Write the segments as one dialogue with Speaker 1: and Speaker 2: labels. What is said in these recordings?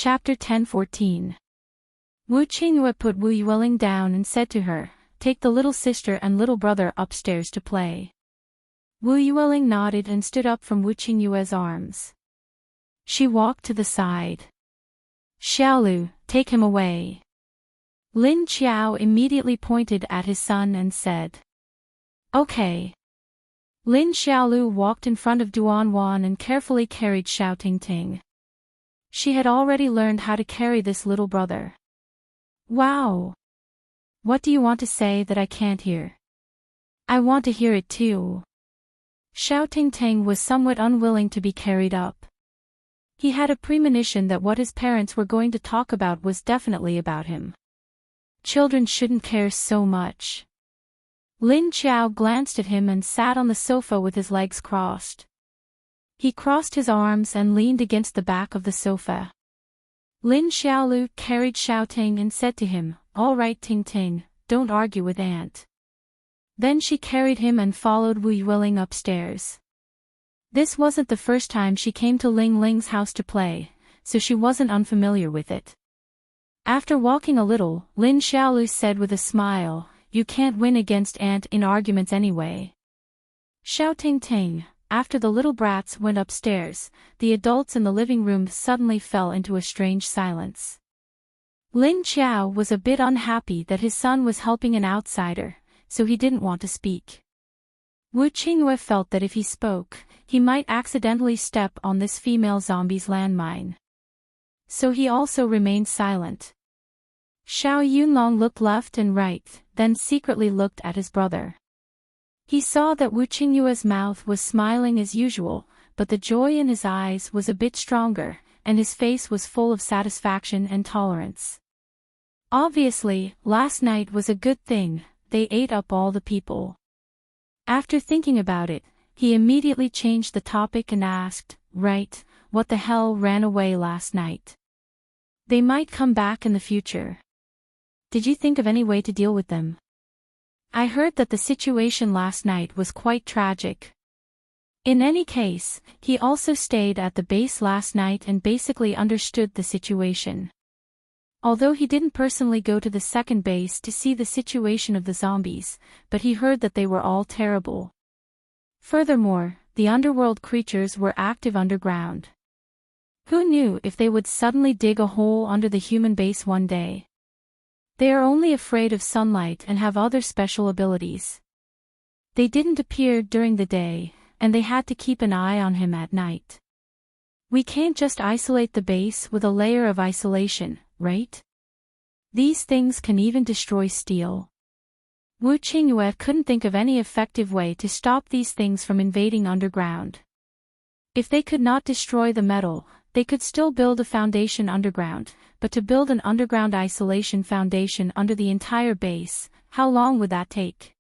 Speaker 1: Chapter 10:14. Wu Qingyue put Wu Yueling down and said to her, "Take the little sister and little brother upstairs to play." Wu Yueling nodded and stood up from Wu Qingyue's arms. She walked to the side. "Xiaolu, take him away." Lin Qiao immediately pointed at his son and said, "Okay." Lin Xiaolu walked in front of Duan Wan and carefully carried Xiao Tingting. She had already learned how to carry this little brother. "Wow! What do you want to say that I can't hear?" "I want to hear it too." Xiao Tingting was somewhat unwilling to be carried up. He had a premonition that what his parents were going to talk about was definitely about him. Children shouldn't care so much. Lin Qiao glanced at him and sat on the sofa with his legs crossed. He crossed his arms and leaned against the back of the sofa. Lin Xiaolu carried Xiao Ting and said to him, "All right, Ting Ting, don't argue with Aunt." Then she carried him and followed Wu Yueling upstairs. This wasn't the first time she came to Ling Ling's house to play, so she wasn't unfamiliar with it. After walking a little, Lin Xiaolu said with a smile, "You can't win against Aunt in arguments anyway." Xiao Ting Ting. After the little brats went upstairs, the adults in the living room suddenly fell into a strange silence. Lin Qiao was a bit unhappy that his son was helping an outsider, so he didn't want to speak. Wu Qingyue felt that if he spoke, he might accidentally step on this female zombie's landmine. So he also remained silent. Xiao Yunlong looked left and right, then secretly looked at his brother. He saw that Wu Qingyue's mouth was smiling as usual, but the joy in his eyes was a bit stronger, and his face was full of satisfaction and tolerance. Obviously, last night was a good thing, they ate up all the people. After thinking about it, he immediately changed the topic and asked, "Right, what the hell ran away last night? They might come back in the future. Did you think of any way to deal with them? I heard that the situation last night was quite tragic." In any case, he also stayed at the base last night and basically understood the situation. Although he didn't personally go to the second base to see the situation of the zombies, but he heard that they were all terrible. Furthermore, the underworld creatures were active underground. Who knew if they would suddenly dig a hole under the human base one day? They are only afraid of sunlight and have other special abilities. They didn't appear during the day, and they had to keep an eye on him at night. We can't just isolate the base with a layer of isolation, right? These things can even destroy steel. Wu Qingyue couldn't think of any effective way to stop these things from invading underground. If they could not destroy the metal, they could still build a foundation underground, but to build an underground isolation foundation under the entire base, how long would that take?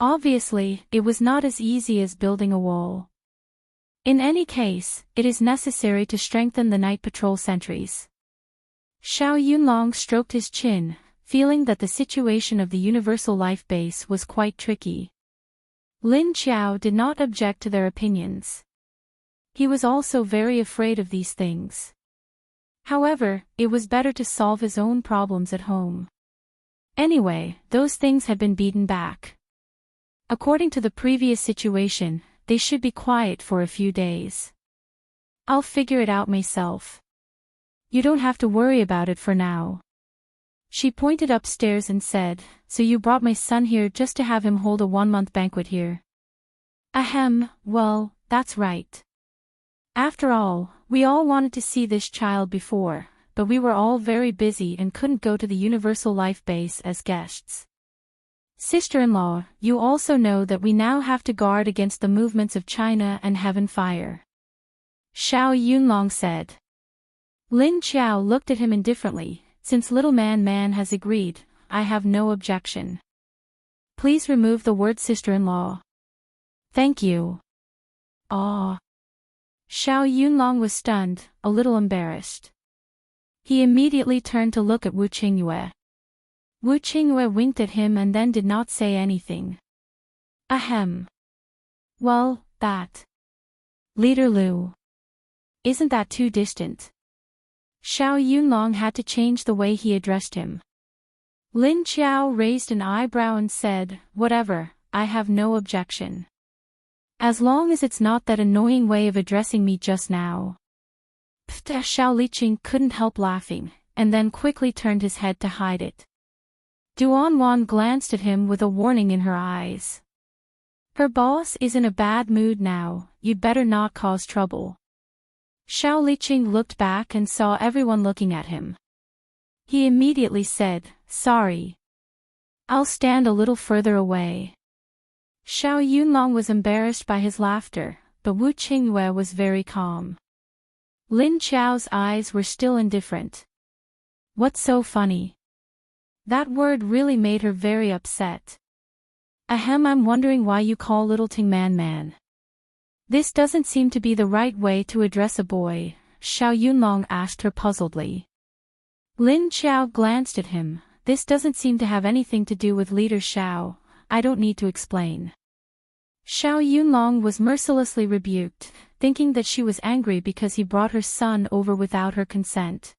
Speaker 1: Obviously, it was not as easy as building a wall. In any case, it is necessary to strengthen the night patrol sentries. Xiao Yunlong stroked his chin, feeling that the situation of the Universal Life Base was quite tricky. Lin Qiao did not object to their opinions. He was also very afraid of these things. However, it was better to solve his own problems at home. Anyway, those things had been beaten back. According to the previous situation, they should be quiet for a few days. I'll figure it out myself. You don't have to worry about it for now. She pointed upstairs and said, "So you brought my son here just to have him hold a 1-month banquet here?" Ahem, well, that's right. After all, we all wanted to see this child before, but we were all very busy and couldn't go to the Universal Life Base as guests. Sister-in-law, you also know that we now have to guard against the movements of China and Heaven Fire. Xiao Yunlong said. Lin Qiao looked at him indifferently. Since Little Man has agreed, I have no objection. Please remove the word sister-in-law. Thank you. Ah. Xiao Yunlong was stunned, a little embarrassed. He immediately turned to look at Wu Qingyue. Wu Qingyue winked at him and then did not say anything. Ahem. Well, that. Leader Lu. Isn't that too distant? Xiao Yunlong had to change the way he addressed him. Lin Qiao raised an eyebrow and said, "Whatever, I have no objection. As long as it's not that annoying way of addressing me just now." Xiao Liqing couldn't help laughing, and then quickly turned his head to hide it. Duanwan glanced at him with a warning in her eyes. "Her boss is in a bad mood now, you'd better not cause trouble." Xiao Liqing looked back and saw everyone looking at him. He immediately said, "Sorry. I'll stand a little further away." Xiao Yunlong was embarrassed by his laughter, but Wu Qingyue was very calm. Lin Qiao's eyes were still indifferent. "What's so funny?" That word really made her very upset. "Ahem, I'm wondering why you call little Ting man. This doesn't seem to be the right way to address a boy," Xiao Yunlong asked her puzzledly. Lin Qiao glanced at him. "This doesn't seem to have anything to do with leader Xiao, I don't need to explain." Xiao Yunlong was mercilessly rebuked, thinking that she was angry because he brought her son over without her consent.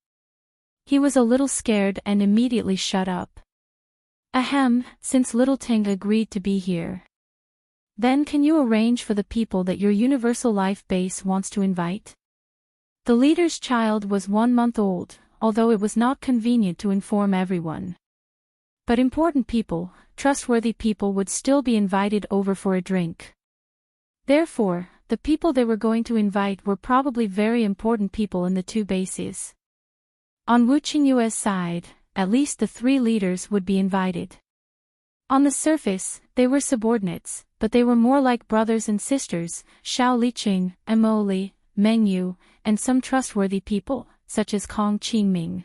Speaker 1: He was a little scared and immediately shut up. "Ahem, since little Ting agreed to be here. Then can you arrange for the people that your Universal Life base wants to invite?" The leader's child was 1 month old, although it was not convenient to inform everyone. But important people, trustworthy people would still be invited over for a drink. Therefore, the people they were going to invite were probably very important people in the 2 bases. On Wu Qingyue's side, at least the 3 leaders would be invited. On the surface, they were subordinates, but they were more like brothers and sisters, Xiao Liqing, Mo Li, Meng Yu, and some trustworthy people, such as Kong Qingming.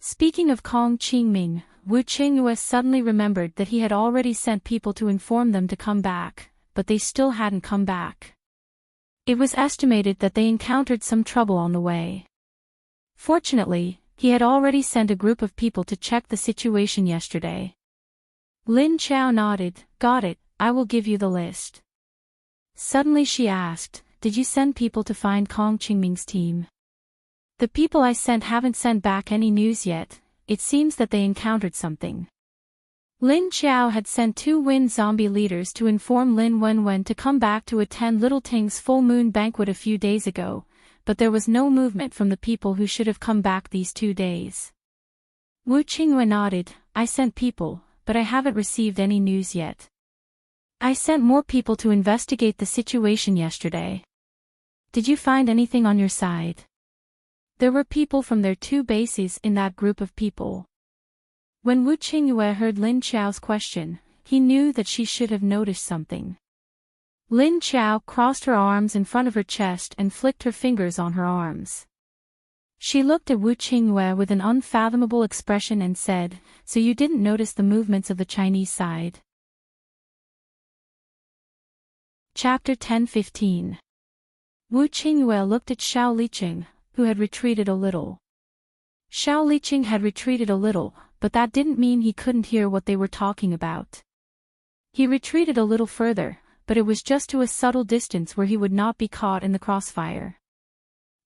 Speaker 1: Speaking of Kong Qingming, Wu Qingyue suddenly remembered that he had already sent people to inform them to come back, but they still hadn't come back. It was estimated that they encountered some trouble on the way. Fortunately, he had already sent a group of people to check the situation yesterday. Lin Qiao nodded. "Got it, I will give you the list." Suddenly she asked, "Did you send people to find Kong Qingming's team?" "The people I sent haven't sent back any news yet, it seems that they encountered something." Lin Qiao had sent 2 wind zombie leaders to inform Lin Wenwen to come back to attend Little Ting's full moon banquet a few days ago, but there was no movement from the people who should have come back these 2 days. Wu Qingyue nodded. "I sent people, but I haven't received any news yet. I sent more people to investigate the situation yesterday. Did you find anything on your side?" There were people from their 2 bases in that group of people. When Wu Qingyue heard Lin Qiao's question, he knew that she should have noticed something. Lin Qiao crossed her arms in front of her chest and flicked her fingers on her arms. She looked at Wu Qingyue with an unfathomable expression and said, "So you didn't notice the movements of the Chinese side?" Chapter 10-15. Wu Qingyue looked at Xiao Liqing, who had retreated a little. Xiao Liqing had retreated a little, but that didn't mean he couldn't hear what they were talking about. He retreated a little further, but it was just to a subtle distance where he would not be caught in the crossfire.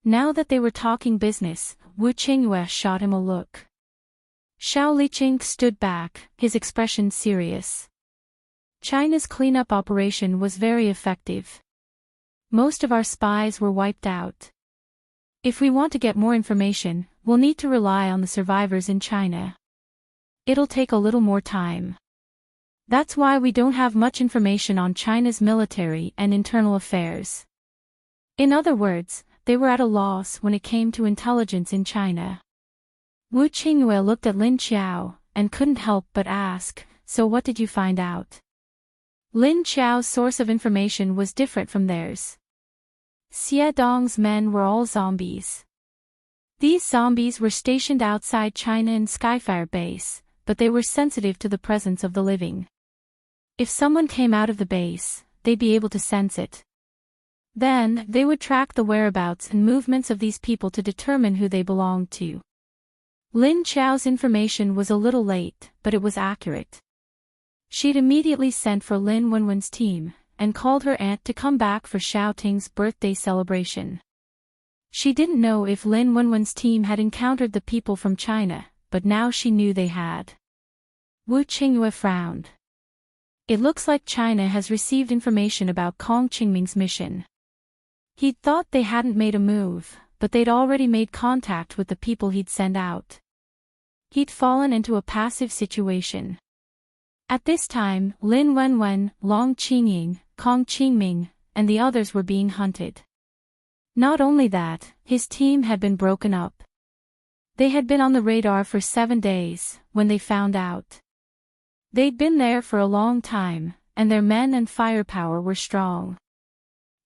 Speaker 1: Now that they were talking business, Wu Qingyue shot him a look. Xiao Liqing stood back, his expression serious. China's cleanup operation was very effective. Most of our spies were wiped out. If we want to get more information, we'll need to rely on the survivors in China. It'll take a little more time. That's why we don't have much information on China's military and internal affairs. In other words, they were at a loss when it came to intelligence in China. Wu Qingyue looked at Lin Qiao, and couldn't help but ask, "So what did you find out?" Lin Qiao's source of information was different from theirs. Xie Dong's men were all zombies. These zombies were stationed outside China in Skyfire base, but they were sensitive to the presence of the living. If someone came out of the base, they'd be able to sense it. Then, they would track the whereabouts and movements of these people to determine who they belonged to. Lin Qiao's information was a little late, but it was accurate. She'd immediately sent for Lin Wenwen's team, and called her aunt to come back for Xiao Ting's birthday celebration. She didn't know if Lin Wenwen's team had encountered the people from China, but now she knew they had. Wu Qingyue frowned. It looks like China has received information about Kong Qingming's mission. He'd thought they hadn't made a move, but they'd already made contact with the people he'd sent out. He'd fallen into a passive situation. At this time, Lin Wenwen, Long Qingying, Kong Qingming, and the others were being hunted. Not only that, his team had been broken up. They had been on the radar for 7 days, when they found out. They'd been there for a long time, and their men and firepower were strong.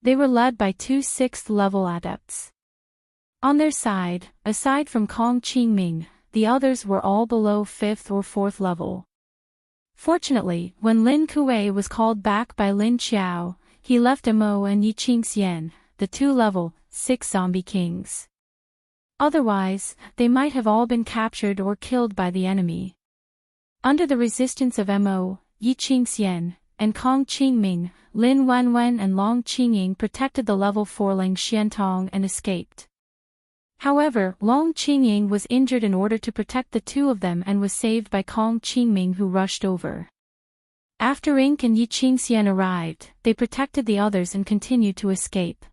Speaker 1: They were led by 2 6th-level adepts. On their side, aside from Kong Qingming, the others were all below 5th or 4th level. Fortunately, when Lin Kuei was called back by Lin Qiao, he left Mo and Yi Qingxian, the 2-level, 6 zombie kings. Otherwise, they might have all been captured or killed by the enemy. Under the resistance of Mo, Yi Qingxian, and Kong Qingming, Lin Wenwen and Long Qingying protected the level 4 Lang Xiantong and escaped. However, Long Qingying was injured in order to protect the 2 of them and was saved by Kong Qingming, who rushed over. After Ink and Yi Qingxian arrived, they protected the others and continued to escape.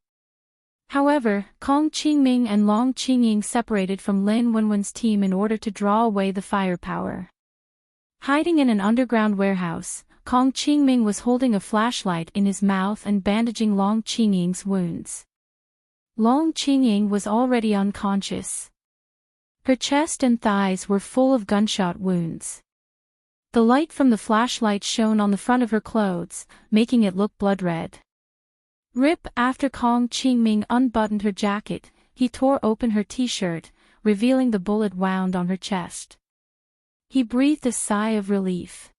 Speaker 1: However, Kong Qingming and Long Qingying separated from Lin Wenwen's team in order to draw away the firepower. Hiding in an underground warehouse, Kong Qingming was holding a flashlight in his mouth and bandaging Long Qingying's wounds. Long Qingying was already unconscious. Her chest and thighs were full of gunshot wounds. The light from the flashlight shone on the front of her clothes, making it look blood-red. After Kong Qingming unbuttoned her jacket, he tore open her t-shirt, revealing the bullet wound on her chest. He breathed a sigh of relief.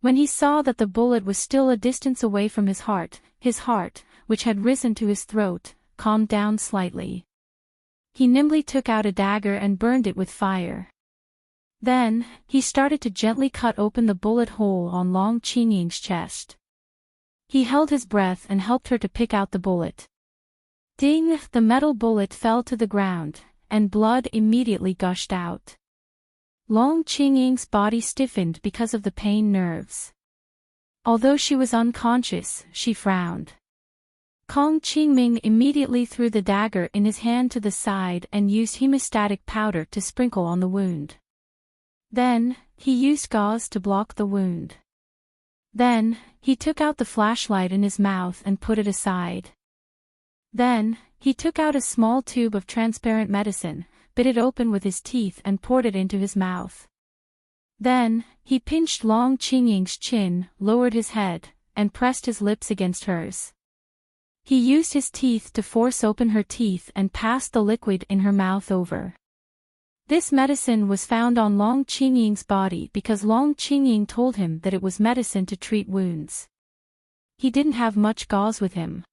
Speaker 1: When he saw that the bullet was still a distance away from his heart, which had risen to his throat, calmed down slightly. He nimbly took out a dagger and burned it with fire. Then, he started to gently cut open the bullet hole on Long Qingying's chest. He held his breath and helped her to pick out the bullet. Ding! The metal bullet fell to the ground, and blood immediately gushed out. Long Qingying's body stiffened because of the pain nerves. Although she was unconscious, she frowned. Kong Qingming immediately threw the dagger in his hand to the side and used hemostatic powder to sprinkle on the wound. Then, he used gauze to block the wound. Then, he took out the flashlight in his mouth and put it aside. Then, he took out a small tube of transparent medicine, bit it open with his teeth and poured it into his mouth. Then, he pinched Long Qingying's chin, lowered his head, and pressed his lips against hers. He used his teeth to force open her teeth and passed the liquid in her mouth over. This medicine was found on Long Qingying's body because Long Qingying told him that it was medicine to treat wounds. He didn't have much gauze with him.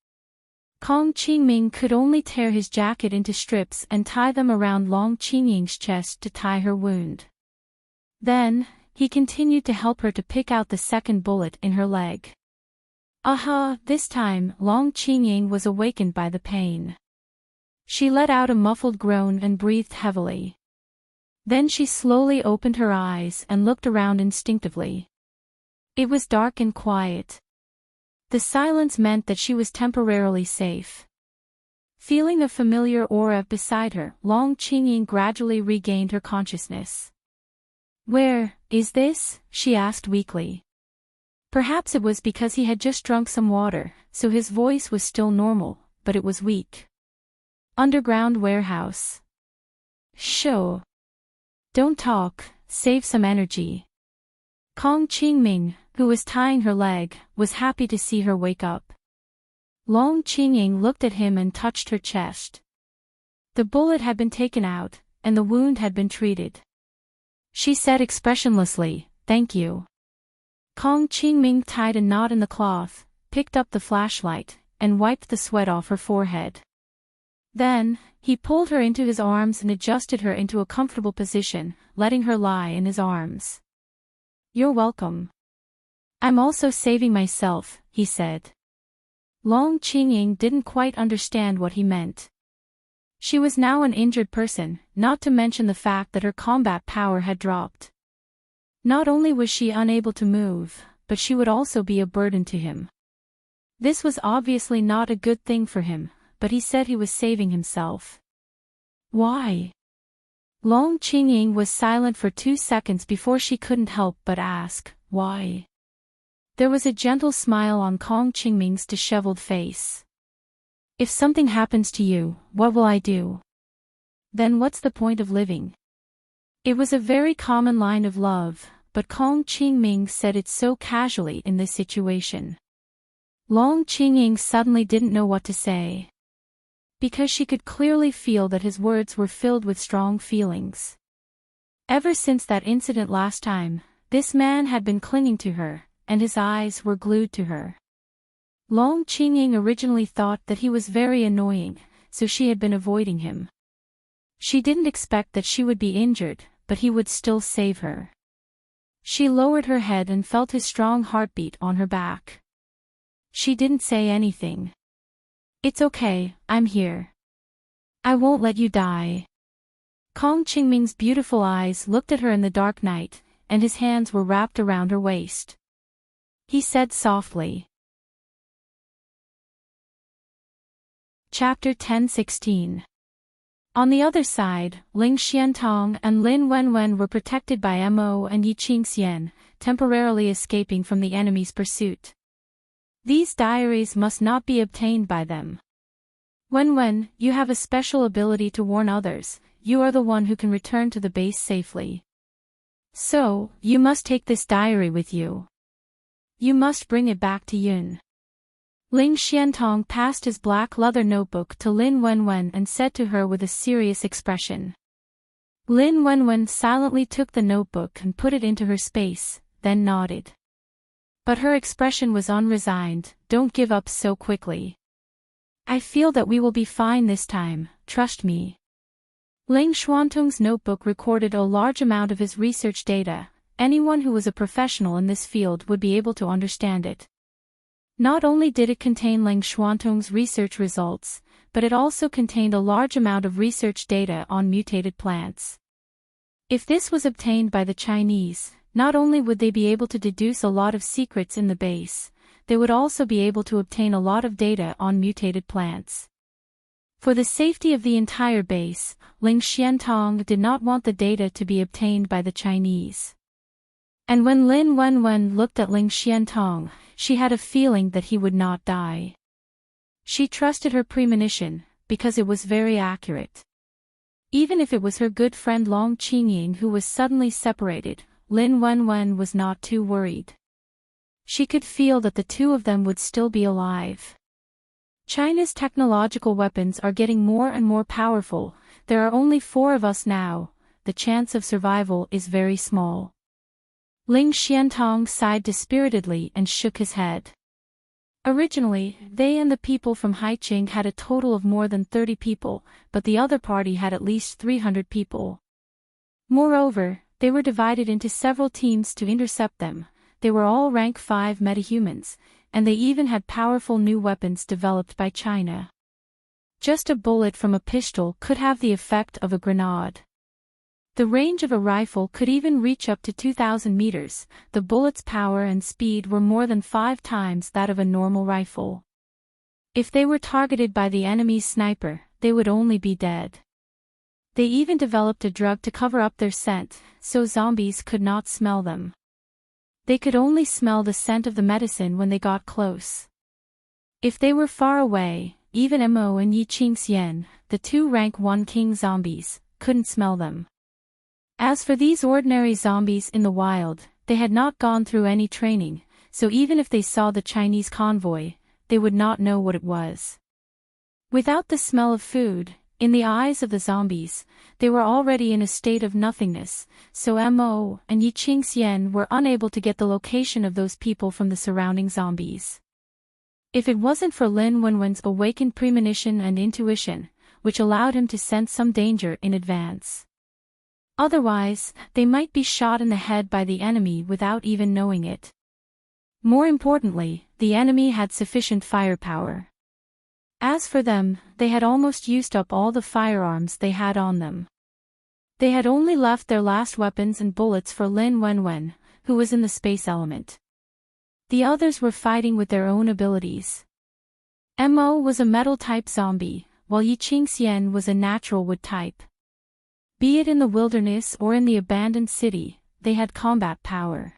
Speaker 1: Kong Qingming could only tear his jacket into strips and tie them around Long Qingying's chest to tie her wound. Then, he continued to help her to pick out the second bullet in her leg. This time, Long Qingying was awakened by the pain. She let out a muffled groan and breathed heavily. Then she slowly opened her eyes and looked around instinctively. It was dark and quiet. The silence meant that she was temporarily safe. Feeling a familiar aura beside her, Long Qingying gradually regained her consciousness. "Where is this?" she asked weakly. Perhaps it was because he had just drunk some water, so his voice was still normal, but it was weak. "Underground warehouse." "Sure. Don't talk, save some energy." Kong Qingming, who was tying her leg, was happy to see her wake up. Long Qingying looked at him and touched her chest. The bullet had been taken out, and the wound had been treated. She said expressionlessly, "Thank you." Kong Qingming tied a knot in the cloth, picked up the flashlight, and wiped the sweat off her forehead. Then, he pulled her into his arms and adjusted her into a comfortable position, letting her lie in his arms. "You're welcome. I'm also saving myself," he said. Long Qingying didn't quite understand what he meant. She was now an injured person, not to mention the fact that her combat power had dropped. Not only was she unable to move, but she would also be a burden to him. This was obviously not a good thing for him, but he said he was saving himself. Why? Long Qingying was silent for 2 seconds before she couldn't help but ask, why? There was a gentle smile on Kong Qingming's disheveled face. If something happens to you, what will I do? Then what's the point of living? It was a very common line of love, but Kong Qingming said it so casually in this situation. Long Qingying suddenly didn't know what to say. Because she could clearly feel that his words were filled with strong feelings. Ever since that incident last time, this man had been clinging to her, and his eyes were glued to her. Long Qingying originally thought that he was very annoying, so she had been avoiding him. She didn't expect that she would be injured, but he would still save her. She lowered her head and felt his strong heartbeat on her back. She didn't say anything. It's okay, I'm here. I won't let you die. Kong Qingming's beautiful eyes looked at her in the dark night, and his hands were wrapped around her waist. He said softly. Chapter 10:16. On the other side, Ling Xiantong and Lin Wenwen were protected by Mo and Yi Qingxian, temporarily escaping from the enemy's pursuit. These diaries must not be obtained by them. Wenwen, you have a special ability to warn others, you are the one who can return to the base safely. So, you must take this diary with you. You must bring it back to Yun. Ling Xiantong passed his black leather notebook to Lin Wenwen and said to her with a serious expression. Lin Wenwen silently took the notebook and put it into her space, then nodded. But her expression was unresigned. Don't give up so quickly. I feel that we will be fine this time, trust me. Ling Xuantong's notebook recorded a large amount of his research data. Anyone who was a professional in this field would be able to understand it. Not only did it contain Ling Xuantong's research results, but it also contained a large amount of research data on mutated plants. If this was obtained by the Chinese, not only would they be able to deduce a lot of secrets in the base, they would also be able to obtain a lot of data on mutated plants. For the safety of the entire base, Ling Xiantong did not want the data to be obtained by the Chinese. And when Lin Wenwen looked at Ling Xiantong, she had a feeling that he would not die. She trusted her premonition, because it was very accurate. Even if it was her good friend Long Qingying who was suddenly separated, Lin Wenwen was not too worried. She could feel that the two of them would still be alive. China's technological weapons are getting more and more powerful. There are only 4 of us now. The chance of survival is very small. Ling Xiantong sighed dispiritedly and shook his head. Originally, they and the people from Haiqing had a total of more than 30 people, but the other party had at least 300 people. Moreover, they were divided into several teams to intercept them. They were all rank 5 metahumans, and they even had powerful new weapons developed by China. Just a bullet from a pistol could have the effect of a grenade. The range of a rifle could even reach up to 2,000 meters. The bullet's power and speed were more than 5 times that of a normal rifle. If they were targeted by the enemy's sniper, they would only be dead. They even developed a drug to cover up their scent, so zombies could not smell them. They could only smell the scent of the medicine when they got close. If they were far away, even Mo and Yi Qingxian, the 2 rank 1 king zombies, couldn't smell them. As for these ordinary zombies in the wild, they had not gone through any training, so even if they saw the Chinese convoy, they would not know what it was. Without the smell of food, in the eyes of the zombies, they were already in a state of nothingness, so Mo and Yi Qingxian were unable to get the location of those people from the surrounding zombies. If it wasn't for Lin Wenwen's awakened premonition and intuition, which allowed him to sense some danger in advance. Otherwise, they might be shot in the head by the enemy without even knowing it. More importantly, the enemy had sufficient firepower. As for them, they had almost used up all the firearms they had on them. They had only left their last weapons and bullets for Lin Wenwen, who was in the space element. The others were fighting with their own abilities. Mo was a metal-type zombie, while Yi Qingxian was a natural wood type. Be it in the wilderness or in the abandoned city, they had combat power.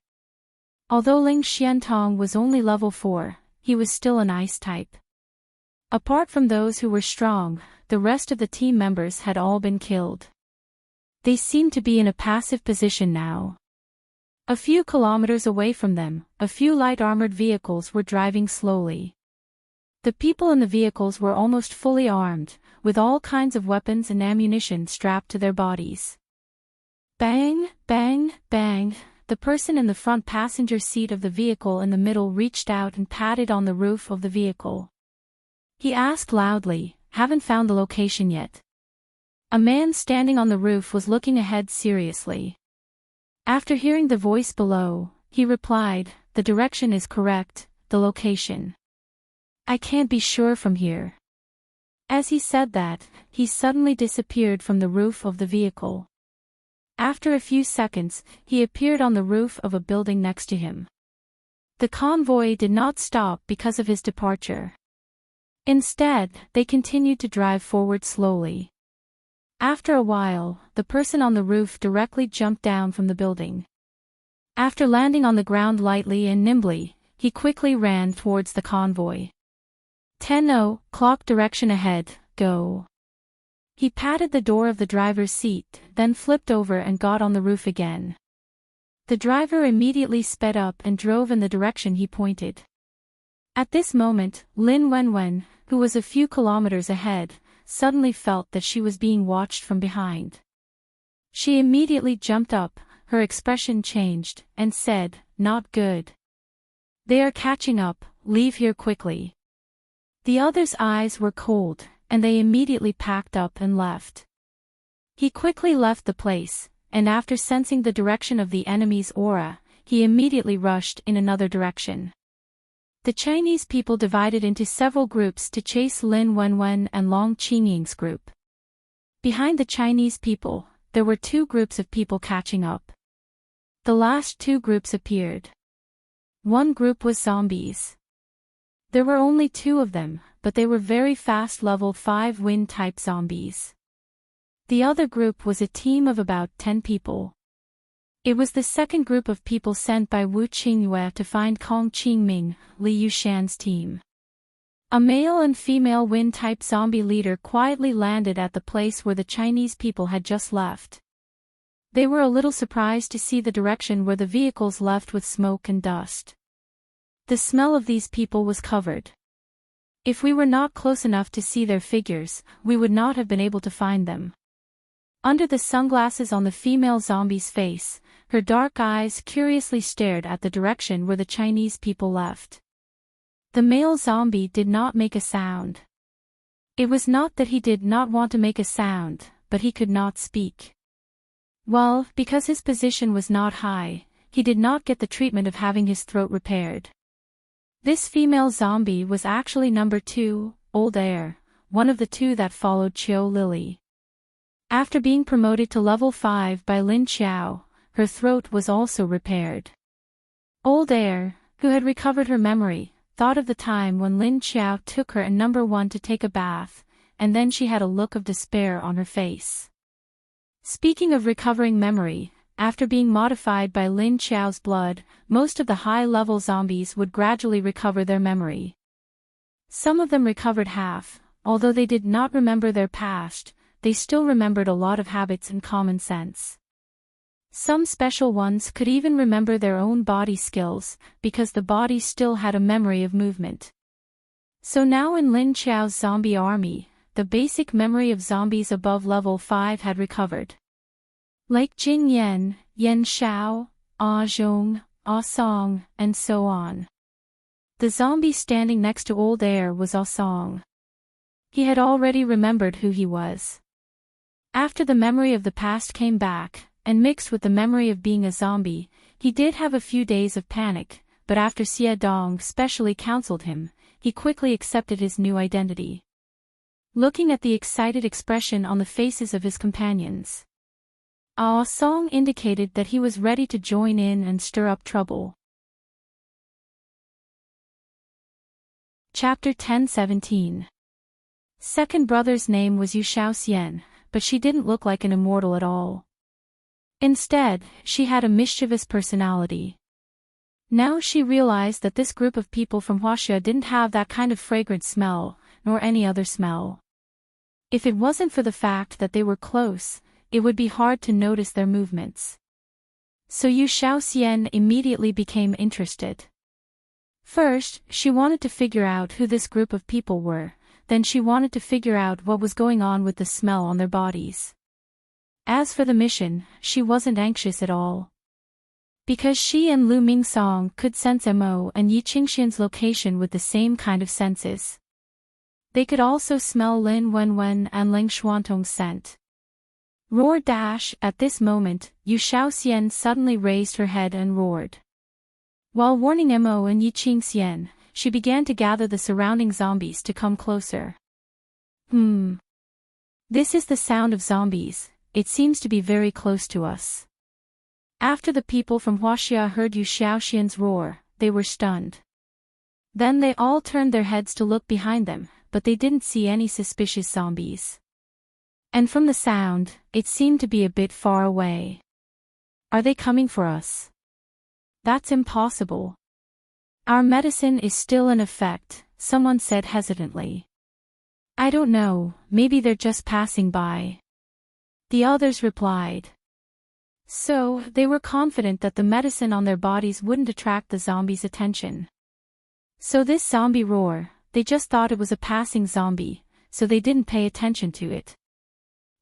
Speaker 1: Although Ling Xiantong was only level 4, he was still an ice type. Apart from those who were strong, the rest of the team members had all been killed. They seemed to be in a passive position now. A few kilometers away from them, a few light armored vehicles were driving slowly. The people in the vehicles were almost fully armed, with all kinds of weapons and ammunition strapped to their bodies. Bang, bang, bang. The person in the front passenger seat of the vehicle in the middle reached out and patted on the roof of the vehicle. He asked loudly, "Haven't found the location yet?" A man standing on the roof was looking ahead seriously. After hearing the voice below, he replied, "The direction is correct, the location. I can't be sure from here." As he said that, he suddenly disappeared from the roof of the vehicle. After a few seconds, he appeared on the roof of a building next to him. The convoy did not stop because of his departure. Instead, they continued to drive forward slowly. After a while, the person on the roof directly jumped down from the building. After landing on the ground lightly and nimbly, he quickly ran towards the convoy. 10-0, clock direction ahead, go. He patted the door of the driver's seat, then flipped over and got on the roof again. The driver immediately sped up and drove in the direction he pointed. At this moment, Lin Wenwen, who was a few kilometers ahead, suddenly felt that she was being watched from behind. She immediately jumped up, her expression changed, and said, "Not good. They are catching up, leave here quickly." The other's eyes were cold, and they immediately packed up and left. He quickly left the place, and after sensing the direction of the enemy's aura, he immediately rushed in another direction. The Chinese people divided into several groups to chase Lin Wenwen and Long Qingying's group. Behind the Chinese people, there were two groups of people catching up. The last two groups appeared. One group was zombies. There were only 2 of them, but they were very fast level 5 wind-type zombies. The other group was a team of about 10 people. It was the second group of people sent by Wu Qingyue to find Kong Qingming, Li Yushan's team. A male and female wind-type zombie leader quietly landed at the place where the Chinese people had just left. They were a little surprised to see the direction where the vehicles left with smoke and dust. The smell of these people was covered. If we were not close enough to see their figures, we would not have been able to find them. Under the sunglasses on the female zombie's face, her dark eyes curiously stared at the direction where the Chinese people left. The male zombie did not make a sound. It was not that he did not want to make a sound, but he could not speak. Well, because his position was not high, he did not get the treatment of having his throat repaired. This female zombie was actually number 2, Old Air, one of the 2 that followed Chiu Lily. After being promoted to level 5 by Lin Qiao, her throat was also repaired. Old Air, who had recovered her memory, thought of the time when Lin Qiao took her and number 1 to take a bath, and then she had a look of despair on her face. Speaking of recovering memory, after being modified by Lin Qiao's blood, most of the high-level zombies would gradually recover their memory. Some of them recovered half, although they did not remember their past, they still remembered a lot of habits and common sense. Some special ones could even remember their own body skills, because the body still had a memory of movement. So now in Lin Qiao's zombie army, the basic memory of zombies above level 5 had recovered. Like Jing Yan, Yan Shao, Ah Zhong, Ah Song, and so on. The zombie standing next to Old Air was Ah Song. He had already remembered who he was. After the memory of the past came back, and mixed with the memory of being a zombie, he did have a few days of panic, but after Xie Dong specially counseled him, he quickly accepted his new identity. looking at the excited expression on the faces of his companions. Our song indicated that he was ready to join in and stir up trouble. Chapter 10:17. Second brother's name was Yu Xiaoxian, but she didn't look like an immortal at all. Instead, she had a mischievous personality. Now she realized that this group of people from Huaxia didn't have that kind of fragrant smell, nor any other smell. If it wasn't for the fact that they were close, it would be hard to notice their movements. So Yu Xiaoxian immediately became interested. First, she wanted to figure out who this group of people were, then she wanted to figure out what was going on with the smell on their bodies. As for the mission, she wasn't anxious at all. Because she and Lu Mingsong could sense Mo and Yi Qingxian's location with the same kind of senses. They could also smell Lin Wenwen and Ling Xuantong's scent. Roar dash! At this moment, Yu Xiaoxian suddenly raised her head and roared. While warning Mo and Yi Qingxian, she began to gather the surrounding zombies to come closer. This is the sound of zombies, it seems to be very close to us. After the people from Huaxia heard Yu Xiaoxian's roar, they were stunned. Then they all turned their heads to look behind them, but they didn't see any suspicious zombies. And from the sound, it seemed to be a bit far away. Are they coming for us? That's impossible. Our medicine is still in effect, someone said hesitantly. I don't know, maybe they're just passing by. The others replied. So, they were confident that the medicine on their bodies wouldn't attract the zombies' attention. So this zombie roar, they just thought it was a passing zombie, so they didn't pay attention to it.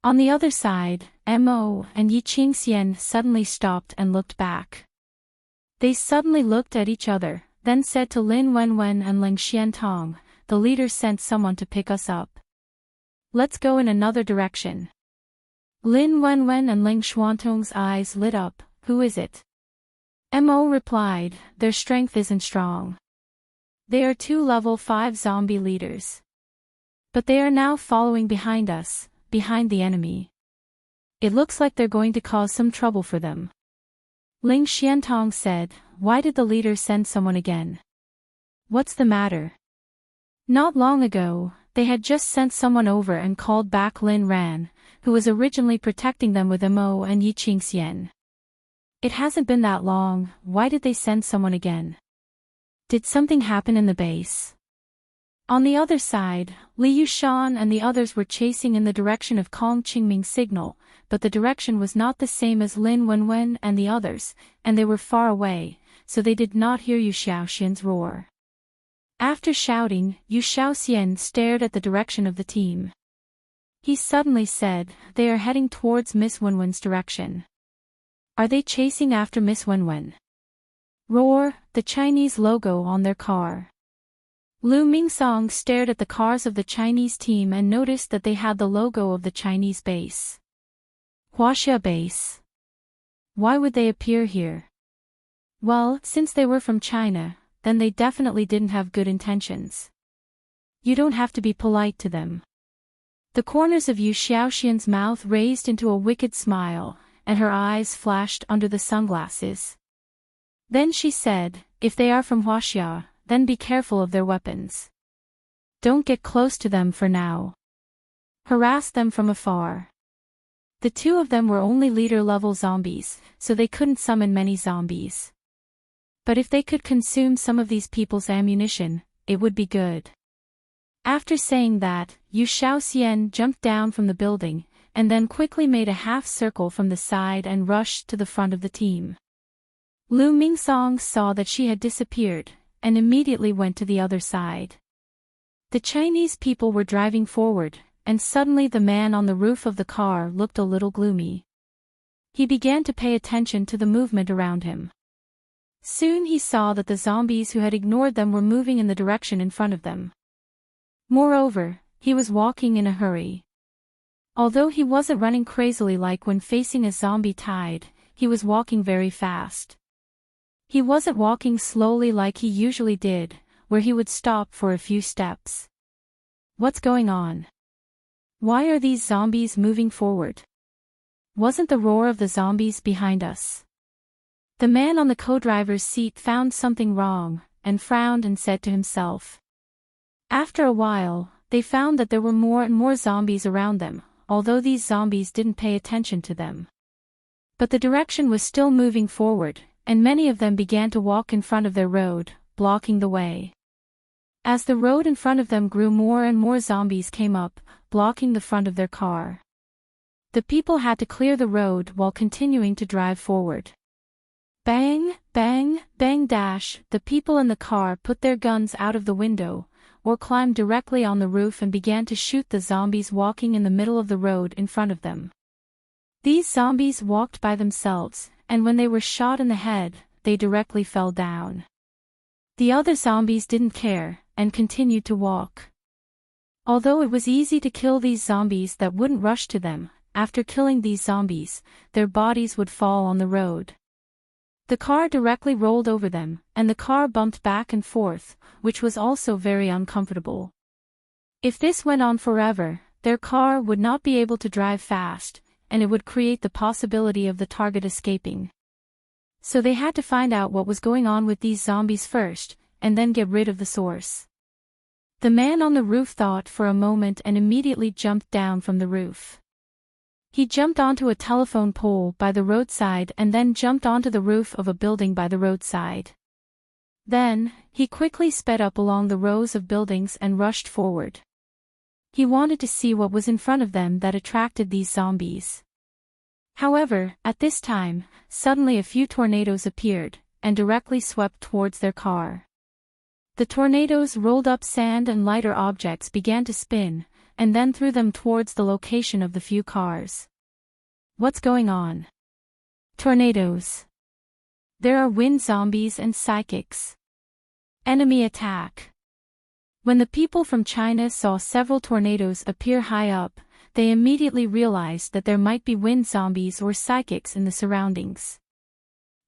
Speaker 1: On the other side, Mo and Yi Qingxian suddenly stopped and looked back. They suddenly looked at each other, then said to Lin Wenwen and Ling Xiantong, the leader sent someone to pick us up. Let's go in another direction. Lin Wenwen and Ling Xuantong's eyes lit up. Who is it? Mo replied, their strength isn't strong. They are 2 level 5 zombie leaders. But they are now following behind us, behind the enemy. It looks like they're going to cause some trouble for them. Ling Xiantong said, why did the leader send someone again? What's the matter? Not long ago, they had just sent someone over and called back Lin Ran, who was originally protecting them with Mo and Yi Qingxian. It hasn't been that long, why did they send someone again? Did something happen in the base? On the other side, Li Yushan and the others were chasing in the direction of Kong Qingming's signal, but the direction was not the same as Lin Wenwen and the others, and they were far away, so they did not hear Yu Xiaoxian's roar. After shouting, Yu Xiaoxian stared at the direction of the team. He suddenly said, they are heading towards Miss Wenwen's direction. Are they chasing after Miss Wenwen? Roar, the Chinese logo on their car. Lu Mingsong stared at the cars of the Chinese team and noticed that they had the logo of the Chinese base. Huaxia base. Why would they appear here? Well, since they were from China, then they definitely didn't have good intentions. You don't have to be polite to them. The corners of Yu Xiaoxian's mouth raised into a wicked smile, and her eyes flashed under the sunglasses. Then she said, if they are from Huaxia, then be careful of their weapons. Don't get close to them for now. Harass them from afar. The 2 of them were only leader-level zombies, so they couldn't summon many zombies. But if they could consume some of these people's ammunition, it would be good. After saying that, Yu Xiaoxian jumped down from the building, and then quickly made a half-circle from the side and rushed to the front of the team. Lu Mingsong saw that she had disappeared, and immediately went to the other side. The Chinese people were driving forward, and suddenly the man on the roof of the car looked a little gloomy. He began to pay attention to the movement around him. Soon he saw that the zombies who had ignored them were moving in the direction in front of them. Moreover, he was walking in a hurry. Although he wasn't running crazily like when facing a zombie tide, he was walking very fast. He wasn't walking slowly like he usually did, where he would stop for a few steps. What's going on? Why are these zombies moving forward? Wasn't the roar of the zombies behind us? The man on the co-driver's seat found something wrong, and frowned and said to himself. After a while, they found that there were more and more zombies around them, although these zombies didn't pay attention to them. But the direction was still moving forward, and many of them began to walk in front of their road, blocking the way. As the road in front of them grew, more and more zombies came up, blocking the front of their car. The people had to clear the road while continuing to drive forward. Bang, bang, bang dash, the people in the car put their guns out of the window, or climbed directly on the roof and began to shoot the zombies walking in the middle of the road in front of them. These zombies walked by themselves, and when they were shot in the head, they directly fell down. The other zombies didn't care, and continued to walk. Although it was easy to kill these zombies that wouldn't rush to them, after killing these zombies, their bodies would fall on the road. The car directly rolled over them, and the car bumped back and forth, which was also very uncomfortable. If this went on forever, their car would not be able to drive fast, and it would create the possibility of the target escaping. So they had to find out what was going on with these zombies first, and then get rid of the source. The man on the roof thought for a moment and immediately jumped down from the roof. He jumped onto a telephone pole by the roadside and then jumped onto the roof of a building by the roadside. Then, he quickly sped up along the rows of buildings and rushed forward. He wanted to see what was in front of them that attracted these zombies. However, at this time, suddenly a few tornadoes appeared, and directly swept towards their car. The tornadoes rolled up sand and lighter objects began to spin, and then threw them towards the location of the few cars. What's going on? Tornadoes. There are wind zombies and psychics. Enemy attack. When the people from China saw several tornadoes appear high up, they immediately realized that there might be wind zombies or psychics in the surroundings.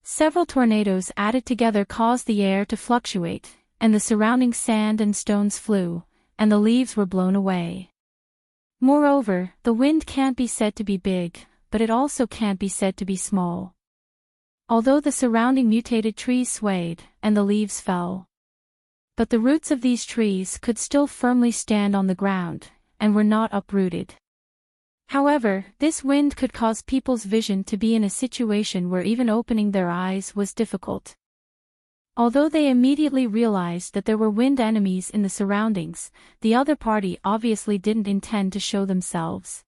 Speaker 1: Several tornadoes added together caused the air to fluctuate, and the surrounding sand and stones flew, and the leaves were blown away. Moreover, the wind can't be said to be big, but it also can't be said to be small. Although the surrounding mutated trees swayed, and the leaves fell. But the roots of these trees could still firmly stand on the ground, and were not uprooted. However, this wind could cause people's vision to be in a situation where even opening their eyes was difficult. Although they immediately realized that there were wind enemies in the surroundings, the other party obviously didn't intend to show themselves.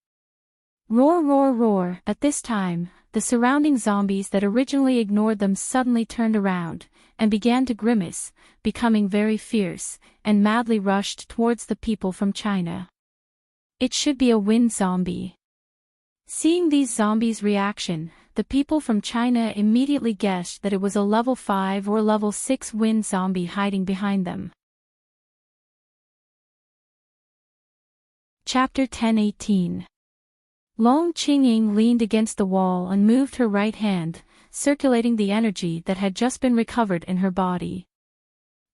Speaker 1: Roar, roar, roar. At this time, the surrounding zombies that originally ignored them suddenly turned around, and began to grimace, becoming very fierce, and madly rushed towards the people from China. It should be a wind zombie. Seeing these zombies' reaction, the people from China immediately guessed that it was a level 5 or level 6 wind zombie hiding behind them. Chapter 10:18. Long Qingying leaned against the wall and moved her right hand, circulating the energy that had just been recovered in her body.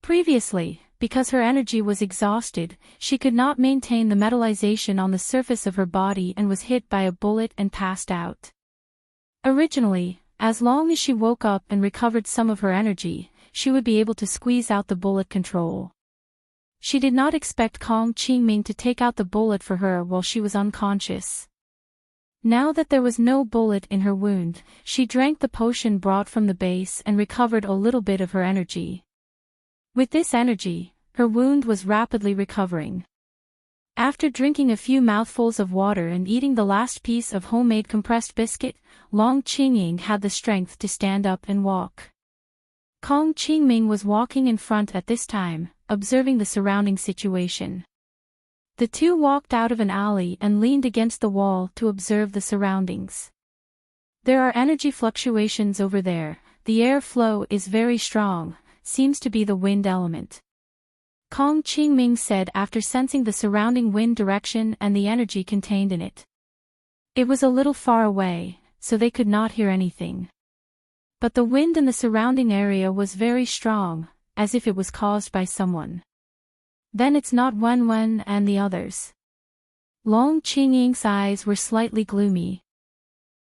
Speaker 1: Previously, because her energy was exhausted, she could not maintain the metallization on the surface of her body and was hit by a bullet and passed out. Originally, as long as she woke up and recovered some of her energy, she would be able to squeeze out the bullet control. She did not expect Kong Qingming to take out the bullet for her while she was unconscious. Now that there was no bullet in her wound, she drank the potion brought from the base and recovered a little bit of her energy. With this energy, her wound was rapidly recovering. After drinking a few mouthfuls of water and eating the last piece of homemade compressed biscuit, Long Qingying had the strength to stand up and walk. Kong Qingming was walking in front at this time, observing the surrounding situation. The two walked out of an alley and leaned against the wall to observe the surroundings. There are energy fluctuations over there, the air flow is very strong, seems to be the wind element. Kong Qingming said after sensing the surrounding wind direction and the energy contained in it. It was a little far away, so they could not hear anything. But the wind in the surrounding area was very strong, as if it was caused by someone. Then it's not Wen and the others. Long Qingying's eyes were slightly gloomy.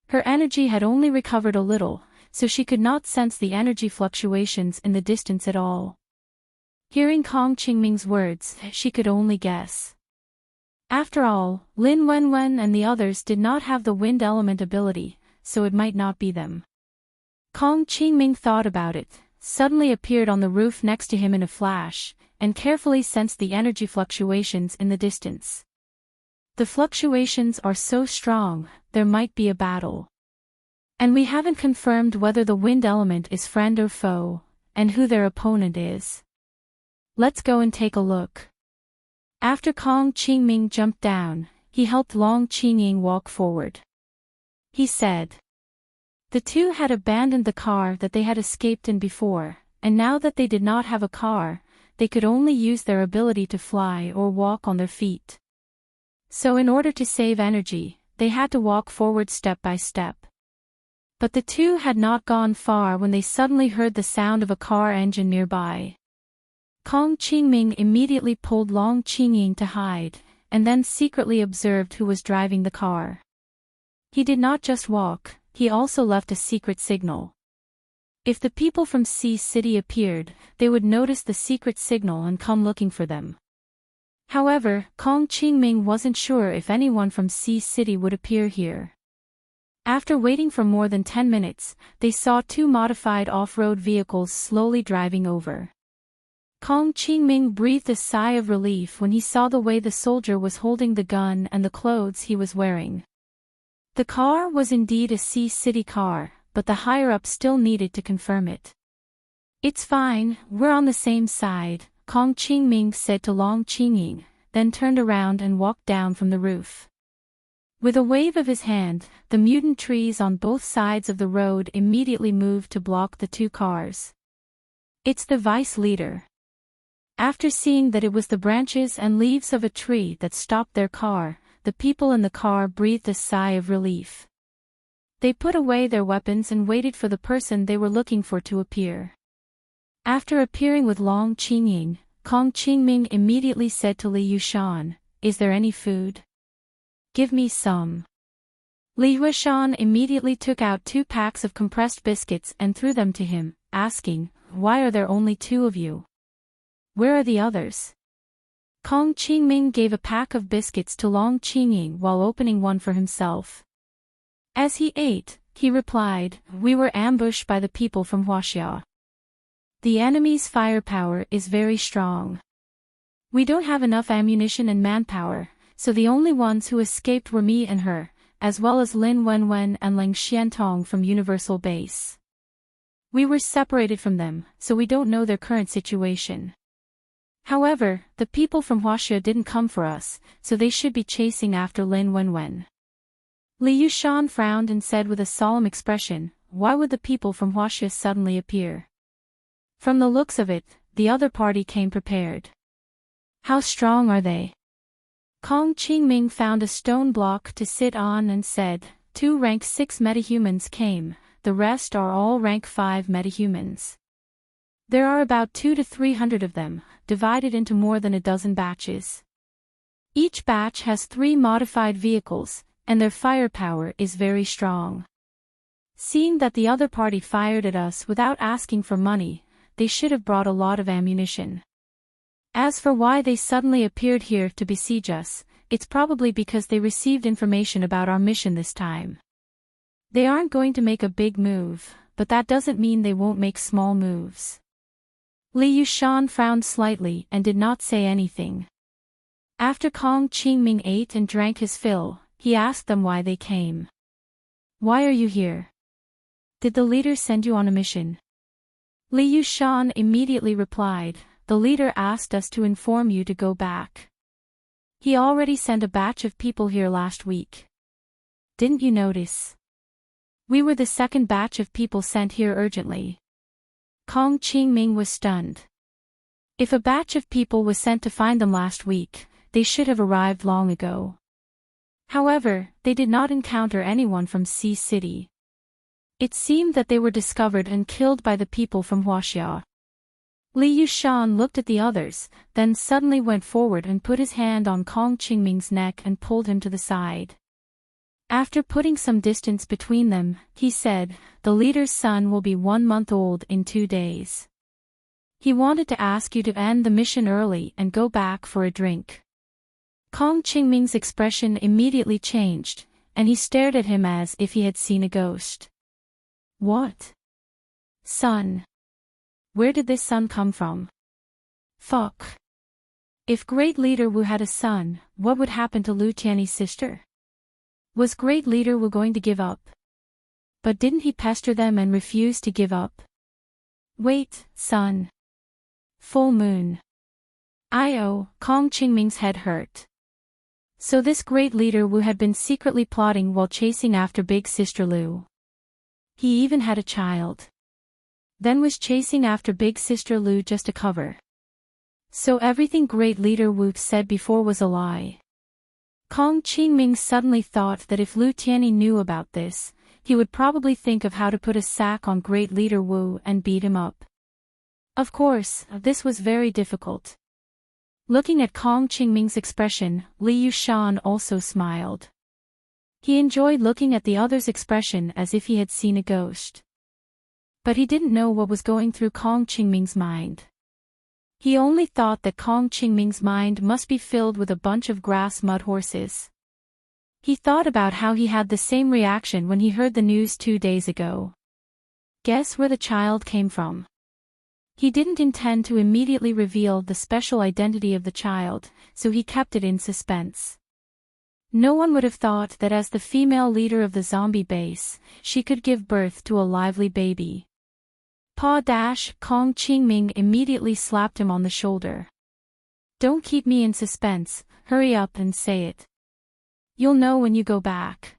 Speaker 1: Her energy had only recovered a little, so she could not sense the energy fluctuations in the distance at all. Hearing Kong Qingming's words, she could only guess. After all, Lin Wenwen and the others did not have the wind element ability, so it might not be them. Kong Qingming thought about it, suddenly appeared on the roof next to him in a flash, and carefully sensed the energy fluctuations in the distance. The fluctuations are so strong, there might be a battle. And we haven't confirmed whether the wind element is friend or foe, and who their opponent is. Let's go and take a look. After Kong Qingming jumped down, he helped Long Qingying walk forward. He said. The two had abandoned the car that they had escaped in before, and now that they did not have a car, they could only use their ability to fly or walk on their feet. So in order to save energy, they had to walk forward step by step. But the two had not gone far when they suddenly heard the sound of a car engine nearby. Kong Qingming immediately pulled Long Qingying to hide, and then secretly observed who was driving the car. He did not just walk, he also left a secret signal. If the people from Sea City appeared, they would notice the secret signal and come looking for them. However, Kong Qingming wasn't sure if anyone from Sea City would appear here. After waiting for more than 10 minutes, they saw two modified off-road vehicles slowly driving over. Kong Qingming breathed a sigh of relief when he saw the way the soldier was holding the gun and the clothes he was wearing. The car was indeed a Sea City car, but the higher-up still needed to confirm it. It's fine, we're on the same side, Kong Qingming said to Long Qingying, then turned around and walked down from the roof. With a wave of his hand, the mutant trees on both sides of the road immediately moved to block the two cars. It's the vice leader. After seeing that it was the branches and leaves of a tree that stopped their car, the people in the car breathed a sigh of relief. They put away their weapons and waited for the person they were looking for to appear. After appearing with Long Qingying, Kong Qingming immediately said to Li Yushan, "Is there any food? Give me some." Li Yushan immediately took out 2 packs of compressed biscuits and threw them to him, asking, "Why are there only 2 of you? Where are the others?" Kong Qingming gave a pack of biscuits to Long Qingying while opening one for himself. As he ate, he replied, "We were ambushed by the people from Huaxia. The enemy's firepower is very strong. We don't have enough ammunition and manpower, so the only ones who escaped were me and her, as well as Lin Wenwen and Ling Xiantong from Universal Base. We were separated from them, so we don't know their current situation. However, the people from Huaxia didn't come for us, so they should be chasing after Lin Wenwen." Li Yushan frowned and said with a solemn expression, "Why would the people from Huaxia suddenly appear? From the looks of it, the other party came prepared. How strong are they?" Kong Qingming found a stone block to sit on and said, 2 rank 6 metahumans came, the rest are all rank 5 metahumans. There are about 200 to 300 of them, divided into more than a dozen batches. Each batch has 3 modified vehicles, and their firepower is very strong. Seeing that the other party fired at us without asking for money, they should have brought a lot of ammunition. As for why they suddenly appeared here to besiege us, it's probably because they received information about our mission this time. They aren't going to make a big move, but that doesn't mean they won't make small moves." Li Yushan frowned slightly and did not say anything. After Kong Qingming ate and drank his fill, he asked them why they came. "Why are you here? Did the leader send you on a mission?" Li Yushan immediately replied, "The leader asked us to inform you to go back. He already sent a batch of people here last week. Didn't you notice? We were the second batch of people sent here urgently." Kong Qingming was stunned. If a batch of people was sent to find them last week, they should have arrived long ago. However, they did not encounter anyone from Sea City. It seemed that they were discovered and killed by the people from Huaxia. Li Yushan looked at the others, then suddenly went forward and put his hand on Kong Qingming's neck and pulled him to the side. After putting some distance between them, he said, "The leader's son will be 1 month old in 2 days. He wanted to ask you to end the mission early and go back for a drink." Kong Qingming's expression immediately changed, and he stared at him as if he had seen a ghost. "What? Son? Where did this son come from? Fuck. If Great Leader Wu had a son, what would happen to Lu Tiany's sister? Was Great Leader Wu going to give up? But didn't he pester them and refuse to give up? Wait, son. Full moon. Kong Qingming's head hurt. So this Great Leader Wu had been secretly plotting while chasing after Big Sister Lu. He even had a child. Then was chasing after Big Sister Lu just a cover. So everything Great Leader Wu said before was a lie. Kong Qingming suddenly thought that if Lu Tiany knew about this, he would probably think of how to put a sack on Great Leader Wu and beat him up. Of course, this was very difficult. Looking at Kong Qingming's expression, Li Yushan also smiled. He enjoyed looking at the other's expression as if he had seen a ghost. But he didn't know what was going through Kong Qingming's mind. He only thought that Kong Qingming's mind must be filled with a bunch of grass mud horses. He thought about how he had the same reaction when he heard the news 2 days ago. Guess where the child came from? He didn't intend to immediately reveal the special identity of the child, so he kept it in suspense. No one would have thought that as the female leader of the zombie base, she could give birth to a lively baby. Kong Qingming immediately slapped him on the shoulder. "Don't keep me in suspense, hurry up and say it. You'll know when you go back.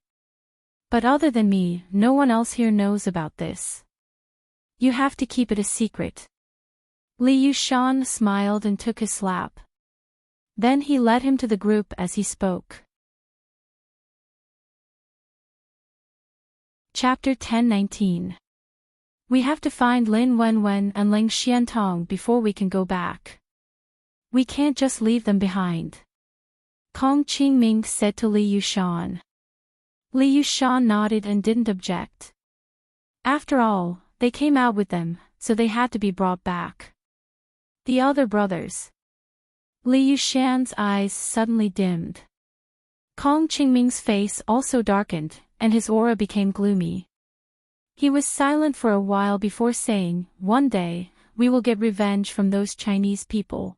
Speaker 1: But other than me, no one else here knows about this. You have to keep it a secret." Li Yushan smiled and took his slap. Then he led him to the group as he spoke. Chapter 10:19. We have to find Lin Wenwen and Ling Xiantong before we can go back. We can't just leave them behind. Kong Qingming said to Li Yushan. Li Yushan nodded and didn't object. After all, they came out with them, so they had to be brought back. The other brothers. Li Yushan's eyes suddenly dimmed. Kong Qingming's face also darkened, and his aura became gloomy. He was silent for a while before saying, "One day, we will get revenge from those Chinese people."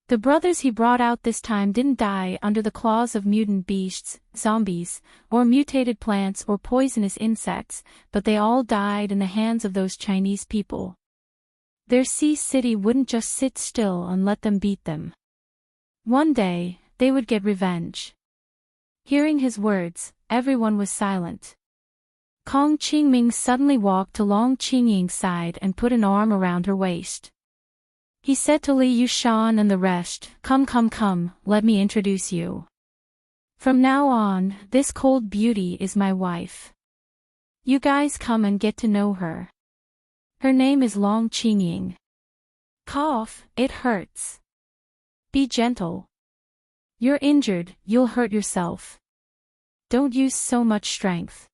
Speaker 1: The brothers he brought out this time didn't die under the claws of mutant beasts, zombies, or mutated plants or poisonous insects, but they all died in the hands of those Chinese people. Their sea city wouldn't just sit still and let them beat them. One day, they would get revenge. Hearing his words, everyone was silent. Kong Qingming suddenly walked to Long Qingying's side and put an arm around her waist. He said to Li Yushan and the rest, Come, let me introduce you. From now on, this cold beauty is my wife. You guys come and get to know her. Her name is Long Qingying. Cough, it hurts. Be gentle. You're injured, you'll hurt yourself. Don't use so much strength."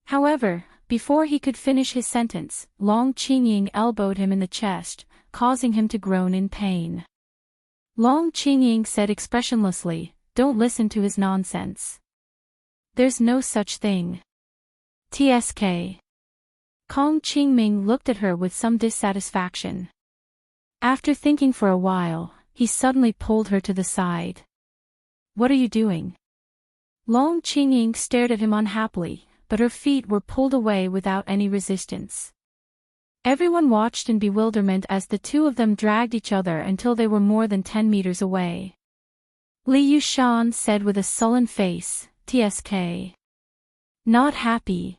Speaker 1: However, before he could finish his sentence, Long Qingying elbowed him in the chest, causing him to groan in pain. Long Qingying said expressionlessly, "Don't listen to his nonsense. There's no such thing. TSK. Kong Qingming looked at her with some dissatisfaction. After thinking for a while, he suddenly pulled her to the side. "What are you doing?" Long Qingying stared at him unhappily, but her feet were pulled away without any resistance. Everyone watched in bewilderment as the two of them dragged each other until they were more than 10 meters away. Li Yushan said with a sullen face, "TSK. Not happy.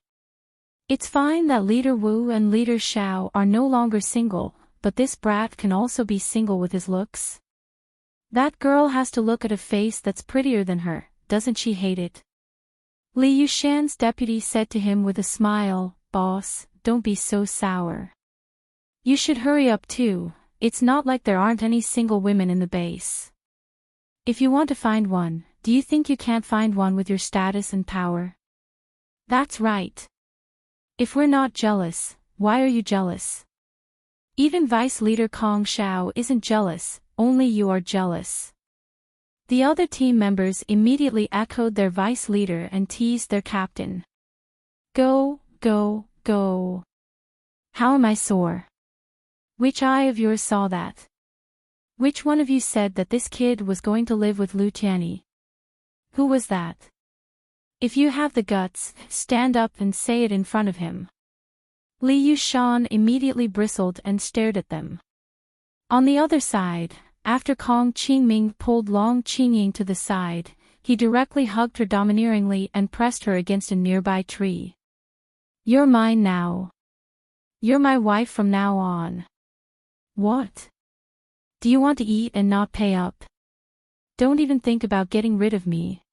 Speaker 1: It's fine that Leader Wu and Leader Xiao are no longer single, but this brat can also be single with his looks. That girl has to look at a face that's prettier than her, doesn't she hate it?" Li Yushan's deputy said to him with a smile, "Boss, don't be so sour. You should hurry up too, it's not like there aren't any single women in the base. If you want to find one, do you think you can't find one with your status and power? That's right. If we're not jealous, why are you jealous? Even Vice Leader Kong Xiao isn't jealous, only you are jealous. The other team members immediately echoed their vice leader and teased their captain. Go, go, go. How am I sore? Which eye of yours saw that? Which one of you said that this kid was going to live with Lu Tianyi? Who was that? If you have the guts, stand up and say it in front of him. Li Yushan immediately bristled and stared at them. On the other side, after Kong Qingming pulled Long Qingying to the side, he directly hugged her domineeringly and pressed her against a nearby tree. You're mine now. You're my wife from now on. What? Do you want to eat and not pay up? Don't even think about getting rid of me.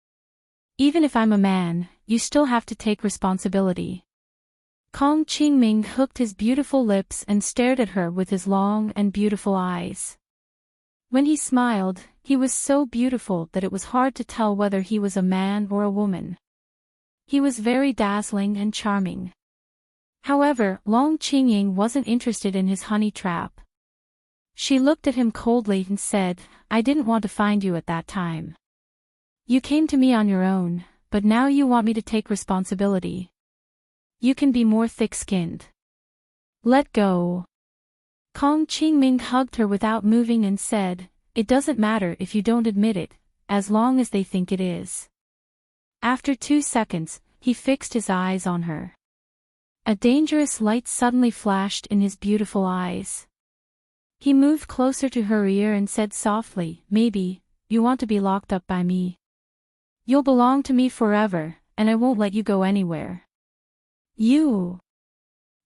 Speaker 1: Even if I'm a man, you still have to take responsibility. Kong Qingming hooked his beautiful lips and stared at her with his long and beautiful eyes. When he smiled, he was so beautiful that it was hard to tell whether he was a man or a woman. He was very dazzling and charming. However, Long Qingying wasn't interested in his honey trap. She looked at him coldly and said, I didn't want to find you at that time. You came to me on your own, but now you want me to take responsibility. You can be more thick-skinned. Let go. Kong Qingming hugged her without moving and said, it doesn't matter if you don't admit it, as long as they think it is. After 2 seconds, he fixed his eyes on her. A dangerous light suddenly flashed in his beautiful eyes. He moved closer to her ear and said softly, maybe, you want to be locked up by me. You'll belong to me forever, and I won't let you go anywhere. You!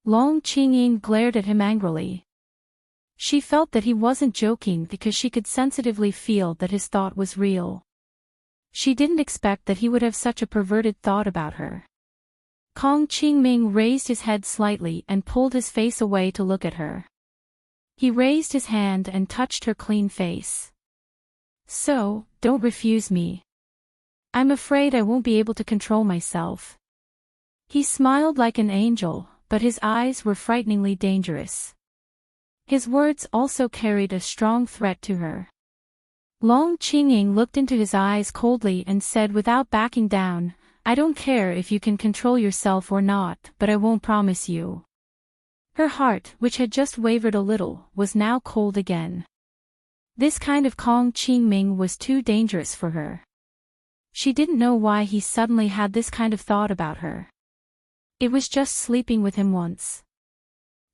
Speaker 1: Long Qingying glared at him angrily. She felt that he wasn't joking because she could sensitively feel that his thought was real. She didn't expect that he would have such a perverted thought about her. Kong Qingming raised his head slightly and pulled his face away to look at her. He raised his hand and touched her clean face. So, don't refuse me. I'm afraid I won't be able to control myself. He smiled like an angel, but his eyes were frighteningly dangerous. His words also carried a strong threat to her. Long Qingying looked into his eyes coldly and said without backing down, I don't care if you can control yourself or not, but I won't promise you. Her heart, which had just wavered a little, was now cold again. This kind of Kong Qingming was too dangerous for her. She didn't know why he suddenly had this kind of thought about her. It was just sleeping with him once.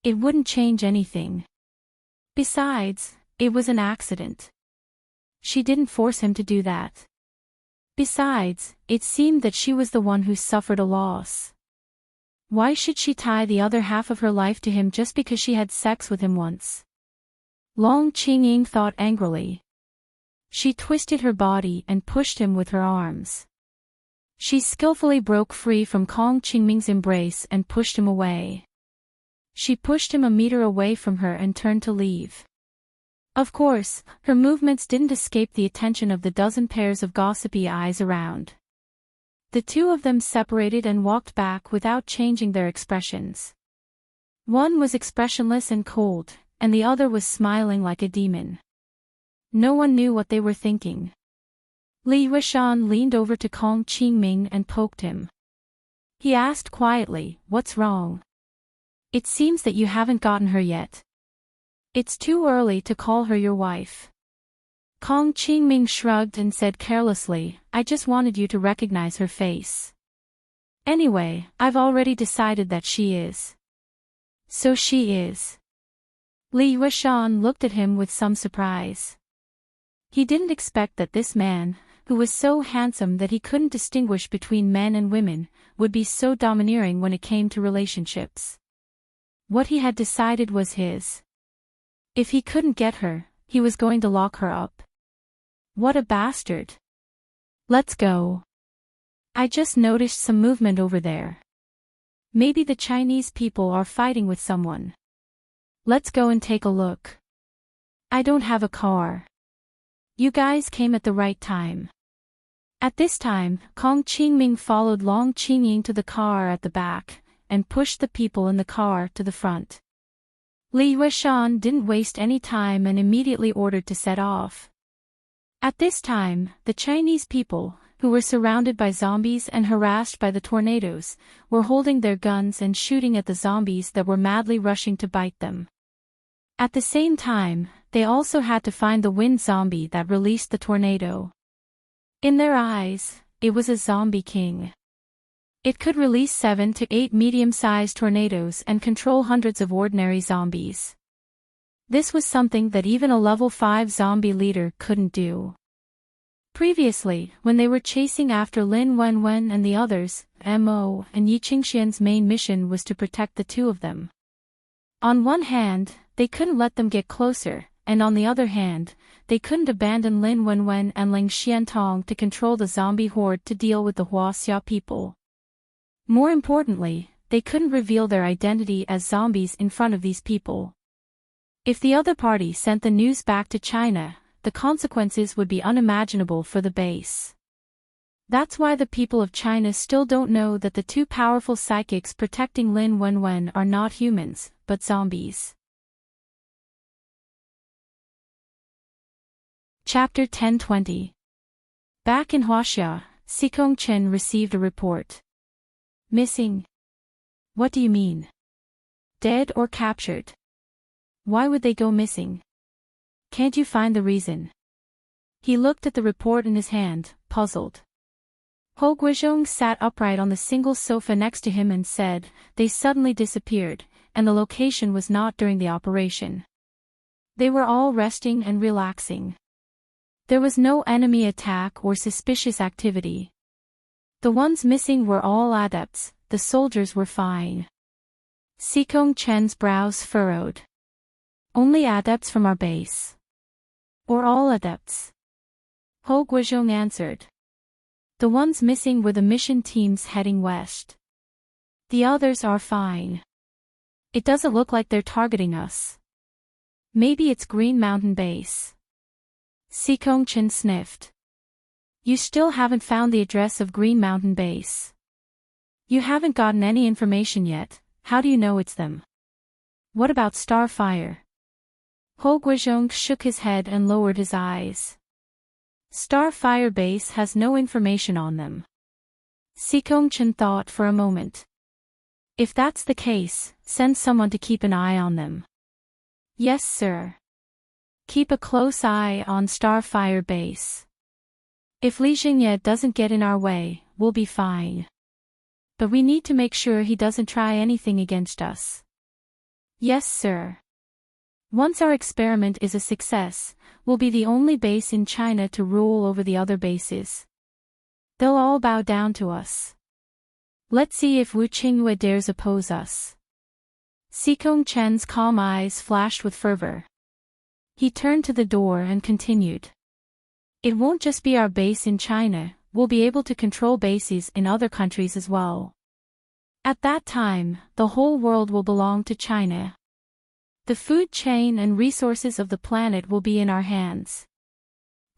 Speaker 1: It wouldn't change anything. Besides, it was an accident. She didn't force him to do that. Besides, it seemed that she was the one who suffered a loss. Why should she tie the other half of her life to him just because she had sex with him once? Long Qingying thought angrily. She twisted her body and pushed him with her arms. She skillfully broke free from Kong Qingming's embrace and pushed him away. She pushed him a meter away from her and turned to leave. Of course, her movements didn't escape the attention of the dozen pairs of gossipy eyes around. The two of them separated and walked back without changing their expressions. One was expressionless and cold, and the other was smiling like a demon. No one knew what they were thinking. Li Yueshan leaned over to Kong Qingming and poked him. He asked quietly, what's wrong? It seems that you haven't gotten her yet. It's too early to call her your wife. Kong Qingming shrugged and said carelessly, I just wanted you to recognize her face. Anyway, I've already decided that she is. So she is. Li Yueshan looked at him with some surprise. He didn't expect that this man, who was so handsome that he couldn't distinguish between men and women, would be so domineering when it came to relationships. What he had decided was his. If he couldn't get her, he was going to lock her up. What a bastard. Let's go. I just noticed some movement over there. Maybe the Chinese people are fighting with someone. Let's go and take a look. I don't have a car. You guys came at the right time. At this time, Kong Qingming followed Long Qingying to the car at the back, and pushed the people in the car to the front. Li Yueshan didn't waste any time and immediately ordered to set off. At this time, the Chinese people, who were surrounded by zombies and harassed by the tornadoes, were holding their guns and shooting at the zombies that were madly rushing to bite them. At the same time, they also had to find the wind zombie that released the tornado. In their eyes, it was a zombie king. It could release 7 to 8 medium-sized tornadoes and control hundreds of ordinary zombies. This was something that even a level 5 zombie leader couldn't do. Previously, when they were chasing after Lin Wenwen and the others, Mo and Yi Qingxian's main mission was to protect the two of them. On one hand, they couldn't let them get closer, and on the other hand, they couldn't abandon Lin Wenwen and Ling Xiantong to control the zombie horde to deal with the Huaxia people. More importantly, they couldn't reveal their identity as zombies in front of these people. If the other party sent the news back to China, the consequences would be unimaginable for the base. That's why the people of China still don't know that the two powerful psychics protecting Lin Wenwen are not humans, but zombies. Chapter 1020. Back in Huaxia, Xikong Chen received a report. Missing? What do you mean? Dead or captured? Why would they go missing? Can't you find the reason? He looked at the report in his hand, puzzled. Ho Guizhong sat upright on the single sofa next to him and said, they suddenly disappeared, and the location was not during the operation. They were all resting and relaxing. There was no enemy attack or suspicious activity. The ones missing were all adepts, the soldiers were fine. Xikong Chen's brows furrowed. Only adepts from our base. Or all adepts? Ho Guizhong answered. The ones missing were the mission teams heading west. The others are fine. It doesn't look like they're targeting us. Maybe it's Green Mountain Base. Xikong Chen sniffed. You still haven't found the address of Green Mountain Base. You haven't gotten any information yet, how do you know it's them? What about Starfire? Ho Guizhong shook his head and lowered his eyes. Starfire Base has no information on them. Xikong Chen thought for a moment. If that's the case, send someone to keep an eye on them. Yes, sir. Keep a close eye on Starfire Base. If Li Jingye doesn't get in our way, we'll be fine. But we need to make sure he doesn't try anything against us. Yes, sir. Once our experiment is a success, we'll be the only base in China to rule over the other bases. They'll all bow down to us. Let's see if Wu Qingyue dares oppose us. Xikong Chen's calm eyes flashed with fervor. He turned to the door and continued. It won't just be our base in China, we'll be able to control bases in other countries as well. At that time, the whole world will belong to China. The food chain and resources of the planet will be in our hands.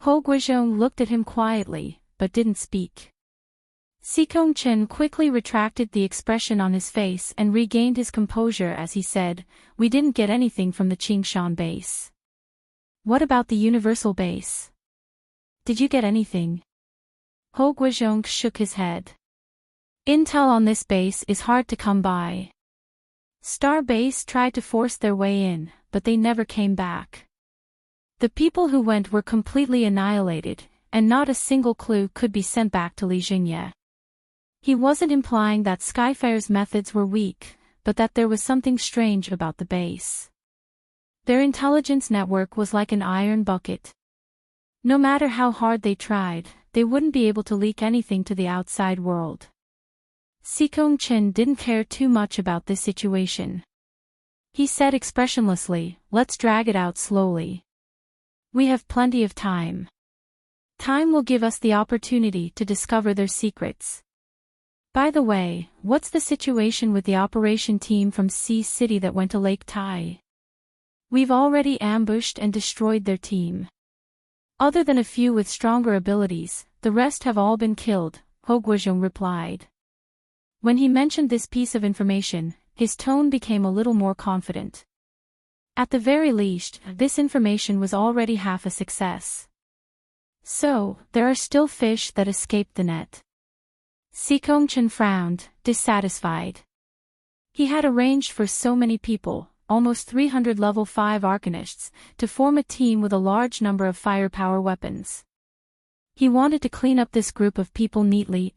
Speaker 1: Ho Guizhong looked at him quietly, but didn't speak. Xikong Chen quickly retracted the expression on his face and regained his composure as he said, we didn't get anything from the Qingshan base. What about the Universal base? Did you get anything? Ho Guizhong shook his head. Intel on this base is hard to come by. Star Base tried to force their way in, but they never came back. The people who went were completely annihilated, and not a single clue could be sent back to Li Jingye. He wasn't implying that Skyfire's methods were weak, but that there was something strange about the base. Their intelligence network was like an iron bucket. No matter how hard they tried, they wouldn't be able to leak anything to the outside world. Xikong Chen didn't care too much about this situation. He said expressionlessly, let's drag it out slowly. We have plenty of time. Time will give us the opportunity to discover their secrets. By the way, what's the situation with the operation team from Sea City that went to Lake Tai? We've already ambushed and destroyed their team. Other than a few with stronger abilities, the rest have all been killed, Guizhong replied. When he mentioned this piece of information, his tone became a little more confident. At the very least, this information was already half a success. So, there are still fish that escaped the net. Sikongchen frowned, dissatisfied. He had arranged for so many people, almost 300 level 5 arcanists, to form a team with a large number of firepower weapons. He wanted to clean up this group of people neatly.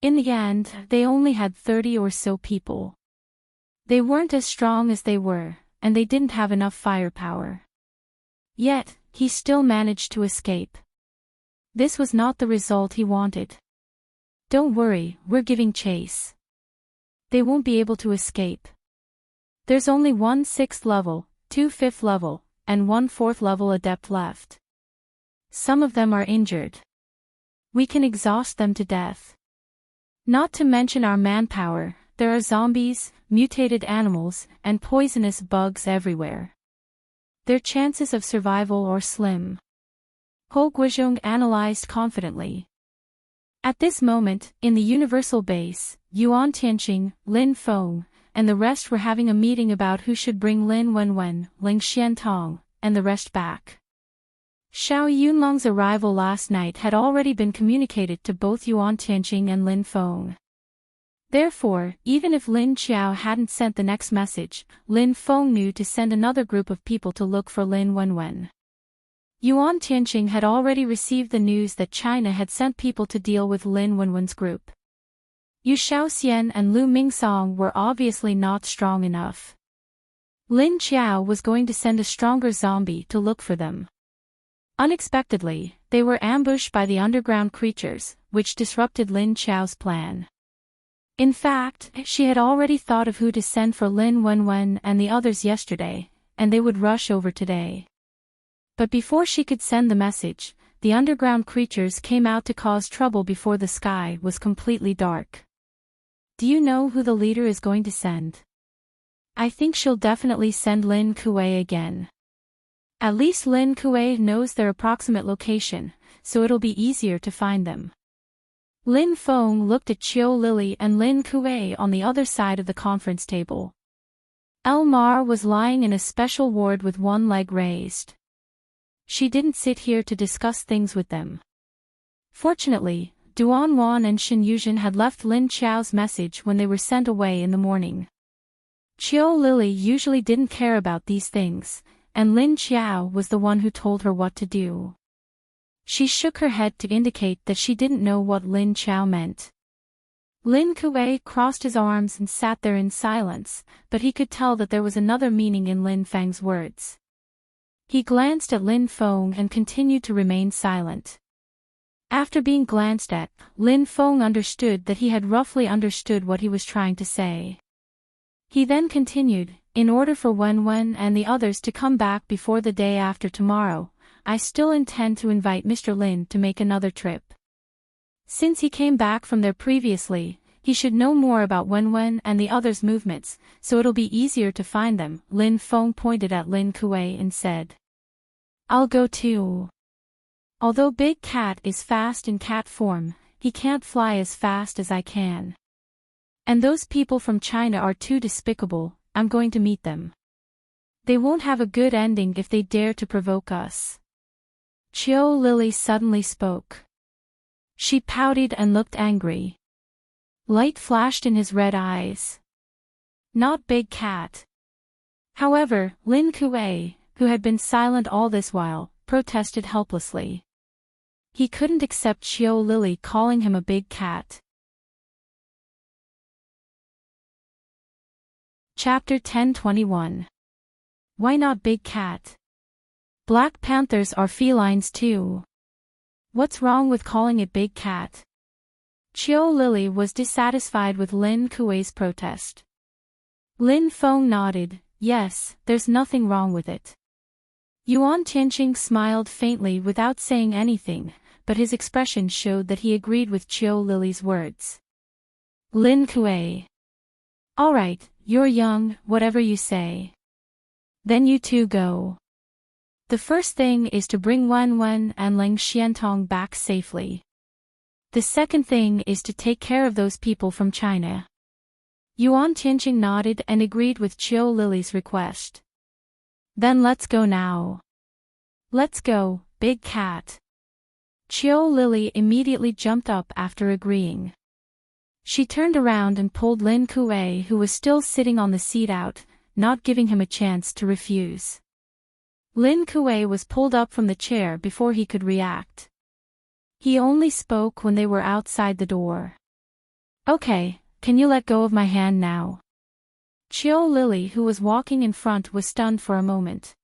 Speaker 1: In the end, they only had 30 or so people. They weren't as strong as they were, and they didn't have enough firepower. Yet, he still managed to escape. This was not the result he wanted. Don't worry, we're giving chase. They won't be able to escape. There's only 1 6th level, 2 5th level, and 1 4th level adept left. Some of them are injured. We can exhaust them to death. Not to mention our manpower, there are zombies, mutated animals, and poisonous bugs everywhere. Their chances of survival are slim. Guizhong analyzed confidently. At this moment, in the Universal Base, Yuan Tianqing, Lin Feng, and the rest were having a meeting about who should bring Lin Wenwen, Ling Xiantong, and the rest back. Xiao Yunlong's arrival last night had already been communicated to both Yuan Tianqing and Lin Feng. Therefore, even if Lin Qiao hadn't sent the next message, Lin Feng knew to send another group of people to look for Lin Wenwen. Yuan Tianqing had already received the news that China had sent people to deal with Lin Wenwen's group. Yu Shaoxian and Lu Mingsong were obviously not strong enough. Lin Qiao was going to send a stronger zombie to look for them. Unexpectedly, they were ambushed by the underground creatures, which disrupted Lin Qiao's plan. In fact, she had already thought of who to send for Lin Wenwen and the others yesterday, and they would rush over today. But before she could send the message, the underground creatures came out to cause trouble before the sky was completely dark. Do you know who the leader is going to send? I think she'll definitely send Lin Kuei again. At least Lin Kuei knows their approximate location, so it'll be easier to find them. Lin Feng looked at Qiu Lily and Lin Kuei on the other side of the conference table. Elmar was lying in a special ward with one leg raised. She didn't sit here to discuss things with them. Fortunately, Duan Wan and Shen Yuzhen had left Lin Qiao's message when they were sent away in the morning. Qiu Lily usually didn't care about these things, and Lin Qiao was the one who told her what to do. She shook her head to indicate that she didn't know what Lin Qiao meant. Lin Kuei crossed his arms and sat there in silence, but he could tell that there was another meaning in Lin Feng's words. He glanced at Lin Feng and continued to remain silent. After being glanced at, Lin Feng understood that he had roughly understood what he was trying to say. He then continued, in order for Wenwen and the others to come back before the day after tomorrow, I still intend to invite Mr. Lin to make another trip. Since he came back from there previously, he should know more about Wenwen and the others' movements, so it'll be easier to find them. Lin Feng pointed at Lin Kuei and said, I'll go too. Although Big Cat is fast in cat form, he can't fly as fast as I can. And those people from China are too despicable, I'm going to meet them. They won't have a good ending if they dare to provoke us. Qiu Lily suddenly spoke. She pouted and looked angry. Light flashed in his red eyes. Not Big Cat. However, Lin Kuei, who had been silent all this while, protested helplessly. He couldn't accept Qiu Lily calling him a big cat. Chapter 1021. Why not Big Cat? Black panthers are felines too. What's wrong with calling it Big Cat? Qiu Lily was dissatisfied with Lin Kuei's protest. Lin Feng nodded, yes, there's nothing wrong with it. Yuan Tianqing smiled faintly without saying anything, but his expression showed that he agreed with Qiu Lily's words. Lin Kuei. All right, you're young, whatever you say. Then you two go. The first thing is to bring Wen Wen and Ling Xiantong back safely. The second thing is to take care of those people from China. Yuan Tianqing nodded and agreed with Qiu Lily's request. Then let's go now. Let's go, big cat. Qiu Lily immediately jumped up after agreeing. She turned around and pulled Lin Kuei, who was still sitting on the seat, out, not giving him a chance to refuse. Lin Kuei was pulled up from the chair before he could react. He only spoke when they were outside the door. Okay, can you let go of my hand now? Qiu Lily, who was walking in front, was stunned for a moment.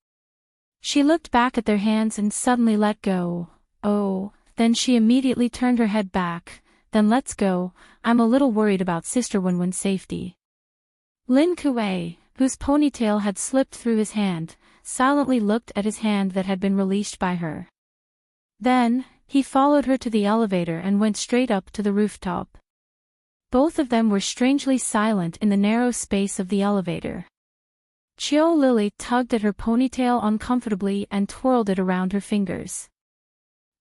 Speaker 1: She looked back at their hands and suddenly let go. Oh, then she immediately turned her head back. Then let's go, I'm a little worried about Sister Wenwen's safety. Lin Kuei, whose ponytail had slipped through his hand, silently looked at his hand that had been released by her. Then, he followed her to the elevator and went straight up to the rooftop. Both of them were strangely silent in the narrow space of the elevator. Qiu Lily tugged at her ponytail uncomfortably and twirled it around her fingers.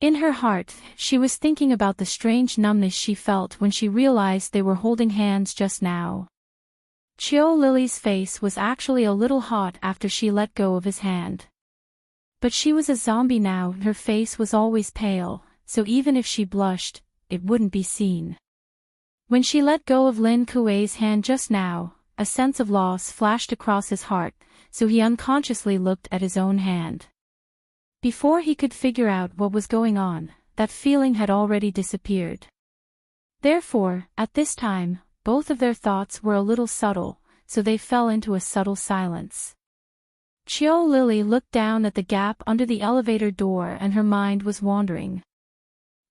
Speaker 1: In her heart, she was thinking about the strange numbness she felt when she realized they were holding hands just now. Qiu Lily's face was actually a little hot after she let go of his hand. But she was a zombie now and her face was always pale, so even if she blushed, it wouldn't be seen. When she let go of Lin Kuei's hand just now, a sense of loss flashed across his heart, so he unconsciously looked at his own hand. Before he could figure out what was going on, that feeling had already disappeared. Therefore, at this time, both of their thoughts were a little subtle, so they fell into a subtle silence. Qiu Lily looked down at the gap under the elevator door and her mind was wandering.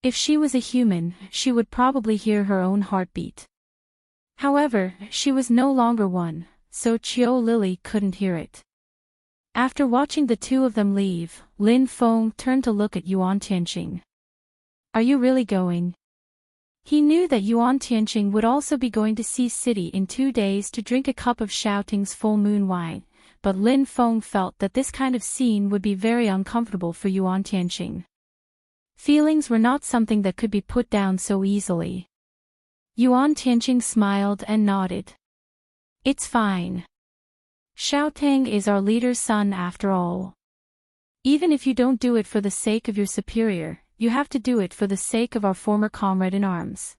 Speaker 1: If she was a human, she would probably hear her own heartbeat. However, she was no longer one, so Qiu Lily couldn't hear it. After watching the two of them leave, Lin Feng turned to look at Yuan Tianqing. Are you really going? He knew that Yuan Tianqing would also be going to Sea City in 2 days to drink a cup of Xiaoting's full moon wine, but Lin Feng felt that this kind of scene would be very uncomfortable for Yuan Tianqing. Feelings were not something that could be put down so easily. Yuan Tianqing smiled and nodded. It's fine. Xiaoting is our leader's son after all. Even if you don't do it for the sake of your superior, you have to do it for the sake of our former comrade in arms.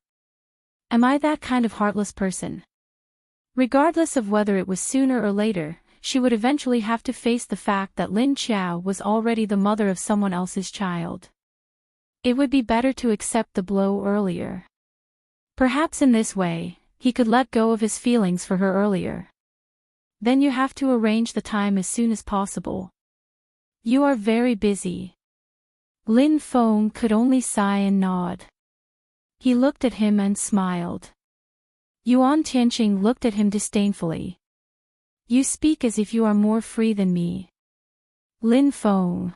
Speaker 1: Am I that kind of heartless person? Regardless of whether it was sooner or later, she would eventually have to face the fact that Lin Qiao was already the mother of someone else's child. It would be better to accept the blow earlier. Perhaps in this way, he could let go of his feelings for her earlier. Then you have to arrange the time as soon as possible. You are very busy. Lin Feng could only sigh and nod. He looked at him and smiled. Yuan Tianqing looked at him disdainfully. You speak as if you are more free than me. Lin Feng.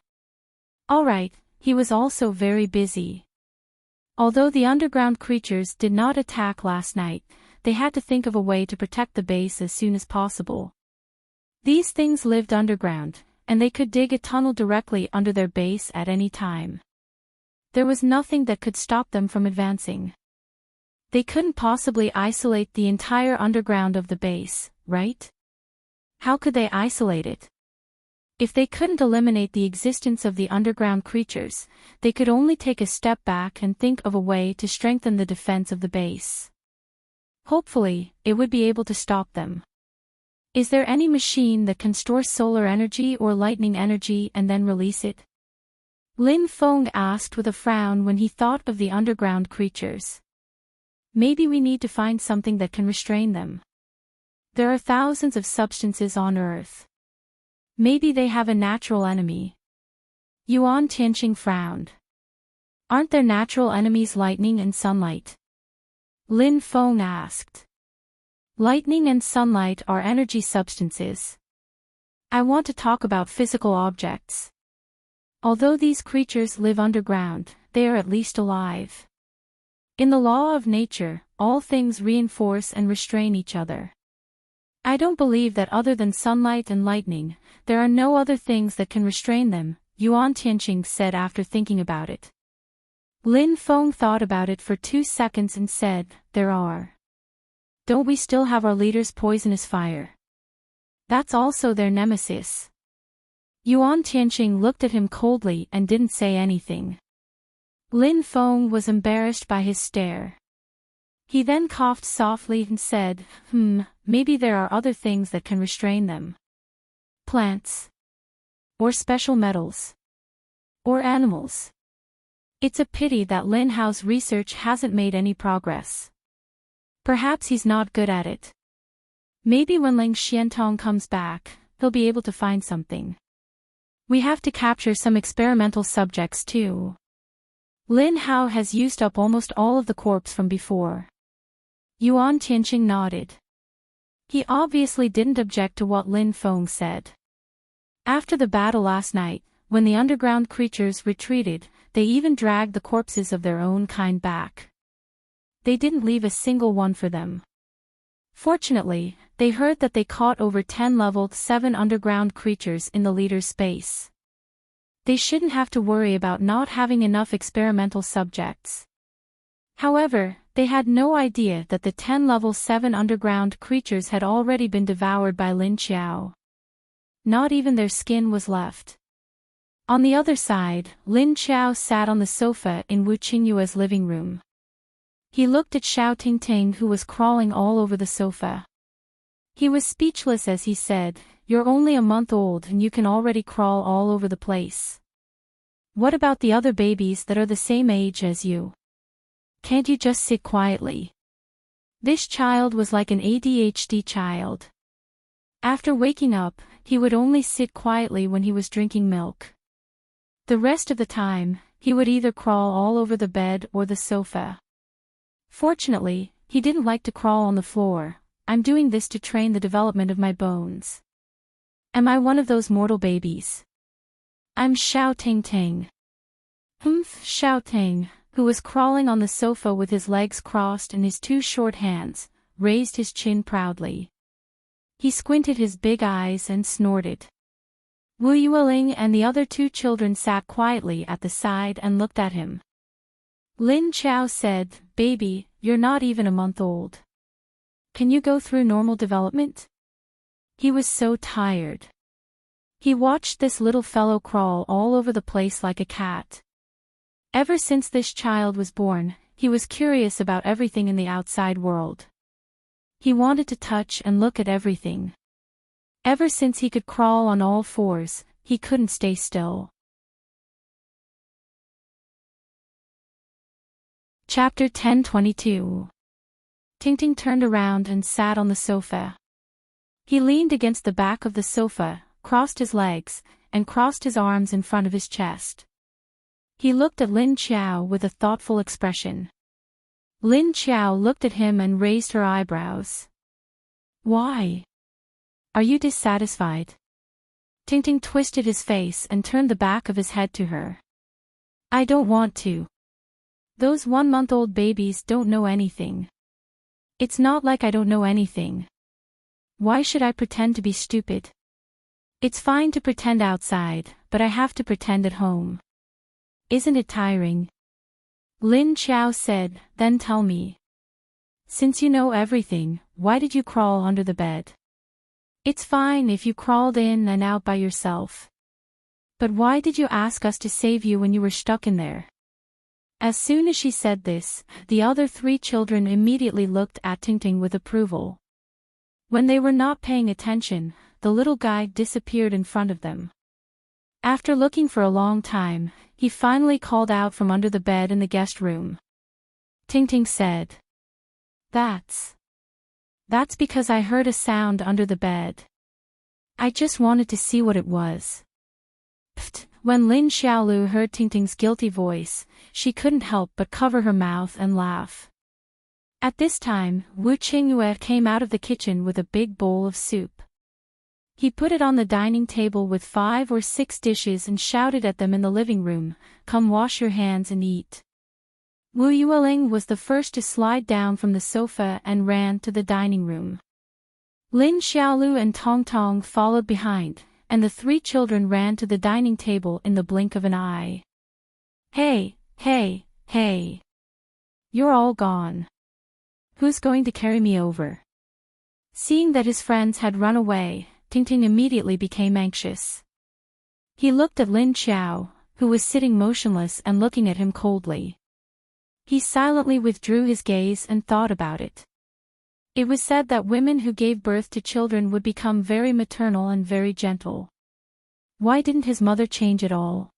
Speaker 1: All right, he was also very busy. Although the underground creatures did not attack last night, they had to think of a way to protect the base as soon as possible. These things lived underground, and they could dig a tunnel directly under their base at any time. There was nothing that could stop them from advancing. They couldn't possibly isolate the entire underground of the base, right? How could they isolate it? If they couldn't eliminate the existence of the underground creatures, they could only take a step back and think of a way to strengthen the defense of the base. Hopefully, it would be able to stop them. Is there any machine that can store solar energy or lightning energy and then release it? Lin Feng asked with a frown when he thought of the underground creatures. Maybe we need to find something that can restrain them. There are thousands of substances on Earth. Maybe they have a natural enemy. Yuan Tianqing frowned. Aren't their natural enemies lightning and sunlight? Lin Feng asked. Lightning and sunlight are energy substances. I want to talk about physical objects. Although these creatures live underground, they are at least alive. In the law of nature, all things reinforce and restrain each other. I don't believe that other than sunlight and lightning, there are no other things that can restrain them, Yuan Tianqing said after thinking about it. Lin Feng thought about it for 2 seconds and said, there are. Don't we still have our leader's poisonous fire? That's also their nemesis. Yuan Tianqing looked at him coldly and didn't say anything. Lin Feng was embarrassed by his stare. He then coughed softly and said, maybe there are other things that can restrain them. Plants. Or special metals. Or animals. It's a pity that Lin Hao's research hasn't made any progress. Perhaps he's not good at it. Maybe when Ling Xiantong comes back, he'll be able to find something. We have to capture some experimental subjects too. Lin Hao has used up almost all of the corpse from before. Yuan Tianqing nodded. He obviously didn't object to what Lin Feng said. After the battle last night, when the underground creatures retreated, they even dragged the corpses of their own kind back. They didn't leave a single one for them. Fortunately, they heard that they caught over 10 leveled 7 underground creatures in the leader's space. They shouldn't have to worry about not having enough experimental subjects. However, they had no idea that the 10 level 7 underground creatures had already been devoured by Lin Qiao. Not even their skin was left. On the other side, Lin Qiao sat on the sofa in Wu Qingyue's living room. He looked at Xiao Tingting, who was crawling all over the sofa. He was speechless as he said, "You're only a month old and you can already crawl all over the place. What about the other babies that are the same age as you? Can't you just sit quietly?" This child was like an ADHD child. After waking up, he would only sit quietly when he was drinking milk. The rest of the time, he would either crawl all over the bed or the sofa. Fortunately, he didn't like to crawl on the floor. "I'm doing this to train the development of my bones. Am I one of those mortal babies? I'm Xiao Tingting." Xiao Ting, who was crawling on the sofa with his legs crossed and his 2 short hands, raised his chin proudly. He squinted his big eyes and snorted. Wu Yueling and the other 2 children sat quietly at the side and looked at him. Lin Qiao said, "Baby, you're not even a month old. Can you go through normal development?" He was so tired. He watched this little fellow crawl all over the place like a cat. Ever since this child was born, he was curious about everything in the outside world. He wanted to touch and look at everything. Ever since he could crawl on all 4s, he couldn't stay still. Chapter 10:22. Tingting turned around and sat on the sofa. He leaned against the back of the sofa, crossed his legs, and crossed his arms in front of his chest. He looked at Lin Qiao with a thoughtful expression. Lin Qiao looked at him and raised her eyebrows. "Why? Are you dissatisfied?" Tingting twisted his face and turned the back of his head to her. "I don't want to. Those 1-month-old babies don't know anything. It's not like I don't know anything. Why should I pretend to be stupid? It's fine to pretend outside, but I have to pretend at home. Isn't it tiring?" Lin Qiao said, "Then tell me. Since you know everything, why did you crawl under the bed? It's fine if you crawled in and out by yourself. But why did you ask us to save you when you were stuck in there?" As soon as she said this, the other 3 children immediately looked at Tingting with approval. When they were not paying attention, the little guy disappeared in front of them. After looking for a long time, he finally called out from under the bed in the guest room. Tingting said, That's because I heard a sound under the bed. I just wanted to see what it was." Pfft. When Lin Xiaolu heard Tingting's guilty voice, she couldn't help but cover her mouth and laugh. At this time, Wu Qingyue came out of the kitchen with a big bowl of soup. He put it on the dining table with 5 or 6 dishes and shouted at them in the living room, "Come wash your hands and eat." Wu Yueling was the first to slide down from the sofa and ran to the dining room. Lin Xiaolu and Tong Tong followed behind, and the three children ran to the dining table in the blink of an eye. Hey, hey, hey. You're all gone. Who's going to carry me over? Seeing that his friends had run away, Tingting immediately became anxious. He looked at Lin Xiao, who was sitting motionless and looking at him coldly. He silently withdrew his gaze and thought about it. It was said that women who gave birth to children would become very maternal and very gentle. Why didn't his mother change at all?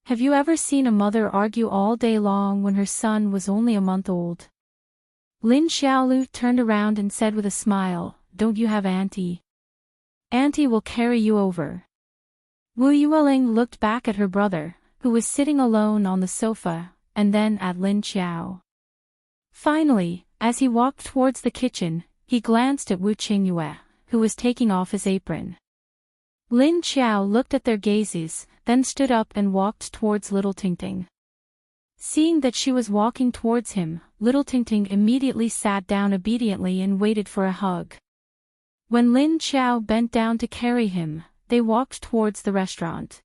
Speaker 1: Have you ever seen a mother argue all day long when her son was only a month old? Lin Xiaolu turned around and said with a smile, "Don't you have Auntie? Auntie will carry you over." Wu Yueling looked back at her brother, who was sitting alone on the sofa, and then at Lin Xiao. Finally, as he walked towards the kitchen, he glanced at Wu Qingyue, who was taking off his apron. Lin Xiao looked at their gazes, then stood up and walked towards little Tingting. Seeing that she was walking towards him, little Tingting immediately sat down obediently and waited for a hug. When Lin Xiao bent down to carry him, they walked towards the restaurant.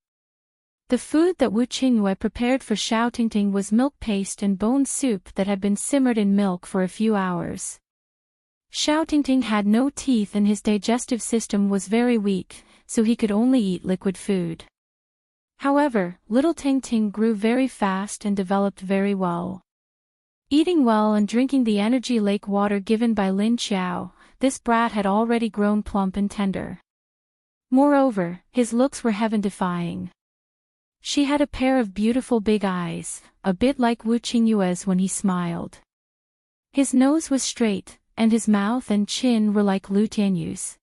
Speaker 1: The food that Wu Qingyue prepared for Xiao Tingting was milk paste and bone soup that had been simmered in milk for a few hours. Xiao Tingting had no teeth and his digestive system was very weak, so he could only eat liquid food. However, little Tingting grew very fast and developed very well. Eating well and drinking the energy lake water given by Lin Xiao, this brat had already grown plump and tender. Moreover, his looks were heaven-defying. She had a pair of beautiful big eyes, a bit like Wu Qingyue's when he smiled. His nose was straight, and his mouth and chin were like Lu Tianyu's.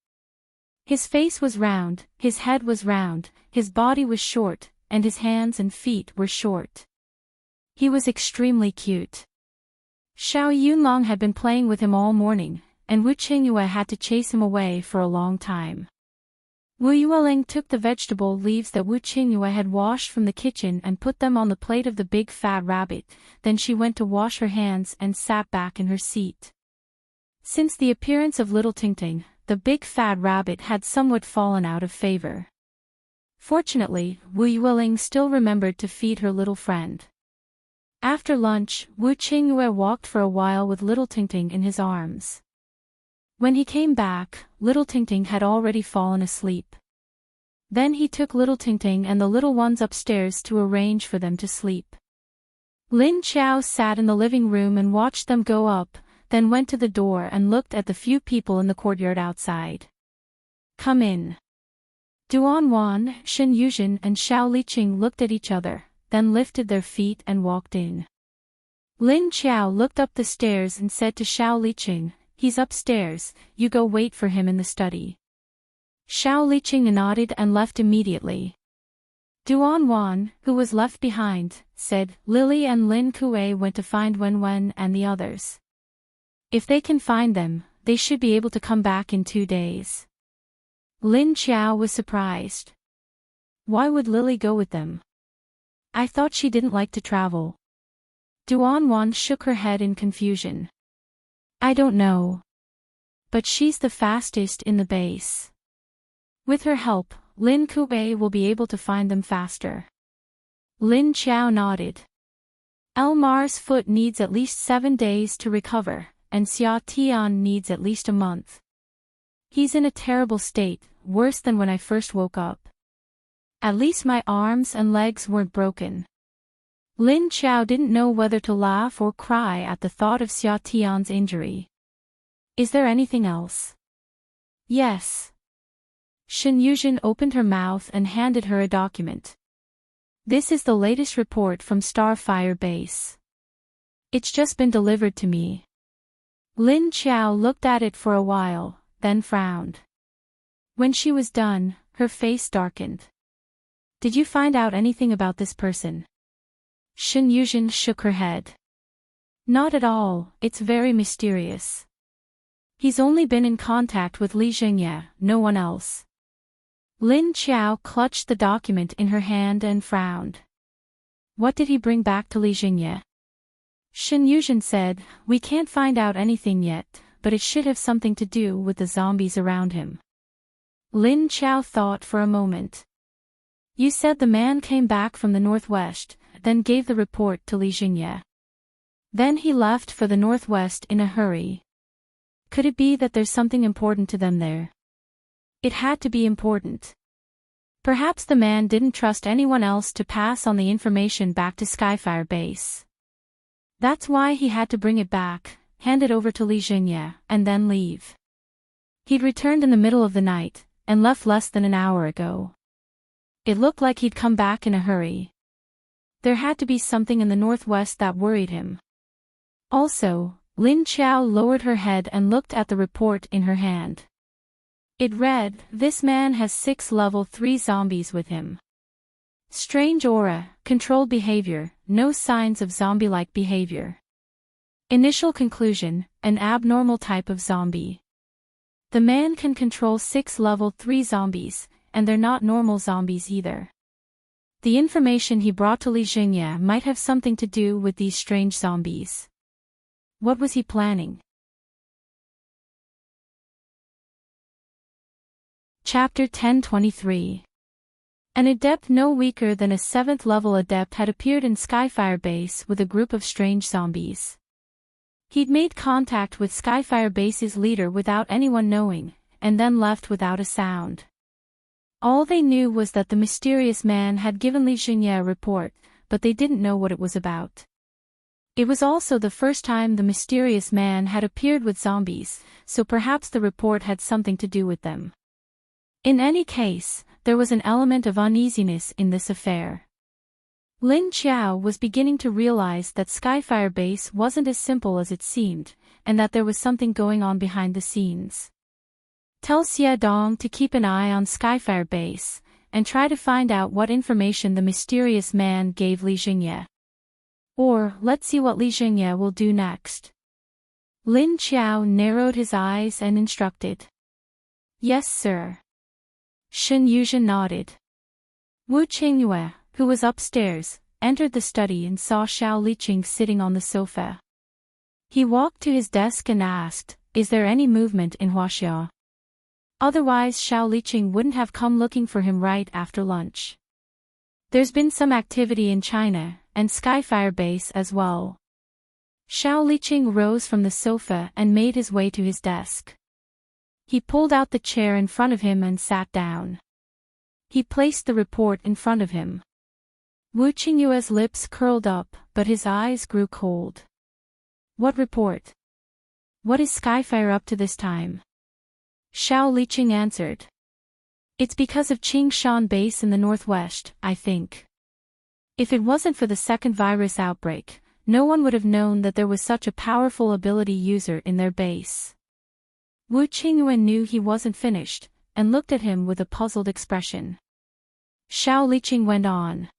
Speaker 1: His face was round, his head was round, his body was short, and his hands and feet were short. He was extremely cute. Xiao Yunlong had been playing with him all morning, and Wu Qingyue had to chase him away for a long time. Wu Yueling took the vegetable leaves that Wu Qingyue had washed from the kitchen and put them on the plate of the big fat rabbit, then she went to wash her hands and sat back in her seat. Since the appearance of little Tingting, the big fat rabbit had somewhat fallen out of favor. Fortunately, Wu Yueling still remembered to feed her little friend. After lunch, Wu Qingyue walked for a while with little Tingting in his arms. When he came back, little Tingting had already fallen asleep. Then he took little Tingting and the little ones upstairs to arrange for them to sleep. Lin Xiao sat in the living room and watched them go up, then went to the door and looked at the few people in the courtyard outside. "Come in." Duan Wan, Shen Yuzhen and Xiao Liqing looked at each other, then lifted their feet and walked in. Lin Xiao looked up the stairs and said to Xiao Liqing, "He's upstairs, you go wait for him in the study." Xiao Liqing nodded and left immediately. Duan Wan, who was left behind, said, "Lily and Lin Kue went to find Wen and the others. If they can find them, they should be able to come back in 2 days." Lin Xiao was surprised. Why would Lily go with them? I thought she didn't like to travel. Duan Wan shook her head in confusion. I don't know. But she's the fastest in the base. With her help, Lin Kue will be able to find them faster. Lin Xiao nodded. Elmar's foot needs at least 7 days to recover, and Xia Tian needs at least a month. He's in a terrible state, worse than when I first woke up. At least my arms and legs weren't broken. Lin Xiao didn't know whether to laugh or cry at the thought of Xia Tian's injury. Is there anything else? Yes. Shen Yuzhen opened her mouth and handed her a document. This is the latest report from Starfire Base. It's just been delivered to me. Lin Xiao looked at it for a while, then frowned. When she was done, her face darkened. Did you find out anything about this person? Shen Yuzhen shook her head. Not at all, it's very mysterious. He's only been in contact with Li Zhengye, no one else. Lin Xiao clutched the document in her hand and frowned. What did he bring back to Li Zhengye? Shen Yuzhen said, we can't find out anything yet, but it should have something to do with the zombies around him. Lin Chao thought for a moment. You said the man came back from the northwest, then gave the report to Li Jingye. Then he left for the northwest in a hurry. Could it be that there's something important to them there? It had to be important. Perhaps the man didn't trust anyone else to pass on the information back to Skyfire Base. That's why he had to bring it back, hand it over to Li Jingye, and then leave. He'd returned in the middle of the night, and left less than an hour ago. It looked like he'd come back in a hurry. There had to be something in the northwest that worried him. Also, Lin Chao lowered her head and looked at the report in her hand. It read, "This man has 6 level 3 zombies with him. Strange aura, controlled behavior, no signs of zombie-like behavior. Initial conclusion, an abnormal type of zombie. The man can control 6 level 3 zombies, and they're not normal zombies either. The information he brought to Li Jingye might have something to do with these strange zombies. What was he planning?" Chapter 1023. An adept no weaker than a 7th level adept had appeared in Skyfire Base with a group of strange zombies. He'd made contact with Skyfire Base's leader without anyone knowing, and then left without a sound. All they knew was that the mysterious man had given Li Jingye a report, but they didn't know what it was about. It was also the first time the mysterious man had appeared with zombies, so perhaps the report had something to do with them. In any case, there was an element of uneasiness in this affair. Lin Chao was beginning to realize that Skyfire Base wasn't as simple as it seemed, and that there was something going on behind the scenes. Tell Xie Dong to keep an eye on Skyfire Base, and try to find out what information the mysterious man gave Li Jingye. Or, let's see what Li Jingye will do next. Lin Chao narrowed his eyes and instructed. Yes, sir. Shen Yuzhen nodded. Wu Qingyue, who was upstairs, entered the study and saw Xiao Liqing sitting on the sofa. He walked to his desk and asked, "Is there any movement in Huaxia?" Otherwise Xiao Liqing wouldn't have come looking for him right after lunch. There's been some activity in China, and Skyfire Base as well. Xiao Liqing rose from the sofa and made his way to his desk. He pulled out the chair in front of him and sat down. He placed the report in front of him. Wu Qingyue's lips curled up, but his eyes grew cold. What report? What is Skyfire up to this time? Xiao Liqing answered. It's because of Qingshan Base in the northwest, I think. If it wasn't for the second virus outbreak, no one would have known that there was such a powerful ability user in their base. Wu Qingyue knew he wasn't finished, and looked at him with a puzzled expression. Xiao Liqing went on.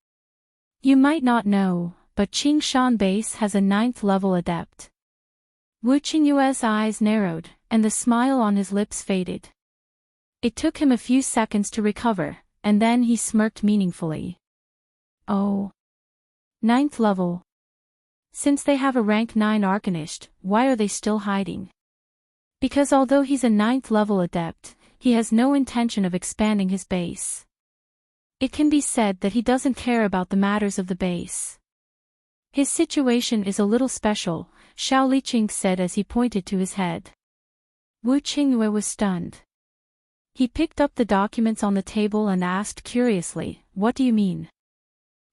Speaker 1: You might not know, but Qingshan Base has a 9th level adept. Wu Qingyue's eyes narrowed, and the smile on his lips faded. It took him a few seconds to recover, and then he smirked meaningfully. Oh. 9th level. Since they have a rank 9 Arcanist, why are they still hiding? Because although he's a 9th level adept, he has no intention of expanding his base. It can be said that he doesn't care about the matters of the base. His situation is a little special, Xiao Liqing said as he pointed to his head. Wu Qingyue was stunned. He picked up the documents on the table and asked curiously, "What do you mean?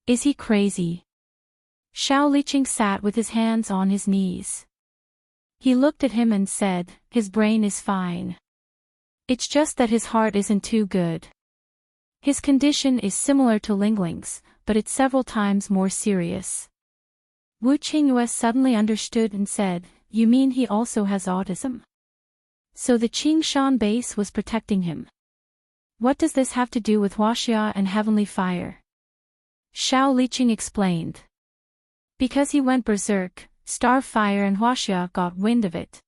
Speaker 1: Is he crazy?" Xiao Liqing sat with his hands on his knees. He looked at him and said, "His brain is fine. It's just that his heart isn't too good. His condition is similar to Lingling's, but it's several times more serious." Wu Qingyue suddenly understood and said, "You mean he also has autism?" So the Qingshan Base was protecting him. What does this have to do with Huaxia and Heavenly Fire? Xiao Liqing explained. Because he went berserk, Starfire and Huaxia got wind of it.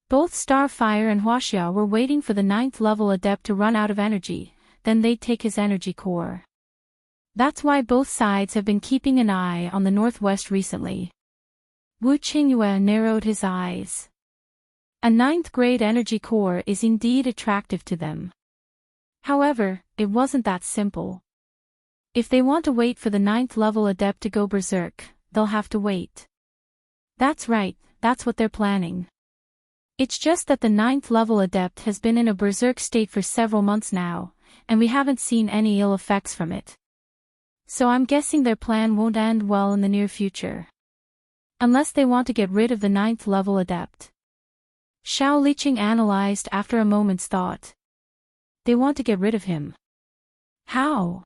Speaker 1: Both Starfire and Huaxia were waiting for the 9th level adept to run out of energy, then they'd take his energy core. That's why both sides have been keeping an eye on the northwest recently. Wu Qingyue narrowed his eyes. A ninth-grade energy core is indeed attractive to them. However, it wasn't that simple. If they want to wait for the 9th level adept to go berserk, they'll have to wait. That's right, that's what they're planning. It's just that the 9th level adept has been in a berserk state for several months now, and we haven't seen any ill effects from it. So I'm guessing their plan won't end well in the near future. Unless they want to get rid of the 9th level adept. Xiao Liqing analyzed after a moment's thought. They want to get rid of him. How?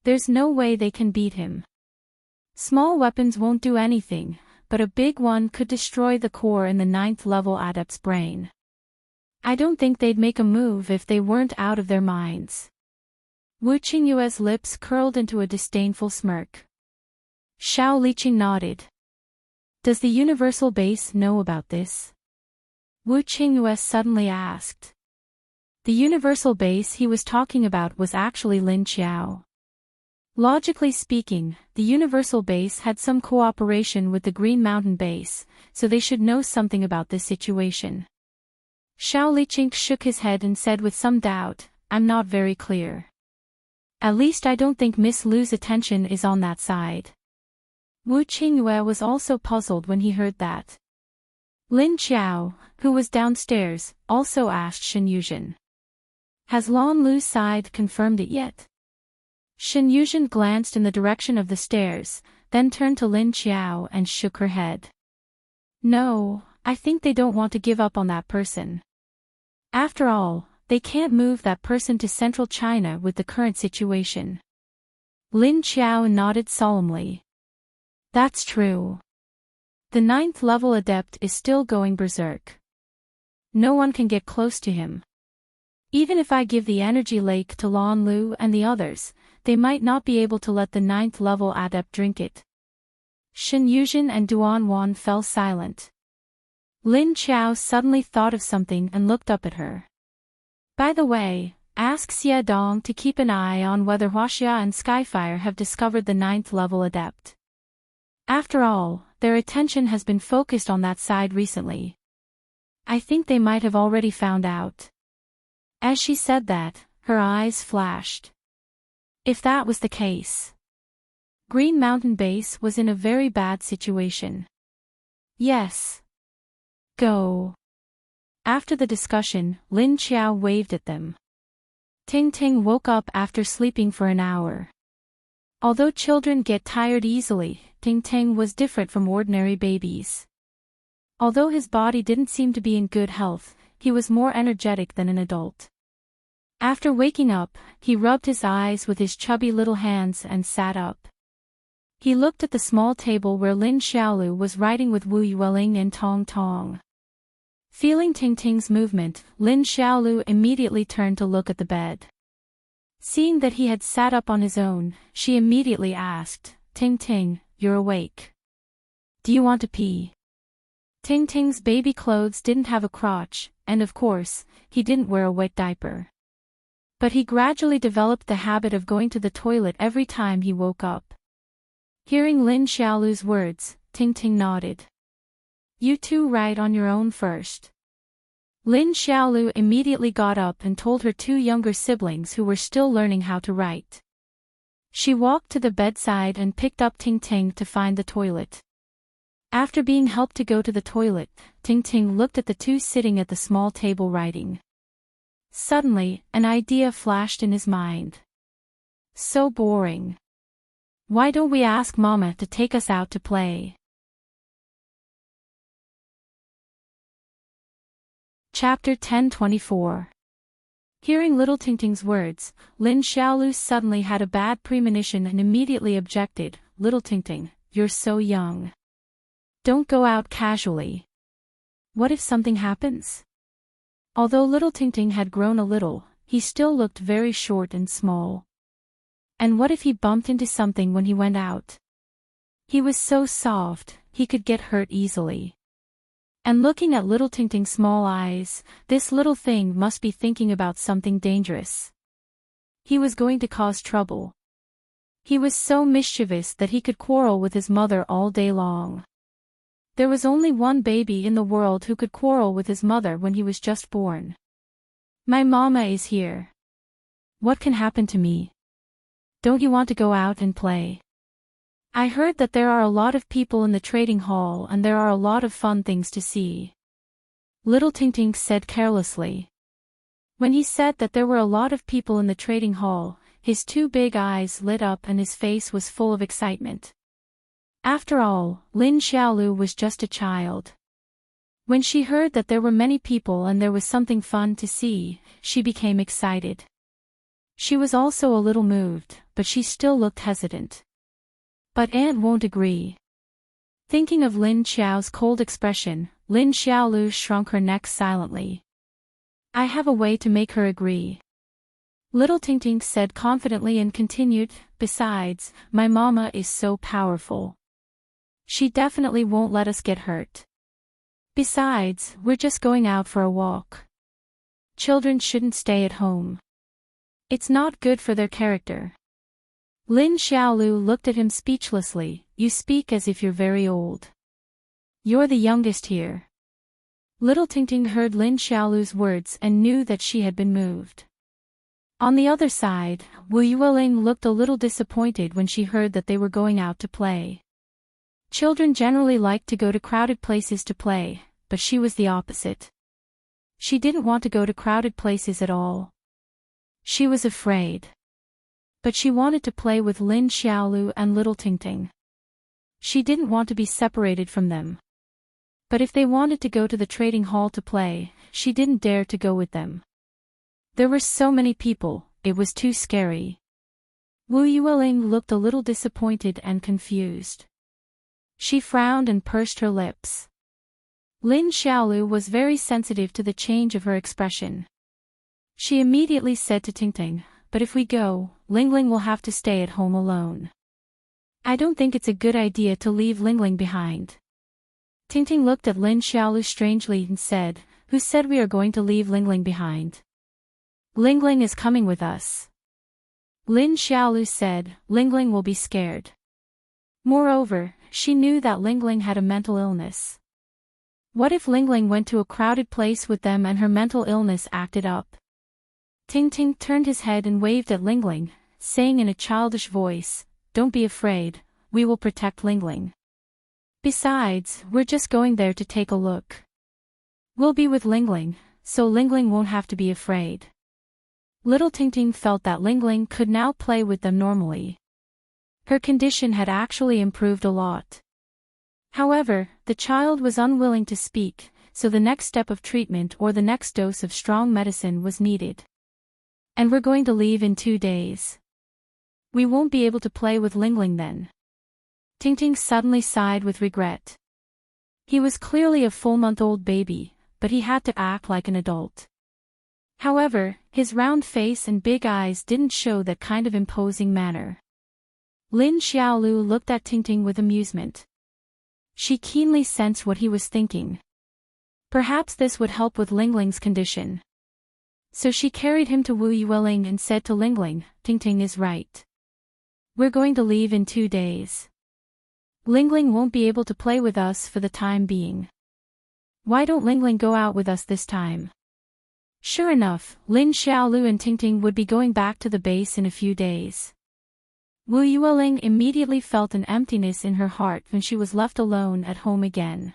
Speaker 1: There's no way they can beat him. Small weapons won't do anything, but a big one could destroy the core in the 9th level adept's brain. I don't think they'd make a move if they weren't out of their minds. Wu Qingyue's lips curled into a disdainful smirk. Xiao Liqing nodded. Does the universal base know about this? Wu Qingyue suddenly asked. The universal base he was talking about was actually Lin Qiao. Logically speaking, the universal base had some cooperation with the Green Mountain base, so they should know something about this situation. Xiao Liqing shook his head and said with some doubt, I'm not very clear. At least I don't think Miss Lu's attention is on that side. Wu Qingyue was also puzzled when he heard that. Lin Qiao, who was downstairs, also asked Shen Yuzhen. Has Lan Lu's side confirmed it yet? Shen Yuzhen glanced in the direction of the stairs, then turned to Lin Qiao and shook her head. No, I think they don't want to give up on that person. After all, they can't move that person to central China with the current situation. Lin Qiao nodded solemnly. That's true. The 9th level adept is still going berserk. No one can get close to him. Even if I give the energy lake to Lan Lu and the others, they might not be able to let the 9th level adept drink it. Shen Yuzhen and Duan Wan fell silent. Lin Qiao suddenly thought of something and looked up at her. By the way, ask Xie Dong to keep an eye on whether Huaxia and Skyfire have discovered the 9th level adept. After all, their attention has been focused on that side recently. I think they might have already found out. As she said that, her eyes flashed. If that was the case, Green Mountain Base was in a very bad situation. Yes. Go. After the discussion, Lin Qiao waved at them. Ting Ting woke up after sleeping for an hour. Although children get tired easily, Ting Ting was different from ordinary babies. Although his body didn't seem to be in good health, he was more energetic than an adult. After waking up, he rubbed his eyes with his chubby little hands and sat up. He looked at the small table where Lin Xiaolu was writing with Wu Yueling and Tong Tong. Feeling Ting Ting's movement, Lin Xiaolu immediately turned to look at the bed. Seeing that he had sat up on his own, she immediately asked, Ting Ting, you're awake. Do you want to pee? Ting Ting's baby clothes didn't have a crotch, and of course, he didn't wear a wet diaper. But he gradually developed the habit of going to the toilet every time he woke up. Hearing Lin Xiaolu's words, Ting Ting nodded. You two write on your own first. Lin Xiaolu immediately got up and told her two younger siblings who were still learning how to write. She walked to the bedside and picked up Ting Ting to find the toilet. After being helped to go to the toilet, Ting Ting looked at the two sitting at the small table writing. Suddenly, an idea flashed in his mind. So boring. Why don't we ask Mama to take us out to play? Chapter 10:24. Hearing little Ting Ting's words, Lin Xiaolu suddenly had a bad premonition and immediately objected, Little Ting Ting, you're so young. Don't go out casually. What if something happens? Although little Ting Ting had grown a little, he still looked very short and small. And what if he bumped into something when he went out? He was so soft, he could get hurt easily. And looking at little Ting Ting's small eyes, this little thing must be thinking about something dangerous. He was going to cause trouble. He was so mischievous that he could quarrel with his mother all day long. There was only one baby in the world who could quarrel with his mother when he was just born. My mama is here. What can happen to me? Don't you want to go out and play? I heard that there are a lot of people in the trading hall and there are a lot of fun things to see. Little Ting said carelessly. When he said that there were a lot of people in the trading hall, his two big eyes lit up and his face was full of excitement. After all, Lin Xiaolu was just a child. When she heard that there were many people and there was something fun to see, she became excited. She was also a little moved, but she still looked hesitant. But Aunt won't agree. Thinking of Lin Xiao's cold expression, Lin Xiaolu shrunk her neck silently. I have a way to make her agree. Little Ting said confidently and continued, besides, my mama is so powerful. She definitely won't let us get hurt. Besides, we're just going out for a walk. Children shouldn't stay at home. It's not good for their character. Lin Xiaolu looked at him speechlessly. You speak as if you're very old. You're the youngest here. Little Ting heard Lin Xiaolu's words and knew that she had been moved. On the other side, Wu Yueling looked a little disappointed when she heard that they were going out to play. Children generally like to go to crowded places to play, but she was the opposite. She didn't want to go to crowded places at all. She was afraid. But she wanted to play with Lin Xiaolu and Little Ting. She didn't want to be separated from them. But if they wanted to go to the trading hall to play, she didn't dare to go with them. There were so many people, it was too scary. Wu Yueling looked a little disappointed and confused. She frowned and pursed her lips. Lin Xiaolu was very sensitive to the change of her expression. She immediately said to Ting, but if we go, Lingling will have to stay at home alone. I don't think it's a good idea to leave Lingling behind. Ting looked at Lin Xiaolu strangely and said, who said we are going to leave Lingling behind? Lingling is coming with us. Lin Xiaolu said, Lingling will be scared. Moreover, she knew that Lingling had a mental illness. What if Lingling went to a crowded place with them and her mental illness acted up? Ting turned his head and waved at Lingling, saying in a childish voice, don't be afraid, we will protect Lingling. Besides, we're just going there to take a look. We'll be with Lingling, so Lingling won't have to be afraid. Little Ting felt that Lingling could now play with them normally. Her condition had actually improved a lot. However, the child was unwilling to speak, so the next step of treatment or the next dose of strong medicine was needed. And we're going to leave in 2 days. We won't be able to play with Lingling then. Ting suddenly sighed with regret. He was clearly a full-month-old baby, but he had to act like an adult. However, his round face and big eyes didn't show that kind of imposing manner. Lin Xiaolu looked at Ting with amusement. She keenly sensed what he was thinking. Perhaps this would help with Lingling's condition. So she carried him to Wu Yueling and said to Lingling, Ting is right. We're going to leave in 2 days. Lingling won't be able to play with us for the time being. Why don't Lingling go out with us this time? Sure enough, Lin Xiaolu and Ting would be going back to the base in a few days. Wu Yueling immediately felt an emptiness in her heart when she was left alone at home again.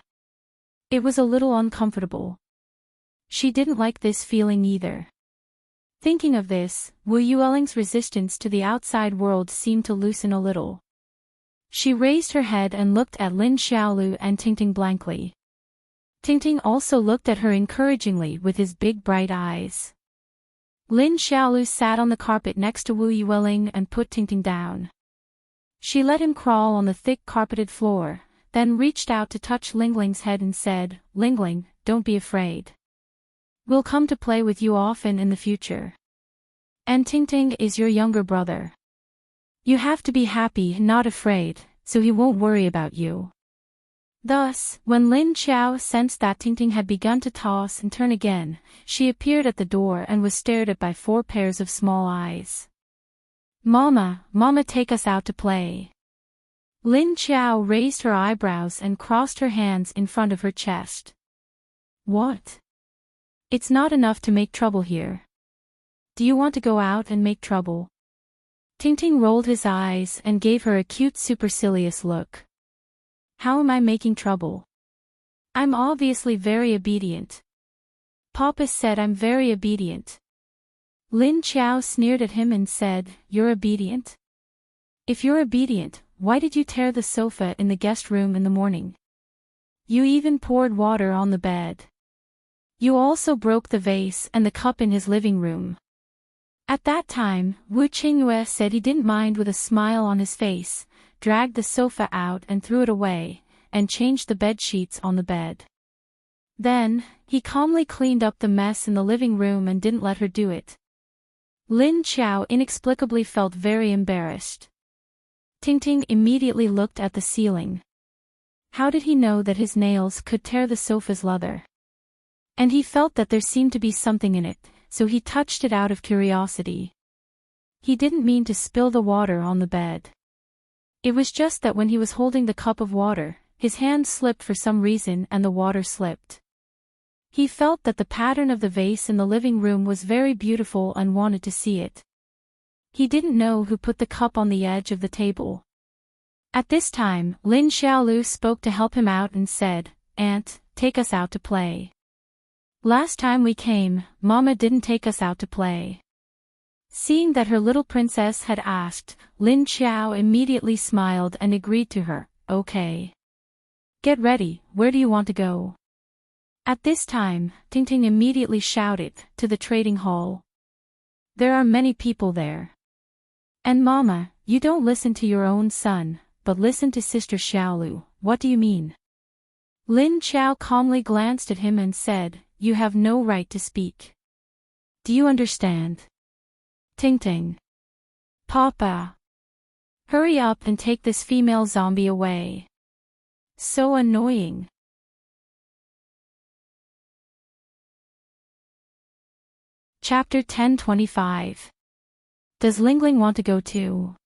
Speaker 1: It was a little uncomfortable. She didn't like this feeling either. Thinking of this, Wu Yueling's resistance to the outside world seemed to loosen a little. She raised her head and looked at Lin Xiaolu and Ting blankly. Ting also looked at her encouragingly with his big bright eyes. Lin Xiaolu sat on the carpet next to Wu Yueling and put Ting down. She let him crawl on the thick carpeted floor, then reached out to touch Lingling's head and said, Lingling, don't be afraid. We'll come to play with you often in the future. And Ting is your younger brother. You have to be happy and not afraid, so he won't worry about you. Thus, when Lin Xiao sensed that Ting had begun to toss and turn again, she appeared at the door and was stared at by 4 pairs of small eyes. Mama, take us out to play. Lin Qiao raised her eyebrows and crossed her hands in front of her chest. What? It's not enough to make trouble here. Do you want to go out and make trouble? Tingting rolled his eyes and gave her a cute supercilious look. How am I making trouble? I'm obviously very obedient. Papa said I'm very obedient. Lin Qiao sneered at him and said, You're obedient? If you're obedient, why did you tear the sofa in the guest room in the morning? You even poured water on the bed. You also broke the vase and the cup in his living room. At that time, Wu Qingyue said he didn't mind with a smile on his face, dragged the sofa out and threw it away, and changed the bed sheets on the bed. Then, he calmly cleaned up the mess in the living room and didn't let her do it. Lin Qiao inexplicably felt very embarrassed. Tingting immediately looked at the ceiling. How did he know that his nails could tear the sofa's leather? And he felt that there seemed to be something in it, so he touched it out of curiosity. He didn't mean to spill the water on the bed. It was just that when he was holding the cup of water, his hand slipped for some reason and the water slipped. He felt that the pattern of the vase in the living room was very beautiful and wanted to see it. He didn't know who put the cup on the edge of the table. At this time, Lin Xiaolu spoke to help him out and said, Aunt, take us out to play. Last time we came, Mama didn't take us out to play. Seeing that her little princess had asked, Lin Qiao immediately smiled and agreed to her, Okay. Get ready, where do you want to go? At this time, Tingting immediately shouted, to the trading hall. There are many people there. And Mama, you don't listen to your own son, but listen to Sister Xiaolu, what do you mean? Lin Qiao calmly glanced at him and said, You have no right to speak. Do you understand? Tingting. Papa. Hurry up and take this female zombie away. So annoying. Chapter 1025. Does Lingling want to go too?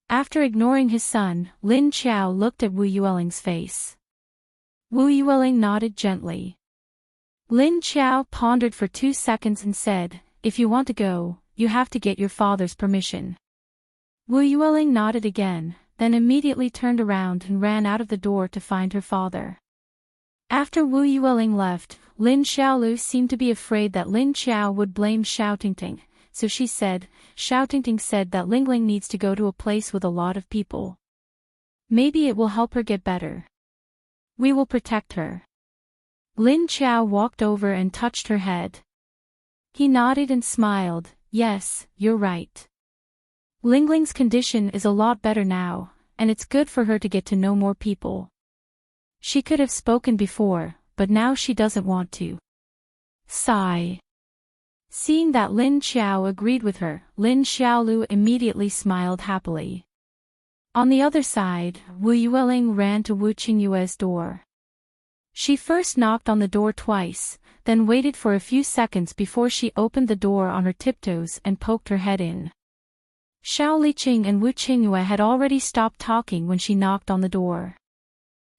Speaker 1: After ignoring his son, Lin Qiao looked at Wu Yueling's face. Wu Yueling nodded gently. Lin Qiao pondered for 2 seconds and said, If you want to go, you have to get your father's permission. Wu Yueling nodded again, then immediately turned around and ran out of the door to find her father. After Wu Yueling left, Lin Xiaolu seemed to be afraid that Lin Qiao would blame Xiao Tingting, so she said, Xiao Tingting said that Lingling needs to go to a place with a lot of people. Maybe it will help her get better. We will protect her. Lin Qiao walked over and touched her head. He nodded and smiled, Yes, you're right. Lingling's condition is a lot better now, and it's good for her to get to know more people. She could have spoken before, but now she doesn't want to. Sigh. Seeing that Lin Qiao agreed with her, Lin Xiaolu immediately smiled happily. On the other side, Wu Yueling ran to Wu Qingyue's door. She first knocked on the door twice, then waited for a few seconds before she opened the door on her tiptoes and poked her head in. Xiao Liqing and Wu Qingyue had already stopped talking when she knocked on the door.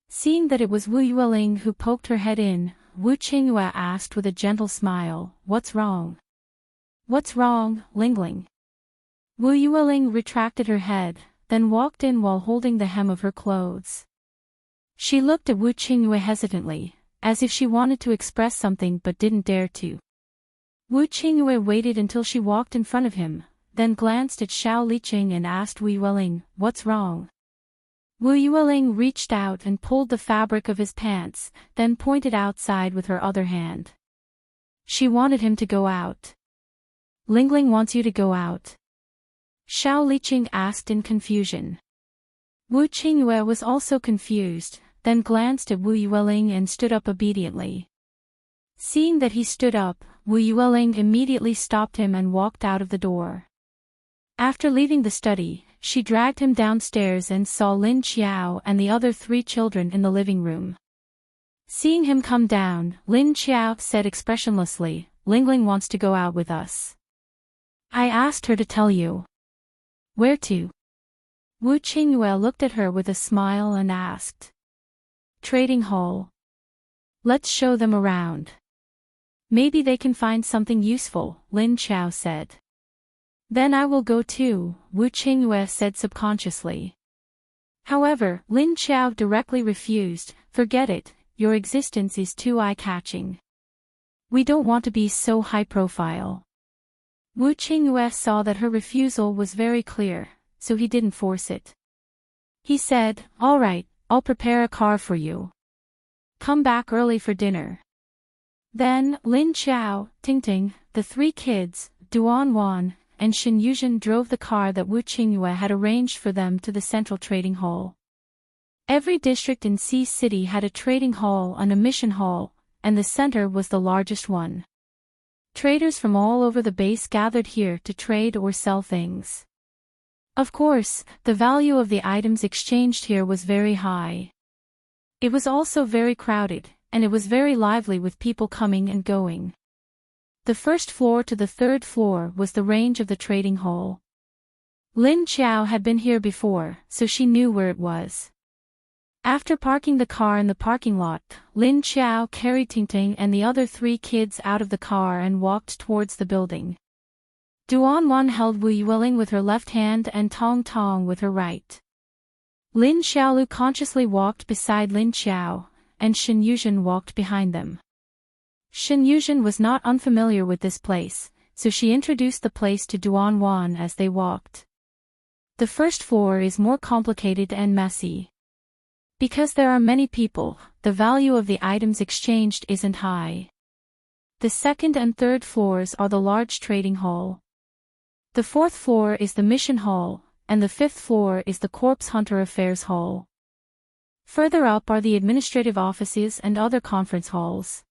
Speaker 1: Seeing that it was Wu Yueling who poked her head in, Wu Qingyue asked with a gentle smile, What's wrong? What's wrong, Lingling? Wu Yueling retracted her head, then walked in while holding the hem of her clothes. She looked at Wu Qingyue hesitantly, as if she wanted to express something but didn't dare to. Wu Qingyue waited until she walked in front of him, then glanced at Xiao Liqing and asked Wu Yueling, What's wrong? Wu Yueling reached out and pulled the fabric of his pants, then pointed outside with her other hand. She wanted him to go out. Lingling wants you to go out? Xiao Liqing asked in confusion. Wu Qingyue was also confused, then glanced at Wu Yueling and stood up obediently. Seeing that he stood up, Wu Yueling immediately stopped him and walked out of the door. After leaving the study, she dragged him downstairs and saw Lin Qiao and the other 3 children in the living room. Seeing him come down, Lin Qiao said expressionlessly, Lingling wants to go out with us. I asked her to tell you. Where to? Wu Qingyue looked at her with a smile and asked. Trading hall. Let's show them around. Maybe they can find something useful, Lin Qiao said. Then I will go too, Wu Qingyue said subconsciously. However, Lin Qiao directly refused. Forget it, your existence is too eye-catching. We don't want to be so high-profile. Wu Qingyue saw that her refusal was very clear, so he didn't force it. He said, all right, I'll prepare a car for you. Come back early for dinner. Then, Lin Qiao, Tingting, the three kids, Duanwan, and Shen Yuzhen drove the car that Wu Qingyue had arranged for them to the central trading hall. Every district in Sea City had a trading hall and a mission hall, and the center was the largest one. Traders from all over the base gathered here to trade or sell things. Of course, the value of the items exchanged here was very high. It was also very crowded, and it was very lively with people coming and going. The first floor to the third floor was the range of the trading hall. Lin Qiao had been here before, so she knew where it was. After parking the car in the parking lot, Lin Qiao carried Tingting and the other three kids out of the car and walked towards the building. Duanwan held Wu Yueling with her left hand and Tong Tong with her right. Lin Xiaolu consciously walked beside Lin Qiao, and Shen Yuzhen walked behind them. Shen Yuzhen was not unfamiliar with this place, so she introduced the place to Duanwan as they walked. The first floor is more complicated and messy. Because there are many people, the value of the items exchanged isn't high. The second and third floors are the large trading hall. The fourth floor is the mission hall, and the fifth floor is the Corpse Hunter Affairs Hall. Further up are the administrative offices and other conference halls.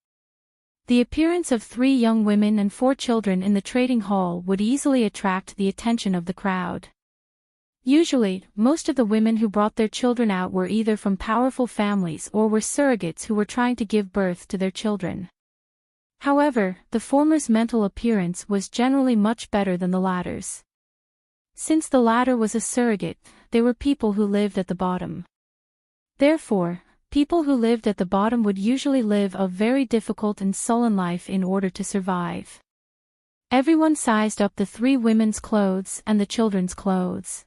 Speaker 1: The appearance of 3 young women and 4 children in the trading hall would easily attract the attention of the crowd. Usually, most of the women who brought their children out were either from powerful families or were surrogates who were trying to give birth to their children. However, the former's mental appearance was generally much better than the latter's. Since the latter was a surrogate, they were people who lived at the bottom. Therefore, people who lived at the bottom would usually live a very difficult and sullen life in order to survive. Everyone sized up the 3 women's clothes and the children's clothes.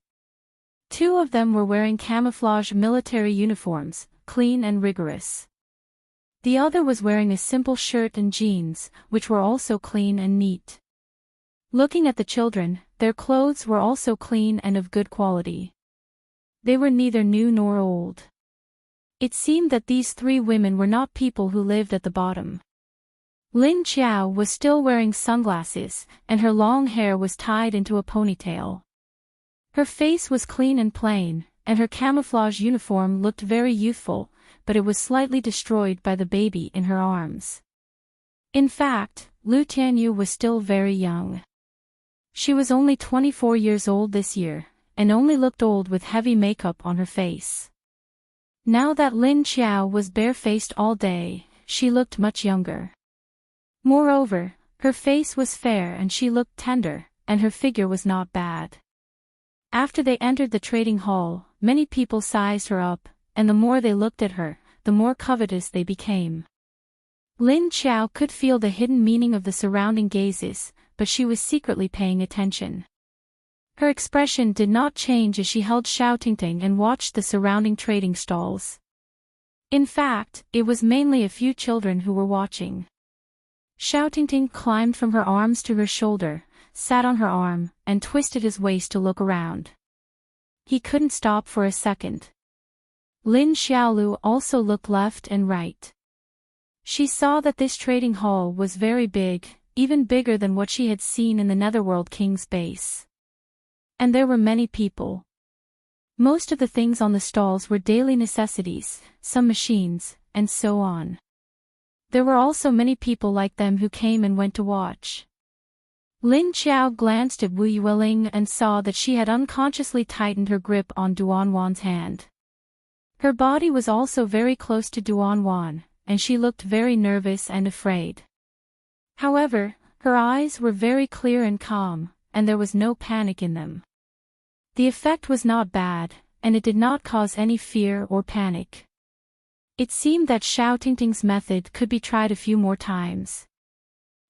Speaker 1: 2 of them were wearing camouflage military uniforms, clean and rigorous. The other was wearing a simple shirt and jeans, which were also clean and neat. Looking at the children, their clothes were also clean and of good quality. They were neither new nor old. It seemed that these 3 women were not people who lived at the bottom. Lin Qiao was still wearing sunglasses, and her long hair was tied into a ponytail. Her face was clean and plain, and her camouflage uniform looked very youthful, but it was slightly destroyed by the baby in her arms. In fact, Lu Tianyu was still very young. She was only 24 years old this year, and only looked old with heavy makeup on her face. Now that Lin Qiao was barefaced all day, she looked much younger. Moreover, her face was fair and she looked tender, and her figure was not bad. After they entered the trading hall, many people sized her up, and the more they looked at her, the more covetous they became. Lin Qiao could feel the hidden meaning of the surrounding gazes, but she was secretly paying attention. Her expression did not change as she held Xiao Tingting and watched the surrounding trading stalls. In fact, it was mainly a few children who were watching. Xiao Tingting climbed from her arms to her shoulder, sat on her arm, and twisted his waist to look around. He couldn't stop for a second. Lin Xiaolu also looked left and right. She saw that this trading hall was very big, even bigger than what she had seen in the Netherworld King's base. And there were many people. Most of the things on the stalls were daily necessities, some machines, and so on. There were also many people like them who came and went to watch. Lin Qiao glanced at Wu Yueling and saw that she had unconsciously tightened her grip on Duanwan's hand. Her body was also very close to Duanwan, and she looked very nervous and afraid. However, her eyes were very clear and calm, and there was no panic in them. The effect was not bad, and it did not cause any fear or panic. It seemed that Xiaotingting's method could be tried a few more times.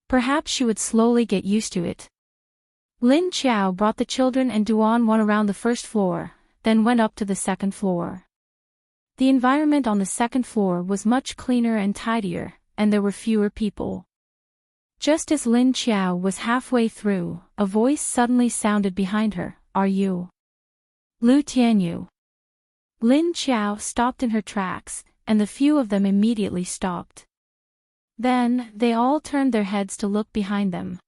Speaker 1: Perhaps she would slowly get used to it. Lin Qiao brought the children and Duan one around the first floor, then went up to the second floor. The environment on the second floor was much cleaner and tidier, and there were fewer people. Just as Lin Qiao was halfway through, a voice suddenly sounded behind her. "Are you Lu Tianyu?" Lin Qiao stopped in her tracks, and the few of them immediately stopped. Then, they all turned their heads to look behind them.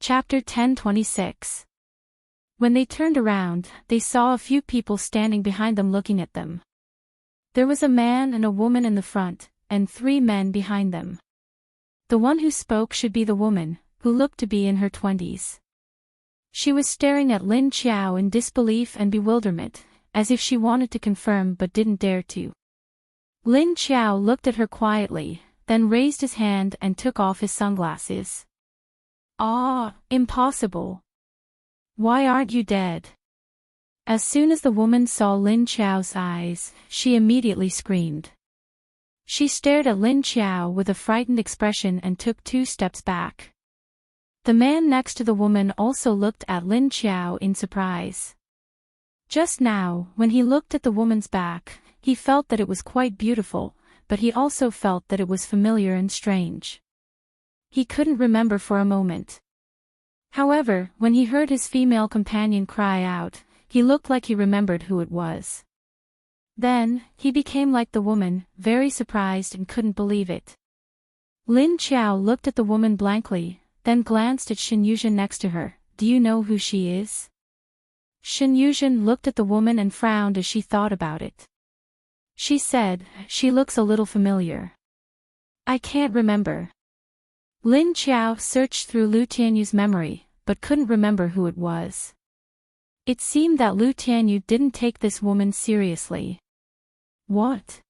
Speaker 1: Chapter 10:26. When they turned around, they saw a few people standing behind them looking at them. There was a man and a woman in the front, and 3 men behind them. The one who spoke should be the woman, who looked to be in her 20s. She was staring at Lin Qiao in disbelief and bewilderment, as if she wanted to confirm but didn't dare to. Lin Qiao looked at her quietly, then raised his hand and took off his sunglasses. "Ah, impossible. Why aren't you dead?" As soon as the woman saw Lin Qiao's eyes, she immediately screamed. She stared at Lin Qiao with a frightened expression and took 2 steps back. The man next to the woman also looked at Lin Qiao in surprise. Just now, when he looked at the woman's back, he felt that it was quite beautiful, but he also felt that it was familiar and strange. He couldn't remember for a moment. However, when he heard his female companion cry out, he looked like he remembered who it was. Then, he became like the woman, very surprised and couldn't believe it. Lin Qiao looked at the woman blankly, then glanced at Shen Yuzhen next to her. "Do you know who she is?" Shen Yuzhen looked at the woman and frowned as she thought about it. She said, "She looks a little familiar. I can't remember." Lin Qiao searched through Lu Tianyu's memory, but couldn't remember who it was. It seemed that Lu Tianyu didn't take this woman seriously. "What?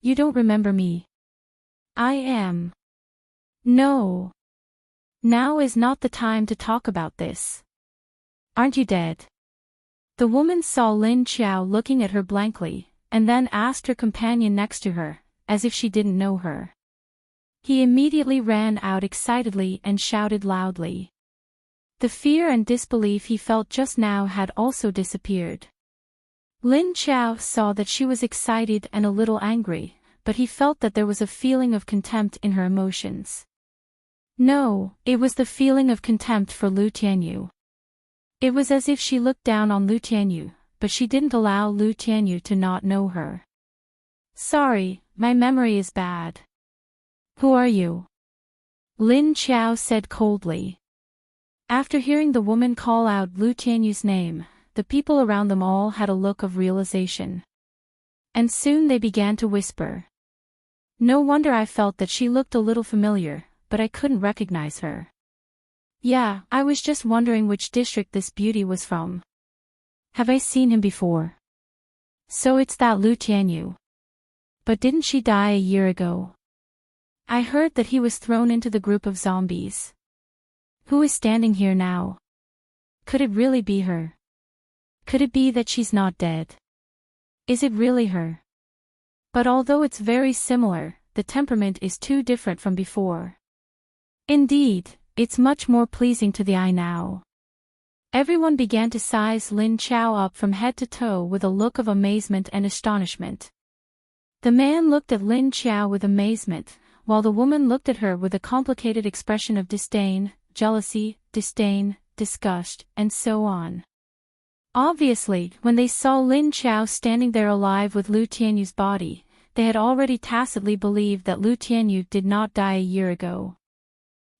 Speaker 1: You don't remember me?" "I am." "No. Now is not the time to talk about this. Aren't you dead?" The woman saw Lin Qiao looking at her blankly, and then asked her companion next to her, as if she didn't know her. He immediately ran out excitedly and shouted loudly. The fear and disbelief he felt just now had also disappeared. Lin Qiao saw that she was excited and a little angry, but he felt that there was a feeling of contempt in her emotions. No, it was the feeling of contempt for Lu Tianyu. It was as if she looked down on Lu Tianyu, but she didn't allow Lu Tianyu to not know her. "Sorry, my memory is bad." "Who are you?" Lin Qiao said coldly. After hearing the woman call out Lu Tianyu's name, the people around them all had a look of realization. And soon they began to whisper. "No wonder I felt that she looked a little familiar, but I couldn't recognize her. Yeah, I was just wondering which district this beauty was from. Have I seen him before? So it's that Lu Tianyu. But didn't she die a year ago? I heard that he was thrown into the group of zombies. Who is standing here now? Could it really be her? Could it be that she's not dead? Is it really her?" But although it's very similar, the temperament is too different from before. Indeed, it's much more pleasing to the eye now. Everyone began to size Lin Qiao up from head to toe with a look of amazement and astonishment. The man looked at Lin Qiao with amazement, while the woman looked at her with a complicated expression of disdain, jealousy, disdain, disgust, and so on. Obviously, when they saw Lin Qiao standing there alive with Lu Tianyu's body, they had already tacitly believed that Lu Tianyu did not die a year ago.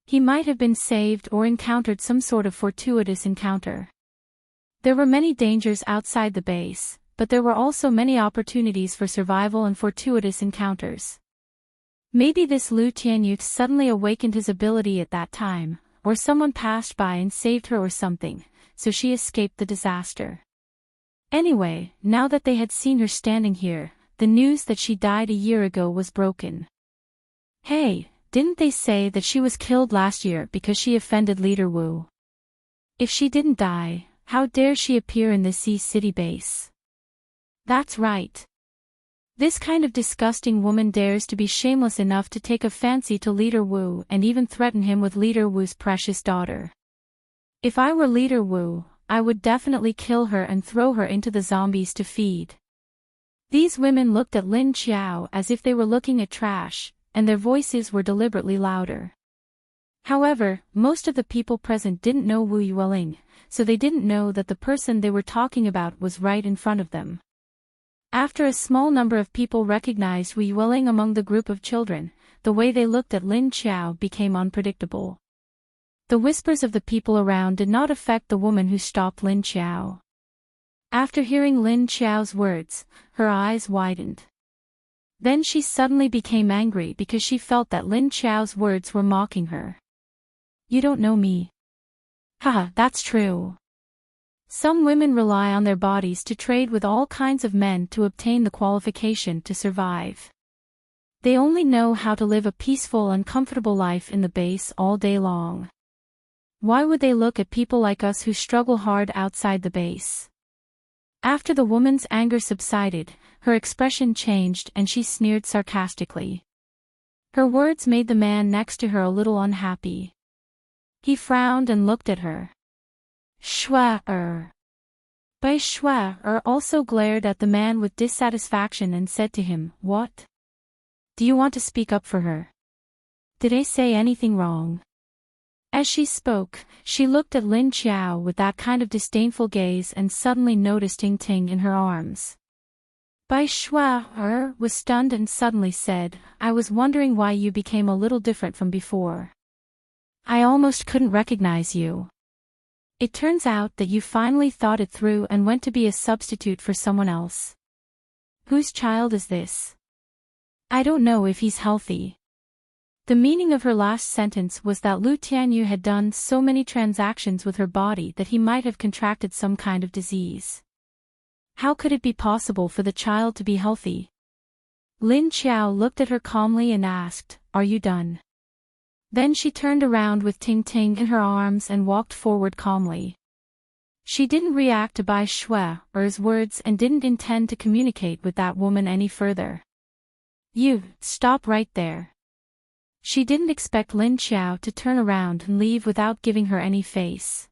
Speaker 1: He might have been saved or encountered some sort of fortuitous encounter. There were many dangers outside the base, but there were also many opportunities for survival and fortuitous encounters. Maybe this Lu Tianyu suddenly awakened his ability at that time, or someone passed by and saved her or something, so she escaped the disaster. Anyway, now that they had seen her standing here, the news that she died a year ago was broken. "Hey, Didn't they say that she was killed last year because she offended Leader Wu? If she didn't die, how dare she appear in this Sea City base? That's right. This kind of disgusting woman dares to be shameless enough to take a fancy to Leader Wu and even threaten him with Leader Wu's precious daughter. If I were Leader Wu, I would definitely kill her and throw her into the zombies to feed. These women looked at Lin Qiao as if they were looking at trash, and their voices were deliberately louder. However, most of the people present didn't know Wu Yueling, so they didn't know that the person they were talking about was right in front of them. After a small number of people recognized Wu Yueling among the group of children, the way they looked at Lin Qiao became unpredictable. The whispers of the people around did not affect the woman who stopped Lin Qiao. After hearing Lin Qiao's words, her eyes widened. Then she suddenly became angry because she felt that Lin Qiao's words were mocking her. You don't know me. Haha, that's true. Some women rely on their bodies to trade with all kinds of men to obtain the qualification to survive. They only know how to live a peaceful and comfortable life in the base all day long. Why would they look at people like us who struggle hard outside the base? After the woman's anger subsided, her expression changed and she sneered sarcastically. Her words made the man next to her a little unhappy. He frowned and looked at her. Shua-er. Bai Shua-er also glared at the man with dissatisfaction and said to him, What? Do you want to speak up for her? Did I say anything wrong? As she spoke, she looked at Lin Qiao with that kind of disdainful gaze and suddenly noticed Ting Ting in her arms. Bai Shua-er was stunned and suddenly said, I was wondering why you became a little different from before. I almost couldn't recognize you. It turns out that you finally thought it through and went to be a substitute for someone else. Whose child is this? I don't know if he's healthy. The meaning of her last sentence was that Lu Tianyu had done so many transactions with her body that he might have contracted some kind of disease. How could it be possible for the child to be healthy? Lin Qiao looked at her calmly and asked, Are you done? Then she turned around with Ting Ting in her arms and walked forward calmly. She didn't react to Bai Shua-er's words and didn't intend to communicate with that woman any further. You, stop right there. She didn't expect Lin Qiao to turn around and leave without giving her any face.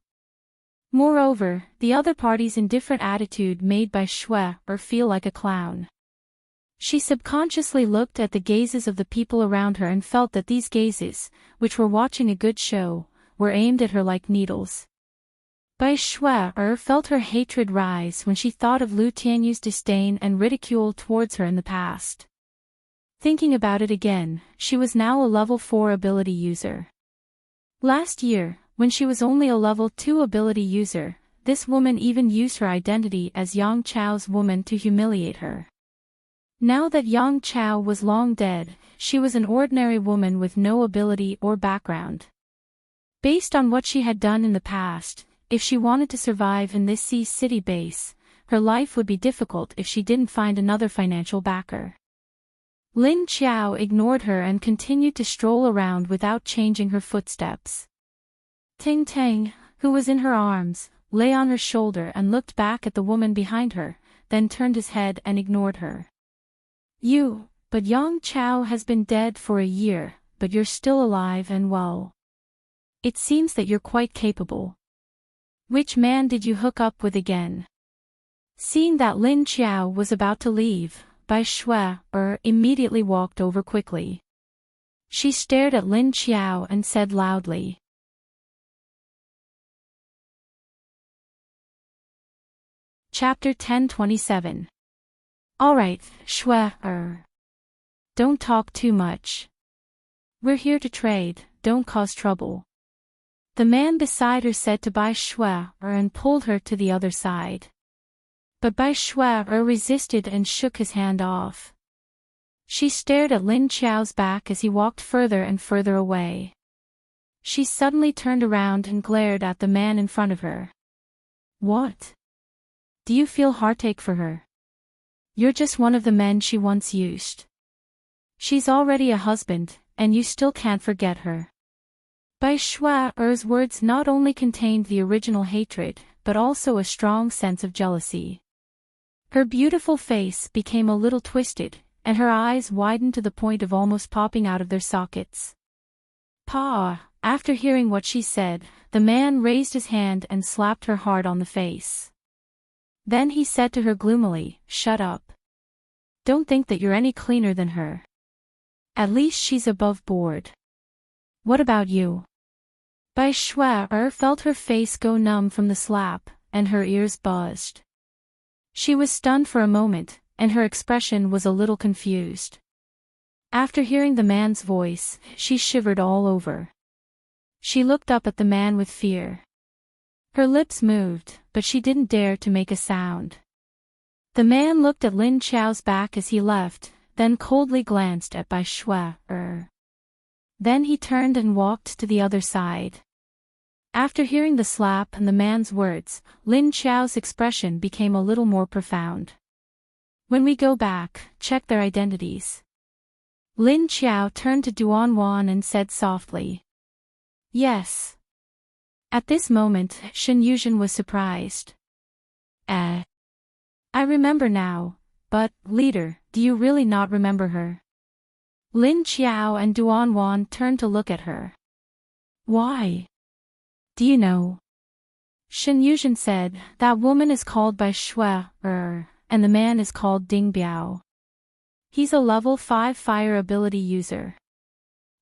Speaker 1: Moreover, the other party's indifferent attitude made Bai Shua-er feel like a clown. She subconsciously looked at the gazes of the people around her and felt that these gazes, which were watching a good show, were aimed at her like needles. Bai Shua-er felt her hatred rise when she thought of Lu Tianyu's disdain and ridicule towards her in the past. Thinking about it again, she was now a level 4 ability user. Last year, when she was only a level 2 ability user, this woman even used her identity as Yang Chao's woman to humiliate her. Now that Yang Chao was long dead, she was an ordinary woman with no ability or background. Based on what she had done in the past, if she wanted to survive in this Sea City base, her life would be difficult if she didn't find another financial backer. Lin Qiao ignored her and continued to stroll around without changing her footsteps. Ting Ting, who was in her arms, lay on her shoulder and looked back at the woman behind her, then turned his head and ignored her. But Yang Chao has been dead for a year, but you're still alive and well. It seems that you're quite capable. Which man did you hook up with again? Seeing that Lin Qiao was about to leave, Bai Shua-er immediately walked over quickly. She stared at Lin Qiao and said loudly. Chapter 1027. Alright, Shua-er. Don't talk too much. We're here to trade, don't cause trouble. The man beside her said to Bai Shua-er and pulled her to the other side. But Bai Shua-er resisted and shook his hand off. She stared at Lin Qiao's back as he walked further and further away. She suddenly turned around and glared at the man in front of her. What? Do you feel heartache for her? You're just one of the men she once used. She's already a husband, and you still can't forget her. Bai Shuai's words not only contained the original hatred, but also a strong sense of jealousy. Her beautiful face became a little twisted, and her eyes widened to the point of almost popping out of their sockets. After hearing what she said, the man raised his hand and slapped her hard on the face. Then he said to her gloomily, "Shut up. Don't think that you're any cleaner than her. At least she's above board. What about you?" Bai Shuai felt her face go numb from the slap, and her ears buzzed. She was stunned for a moment, and her expression was a little confused. After hearing the man's voice, she shivered all over. She looked up at the man with fear. Her lips moved, but she didn't dare to make a sound. The man looked at Lin Qiao's back as he left, then coldly glanced at Bai Shuai. Then he turned and walked to the other side. After hearing the slap and the man's words, Lin Qiao's expression became a little more profound. "When we go back, check their identities." Lin Qiao turned to Duanwan and said softly, "Yes." At this moment, Shen Yuzhen was surprised. I remember now, but, leader, do you really not remember her?" Lin Qiao and Duanwan turned to look at her. "Why? Do you know?" Shen Yuzhen said, "That woman is called Bai Shuai, and the man is called Ding Biao. He's a level 5 fire ability user.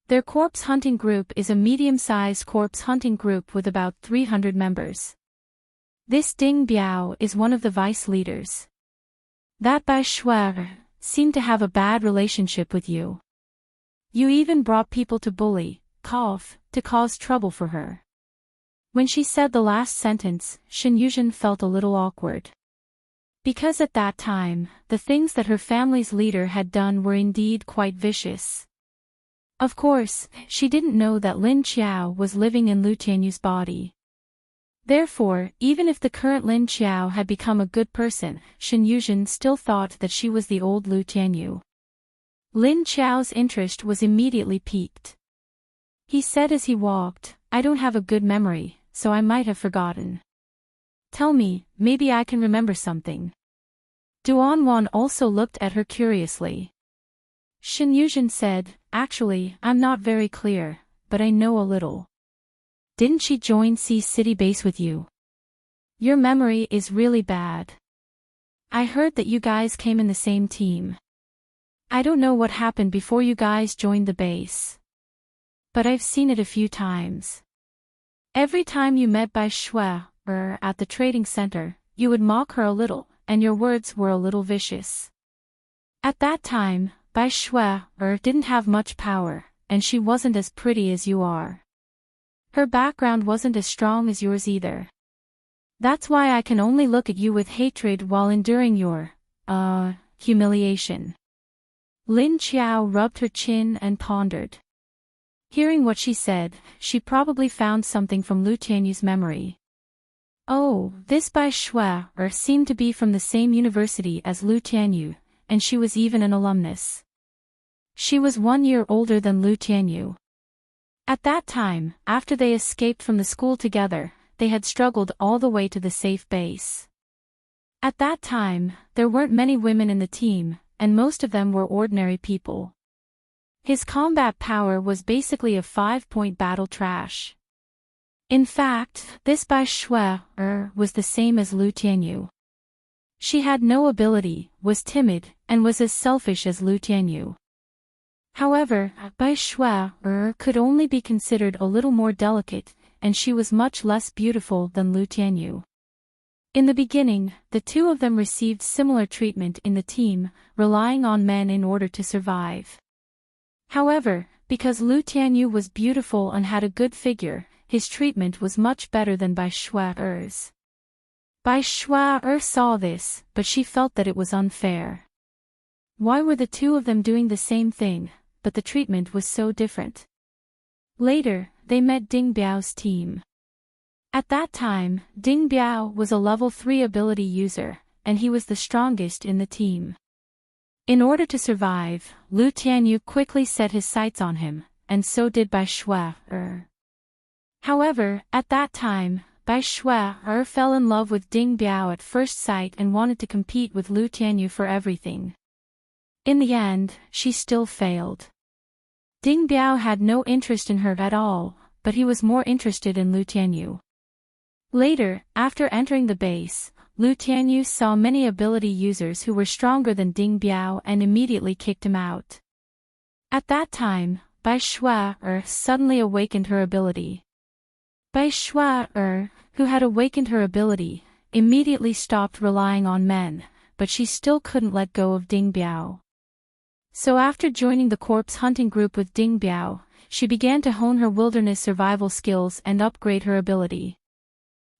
Speaker 1: Their corpse hunting group is a medium-sized corpse hunting group with about 300 members. This Ding Biao is one of the vice leaders. That Bai Shuai seemed to have a bad relationship with you. You even brought people to bully, to cause trouble for her." When she said the last sentence, Shen Yuzhen felt a little awkward. Because at that time, the things that her family's leader had done were indeed quite vicious. Of course, she didn't know that Lin Qiao was living in Lu Tianyu's body. Therefore, even if the current Lin Qiao had become a good person, Shen Yuzhen still thought that she was the old Lu Tianyu. Lin Qiao's interest was immediately piqued. He said as he walked, "I don't have a good memory, so I might have forgotten. Tell me, maybe I can remember something." Duanwan also looked at her curiously. Shen Yuzhen said, "Actually, I'm not very clear, but I know a little. Didn't she join Sea City Base with you? Your memory is really bad. I heard that you guys came in the same team. I don't know what happened before you guys joined the base. But I've seen it a few times. Every time you met Bai Shuai, at the trading center, you would mock her a little, and your words were a little vicious. At that time, Bai Shuai didn't have much power, and she wasn't as pretty as you are. Her background wasn't as strong as yours either. That's why I can only look at you with hatred while enduring your, humiliation." Lin Qiao rubbed her chin and pondered. Hearing what she said, she probably found something from Lu Tianyu's memory. Oh, this Bai Shuai seemed to be from the same university as Lu Tianyu, and she was even an alumnus. She was 1 year older than Lu Tianyu. At that time, after they escaped from the school together, they had struggled all the way to the safe base. At that time, there weren't many women in the team, and most of them were ordinary people. His combat power was basically a 5-point battle trash. In fact, this Bai Shuai was the same as Lu Tianyu. She had no ability, was timid, and was as selfish as Lu Tianyu. However, Bai Shuai could only be considered a little more delicate, and she was much less beautiful than Lu Tianyu. In the beginning, the two of them received similar treatment in the team, relying on men in order to survive. However, because Lu Tianyu was beautiful and had a good figure, his treatment was much better than Bai Shuai's. Bai Shuai saw this, but she felt that it was unfair. Why were the two of them doing the same thing, but the treatment was so different? Later, they met Ding Biao's team. At that time, Ding Biao was a level 3 ability user, and he was the strongest in the team. In order to survive, Lu Tianyu quickly set his sights on him, and so did Bai Shui. However, at that time, Bai Shui fell in love with Ding Biao at first sight and wanted to compete with Lu Tianyu for everything. In the end, she still failed. Ding Biao had no interest in her at all, but he was more interested in Lu Tianyu. Later, after entering the base, Lu Tianyu saw many ability users who were stronger than Ding Biao and immediately kicked him out. At that time, Bai Shui suddenly awakened her ability. Bai Shui, who had awakened her ability, immediately stopped relying on men, but she still couldn't let go of Ding Biao. So after joining the corpse hunting group with Ding Biao, she began to hone her wilderness survival skills and upgrade her ability.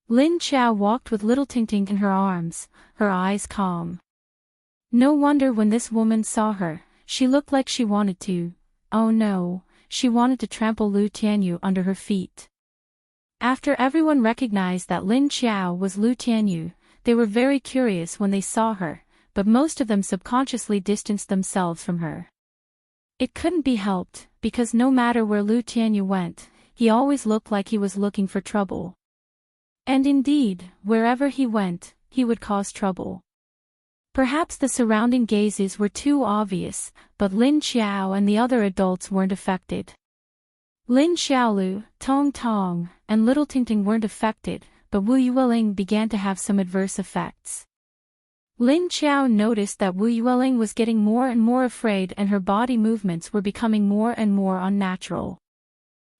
Speaker 1: Lin Qiao walked with little Tingting in her arms, her eyes calm. No wonder when this woman saw her, she looked like she wanted to, oh no, she wanted to trample Lu Tianyu under her feet. After everyone recognized that Lin Qiao was Lu Tianyu, they were very curious when they saw her, but most of them subconsciously distanced themselves from her. It couldn't be helped, because no matter where Lu Tianyu went, he always looked like he was looking for trouble. And indeed, wherever he went, he would cause trouble. Perhaps the surrounding gazes were too obvious, but Lin Qiao and the other adults weren't affected. Lin Xiaolu, Tong Tong, and Little Tingting weren't affected, but Wu Yueling began to have some adverse effects. Lin Qiao noticed that Wu Yueling was getting more and more afraid and her body movements were becoming more and more unnatural.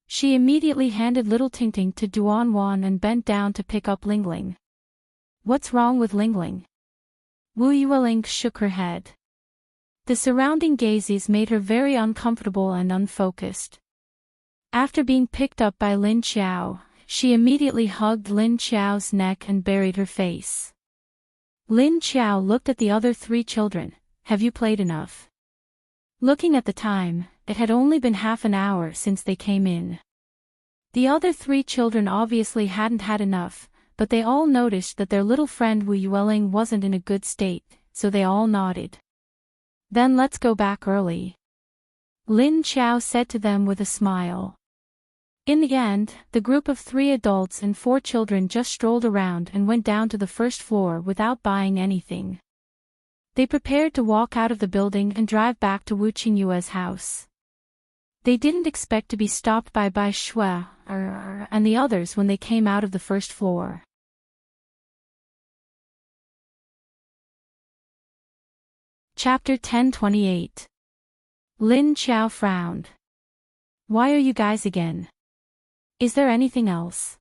Speaker 1: She immediately handed Little Tingting to Duanwan and bent down to pick up Lingling. What's wrong with Lingling? Wu Yueling shook her head. The surrounding gazes made her very uncomfortable and unfocused. After being picked up by Lin Qiao, she immediately hugged Lin Qiao's neck and buried her face. Lin Qiao looked at the other three children. Have you played enough? Looking at the time, it had only been half an hour since they came in. The other three children obviously hadn't had enough, but they all noticed that their little friend Wu Yueling wasn't in a good state, so they all nodded. Then let's go back early, Lin Qiao said to them with a smile. In the end, the group of 3 adults and 4 children just strolled around and went down to the first floor without buying anything. They prepared to walk out of the building and drive back to Wu Qingyue's house. They didn't expect to be stopped by Bai Shui and the others when they came out of the first floor. Chapter 10:28. Lin Qiao frowned. Why are you guys again? Is there anything else?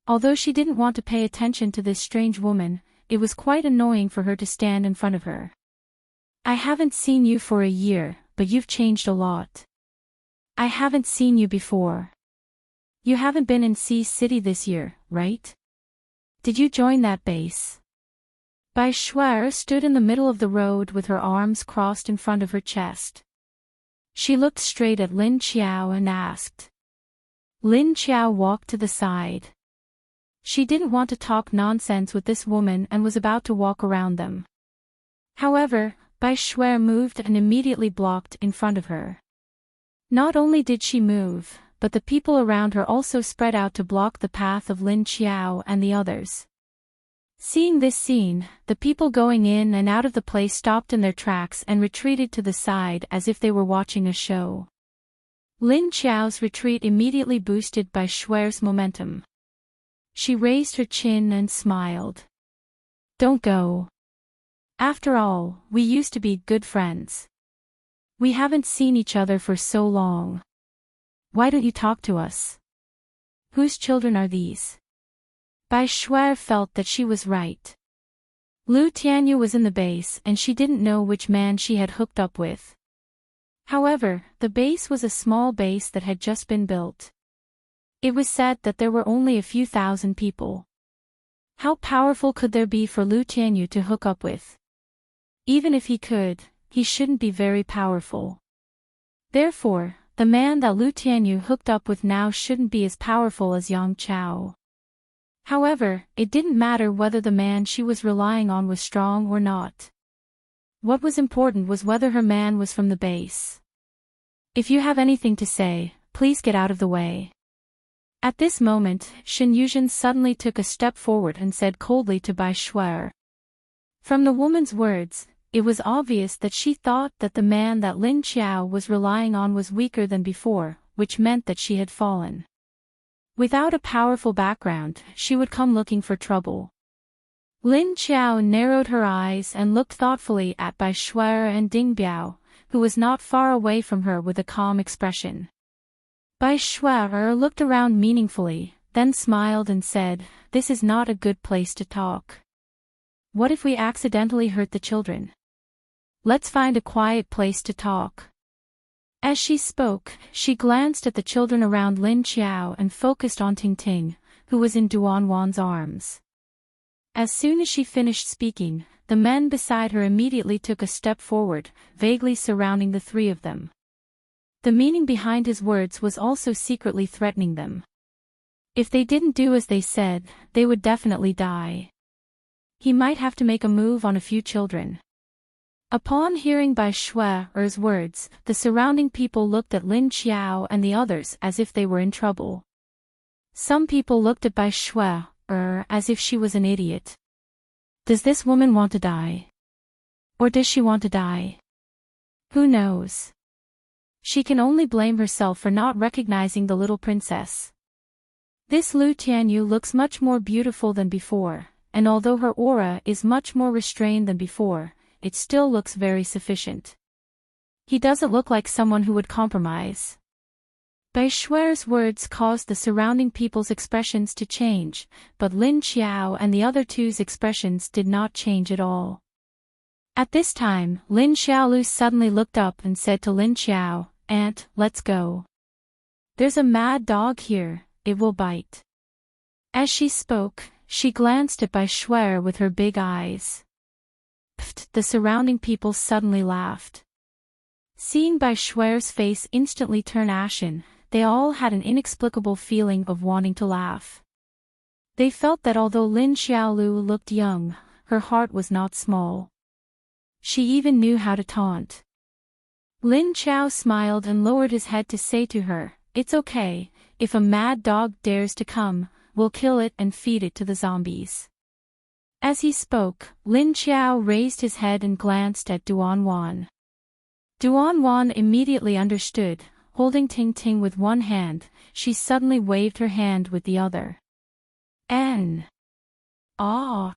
Speaker 1: Although she didn't want to pay attention to this strange woman, it was quite annoying for her to stand in front of her. I haven't seen you for a year, but you've changed a lot. I haven't seen you before. You haven't been in Sea City this year, right? Did you join that base? Bai Shui stood in the middle of the road with her arms crossed in front of her chest. She looked straight at Lin Qiao and asked. Lin Qiao walked to the side. She didn't want to talk nonsense with this woman and was about to walk around them. However, Bai Shui moved and immediately blocked in front of her. Not only did she move, but the people around her also spread out to block the path of Lin Qiao and the others. Seeing this scene, the people going in and out of the place stopped in their tracks and retreated to the side as if they were watching a show. Lin Qiao's retreat immediately boosted Bai Shui's momentum. She raised her chin and smiled. Don't go. After all, we used to be good friends. We haven't seen each other for so long. Why don't you talk to us? Whose children are these? Bai Shui felt that she was right. Lu Tianyu was in the base and she didn't know which man she had hooked up with. However, the base was a small base that had just been built. It was said that there were only a few thousand people. How powerful could there be for Lu Tianyu to hook up with? Even if he could, he shouldn't be very powerful. Therefore, the man that Lu Tianyu hooked up with now shouldn't be as powerful as Yang Chao. However, it didn't matter whether the man she was relying on was strong or not. What was important was whether her man was from the base. If you have anything to say, please get out of the way. At this moment, Shen Yuzhen suddenly took a step forward and said coldly to Bai Shuer. From the woman's words, it was obvious that she thought that the man that Lin Qiao was relying on was weaker than before, which meant that she had fallen. Without a powerful background, she would come looking for trouble. Lin Qiao narrowed her eyes and looked thoughtfully at Bai Shuer and Ding Biao, who was not far away from her with a calm expression. Bai Shuer looked around meaningfully, then smiled and said, "This is not a good place to talk. What if we accidentally hurt the children? Let's find a quiet place to talk." As she spoke, she glanced at the children around Lin Qiao and focused on Ting Ting, who was in Duanwan's arms. As soon as she finished speaking, the men beside her immediately took a step forward, vaguely surrounding the three of them. The meaning behind his words was also secretly threatening them. If they didn't do as they said, they would definitely die. He might have to make a move on a few children. Upon hearing Bai Shuer's words, the surrounding people looked at Lin Qiao and the others as if they were in trouble. Some people looked at Bai Shuer as if she was an idiot. Does this woman want to die? Or does she want to die? Who knows? She can only blame herself for not recognizing the little princess. This Lu Tianyu looks much more beautiful than before, and although her aura is much more restrained than before, it still looks very sufficient. He doesn't look like someone who would compromise. Bai Shuer's words caused the surrounding people's expressions to change, but Lin Qiao and the other two's expressions did not change at all. At this time, Lin Xiaolu suddenly looked up and said to Lin Qiao, "Aunt, let's go. There's a mad dog here, it will bite." As she spoke, she glanced at Bai Shuer with her big eyes. Pfft, the surrounding people suddenly laughed. Seeing Bai Shuer's face instantly turn ashen, they all had an inexplicable feeling of wanting to laugh. They felt that although Lin Xiaolu looked young, her heart was not small. She even knew how to taunt. Lin Qiao smiled and lowered his head to say to her, "It's okay, if a mad dog dares to come, we'll kill it and feed it to the zombies." As he spoke, Lin Qiao raised his head and glanced at Duanwan. Duanwan immediately understood. Holding Ting Ting with one hand, she suddenly waved her hand with the other. Ah!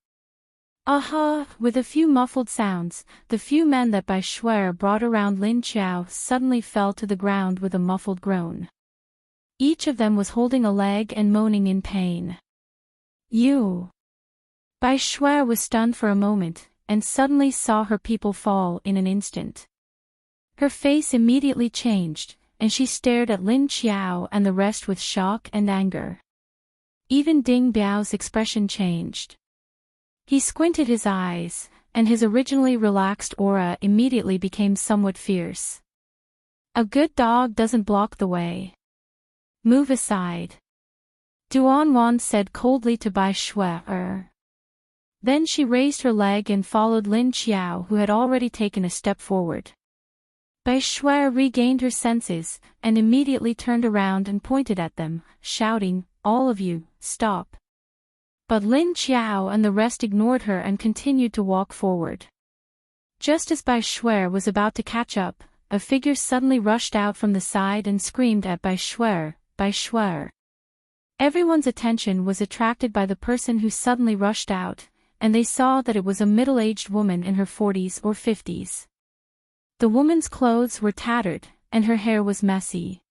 Speaker 1: Aha! With a few muffled sounds, the few men that Bai Shuer brought around Lin Qiao suddenly fell to the ground with a muffled groan. Each of them was holding a leg and moaning in pain. "You!" Bai Shuer was stunned for a moment, and suddenly saw her people fall in an instant. Her face immediately changed, and she stared at Lin Qiao and the rest with shock and anger. Even Ding Biao's expression changed. He squinted his eyes, and his originally relaxed aura immediately became somewhat fierce. "A good dog doesn't block the way. Move aside," Duanwan said coldly to Bai Shuer. Then she raised her leg and followed Lin Qiao, who had already taken a step forward. Bai Shuer regained her senses, and immediately turned around and pointed at them, shouting, "All of you, stop." But Lin Qiao and the rest ignored her and continued to walk forward. Just as Bai Shuer was about to catch up, a figure suddenly rushed out from the side and screamed at Bai Shuer, "Bai Shuer!" Everyone's attention was attracted by the person who suddenly rushed out, and they saw that it was a middle-aged woman in her 40s or 50s. The woman's clothes were tattered, and her hair was messy.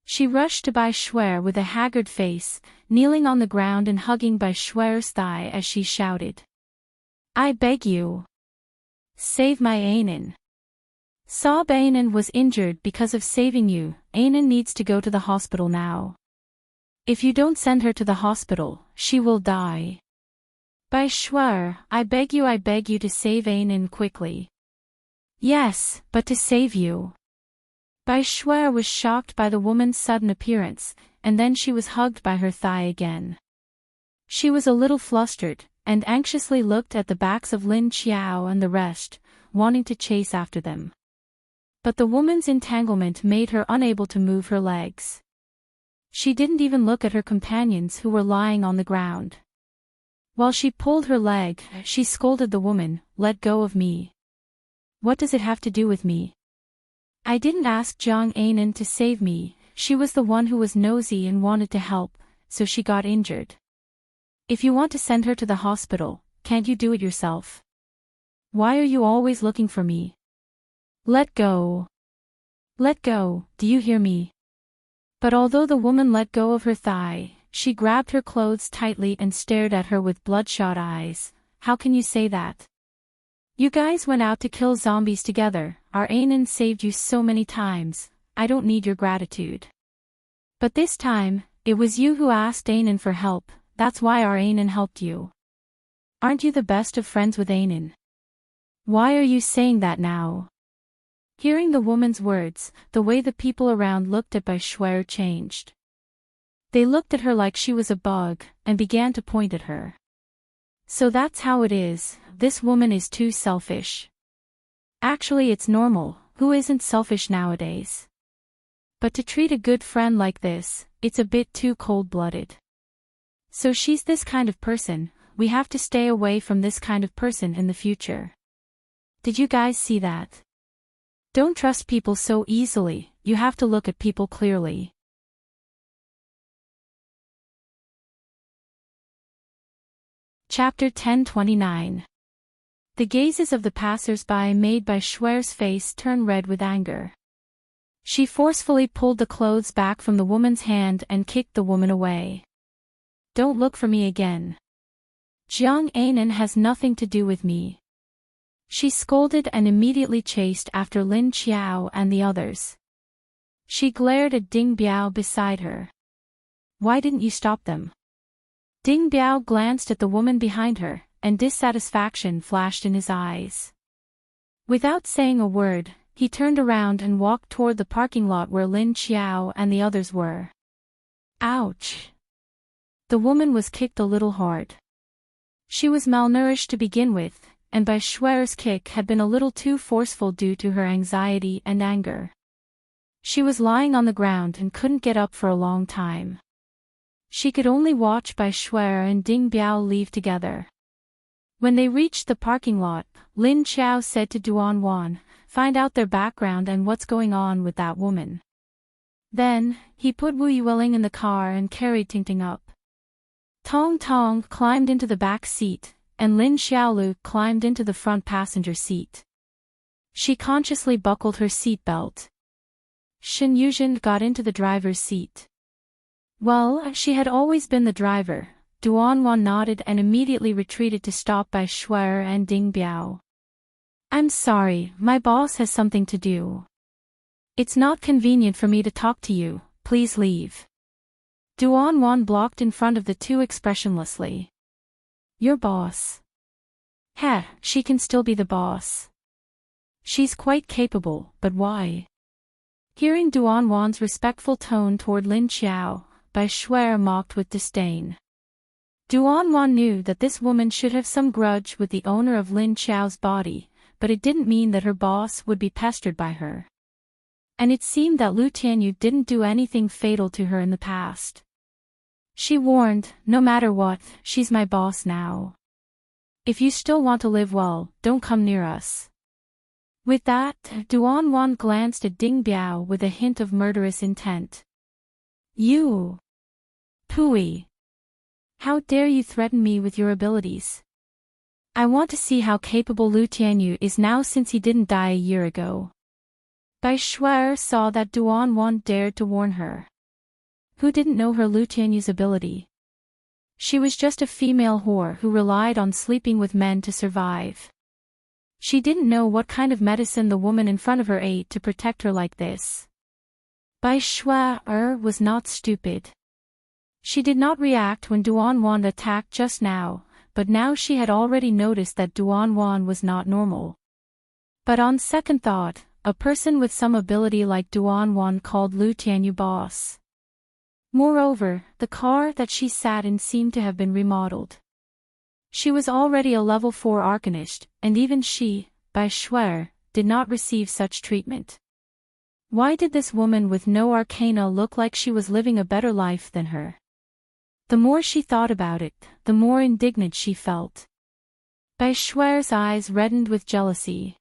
Speaker 1: She rushed to Bai Shuer with a haggard face, kneeling on the ground and hugging Bai Shuer's thigh as she shouted, "I beg you! Save my Ainen! Sob Ainen was injured because of saving you. Ainen needs to go to the hospital now. If you don't send her to the hospital, she will die. Bai Shuer, I beg you to save Ainen quickly." "Yes, but to save you." Bai Shuer was shocked by the woman's sudden appearance, and then she was hugged by her thigh again. She was a little flustered, and anxiously looked at the backs of Lin Qiao and the rest, wanting to chase after them. But the woman's entanglement made her unable to move her legs. She didn't even look at her companions who were lying on the ground. While she pulled her leg, she scolded the woman, "Let go of me. What does it have to do with me? I didn't ask Jiang Anan to save me, she was the one who was nosy and wanted to help, so she got injured. If you want to send her to the hospital, can't you do it yourself? Why are you always looking for me? Let go. Let go, do you hear me?" But although the woman let go of her thigh, she grabbed her clothes tightly and stared at her with bloodshot eyes. "How can you say that? You guys went out to kill zombies together, our Anan saved you so many times, I don't need your gratitude. But this time, it was you who asked Anan for help, that's why our Anan helped you. Aren't you the best of friends with Anan? Why are you saying that now?" Hearing the woman's words, the way the people around looked at Bai Shuer changed. They looked at her like she was a bug, and began to point at her. "So that's how it is, this woman is too selfish. Actually it's normal, who isn't selfish nowadays? But to treat a good friend like this, it's a bit too cold-blooded. So she's this kind of person, we have to stay away from this kind of person in the future. Did you guys see that? Don't trust people so easily, you have to look at people clearly." Chapter 10:29. The gazes of the passers-by made Bai Shuer's face turn red with anger. She forcefully pulled the clothes back from the woman's hand and kicked the woman away. "Don't look for me again. Jiang Anan has nothing to do with me." She scolded and immediately chased after Lin Qiao and the others. She glared at Ding Biao beside her. "Why didn't you stop them?" Ding Biao glanced at the woman behind her, and dissatisfaction flashed in his eyes. Without saying a word, he turned around and walked toward the parking lot where Lin Qiao and the others were. Ouch! The woman was kicked a little hard. She was malnourished to begin with, and Bai Shuer's kick had been a little too forceful due to her anxiety and anger. She was lying on the ground and couldn't get up for a long time. She could only watch Bai Shuer and Ding Biao leave together. When they reached the parking lot, Lin Qiao said to Duan Wan, "Find out their background and what's going on with that woman." Then, he put Wu Yueling in the car and carried Tingting up. Tong Tong climbed into the back seat, and Lin Xiaolu climbed into the front passenger seat. She consciously buckled her seatbelt. Shen Yuzhen got into the driver's seat. Well, she had always been the driver. Duan Wan nodded and immediately retreated to stop Bai Shuer and Ding Biao. "I'm sorry, my boss has something to do. It's not convenient for me to talk to you, please leave." Duan Wan blocked in front of the two expressionlessly. "Your boss?" "Heh, she can still be the boss. She's quite capable, but why?" Hearing Duan Wan's respectful tone toward Lin Qiao, Bai Shuer mocked with disdain. Duan Wan knew that this woman should have some grudge with the owner of Lin Qiao's body, but it didn't mean that her boss would be pestered by her. And it seemed that Lu Tianyu didn't do anything fatal to her in the past. She warned, "No matter what, she's my boss now. If you still want to live well, don't come near us." With that, Duan Wan glanced at Ding Biao with a hint of murderous intent. "You! Pooey! How dare you threaten me with your abilities? I want to see how capable Lu Tianyu is now since he didn't die a year ago." Bai Shuer saw that Duan Wan dared to warn her. Who didn't know her Lu Tianyu's ability? She was just a female whore who relied on sleeping with men to survive. She didn't know what kind of medicine the woman in front of her ate to protect her like this. Bai Shuer was not stupid. She did not react when Duan Wan attacked just now, but now she had already noticed that Duan Wan was not normal. But on second thought, a person with some ability like Duan Wan called Lu Tianyu boss. Moreover, the car that she sat in seemed to have been remodeled. She was already a level 4 arcanist, and even she, Bai Shuer, did not receive such treatment. Why did this woman with no arcana look like she was living a better life than her? The more she thought about it, the more indignant she felt. Bai Shuer's eyes reddened with jealousy.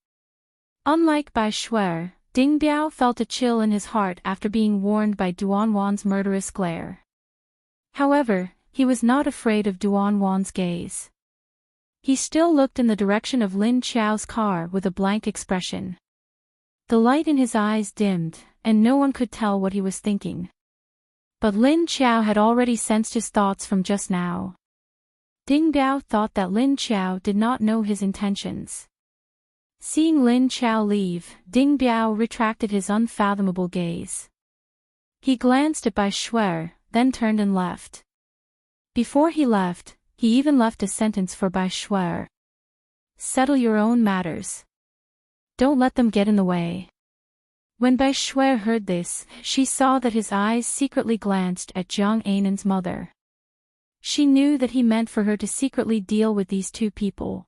Speaker 1: Unlike Bai Shuer, Ding Biao felt a chill in his heart after being warned by Duanwan's murderous glare. However, he was not afraid of Duanwan's gaze. He still looked in the direction of Lin Qiao's car with a blank expression. The light in his eyes dimmed, and no one could tell what he was thinking. But Lin Qiao had already sensed his thoughts from just now. Ding Biao thought that Lin Qiao did not know his intentions. Seeing Lin Qiao leave, Ding Biao retracted his unfathomable gaze. He glanced at Bai Shuer, then turned and left. Before he left, he even left a sentence for Bai Shuer. Settle your own matters. Don't let them get in the way. When Bai Shuer heard this, she saw that his eyes secretly glanced at Jiang Ainan's mother. She knew that he meant for her to secretly deal with these two people.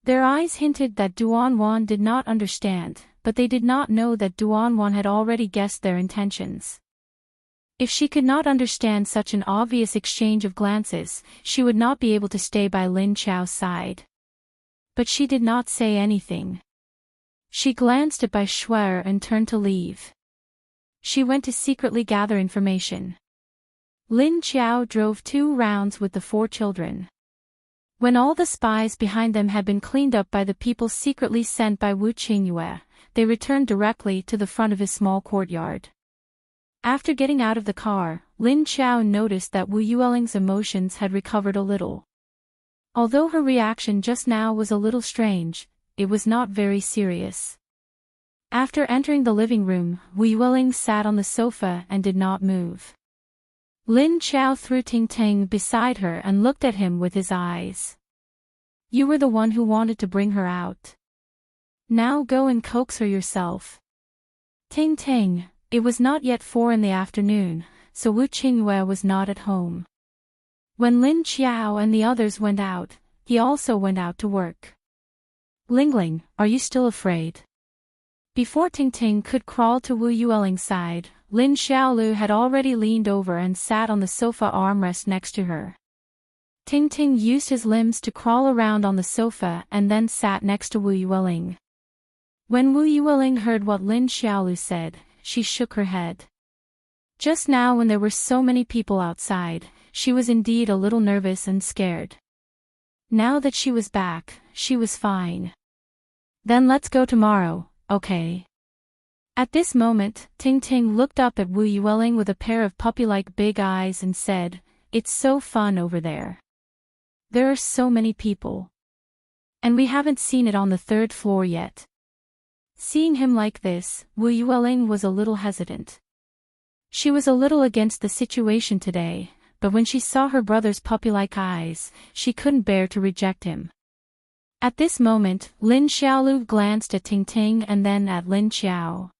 Speaker 1: Their eyes hinted that Duanwan did not understand, but they did not know that Duanwan had already guessed their intentions. If she could not understand such an obvious exchange of glances, she would not be able to stay by Lin Qiao's side. But she did not say anything. She glanced at Bai Shuer and turned to leave. She went to secretly gather information. Lin Qiao drove 2 rounds with the 4 children. When all the spies behind them had been cleaned up by the people secretly sent by Wu Qingyue, they returned directly to the front of his small courtyard. After getting out of the car, Lin Qiao noticed that Wu Yueling's emotions had recovered a little. Although her reaction just now was a little strange, it was not very serious. After entering the living room, Wu Yueling sat on the sofa and did not move. Lin Qiao threw Ting Ting beside her and looked at him with his eyes. You were the one who wanted to bring her out. Now go and coax her yourself. Ting Ting, it was not yet 4 in the afternoon, so Wu Qingyue was not at home. When Lin Qiao and the others went out, he also went out to work. Lingling, are you still afraid? Before Ting Ting could crawl to Wu Yueling's side, Lin Xiaolu had already leaned over and sat on the sofa armrest next to her. Ting Ting used his limbs to crawl around on the sofa and then sat next to Wu Yueling. When Wu Yueling heard what Lin Xiaolu said, she shook her head. Just now when there were so many people outside, she was indeed a little nervous and scared. Now that she was back, she was fine. Then let's go tomorrow, okay? At this moment, Ting Ting looked up at Wu Yueling with a pair of puppy-like big eyes and said, "It's so fun over there. There are so many people. And we haven't seen it on the 3rd floor yet." Seeing him like this, Wu Yueling was a little hesitant. She was a little against the situation today, but when she saw her brother's puppy-like eyes, she couldn't bear to reject him. At this moment, Lin Xiaolu glanced at Ting Ting and then at Lin Qiao.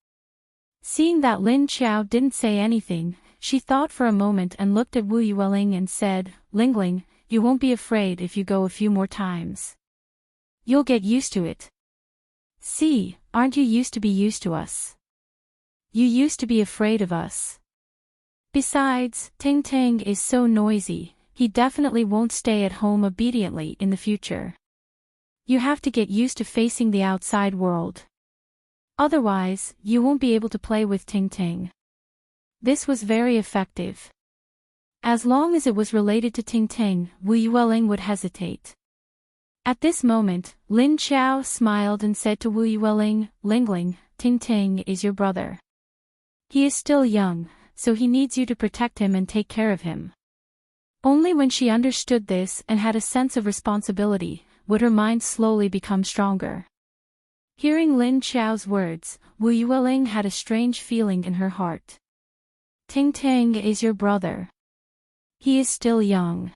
Speaker 1: Seeing that Lin Qiao didn't say anything, she thought for a moment and looked at Wu Yueling and said, "Lingling, you won't be afraid if you go a few more times. You'll get used to it. See, aren't you used to be used to us? You used to be afraid of us. Besides, Ting Ting is so noisy, he definitely won't stay at home obediently in the future. You have to get used to facing the outside world. Otherwise, you won't be able to play with Ting Ting." This was very effective. As long as it was related to Ting Ting, Wu Yueling would hesitate. At this moment, Lin Qiao smiled and said to Wu Yueling, "Lingling, Ting Ting is your brother. He is still young, so he needs you to protect him and take care of him." Only when she understood this and had a sense of responsibility, would her mind slowly become stronger. Hearing Lin Qiao's words, Wu Yueling had a strange feeling in her heart. Ting Ting is your brother. He is still young.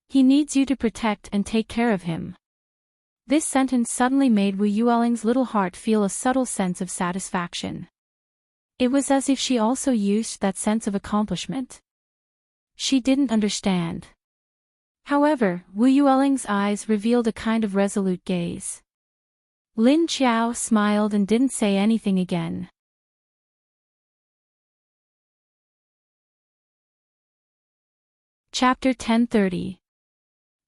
Speaker 1: He needs you to protect and take care of him. This sentence suddenly made Wu Yueling's little heart feel a subtle sense of satisfaction. It was as if she also used that sense of accomplishment. She didn't understand. However, Wu Yueling's eyes revealed a kind of resolute gaze. Lin Xiao smiled and didn't say anything again. Chapter 10:30.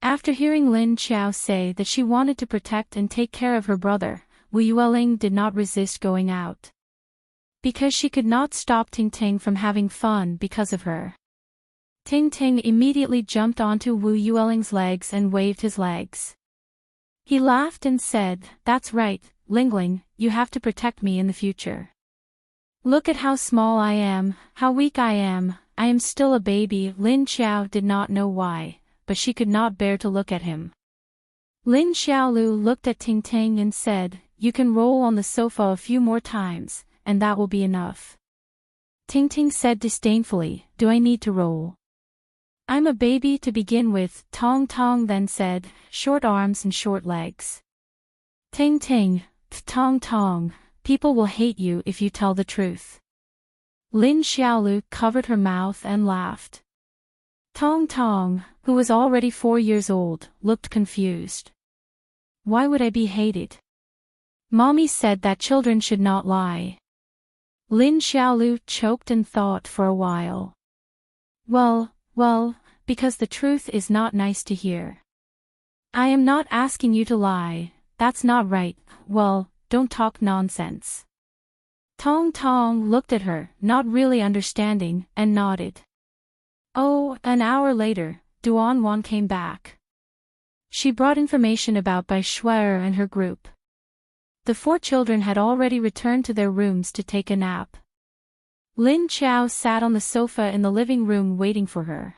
Speaker 1: After hearing Lin Xiao say that she wanted to protect and take care of her brother, Wu Yueling did not resist going out. Because she could not stop Ting Ting from having fun because of her. Ting Ting immediately jumped onto Wu Yueling's legs and waved his legs. He laughed and said, "That's right, Lingling, you have to protect me in the future. Look at how small I am, how weak I am still a baby." Lin Xiao did not know why, but she could not bear to look at him. Lin Xiaolu looked at Ting Ting and said, "You can roll on the sofa a few more times, and that will be enough." Ting Ting said disdainfully, "Do I need to roll? I'm a baby to begin with." Tong Tong then said, "Short arms and short legs." Ting Ting, Tong Tong, people will hate you if you tell the truth. Lin Xiaolu covered her mouth and laughed. Tong Tong, who was already 4 years old, looked confused. "Why would I be hated? Mommy said that children should not lie." Lin Xiaolu choked and thought for a while. Well, because the truth is not nice to hear. I am not asking you to lie, that's not right. Well, don't talk nonsense. Tong Tong looked at her, not really understanding, and nodded. Oh, an hour later, Duan Wan came back. She brought information about Bai Shuai and her group. The 4 children had already returned to their rooms to take a nap. Lin Xiao sat on the sofa in the living room waiting for her.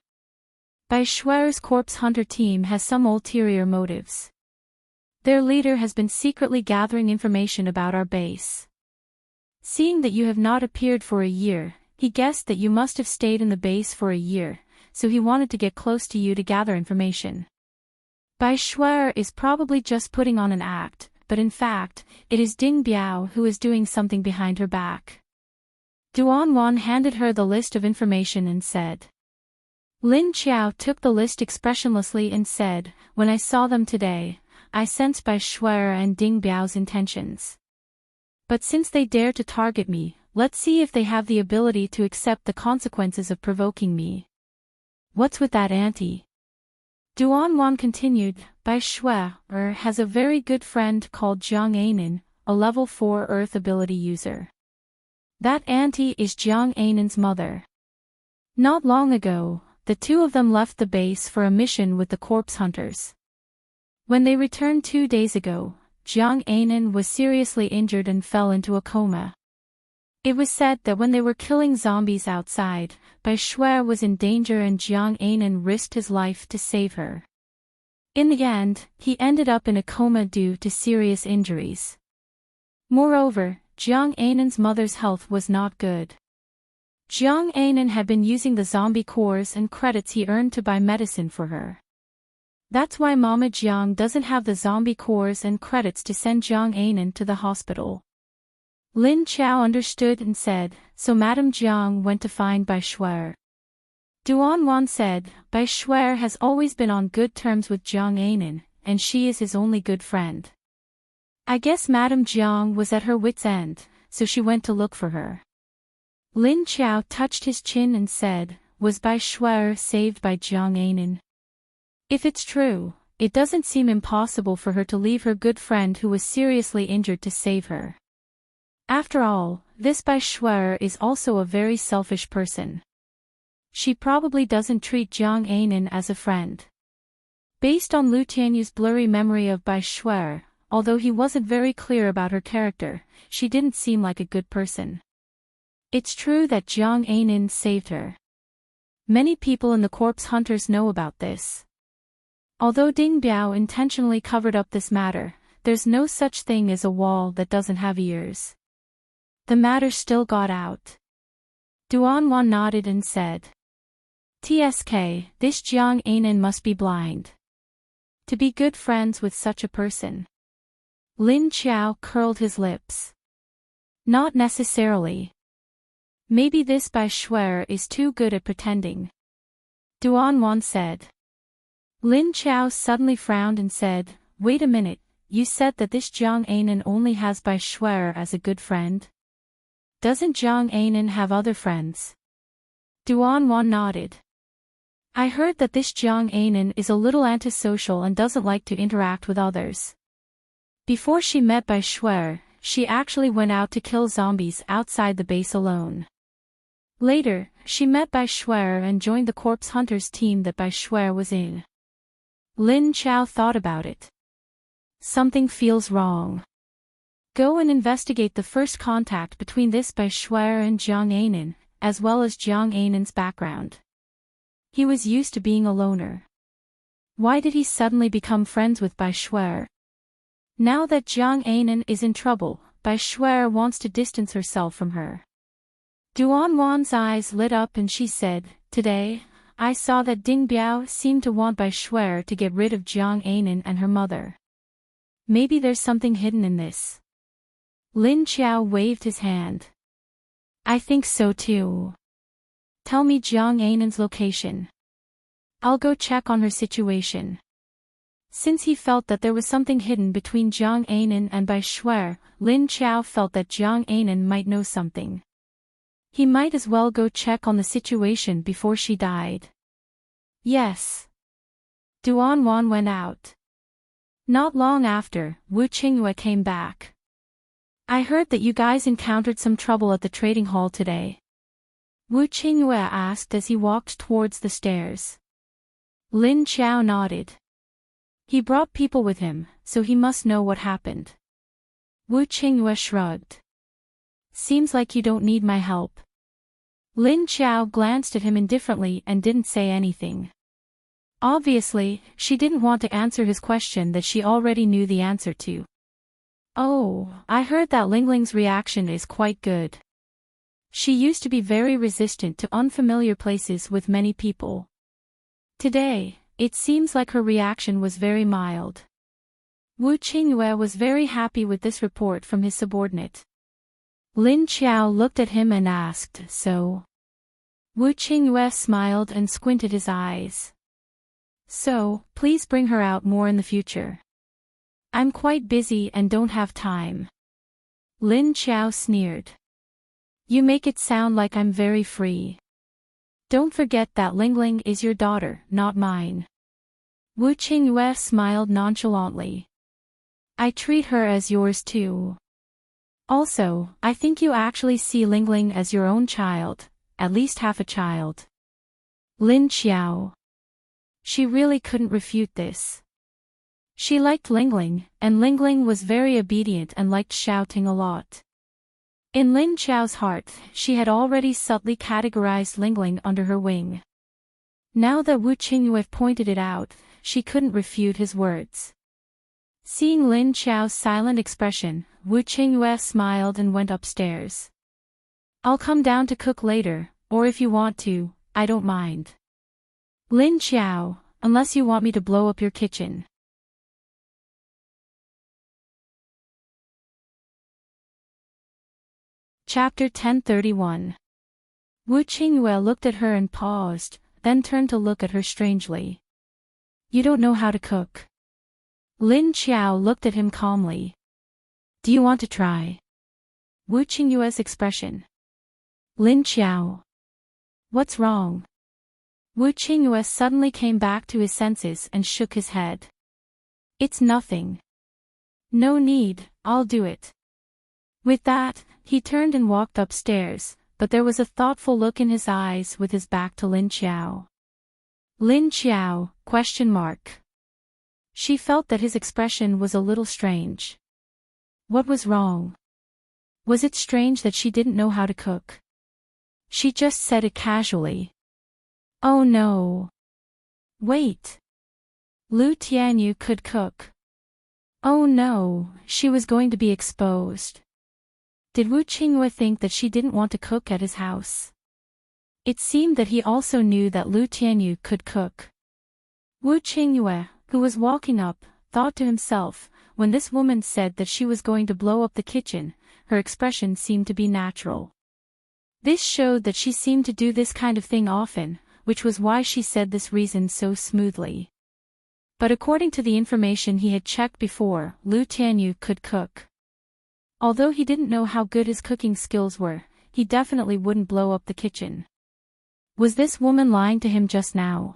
Speaker 1: Bai Shuai's corpse hunter team has some ulterior motives. Their leader has been secretly gathering information about our base. Seeing that you have not appeared for a year, he guessed that you must have stayed in the base for a year, so he wanted to get close to you to gather information. Bai Shuai is probably just putting on an act, but in fact, it is Ding Biao who is doing something behind her back. Duan Wan handed her the list of information and said. Lin Xiao took the list expressionlessly and said, "When I saw them today, I sensed Bai Shuai and Ding Biao's intentions. But since they dare to target me, let's see if they have the ability to accept the consequences of provoking me." "What's with that auntie?" Duan Wan continued, "Bai Shuai has a very good friend called Jiang Anan, a level 4 Earth ability user. That auntie is Jiang Anan's mother. Not long ago, the 2 of them left the base for a mission with the corpse hunters. When they returned 2 days ago, Jiang Anan was seriously injured and fell into a coma. It was said that when they were killing zombies outside, Bai Shuai was in danger and Jiang Anan risked his life to save her. In the end, he ended up in a coma due to serious injuries. Moreover, Jiang Anan's mother's health was not good. Jiang Anan had been using the zombie cores and credits he earned to buy medicine for her. That's why Mama Jiang doesn't have the zombie cores and credits to send Jiang Anan to the hospital." Lin Xiao understood and said, "So Madame Jiang went to find Bai Shuai." Duan Wan said, "Bai Shuai has always been on good terms with Jiang Anan, and she is his only good friend. I guess Madame Jiang was at her wit's end, so she went to look for her." Lin Xiao touched his chin and said, "Was Bai Shuai saved by Jiang Anan? If it's true, it doesn't seem impossible for her to leave her good friend who was seriously injured to save her. After all, this Bai Shuai is also a very selfish person. She probably doesn't treat Jiang Anan as a friend." Based on Lu Tianyu's blurry memory of Bai Shuai, although he wasn't very clear about her character, she didn't seem like a good person. It's true that Jiang Anan saved her. Many people in the corpse hunters know about this. Although Ding Biao intentionally covered up this matter, there's no such thing as a wall that doesn't have ears. The matter still got out. Duan Wan nodded and said, "TSK, this Jiang Anan must be blind. To be good friends with such a person." Lin Xiao curled his lips. "Not necessarily. Maybe this Bai Shuai is too good at pretending." Duan Wan said. Lin Xiao suddenly frowned and said, "Wait a minute, you said that this Jiang Anan only has Bai Shuer as a good friend? Doesn't Jiang Anan have other friends? Duan Wan nodded. I heard that this Jiang Anan is a little antisocial and doesn't like to interact with others. Before she met Bai Shuer, she actually went out to kill zombies outside the base alone. Later, she met Bai Shuer and joined the corpse hunters team that Bai Shuer was in. Lin Chao thought about it. Something feels wrong. Go and investigate the first contact between this Bai Shuer and Jiang Anan, as well as Jiang Anan's background. He was used to being a loner. Why did he suddenly become friends with Bai Shuer? Now that Jiang Anan is in trouble, Bai Shuer wants to distance herself from her. Duan Wan's eyes lit up and she said, Today, I saw that Ding Biao seemed to want Bai Shuer to get rid of Jiang Anan and her mother. Maybe there's something hidden in this. Lin Qiao waved his hand. I think so too. Tell me Jiang Anan's location. I'll go check on her situation. Since he felt that there was something hidden between Jiang Anan and Bai Shuer, Lin Qiao felt that Jiang Anan might know something. He might as well go check on the situation before she died. Yes. Duan Wan went out. Not long after, Wu Qingyue came back. I heard that you guys encountered some trouble at the trading hall today. Wu Qingyue asked as he walked towards the stairs. Lin Qiao nodded. He brought people with him, so he must know what happened. Wu Qingyue shrugged. Seems like you don't need my help. Lin Qiao glanced at him indifferently and didn't say anything. Obviously, she didn't want to answer his question that she already knew the answer to. Oh, I heard that Lingling's reaction is quite good. She used to be very resistant to unfamiliar places with many people. Today, it seems like her reaction was very mild. Wu Qingyue was very happy with this report from his subordinate. Lin Qiao looked at him and asked, So? Wu Qingyue smiled and squinted his eyes. So, please bring her out more in the future. I'm quite busy and don't have time. Lin Qiao sneered. You make it sound like I'm very free. Don't forget that Lingling is your daughter, not mine. Wu Qingyue smiled nonchalantly. I treat her as yours too. Also, I think you actually see Lingling as your own child, at least half a child. Lin Qiao. She really couldn't refute this. She liked Lingling, and Lingling was very obedient and liked shouting a lot. In Lin Qiao's heart, she had already subtly categorized Lingling under her wing. Now that Wu Qingyue pointed it out, she couldn't refute his words. Seeing Lin Qiao's silent expression, Wu Qingyue smiled and went upstairs. I'll come down to cook later, or if you want to, I don't mind. Lin Qiao, unless you want me to blow up your kitchen. Chapter 1031. Wu Qingyue looked at her and paused, then turned to look at her strangely. You don't know how to cook. Lin Qiao looked at him calmly. Do you want to try? Wu Qingyue's expression. Lin Qiao. What's wrong? Wu Qingyue suddenly came back to his senses and shook his head. It's nothing. No need, I'll do it. With that, he turned and walked upstairs, but there was a thoughtful look in his eyes with his back to Lin Qiao. Lin Qiao, ? She felt that his expression was a little strange. What was wrong? Was it strange that she didn't know how to cook? She just said it casually. Oh no. Wait. Lu Tianyu could cook. Oh no, she was going to be exposed. Did Wu Qingyue think that she didn't want to cook at his house? It seemed that he also knew that Lu Tianyu could cook. Wu Qingyue, who was walking up, thought to himself, when this woman said that she was going to blow up the kitchen, her expression seemed to be natural. This showed that she seemed to do this kind of thing often, which was why she said this reason so smoothly. But according to the information he had checked before, Lu Tianyu could cook. Although he didn't know how good his cooking skills were, he definitely wouldn't blow up the kitchen. Was this woman lying to him just now?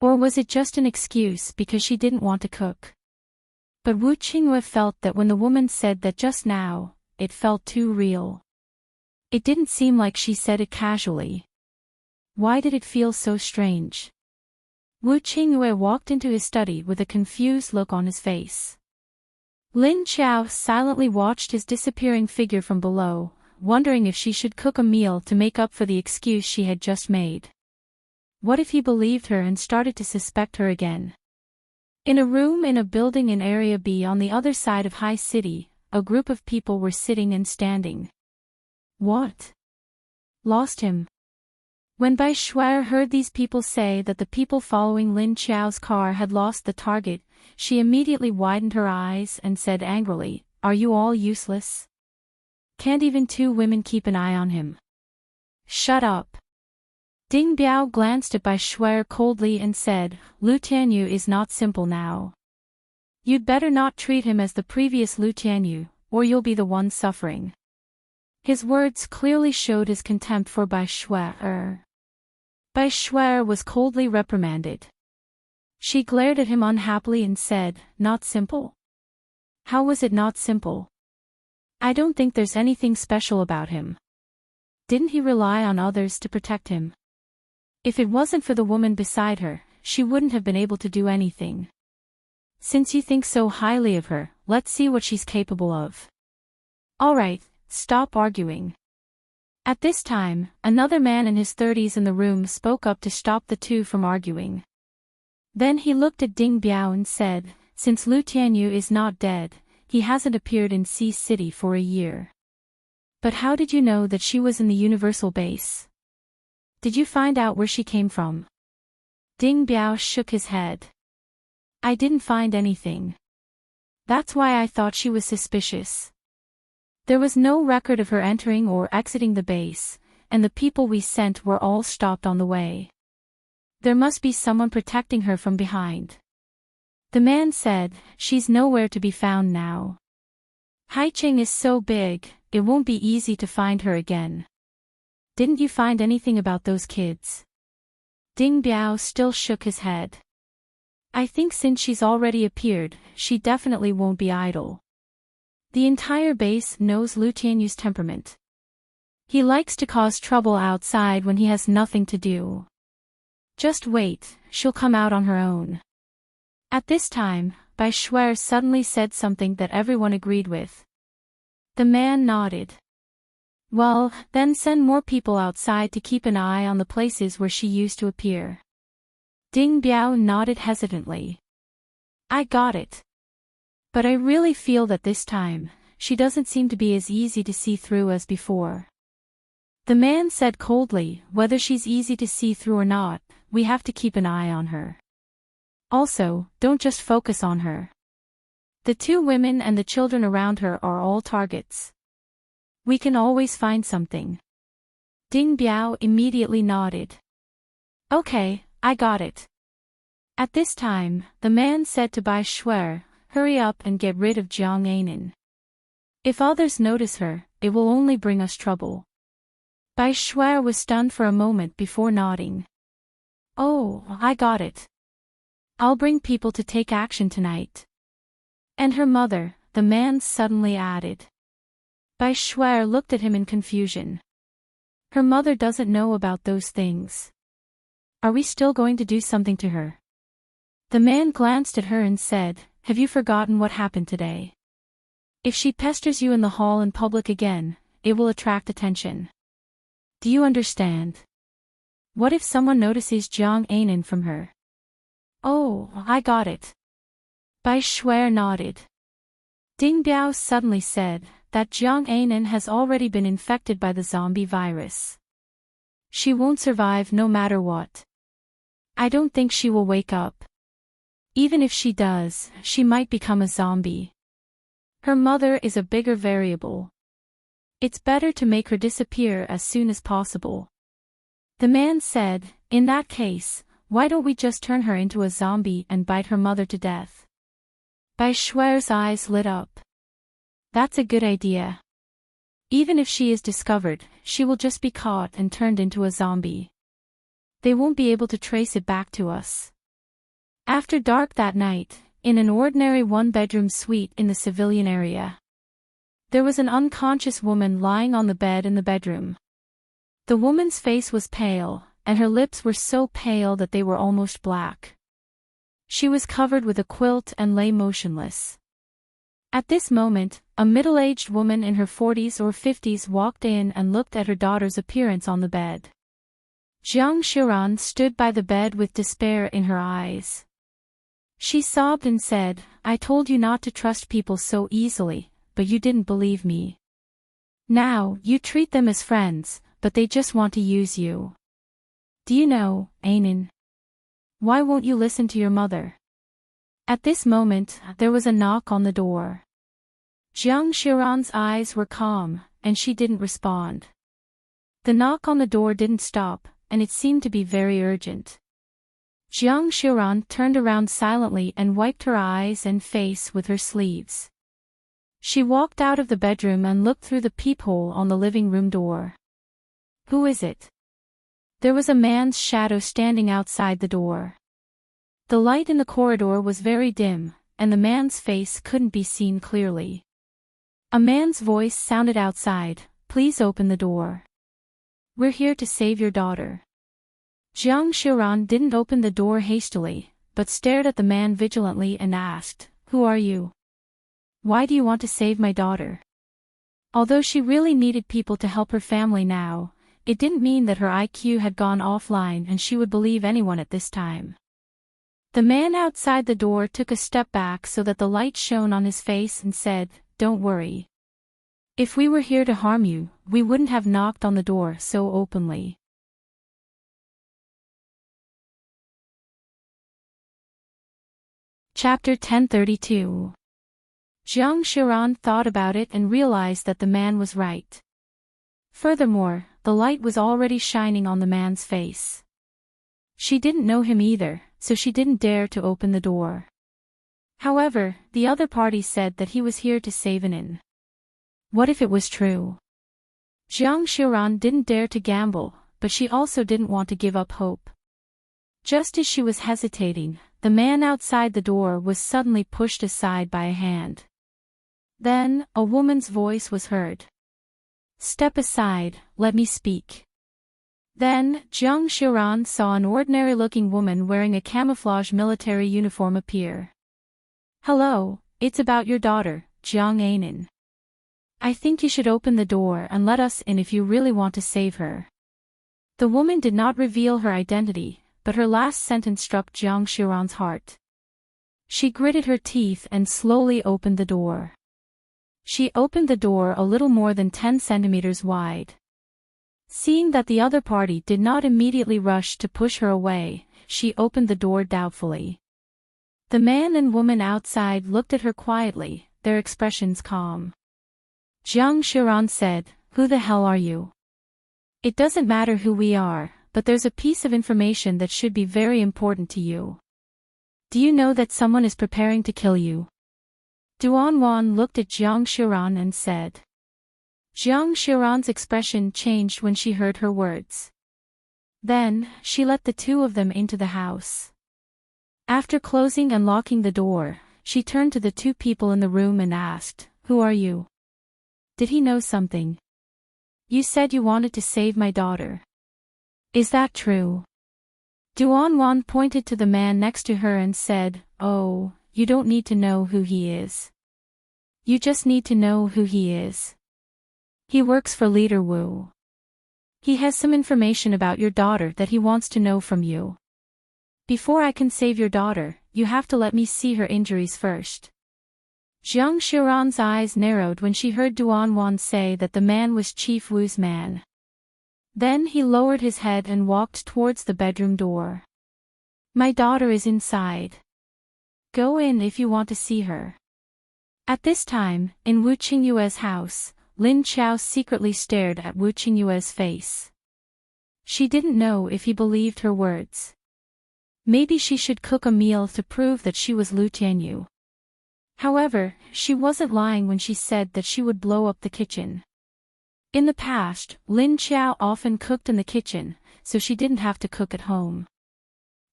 Speaker 1: Or was it just an excuse because she didn't want to cook? But Wu Qingyue felt that when the woman said that just now, it felt too real. It didn't seem like she said it casually. Why did it feel so strange? Wu Qingyue walked into his study with a confused look on his face. Lin Qiao silently watched his disappearing figure from below, wondering if she should cook a meal to make up for the excuse she had just made. What if he believed her and started to suspect her again? In a room in a building in Area B on the other side of High City, a group of people were sitting and standing. What? Lost him. When Bai Shuai heard these people say that the people following Lin Qiao's car had lost the target, she immediately widened her eyes and said angrily, "Are you all useless? Can't even two women keep an eye on him?" "Shut up." Ding Biao glanced at Bai Shuai coldly and said, "Lu Tianyu is not simple now. You'd better not treat him as the previous Lu Tianyu, or you'll be the one suffering." His words clearly showed his contempt for Bai Shuai. Bai Shuai was coldly reprimanded. She glared at him unhappily and said, "Not simple? How was it not simple? I don't think there's anything special about him. Didn't he rely on others to protect him? If it wasn't for the woman beside her, she wouldn't have been able to do anything. Since you think so highly of her, let's see what she's capable of." "Alright, stop arguing." At this time, another man in his 30s in the room spoke up to stop the two from arguing. Then he looked at Ding Biao and said, "Since Lu Tianyu is not dead, he hasn't appeared in Sea City for a year. But how did you know that she was in the Universal Base? Did you find out where she came from?" Ding Biao shook his head. "I didn't find anything. That's why I thought she was suspicious. There was no record of her entering or exiting the base, and the people we sent were all stopped on the way. There must be someone protecting her from behind." The man said, "She's nowhere to be found now. Haicheng is so big, it won't be easy to find her again. Didn't you find anything about those kids?" Ding Biao still shook his head. "I think since she's already appeared, she definitely won't be idle. The entire base knows Lu Tianyu's temperament. He likes to cause trouble outside when he has nothing to do. Just wait, she'll come out on her own." At this time, Bai Shuai suddenly said something that everyone agreed with. The man nodded. "Well, then send more people outside to keep an eye on the places where she used to appear." Ding Biao nodded hesitantly. "I got it. But I really feel that this time, she doesn't seem to be as easy to see through as before." The man said coldly, "Whether she's easy to see through or not, we have to keep an eye on her. Also, don't just focus on her. The two women and the children around her are all targets. We can always find something." Ding Biao immediately nodded. "Okay, I got it." At this time, the man said to Bai Shuai, "Hurry up and get rid of Jiang Anan. If others notice her, it will only bring us trouble." Bai Shuai was stunned for a moment before nodding. "Oh, I got it. I'll bring people to take action tonight." "And her mother," the man suddenly added. Bai Shuai looked at him in confusion. "Her mother doesn't know about those things. Are we still going to do something to her?" The man glanced at her and said, "Have you forgotten what happened today? If she pesters you in the hall in public again, it will attract attention. Do you understand? What if someone notices Jiang Anan from her?" "Oh, I got it." Bai Shuai nodded. Ding Biao suddenly said, "That Jiang Anan has already been infected by the zombie virus. She won't survive no matter what. I don't think she will wake up. Even if she does, she might become a zombie. Her mother is a bigger variable. It's better to make her disappear as soon as possible." The man said, "In that case, why don't we just turn her into a zombie and bite her mother to death? Bai Shui's eyes lit up. That's a good idea. Even if she is discovered, she will just be caught and turned into a zombie. They won't be able to trace it back to us. After dark that night, in an ordinary one-bedroom suite in the civilian area, there was an unconscious woman lying on the bed in the bedroom. The woman's face was pale, and her lips were so pale that they were almost black. She was covered with a quilt and lay motionless. At this moment, a middle-aged woman in her 40s or 50s walked in and looked at her daughter's appearance on the bed. Jiang Xiran stood by the bed with despair in her eyes. She sobbed and said, "I told you not to trust people so easily, but you didn't believe me. Now, you treat them as friends, but they just want to use you. Do you know, Ainin? Why won't you listen to your mother?" At this moment, there was a knock on the door. Jiang Xiran's eyes were calm, and she didn't respond. The knock on the door didn't stop, and it seemed to be very urgent. Jiang Xiran turned around silently and wiped her eyes and face with her sleeves. She walked out of the bedroom and looked through the peephole on the living room door. "Who is it?" There was a man's shadow standing outside the door. The light in the corridor was very dim, and the man's face couldn't be seen clearly. A man's voice sounded outside, "Please open the door. We're here to save your daughter." Jiang Xiran didn't open the door hastily, but stared at the man vigilantly and asked, "Who are you? Why do you want to save my daughter?" Although she really needed people to help her family now, it didn't mean that her IQ had gone offline and she would believe anyone at this time. The man outside the door took a step back so that the light shone on his face and said, "Don't worry. If we were here to harm you, we wouldn't have knocked on the door so openly." Chapter 1032. Jiang Xiran thought about it and realized that the man was right. Furthermore, the light was already shining on the man's face. She didn't know him either, so she didn't dare to open the door. However, the other party said that he was here to save Ainin. What if it was true? Jiang Xiran didn't dare to gamble, but she also didn't want to give up hope. Just as she was hesitating, the man outside the door was suddenly pushed aside by a hand. Then, a woman's voice was heard. "Step aside, let me speak." Then, Jiang Xiran saw an ordinary-looking woman wearing a camouflage military uniform appear. "Hello, it's about your daughter, Jiang Ainin. I think you should open the door and let us in if you really want to save her." The woman did not reveal her identity, but her last sentence struck Jiang Xiran's heart. She gritted her teeth and slowly opened the door. She opened the door a little more than 10 centimeters wide. Seeing that the other party did not immediately rush to push her away, she opened the door doubtfully. The man and woman outside looked at her quietly, their expressions calm. Jiang Xiran said, "Who the hell are you? It doesn't matter who we are, but there's a piece of information that should be very important to you. Do you know that someone is preparing to kill you?" Duanwan looked at Jiang Xiran and said. Jiang Xiran's expression changed when she heard her words. Then, she let the two of them into the house. After closing and locking the door, she turned to the two people in the room and asked, "Who are you? Did he know something? You said you wanted to save my daughter. Is that true?" Duanwan pointed to the man next to her and said, "Oh, you don't need to know who he is. You just need to know who he is. He works for Leader Wu. He has some information about your daughter that he wants to know from you. Before I can save your daughter, you have to let me see her injuries first." Jiang Xiran's eyes narrowed when she heard Duanwan say that the man was Chief Wu's man. Then he lowered his head and walked towards the bedroom door. "My daughter is inside. Go in if you want to see her." At this time, in Wu Qingyue's house, Lin Chao secretly stared at Wu Qingyue's face. She didn't know if he believed her words. Maybe she should cook a meal to prove that she was Lu Tianyu. However, she wasn't lying when she said that she would blow up the kitchen. In the past, Lin Xiao often cooked in the kitchen, so she didn't have to cook at home.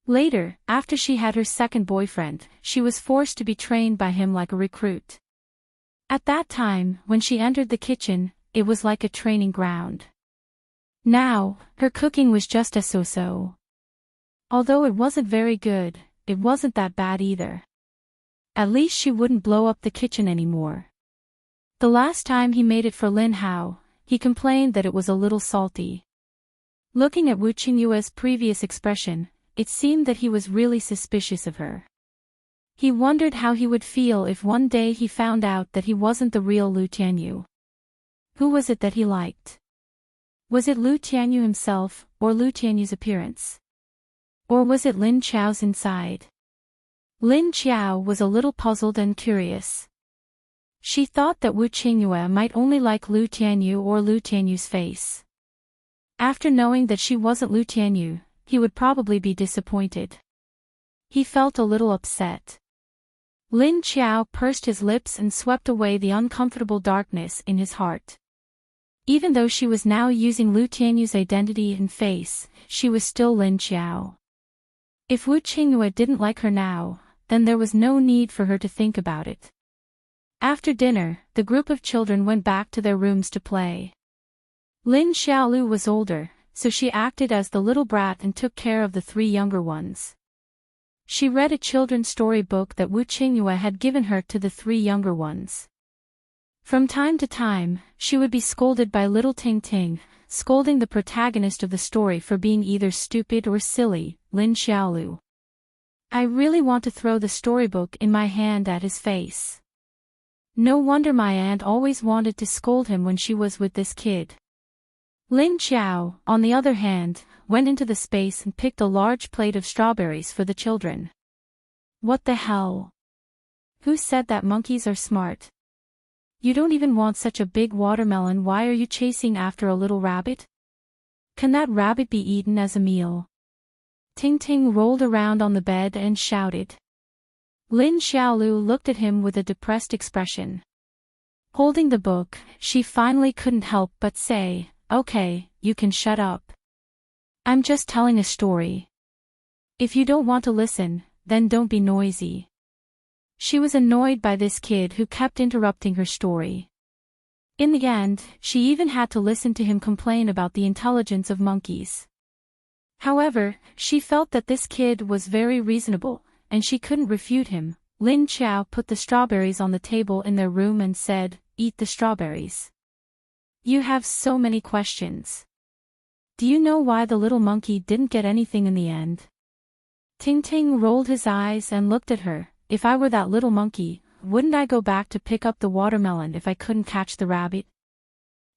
Speaker 1: Later, after she had her second boyfriend, she was forced to be trained by him like a recruit. At that time, when she entered the kitchen, it was like a training ground. Now, her cooking was just a so-so. Although it wasn't very good, it wasn't that bad either. At least she wouldn't blow up the kitchen anymore. The last time he made it for Lin Hao, he complained that it was a little salty. Looking at Wu Qingyue's previous expression, it seemed that he was really suspicious of her. He wondered how he would feel if one day he found out that he wasn't the real Lu Tianyu. Who was it that he liked? Was it Lu Tianyu himself, or Lu Tianyu's appearance? Or was it Lin Qiao's inside? Lin Qiao was a little puzzled and curious. She thought that Wu Qingyue might only like Lu Tianyu or Lu Tianyu's face. After knowing that she wasn't Lu Tianyu, he would probably be disappointed. He felt a little upset. Lin Qiao pursed his lips and swept away the uncomfortable darkness in his heart. Even though she was now using Lu Tianyu's identity and face, she was still Lin Qiao. If Wu Qingyue didn't like her now, then there was no need for her to think about it. After dinner, the group of children went back to their rooms to play. Lin Xiaolu was older, so she acted as the little brat and took care of the three younger ones. She read a children's story book that Wu Qingyue had given her to the three younger ones. From time to time, she would be scolded by little Ting Ting, scolding the protagonist of the story for being either stupid or silly, Lin Xiaolu. I really want to throw the storybook in my hand at his face. No wonder my aunt always wanted to scold him when she was with this kid. Lin Qiao, on the other hand, went into the space and picked a large plate of strawberries for the children. What the hell? Who said that monkeys are smart? You don't even want such a big watermelon. Why are you chasing after a little rabbit? Can that rabbit be eaten as a meal? Ting Ting rolled around on the bed and shouted. Lin Xiaolu looked at him with a depressed expression. Holding the book, she finally couldn't help but say, "Okay, you can shut up. I'm just telling a story. If you don't want to listen, then don't be noisy." She was annoyed by this kid who kept interrupting her story. In the end, she even had to listen to him complain about the intelligence of monkeys. However, she felt that this kid was very reasonable, and she couldn't refute him. Lin Qiao put the strawberries on the table in their room and said, "Eat the strawberries. You have so many questions. Do you know why the little monkey didn't get anything in the end?" Ting Ting rolled his eyes and looked at her. "If I were that little monkey, wouldn't I go back to pick up the watermelon if I couldn't catch the rabbit?"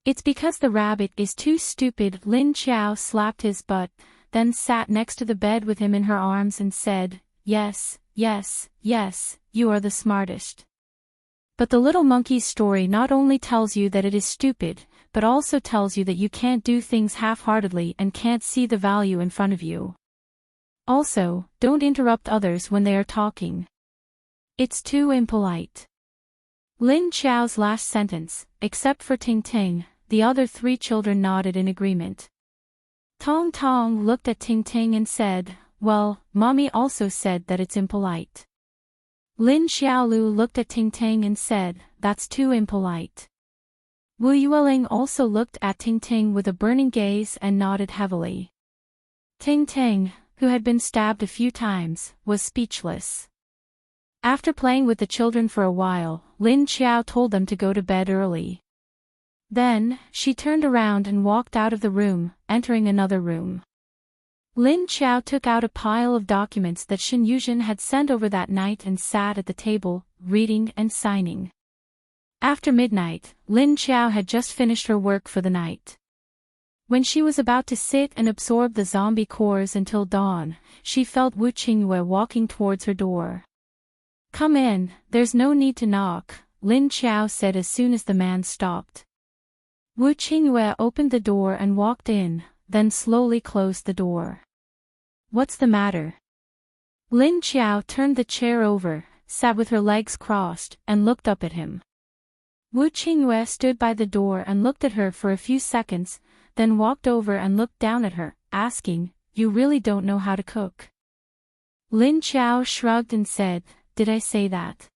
Speaker 1: "It's because the rabbit is too stupid." Lin Qiao slapped his butt, then sat next to the bed with him in her arms and said, "Yes, yes, yes, you are the smartest." But the little monkey's story not only tells you that it is stupid, but also tells you that you can't do things half-heartedly and can't see the value in front of you. Also, don't interrupt others when they are talking. It's too impolite. Lin Qiao's last sentence, except for Ting Ting, the other three children nodded in agreement. Tong Tong looked at Ting Ting and said, "Well, Mommy also said that it's impolite." Lin Xiaolu looked at Ting Ting and said, "That's too impolite." Wu Yueling also looked at Ting Ting with a burning gaze and nodded heavily. Ting Ting, who had been stabbed a few times, was speechless. After playing with the children for a while, Lin Qiao told them to go to bed early. Then, she turned around and walked out of the room, entering another room. Lin Qiao took out a pile of documents that Xin Yuzhen had sent over that night and sat at the table, reading and signing. After midnight, Lin Qiao had just finished her work for the night. When she was about to sit and absorb the zombie cores until dawn, she felt Wu Qingyue walking towards her door. "Come in, there's no need to knock," Lin Qiao said as soon as the man stopped. Wu Qingyue opened the door and walked in, then slowly closed the door. "What's the matter?" Lin Qiao turned the chair over, sat with her legs crossed, and looked up at him. Wu Qingyue stood by the door and looked at her for a few seconds, then walked over and looked down at her, asking, "You really don't know how to cook?" Lin Qiao shrugged and said, "Did I say that?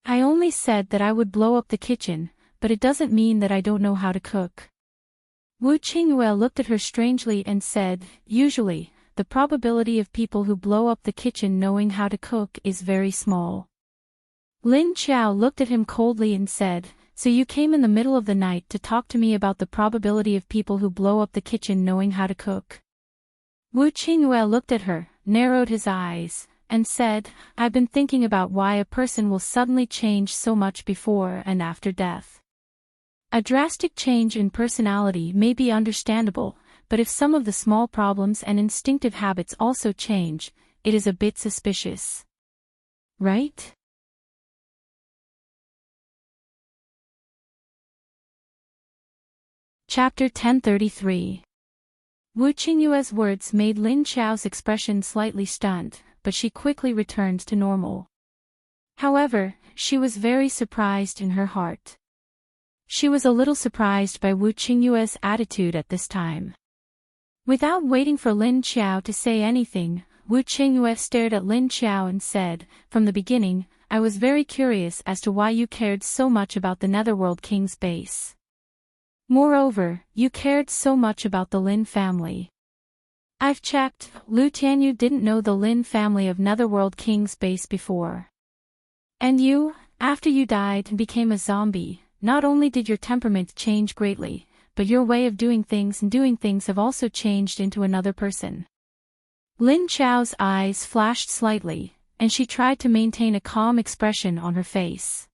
Speaker 1: I only said that I would blow up the kitchen, but it doesn't mean that I don't know how to cook." Wu Qingyue looked at her strangely and said, "Usually, the probability of people who blow up the kitchen knowing how to cook is very small." Lin Qiao looked at him coldly and said, "So you came in the middle of the night to talk to me about the probability of people who blow up the kitchen knowing how to cook?" Wu Qingyue looked at her, narrowed his eyes, and said, "I've been thinking about why a person will suddenly change so much before and after death. A drastic change in personality may be understandable, but if some of the small problems and instinctive habits also change, it is a bit suspicious. Right?" Chapter 1033. Wu Qingyue's words made Lin Qiao's expression slightly stunned, but she quickly returned to normal. However, she was very surprised in her heart. She was a little surprised by Wu Qingyue's attitude at this time. Without waiting for Lin Qiao to say anything, Wu Qingyue stared at Lin Qiao and said, "From the beginning, I was very curious as to why you cared so much about the Netherworld King's base. Moreover, you cared so much about the Lin family. I've checked, Lu Tianyu didn't know the Lin family of Netherworld King's base before. And you, after you died and became a zombie, not only did your temperament change greatly, but your way of doing things have also changed into another person." Lin Qiao's eyes flashed slightly, and she tried to maintain a calm expression on her face.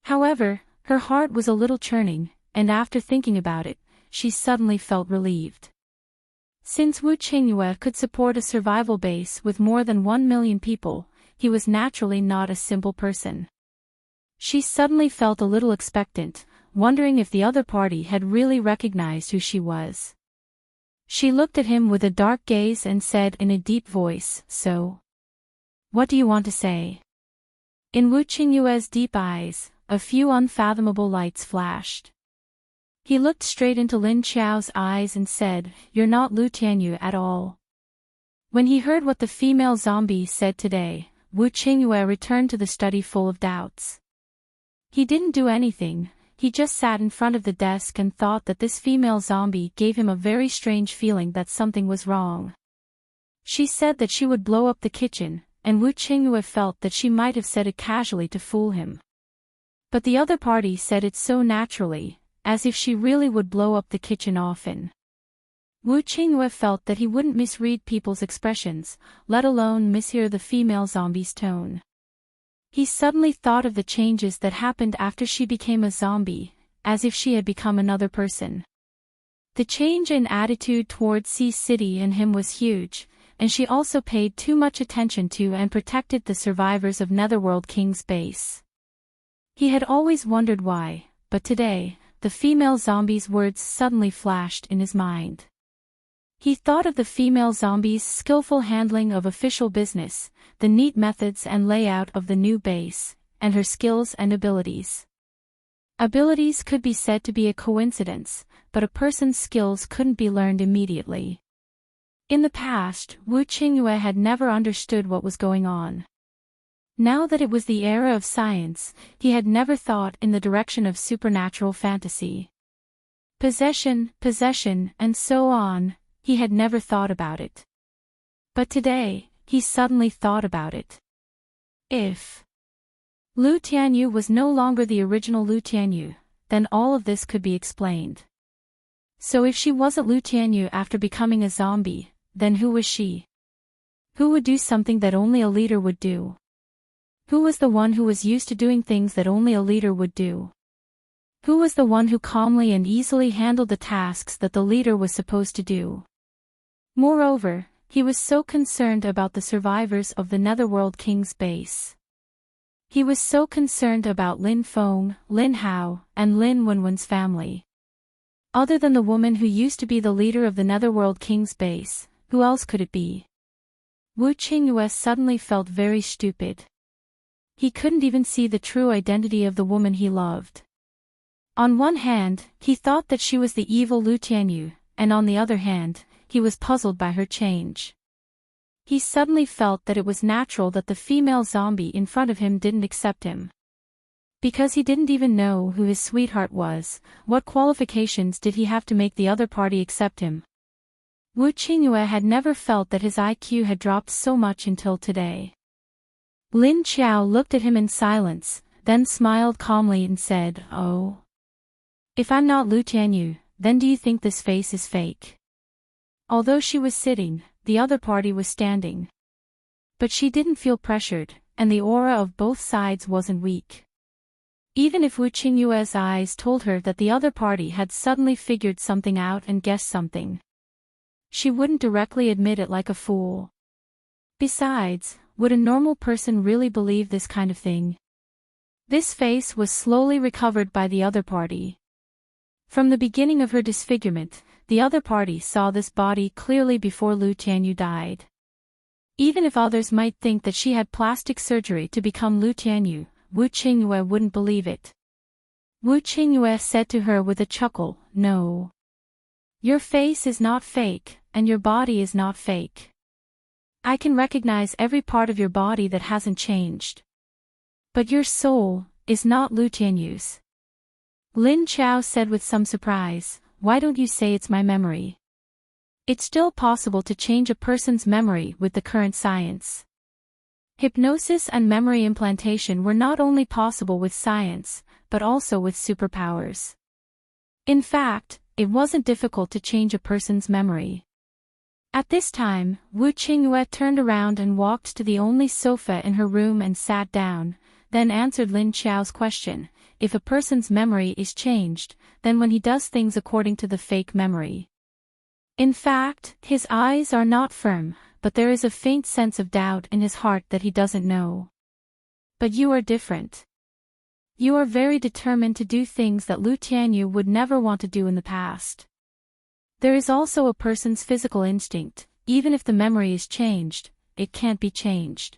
Speaker 1: However, her heart was a little churning, and after thinking about it, she suddenly felt relieved. Since Wu Qingyue could support a survival base with more than 1 million people, he was naturally not a simple person. She suddenly felt a little expectant, wondering if the other party had really recognized who she was. She looked at him with a dark gaze and said in a deep voice, "So? What do you want to say?" In Wu Qingyue's deep eyes, a few unfathomable lights flashed. He looked straight into Lin Qiao's eyes and said, "You're not Lu Tianyu at all." When he heard what the female zombie said today, Wu Qingyue returned to the study full of doubts. He didn't do anything, he just sat in front of the desk and thought that this female zombie gave him a very strange feeling that something was wrong. She said that she would blow up the kitchen, and Wu Qingyue felt that she might have said it casually to fool him. But the other party said it so naturally, as if she really would blow up the kitchen often. Wu Qingyue felt that he wouldn't misread people's expressions, let alone mishear the female zombie's tone. He suddenly thought of the changes that happened after she became a zombie, as if she had become another person. The change in attitude towards Sea City in him was huge, and she also paid too much attention to and protected the survivors of Netherworld King's base. He had always wondered why, but today, the female zombie's words suddenly flashed in his mind. He thought of the female zombie's skillful handling of official business, the neat methods and layout of the new base, and her skills and abilities. Abilities could be said to be a coincidence, but a person's skills couldn't be learned immediately. In the past, Wu Qingyue had never understood what was going on. Now that it was the era of science, he had never thought in the direction of supernatural fantasy. Possession, and so on. He had never thought about it. But today, he suddenly thought about it. If Lu Tianyu was no longer the original Lu Tianyu, then all of this could be explained. So if she wasn't Lu Tianyu after becoming a zombie, then who was she? Who would do something that only a leader would do? Who was the one who was used to doing things that only a leader would do? Who was the one who calmly and easily handled the tasks that the leader was supposed to do? Moreover, he was so concerned about the survivors of the Netherworld King's base. He was so concerned about Lin Feng, Lin Hao, and Lin Wenwen's family. Other than the woman who used to be the leader of the Netherworld King's base, who else could it be? Wu Qingyue suddenly felt very stupid. He couldn't even see the true identity of the woman he loved. On one hand, he thought that she was the evil Lu Tianyu, and on the other hand, he was puzzled by her change. He suddenly felt that it was natural that the female zombie in front of him didn't accept him. Because he didn't even know who his sweetheart was, what qualifications did he have to make the other party accept him? Wu Qingyue had never felt that his IQ had dropped so much until today. Lin Qiao looked at him in silence, then smiled calmly and said, "Oh. If I'm not Lu Tianyu, then do you think this face is fake?" Although she was sitting, the other party was standing. But she didn't feel pressured, and the aura of both sides wasn't weak. Even if Wu Qingyue's eyes told her that the other party had suddenly figured something out and guessed something, she wouldn't directly admit it like a fool. Besides, would a normal person really believe this kind of thing? This face was slowly recovered by the other party. From the beginning of her disfigurement, the other party saw this body clearly before Lu Tianyu died. Even if others might think that she had plastic surgery to become Lu Tianyu, Wu Qingyue wouldn't believe it. Wu Qingyue said to her with a chuckle, "No. Your face is not fake, and your body is not fake. I can recognize every part of your body that hasn't changed. But your soul is not Lu Tianyu's." Lin Qiao said with some surprise, "Why don't you say it's my memory? It's still possible to change a person's memory with the current science. Hypnosis and memory implantation were not only possible with science, but also with superpowers. In fact, it wasn't difficult to change a person's memory." At this time, Wu Qingyue turned around and walked to the only sofa in her room and sat down, then answered Lin Qiao's question. If a person's memory is changed, then when he does things according to the fake memory. In fact, his eyes are not firm, but there is a faint sense of doubt in his heart that he doesn't know. But you are different. You are very determined to do things that Lu Tianyu would never want to do in the past. There is also a person's physical instinct. Even if the memory is changed, it can't be changed.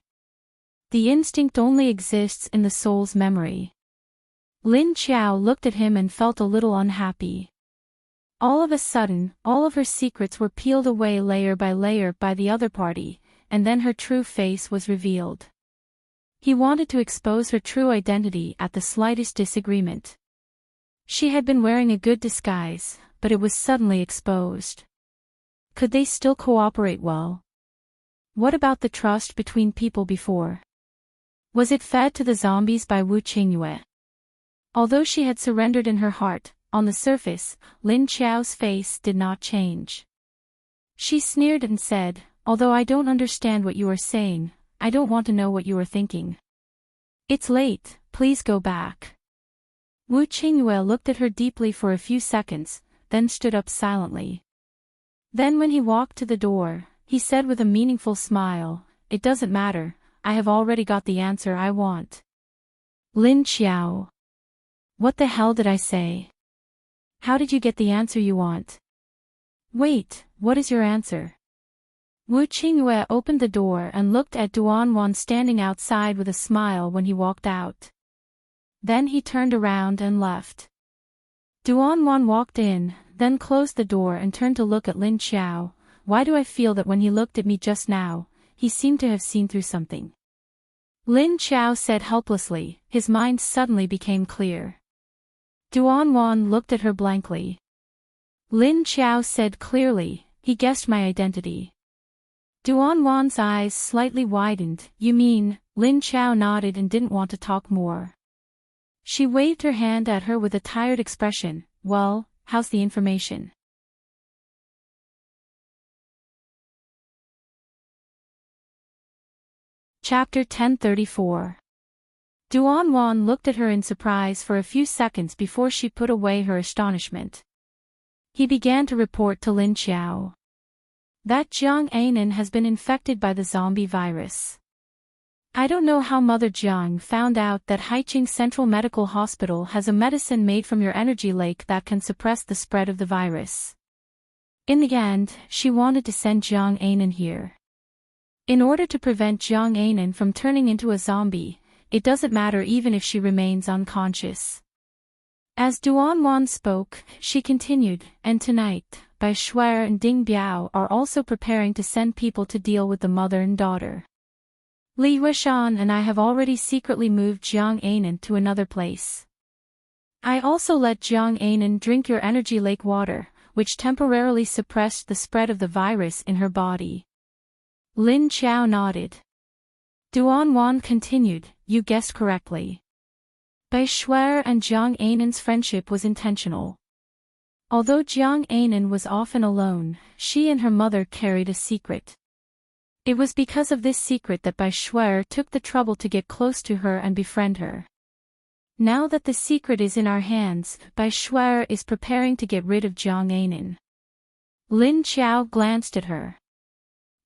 Speaker 1: The instinct only exists in the soul's memory. Lin Qiao looked at him and felt a little unhappy. All of a sudden, all of her secrets were peeled away layer by the other party, and then her true face was revealed. He wanted to expose her true identity at the slightest disagreement. She had been wearing a good disguise, but it was suddenly exposed. Could they still cooperate well? What about the trust between people before? Was it fed to the zombies by Wu Qingyue? Although she had surrendered in her heart, on the surface, Lin Qiao's face did not change. She sneered and said, "Although I don't understand what you are saying, I don't want to know what you are thinking. It's late, please go back." Wu Qingyue looked at her deeply for a few seconds, then stood up silently. Then when he walked to the door, he said with a meaningful smile, "It doesn't matter, I have already got the answer I want." Lin Qiao. What the hell did I say? How did you get the answer you want? Wait, what is your answer? Wu Qingyue opened the door and looked at Duanwan standing outside with a smile when he walked out. Then he turned around and left. Duanwan walked in, then closed the door and turned to look at Lin Qiao. Why do I feel that when he looked at me just now, he seemed to have seen through something? Lin Qiao said helplessly, his mind suddenly became clear. Duanwan looked at her blankly. Lin Qiao said clearly, he guessed my identity. Duanwan's eyes slightly widened. You mean? Lin Qiao nodded and didn't want to talk more. She waved her hand at her with a tired expression. Well, how's the information? Chapter 1034. Duanwan looked at her in surprise for a few seconds before she put away her astonishment. He began to report to Lin Qiao. That Jiang Anan has been infected by the zombie virus. I don't know how Mother Jiang found out that Haiqing Central Medical Hospital has a medicine made from your energy lake that can suppress the spread of the virus. In the end, she wanted to send Jiang Anan here. In order to prevent Jiang Anan from turning into a zombie, it doesn't matter even if she remains unconscious. As Duan spoke, she continued, and tonight, Bai Shuai and Ding Biao are also preparing to send people to deal with the mother and daughter. Li Yueshan and I have already secretly moved Jiang Anan to another place. I also let Jiang Anan drink your energy lake water, which temporarily suppressed the spread of the virus in her body. Lin Qiao nodded. Duan continued, you guessed correctly. Bai Shuai and Jiang Anan's friendship was intentional. Although Jiang Anan was often alone, she and her mother carried a secret. It was because of this secret that Bai Shuai took the trouble to get close to her and befriend her. Now that the secret is in our hands, Bai Shuai is preparing to get rid of Jiang Anan. Lin Qiao glanced at her.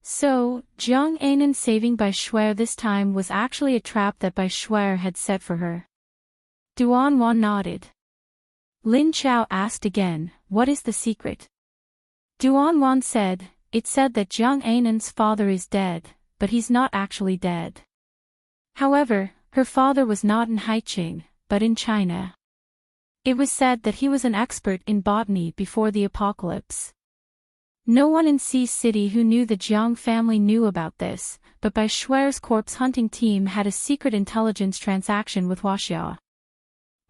Speaker 1: So, Jiang Anan saving Bai Shuai this time was actually a trap that Bai Shuai had set for her. Duan nodded. Lin Qiao asked again, what is the secret? Duan said, it said that Jiang Anan's father is dead, but he's not actually dead. However, her father was not in Haiqing, but in China. It was said that he was an expert in botany before the apocalypse. No one in Sea City who knew the Jiang family knew about this, but Bai Shuai's corpse hunting team had a secret intelligence transaction with Huaxia.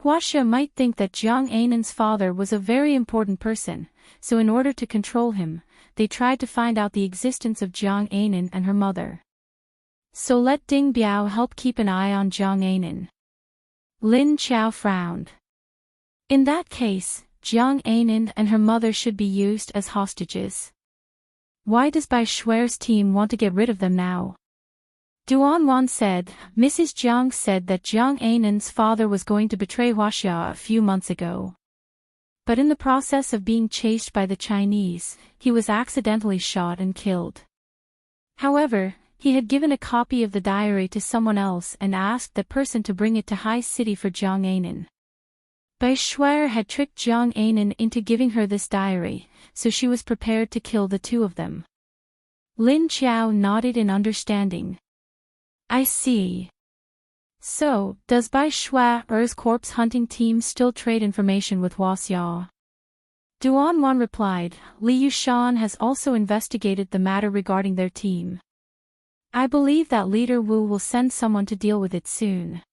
Speaker 1: Huaxia might think that Jiang Anan's father was a very important person, so in order to control him, they tried to find out the existence of Jiang Anan and her mother. So let Ding Biao help keep an eye on Jiang Anan. Lin Qiao frowned. In that case, Jiang Anan and her mother should be used as hostages. Why does Bai Shuai's team want to get rid of them now? Duan said, Mrs. Jiang said that Jiang Anan's father was going to betray Huaxia a few months ago. But in the process of being chased by the Chinese, he was accidentally shot and killed. However, he had given a copy of the diary to someone else and asked that person to bring it to High City for Jiang Anan. Bai Shuai had tricked Jiang Anan into giving her this diary, so she was prepared to kill the two of them. Lin Qiao nodded in understanding. I see. So, does Bai Shuai's corpse hunting team still trade information with Huaxia? Duan replied, Li Yueshan has also investigated the matter regarding their team. I believe that Leader Wu will send someone to deal with it soon.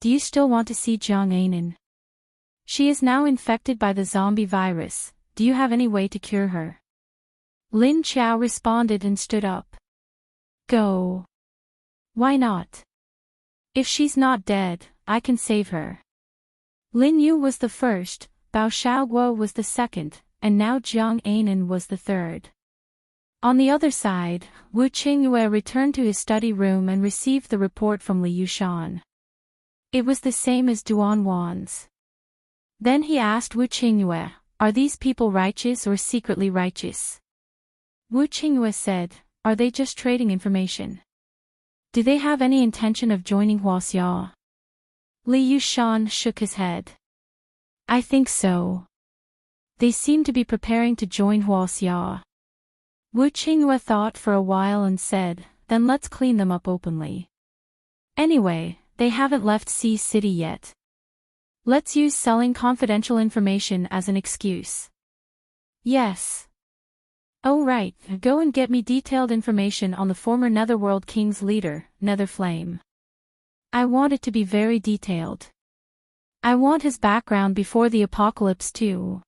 Speaker 1: Do you still want to see Jiang Anan? She is now infected by the zombie virus. Do you have any way to cure her? Lin Qiao responded and stood up. Go. Why not? If she's not dead, I can save her. Lin Yu was the first, Bao Xiaoguo was the second, and now Jiang Anan was the third. On the other side, Wu Qingyue returned to his study room and received the report from Li Yueshan. It was the same as Duan's. Then he asked Wu Qingyue, are these people righteous or secretly righteous? Wu Qingyue said, are they just trading information? Do they have any intention of joining Huaxia? Li Yueshan shook his head. I think so. They seem to be preparing to join Huaxia. Wu Qingyue thought for a while and said, then let's clean them up openly. Anyway, they haven't left Sea City yet. Let's use selling confidential information as an excuse. Yes. Oh right, go and get me detailed information on the former Netherworld King's leader, Netherflame. I want it to be very detailed. I want his background before the apocalypse too.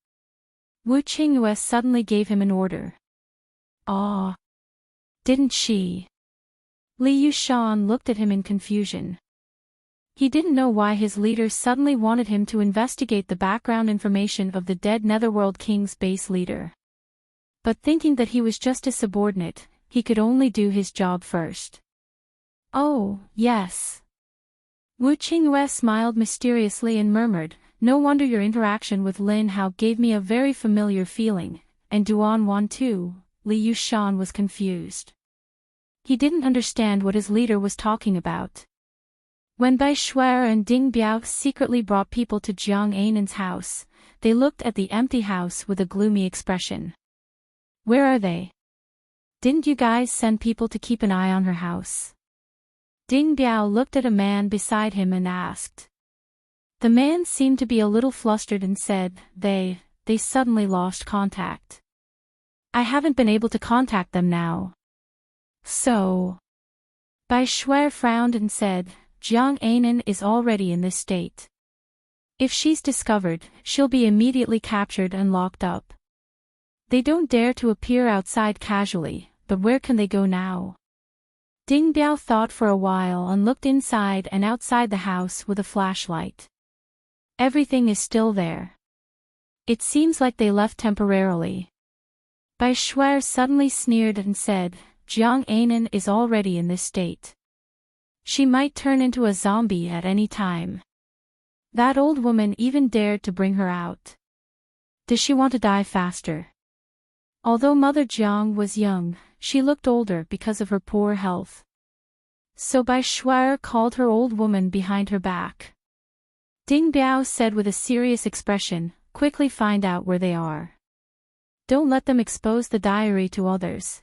Speaker 1: Wu Qingyue suddenly gave him an order. Ah. Didn't she? Li Yueshan looked at him in confusion. He didn't know why his leader suddenly wanted him to investigate the background information of the dead Netherworld King's base leader. But thinking that he was just a subordinate, he could only do his job first. Oh, yes. Wu Qingyue smiled mysteriously and murmured, no wonder your interaction with Lin Hao gave me a very familiar feeling, and Duan too. Li Yueshan was confused. He didn't understand what his leader was talking about. When Bai Shuai and Ding Biao secretly brought people to Jiang Anan's house, they looked at the empty house with a gloomy expression. Where are they? Didn't you guys send people to keep an eye on her house? Ding Biao looked at a man beside him and asked. The man seemed to be a little flustered and said, They suddenly lost contact. I haven't been able to contact them now. So. Bai Shuai frowned and said, Jiang Anan is already in this state. If she's discovered, she'll be immediately captured and locked up. They don't dare to appear outside casually, but where can they go now? Ding Biao thought for a while and looked inside and outside the house with a flashlight. Everything is still there. It seems like they left temporarily. Bai Shuai suddenly sneered and said, Jiang Anan is already in this state. She might turn into a zombie at any time. That old woman even dared to bring her out. Does she want to die faster? Although Mother Jiang was young, she looked older because of her poor health. So Bai Shuai called her old woman behind her back. Ding Biao said with a serious expression, quickly find out where they are. Don't let them expose the diary to others.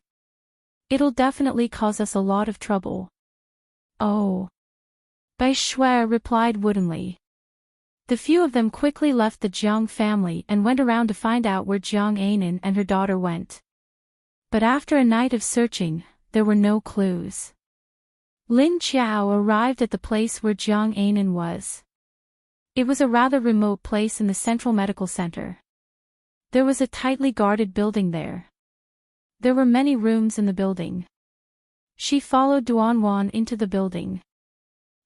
Speaker 1: It'll definitely cause us a lot of trouble. Oh. Bai Shuai replied woodenly. The few of them quickly left the Jiang family and went around to find out where Jiang Anan and her daughter went. But after a night of searching, there were no clues. Lin Qiao arrived at the place where Jiang Anan was. It was a rather remote place in the central medical center. There was a tightly guarded building there. There were many rooms in the building. She followed Duanwan into the building.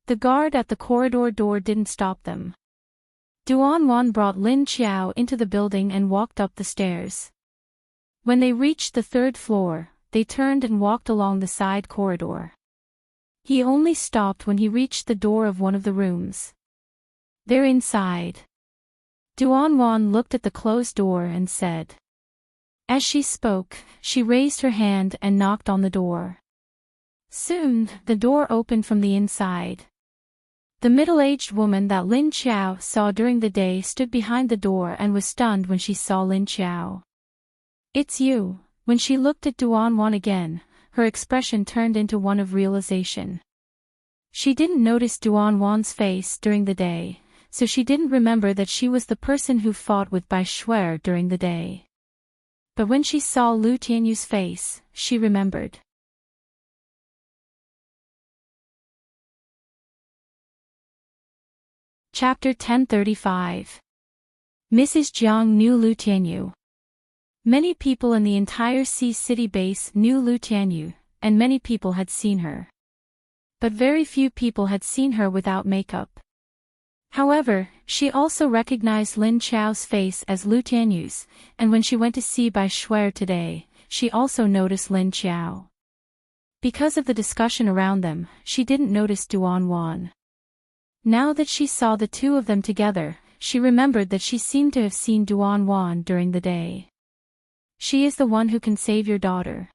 Speaker 1: The guard at the corridor door didn't stop them. Duanwan brought Lin Qiao into the building and walked up the stairs. When they reached the third floor, they turned and walked along the side corridor. He only stopped when he reached the door of one of the rooms. They're inside. Duanwan looked at the closed door and said. As she spoke, she raised her hand and knocked on the door. Soon, the door opened from the inside. The middle-aged woman that Lin Qiao saw during the day stood behind the door and was stunned when she saw Lin Qiao. It's you. When she looked at Duanwan again, her expression turned into one of realization. She didn't notice Duanwan's face during the day, so she didn't remember that she was the person who fought with Bai Shuai during the day. But when she saw Lu Tianyu's face, she remembered. Chapter 1035. Mrs. Jiang knew Lu Tianyu. Many people in the entire Sea City base knew Lu Tianyu, and many people had seen her. But very few people had seen her without makeup. However, she also recognized Lin Qiao's face as Lu Tianyu's, and when she went to see Bai Shuai today, she also noticed Lin Qiao. Because of the discussion around them, she didn't notice Duanwan. Now that she saw the two of them together, she remembered that she seemed to have seen Duanwan during the day. She is the one who can save your daughter.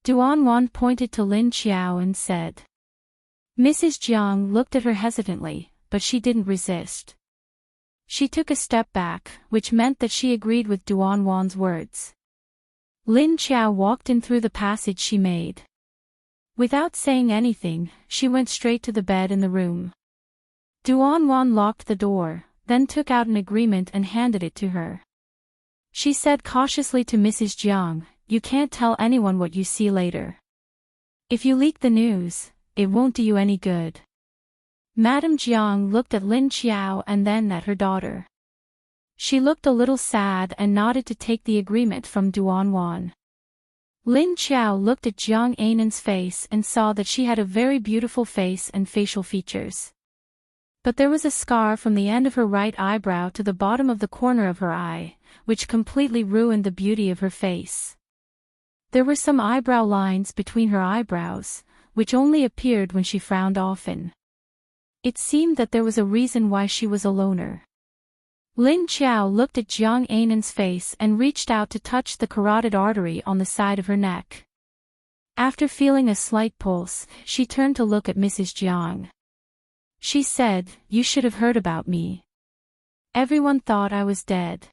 Speaker 1: Duanwan pointed to Lin Qiao and said. Mrs. Jiang looked at her hesitantly, but she didn't resist. She took a step back, which meant that she agreed with Duanwan's words. Lin Qiao walked in through the passage she made. Without saying anything, she went straight to the bed in the room. Duanwan locked the door, then took out an agreement and handed it to her. She said cautiously to Mrs. Jiang, You can't tell anyone what you see later. If you leak the news, it won't do you any good. Madame Jiang looked at Lin Qiao and then at her daughter. She looked a little sad and nodded to take the agreement from Duanwan. Lin Qiao looked at Jiang Anan's face and saw that she had a very beautiful face and facial features. But there was a scar from the end of her right eyebrow to the bottom of the corner of her eye, which completely ruined the beauty of her face. There were some eyebrow lines between her eyebrows, which only appeared when she frowned often. It seemed that there was a reason why she was a loner. Lin Qiao looked at Jiang Anan's face and reached out to touch the carotid artery on the side of her neck. After feeling a slight pulse, she turned to look at Mrs. Jiang. She said, You should have heard about me. Everyone thought I was dead.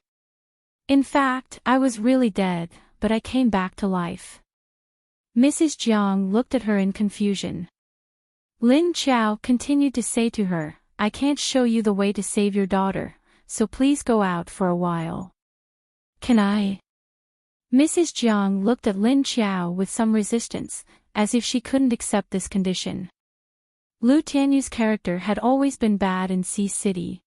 Speaker 1: In fact, I was really dead, but I came back to life. Mrs. Jiang looked at her in confusion. Lin Chao continued to say to her, I can't show you the way to save your daughter, so please go out for a while. Can I? Mrs. Jiang looked at Lin Chao with some resistance, as if she couldn't accept this condition. Lu Tianyu's character had always been bad in Sea City.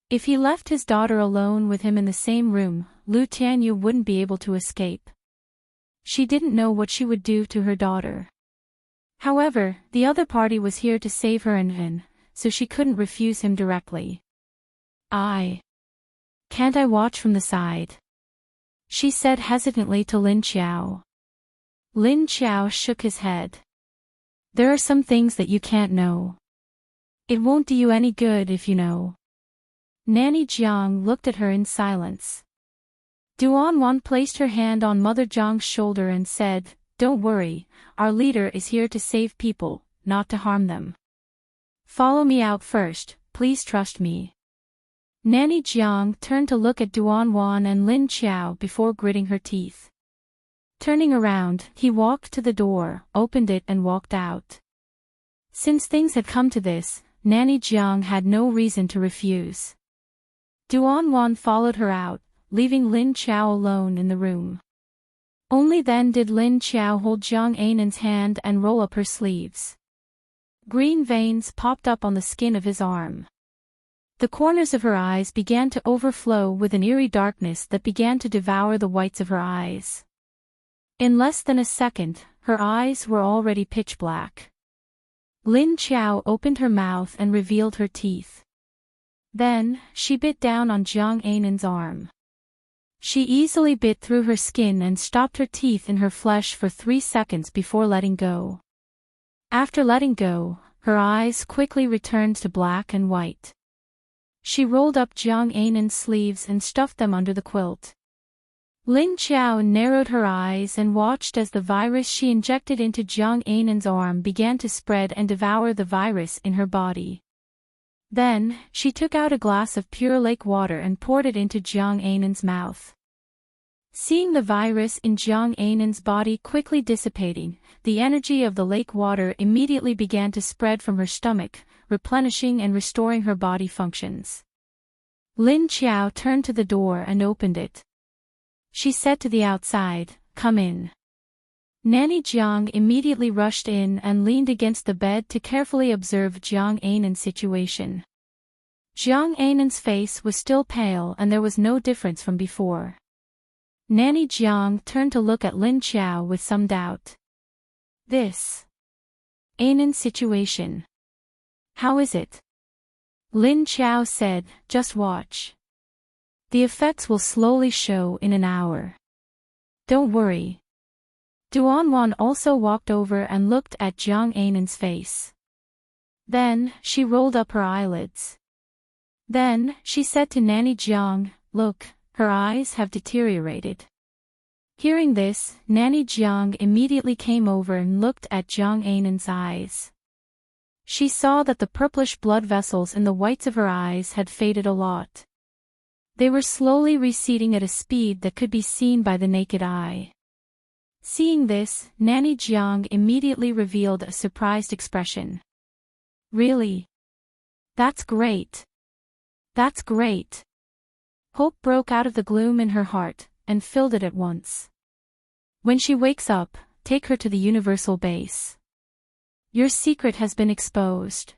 Speaker 1: If he left his daughter alone with him in the same room, Lu Tianyu wouldn't be able to escape. She didn't know what she would do to her daughter. However, the other party was here to save her and so she couldn't refuse him directly. Can't I watch from the side? She said hesitantly to Lin Chao. Lin Chao shook his head. There are some things that you can't know. It won't do you any good if you know. Nanny Jiang looked at her in silence. Duan placed her hand on Mother Jiang's shoulder and said, Don't worry, our leader is here to save people, not to harm them. Follow me out first, please trust me. Nanny Jiang turned to look at Duan and Lin Chao before gritting her teeth. Turning around, he walked to the door, opened it and walked out. Since things had come to this, Nanny Jiang had no reason to refuse. Duan followed her out, leaving Lin Chao alone in the room. Only then did Lin Chao hold Jiang Ainan's hand and roll up her sleeves. Green veins popped up on the skin of his arm. The corners of her eyes began to overflow with an eerie darkness that began to devour the whites of her eyes. In less than a second, her eyes were already pitch black. Lin Chao opened her mouth and revealed her teeth. Then, she bit down on Jiang Ainan's arm. She easily bit through her skin and stopped her teeth in her flesh for 3 seconds before letting go. After letting go, her eyes quickly returned to black and white. She rolled up Jiang Ainan's sleeves and stuffed them under the quilt. Lin Chao narrowed her eyes and watched as the virus she injected into Jiang Ainan's arm began to spread and devour the virus in her body. Then, she took out a glass of pure lake water and poured it into Jiang Ainan's mouth. Seeing the virus in Jiang Ainan's body quickly dissipating, the energy of the lake water immediately began to spread from her stomach, replenishing and restoring her body functions. Lin Chao turned to the door and opened it. She said to the outside, Come in. Nanny Jiang immediately rushed in and leaned against the bed to carefully observe Jiang Ainan's situation. Jiang Ainan's face was still pale and there was no difference from before. Nanny Jiang turned to look at Lin Chao with some doubt. This Ainan's situation. How is it? Lin Chao said, Just watch. The effects will slowly show in an hour. Don't worry. Duan also walked over and looked at Jiang Ainan's face. Then, she rolled up her eyelids. Then, she said to Nanny Jiang, Look, her eyes have deteriorated. Hearing this, Nanny Jiang immediately came over and looked at Jiang Ainan's eyes. She saw that the purplish blood vessels in the whites of her eyes had faded a lot. They were slowly receding at a speed that could be seen by the naked eye. Seeing this, Nanny Jiang immediately revealed a surprised expression. Really? That's great. That's great. Hope broke out of the gloom in her heart, and filled it at once. When she wakes up, take her to the universal base. Your secret has been exposed.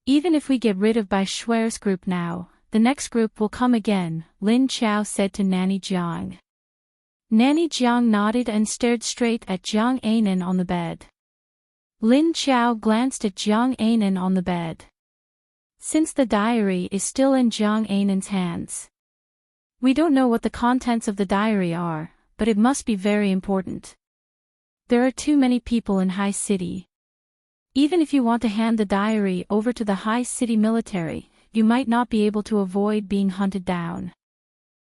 Speaker 1: Even if we get rid of Bai Shuer's group now, the next group will come again, Lin Chao said to Nanny Jiang. Nanny Jiang nodded and stared straight at Jiang Ainan on the bed. Lin Chao glanced at Jiang Ainan on the bed. Since the diary is still in Jiang Ainan's hands. We don't know what the contents of the diary are, but it must be very important. There are too many people in High City. Even if you want to hand the diary over to the High City military, you might not be able to avoid being hunted down.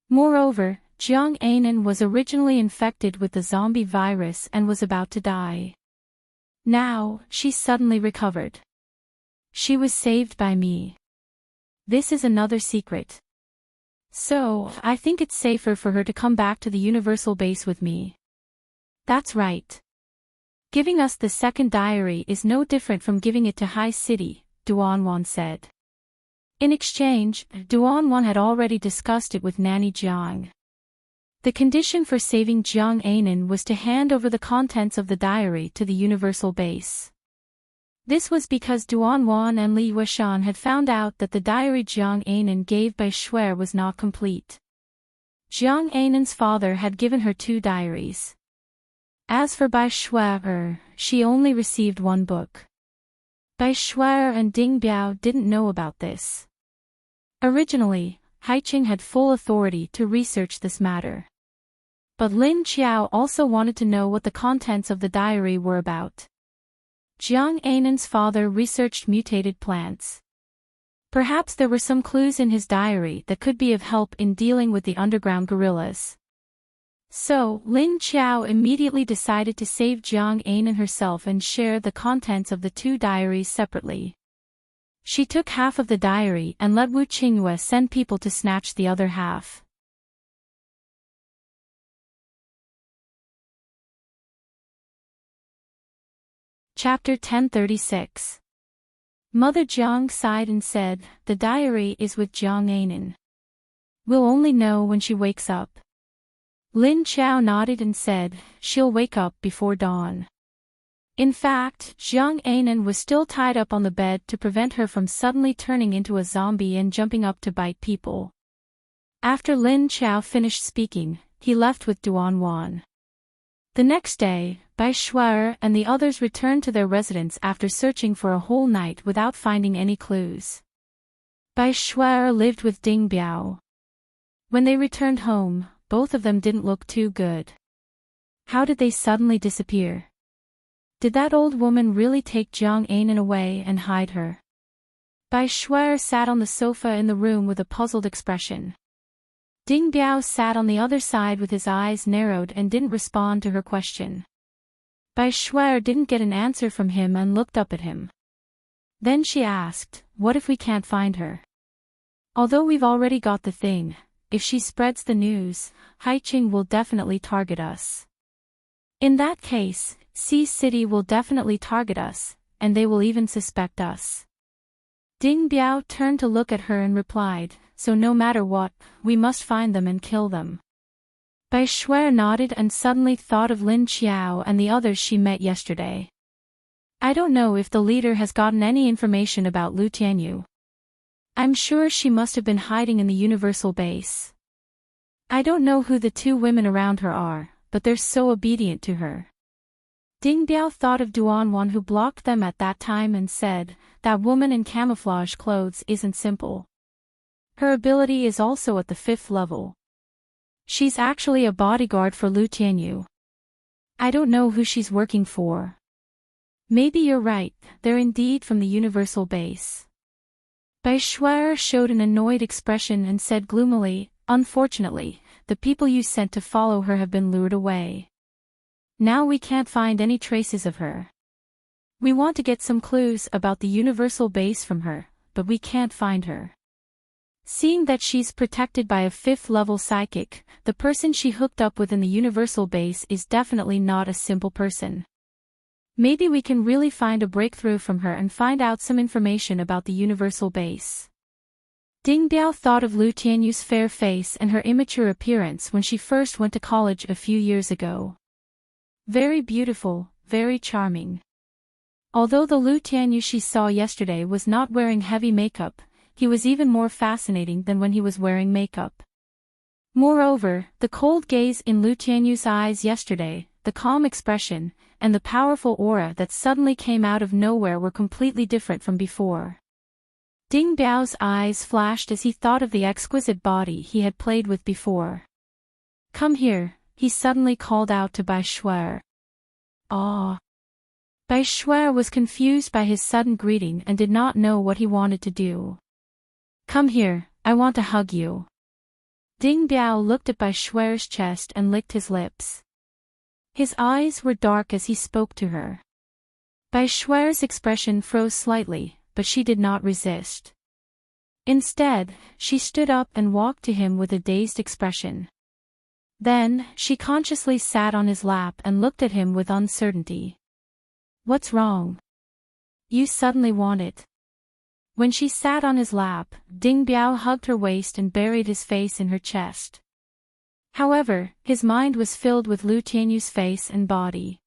Speaker 1: Moreover, Jiang Ainan was originally infected with the zombie virus and was about to die. Now, she suddenly recovered. She was saved by me. This is another secret. So, I think it's safer for her to come back to the universal base with me. That's right. Giving us the second diary is no different from giving it to High City, Duanwan said. In exchange, Duanwan had already discussed it with Nanny Jiang. The condition for saving Jiang Anan was to hand over the contents of the diary to the Universal Base. This was because Duanwan and Li Yueshan had found out that the diary Jiang Anan gave by Shuer was not complete. Jiang Anan's father had given her 2 diaries. As for Bai Shuer, she only received 1 book. Bai Shuer and Ding Biao didn't know about this. Originally, Haiqing had full authority to research this matter. But Lin Qiao also wanted to know what the contents of the diary were about. Jiang Anan's father researched mutated plants. Perhaps there were some clues in his diary that could be of help in dealing with the underground gorillas. So, Lin Qiao immediately decided to save Jiang Anan herself and share the contents of the 2 diaries separately. She took half of the diary and let Wu Qingyue send people to snatch the other half. Chapter 1036. Mother Jiang sighed and said, "The diary is with Jiang Anan. We'll only know when she wakes up." Lin Qiao nodded and said, "She'll wake up before dawn." In fact, Jiang Anan was still tied up on the bed to prevent her from suddenly turning into a zombie and jumping up to bite people. After Lin Qiao finished speaking, he left with Duanwan. The next day, Bai Shuer and the others returned to their residence after searching for a whole night without finding any clues. Bai Shuer lived with Ding Biao. When they returned home, both of them didn't look too good. How did they suddenly disappear? Did that old woman really take Jiang Anan away and hide her? Bai Shuer sat on the sofa in the room with a puzzled expression. Ding Biao sat on the other side with his eyes narrowed and didn't respond to her question. Bai Shuer didn't get an answer from him and looked up at him. Then she asked, "What if we can't find her? Although we've already got the thing, if she spreads the news, Haiqing will definitely target us. In that case, Sea City will definitely target us, and they will even suspect us." Ding Biao turned to look at her and replied, "So no matter what, we must find them and kill them." Bai Shuer nodded and suddenly thought of Lin Qiao and the others she met yesterday. "I don't know if the leader has gotten any information about Lu Tianyu. I'm sure she must have been hiding in the Universal Base. I don't know who the 2 women around her are, but they're so obedient to her." Ding Biao thought of Duanwan who blocked them at that time and said, "That woman in camouflage clothes isn't simple. Her ability is also at the 5th level. She's actually a bodyguard for Lu Tianyu. I don't know who she's working for." "Maybe you're right, they're indeed from the Universal Base." Bai Shuer showed an annoyed expression and said gloomily, "Unfortunately, the people you sent to follow her have been lured away. Now we can't find any traces of her. We want to get some clues about the Universal Base from her, but we can't find her. Seeing that she's protected by a 5th-level psychic, the person she hooked up with in the Universal Base is definitely not a simple person. Maybe we can really find a breakthrough from her and find out some information about the Universal Base." Ding Biao thought of Lu Tianyu's fair face and her immature appearance when she first went to college a few years ago. Very beautiful, very charming. Although the Lu Tianyu she saw yesterday was not wearing heavy makeup, he was even more fascinating than when he was wearing makeup. Moreover, the cold gaze in Lu Tianyu's eyes yesterday, the calm expression, and the powerful aura that suddenly came out of nowhere were completely different from before. Ding Biao's eyes flashed as he thought of the exquisite body he had played with before. "Come here," he suddenly called out to Bai Shuer. "Ah." Bai Shuer was confused by his sudden greeting and did not know what he wanted to do. "Come here, I want to hug you." Ding Biao looked at Bai Shuer's chest and licked his lips. His eyes were dark as he spoke to her. Bai Shuer's expression froze slightly, but she did not resist. Instead, she stood up and walked to him with a dazed expression. Then, she consciously sat on his lap and looked at him with uncertainty. What's wrong? You suddenly want it. When she sat on his lap, Ding Biao hugged her waist and buried his face in her chest. However, his mind was filled with Lu Tianyu's face and body.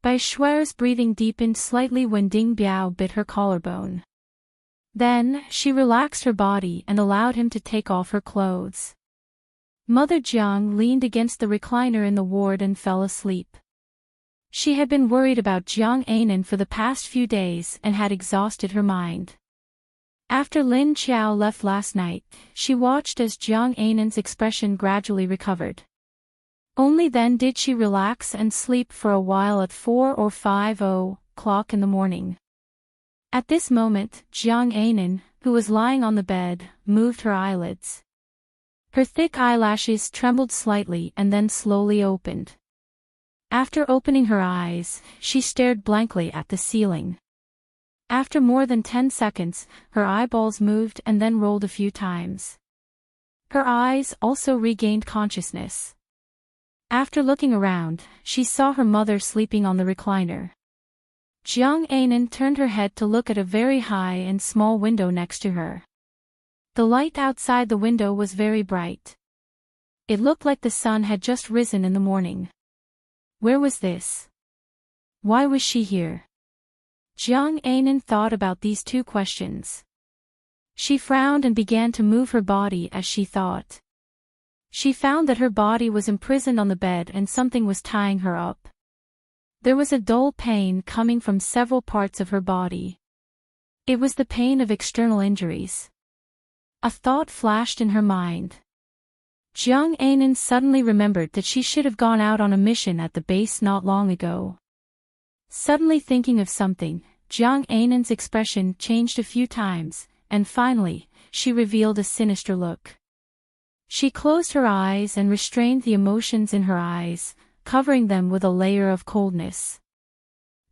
Speaker 1: Bai Shui's breathing deepened slightly when Ding Biao bit her collarbone. Then, she relaxed her body and allowed him to take off her clothes. Mother Jiang leaned against the recliner in the ward and fell asleep. She had been worried about Jiang Anan for the past few days and had exhausted her mind. After Lin Qiao left last night, she watched as Jiang Anan's expression gradually recovered. Only then did she relax and sleep for a while at 4 or 5 o'clock in the morning. At this moment, Jiang Anan, who was lying on the bed, moved her eyelids. Her thick eyelashes trembled slightly and then slowly opened. After opening her eyes, she stared blankly at the ceiling. After more than 10 seconds, her eyeballs moved and then rolled a few times. Her eyes also regained consciousness. After looking around, she saw her mother sleeping on the recliner. Jiang Anan turned her head to look at a very high and small window next to her. The light outside the window was very bright. It looked like the sun had just risen in the morning. Where was this? Why was she here? Jiang Anan thought about these two questions. She frowned and began to move her body as she thought. She found that her body was imprisoned on the bed and something was tying her up. There was a dull pain coming from several parts of her body. It was the pain of external injuries. A thought flashed in her mind. Jiang Anan suddenly remembered that she should have gone out on a mission at the base not long ago. Suddenly thinking of something, Jiang Anan's expression changed a few times, and finally, she revealed a sinister look. She closed her eyes and restrained the emotions in her eyes, covering them with a layer of coldness.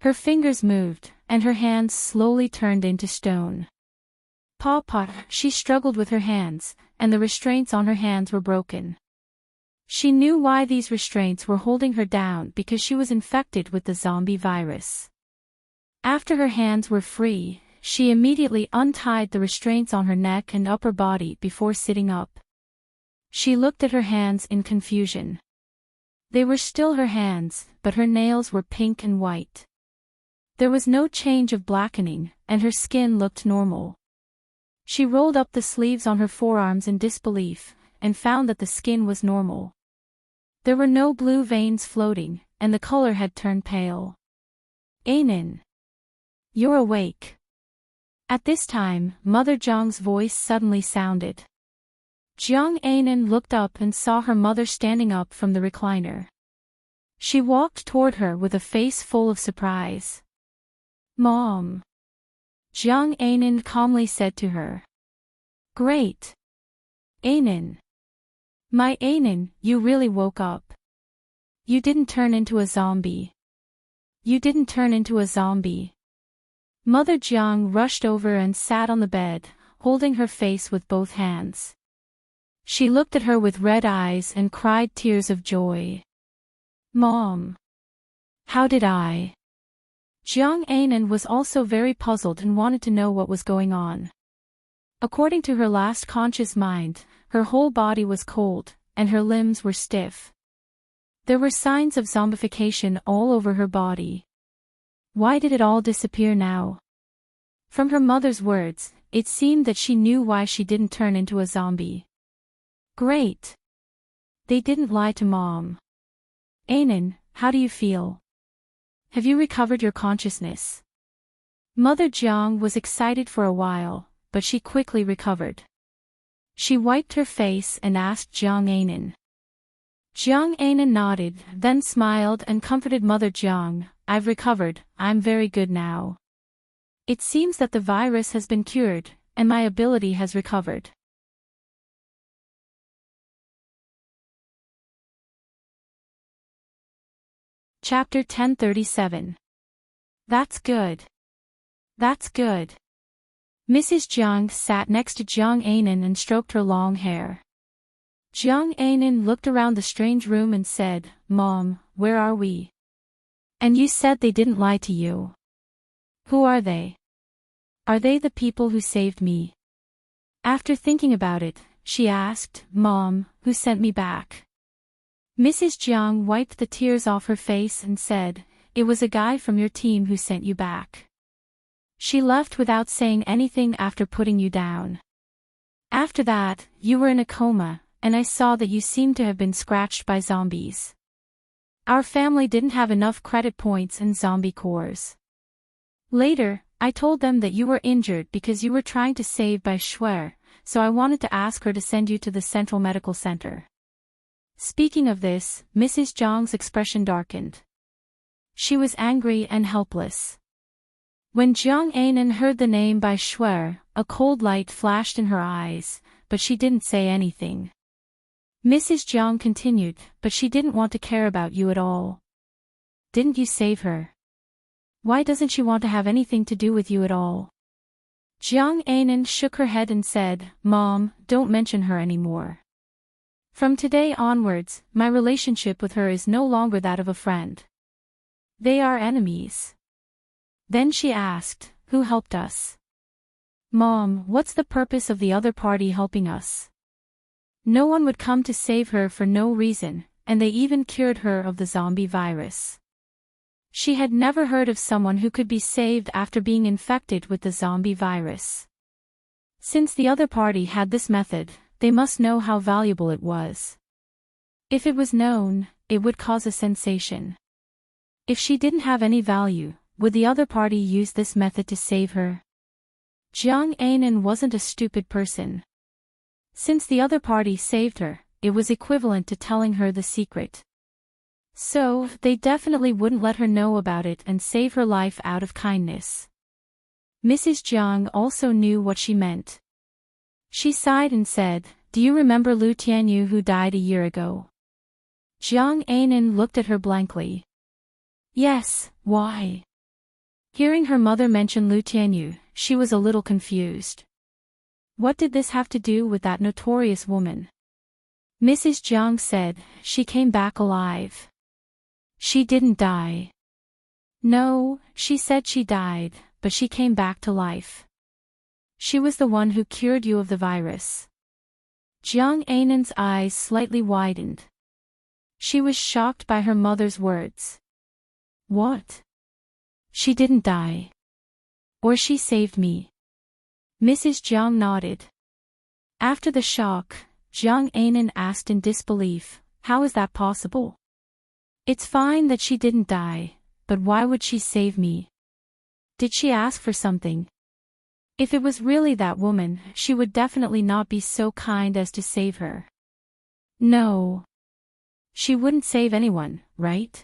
Speaker 1: Her fingers moved, and her hands slowly turned into stone. Papa, she struggled with her hands, and the restraints on her hands were broken. She knew why these restraints were holding her down because she was infected with the zombie virus. After her hands were free, she immediately untied the restraints on her neck and upper body before sitting up. She looked at her hands in confusion. They were still her hands, but her nails were pink and white. There was no change of blackening, and her skin looked normal. She rolled up the sleeves on her forearms in disbelief, and found that the skin was normal. There were no blue veins floating, and the color had turned pale. Anan! You're awake. At this time, Mother Jiang's voice suddenly sounded. Jiang Anan looked up and saw her mother standing up from the recliner. She walked toward her with a face full of surprise. Mom! Jiang Anan calmly said to her. Great! Anan! My Anan, you really woke up. You didn't turn into a zombie. You didn't turn into a zombie. Mother Jiang rushed over and sat on the bed, holding her face with both hands. She looked at her with red eyes and cried tears of joy. Mom! How did I? Jiang Anan was also very puzzled and wanted to know what was going on. According to her last conscious mind, her whole body was cold, and her limbs were stiff. There were signs of zombification all over her body. Why did it all disappear now? From her mother's words, it seemed that she knew why she didn't turn into a zombie. Great! They didn't lie to Mom. Anan, how do you feel? Have you recovered your consciousness? Mother Jiang was excited for a while, but she quickly recovered. She wiped her face and asked Jiang Anan. Jiang Anan nodded, then smiled and comforted Mother Jiang. I've recovered, I'm very good now. It seems that the virus has been cured, and my ability has recovered. Chapter 1037. That's good. That's good. Mrs. Jiang sat next to Jiang Anan and stroked her long hair. Jiang Anan looked around the strange room and said, Mom, where are we? And you said they didn't lie to you. Who are they? Are they the people who saved me? After thinking about it, she asked, Mom, who sent me back? Mrs. Jiang wiped the tears off her face and said, It was a guy from your team who sent you back. She left without saying anything after putting you down. After that, you were in a coma, and I saw that you seemed to have been scratched by zombies. Our family didn't have enough credit points and zombie cores. Later, I told them that you were injured because you were trying to save Bai Shuer, so I wanted to ask her to send you to the Central Medical Center. Speaking of this, Mrs. Jiang's expression darkened. She was angry and helpless. When Jiang Anan heard the name Bai Shuer, a cold light flashed in her eyes, but she didn't say anything. Mrs. Jiang continued, But she didn't want to care about you at all. Didn't you save her? Why doesn't she want to have anything to do with you at all? Jiang Anan shook her head and said, Mom, don't mention her anymore. From today onwards, my relationship with her is no longer that of a friend. They are enemies. Then she asked, Who helped us? Mom, what's the purpose of the other party helping us? No one would come to save her for no reason, and they even cured her of the zombie virus. She had never heard of someone who could be saved after being infected with the zombie virus. Since the other party had this method, they must know how valuable it was. If it was known, it would cause a sensation. If she didn't have any value, would the other party use this method to save her? Jiang Anan wasn't a stupid person. Since the other party saved her, it was equivalent to telling her the secret. So, they definitely wouldn't let her know about it and save her life out of kindness. Mrs. Jiang also knew what she meant. She sighed and said, Do you remember Lu Tianyu who died a year ago? Jiang Anan looked at her blankly. Yes, why? Hearing her mother mention Lu Tianyu, she was a little confused. What did this have to do with that notorious woman? Mrs. Jiang said, She came back alive. She didn't die. No, she said she died, but she came back to life. She was the one who cured you of the virus. Jiang Anan's eyes slightly widened. She was shocked by her mother's words. What? She didn't die. Or she saved me. Mrs. Jiang nodded. After the shock, Jiang Anan asked in disbelief, How is that possible? It's fine that she didn't die, but why would she save me? Did she ask for something? If it was really that woman, she would definitely not be so kind as to save her. No. She wouldn't save anyone, right?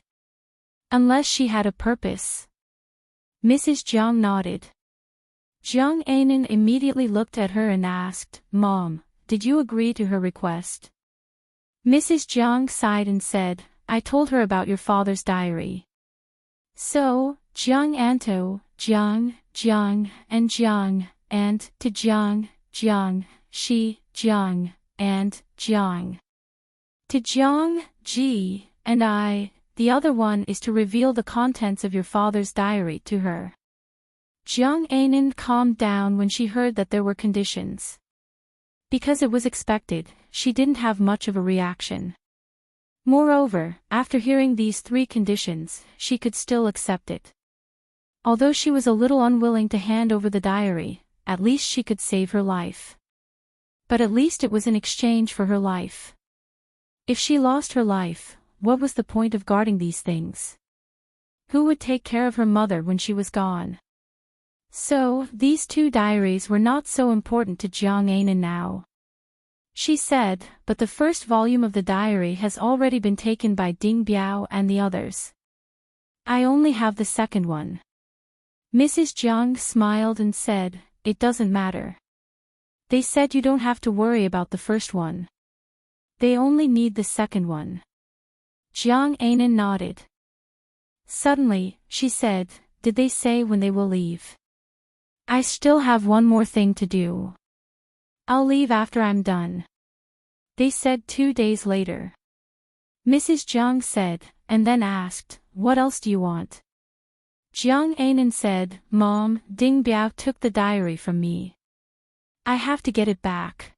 Speaker 1: Unless she had a purpose. Mrs. Jiang nodded. Jiang Anan immediately looked at her and asked, Mom, did you agree to her request? Mrs. Jiang sighed and said, I told her about your father's diary. So, Jiang Anto, Jiang, and Jiang, and, to Jiang, she, Jiang, and, Jiang. To Jiang, Ji, and I, the other one is to reveal the contents of your father's diary to her. Jiang Anan calmed down when she heard that there were conditions. Because it was expected, she didn't have much of a reaction. Moreover, after hearing these 3 conditions, she could still accept it. Although she was a little unwilling to hand over the diary, at least she could save her life. But at least it was in exchange for her life. If she lost her life, what was the point of guarding these things? Who would take care of her mother when she was gone? So, these 2 diaries were not so important to Jiang Anan now. She said, but the first volume of the diary has already been taken by Ding Biao and the others. I only have the second one. Mrs. Jiang smiled and said, It doesn't matter. They said you don't have to worry about the first one. They only need the second one. Jiang Anan nodded. Suddenly, she said, Did they say when they will leave? I still have one more thing to do. I'll leave after I'm done. They said 2 days later. Mrs. Jiang said, and then asked, what else do you want? Jiang Anan said, Mom, Ding Biao took the diary from me. I have to get it back.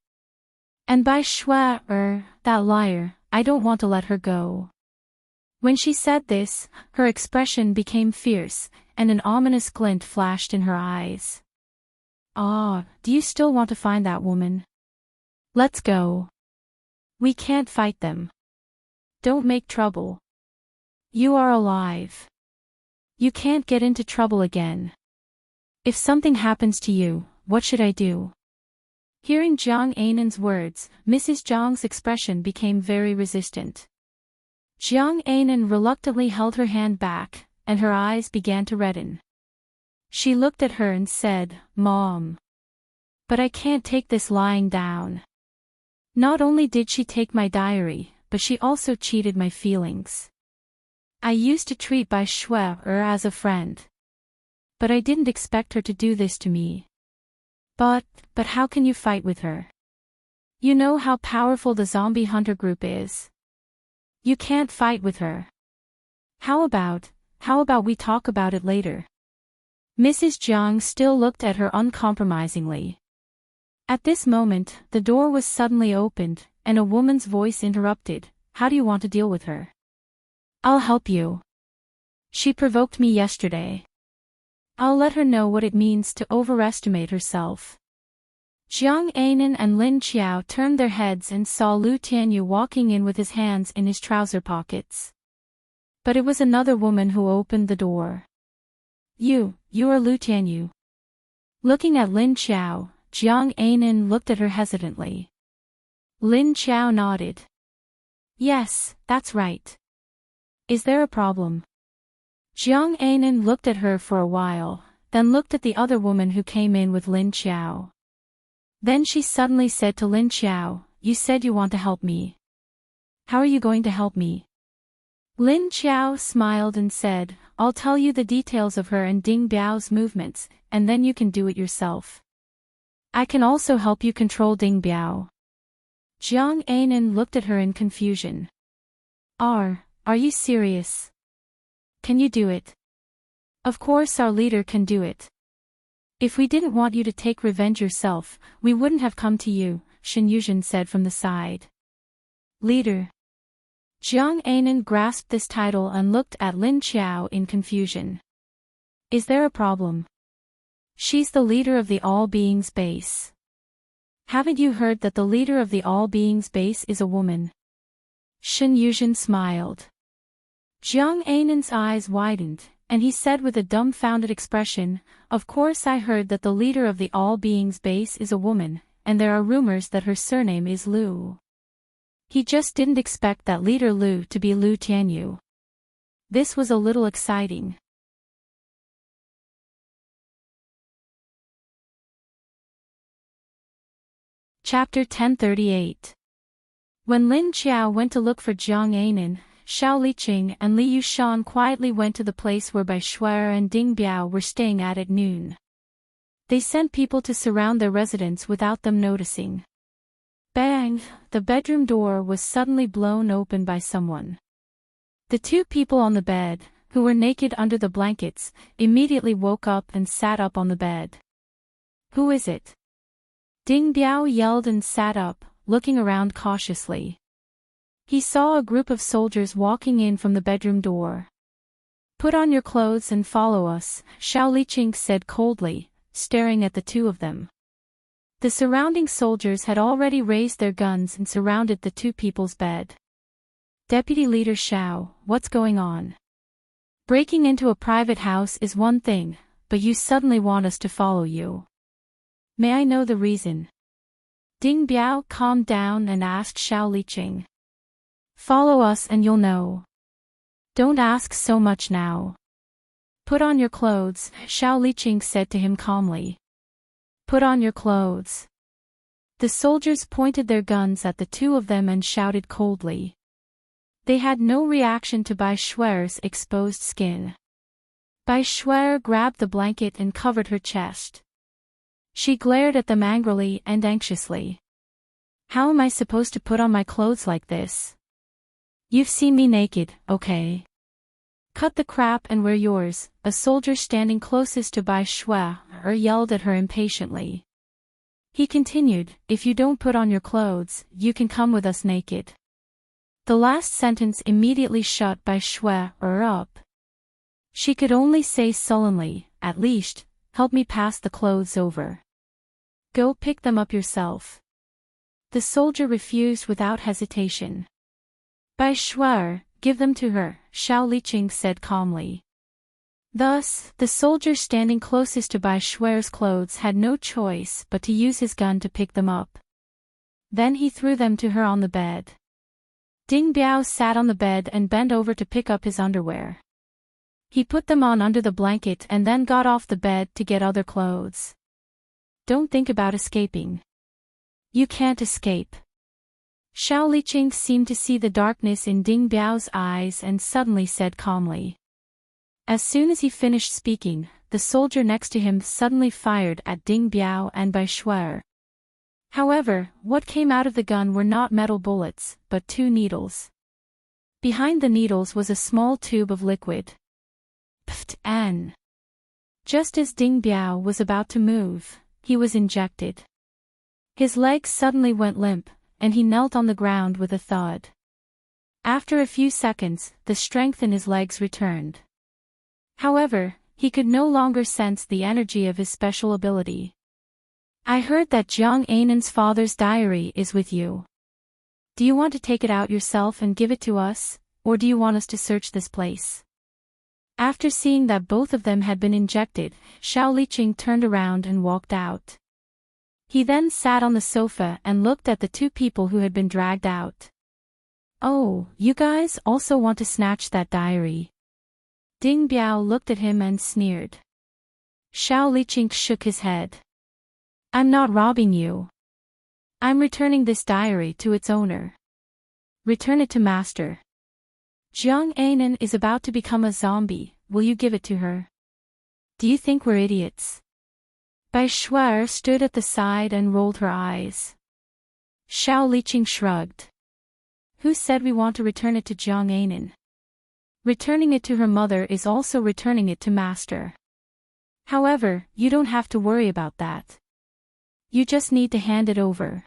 Speaker 1: And Bai Shui, that liar, I don't want to let her go. When she said this, her expression became fierce, and an ominous glint flashed in her eyes. Ah, do you still want to find that woman? Let's go. We can't fight them. Don't make trouble. You are alive. You can't get into trouble again. If something happens to you, what should I do? Hearing Jiang Anan's words, Mrs. Zhang's expression became very resistant. Jiang Anan reluctantly held her hand back, and her eyes began to redden. She looked at her and said, Mom. But I can't take this lying down. Not only did she take my diary, but she also cheated my feelings. I used to treat Bai Shui as a friend. But I didn't expect her to do this to me. But how can you fight with her? You know how powerful the zombie hunter group is. You can't fight with her. How about we talk about it later? Mrs. Jiang still looked at her uncompromisingly. At this moment, the door was suddenly opened, and a woman's voice interrupted, How do you want to deal with her? I'll help you. She provoked me yesterday. I'll let her know what it means to overestimate herself. Jiang Anan and Lin Qiao turned their heads and saw Lu Tianyu walking in with his hands in his trouser pockets. But it was another woman who opened the door. You are Lu Tianyu. Looking at Lin Qiao, Jiang Anan looked at her hesitantly. Lin Qiao nodded. Yes, that's right. Is there a problem? Jiang Anan looked at her for a while, then looked at the other woman who came in with Lin Qiao. Then she suddenly said to Lin Qiao, You said you want to help me. How are you going to help me? Lin Qiao smiled and said, I'll tell you the details of her and Ding Biao's movements, and then you can do it yourself. I can also help you control Ding Biao. Jiang Anan looked at her in confusion. Are you serious? Can you do it? Of course our leader can do it. If we didn't want you to take revenge yourself, we wouldn't have come to you, Shen Yuzhen said from the side. Leader. Jiang Anan grasped this title and looked at Lin Qiao in confusion. Is there a problem? She's the leader of the All Beings base. Haven't you heard that the leader of the All Beings base is a woman? Shen Yuzhen smiled. Jiang Anan's eyes widened, and he said with a dumbfounded expression, Of course I heard that the leader of the All Beings base is a woman, and there are rumors that her surname is Lu. He just didn't expect that leader Lu to be Lu Tianyu. This was a little exciting. Chapter 1038. When Lin Qiao went to look for Jiang Anan, Xiao Liqing and Li Yushan quietly went to the place where Bai Shui and Ding Biao were staying at noon. They sent people to surround their residence without them noticing. Bang! The bedroom door was suddenly blown open by someone. The two people on the bed, who were naked under the blankets, immediately woke up and sat up on the bed. Who is it? Ding Biao yelled and sat up, looking around cautiously. He saw a group of soldiers walking in from the bedroom door. Put on your clothes and follow us, Xiao Liqing said coldly, staring at the two of them. The surrounding soldiers had already raised their guns and surrounded the two people's bed. Deputy Leader Xiao, what's going on? Breaking into a private house is one thing, but you suddenly want us to follow you. May I know the reason? Ding Biao calmed down and asked Xiao Liqing. Follow us and you'll know. Don't ask so much now. Put on your clothes, Xiao Liqing said to him calmly. Put on your clothes. The soldiers pointed their guns at the two of them and shouted coldly. They had no reaction to Bai Shui's exposed skin. Bai Shui grabbed the blanket and covered her chest. She glared at them angrily and anxiously. How am I supposed to put on my clothes like this? You've seen me naked, okay? Cut the crap and wear yours, a soldier standing closest to Bai Shui yelled at her impatiently. He continued, if you don't put on your clothes, you can come with us naked. The last sentence immediately shut Bai Shui up. She could only say sullenly, at least, help me pass the clothes over. Go pick them up yourself. The soldier refused without hesitation. Bai Shui, give them to her, Xiao Liqing said calmly. Thus, the soldier standing closest to Bai Shui's clothes had no choice but to use his gun to pick them up. Then he threw them to her on the bed. Ding Biao sat on the bed and bent over to pick up his underwear. He put them on under the blanket and then got off the bed to get other clothes. Don't think about escaping. You can't escape. Xiao Liqing seemed to see the darkness in Ding Biao's eyes and suddenly said calmly. As soon as he finished speaking, the soldier next to him suddenly fired at Ding Biao and Bai Shui. However, what came out of the gun were not metal bullets, but 2 needles. Behind the needles was a small tube of liquid. Pft. Just as Ding Biao was about to move, he was injected. His legs suddenly went limp, and he knelt on the ground with a thud. After a few seconds, the strength in his legs returned. However, he could no longer sense the energy of his special ability. I heard that Jiang Ainan's father's diary is with you. Do you want to take it out yourself and give it to us, or do you want us to search this place? After seeing that both of them had been injected, Xiao Liqing turned around and walked out. He then sat on the sofa and looked at the 2 people who had been dragged out. Oh, you guys also want to snatch that diary? Ding Biao looked at him and sneered. Xiao Liqing shook his head. I'm not robbing you. I'm returning this diary to its owner. Return it to master. Jiang Ainan is about to become a zombie, will you give it to her? Do you think we're idiots? Bai Shui stood at the side and rolled her eyes. Xiao Liqing shrugged. Who said we want to return it to Jiang Ainan? Returning it to her mother is also returning it to master. However, you don't have to worry about that. You just need to hand it over.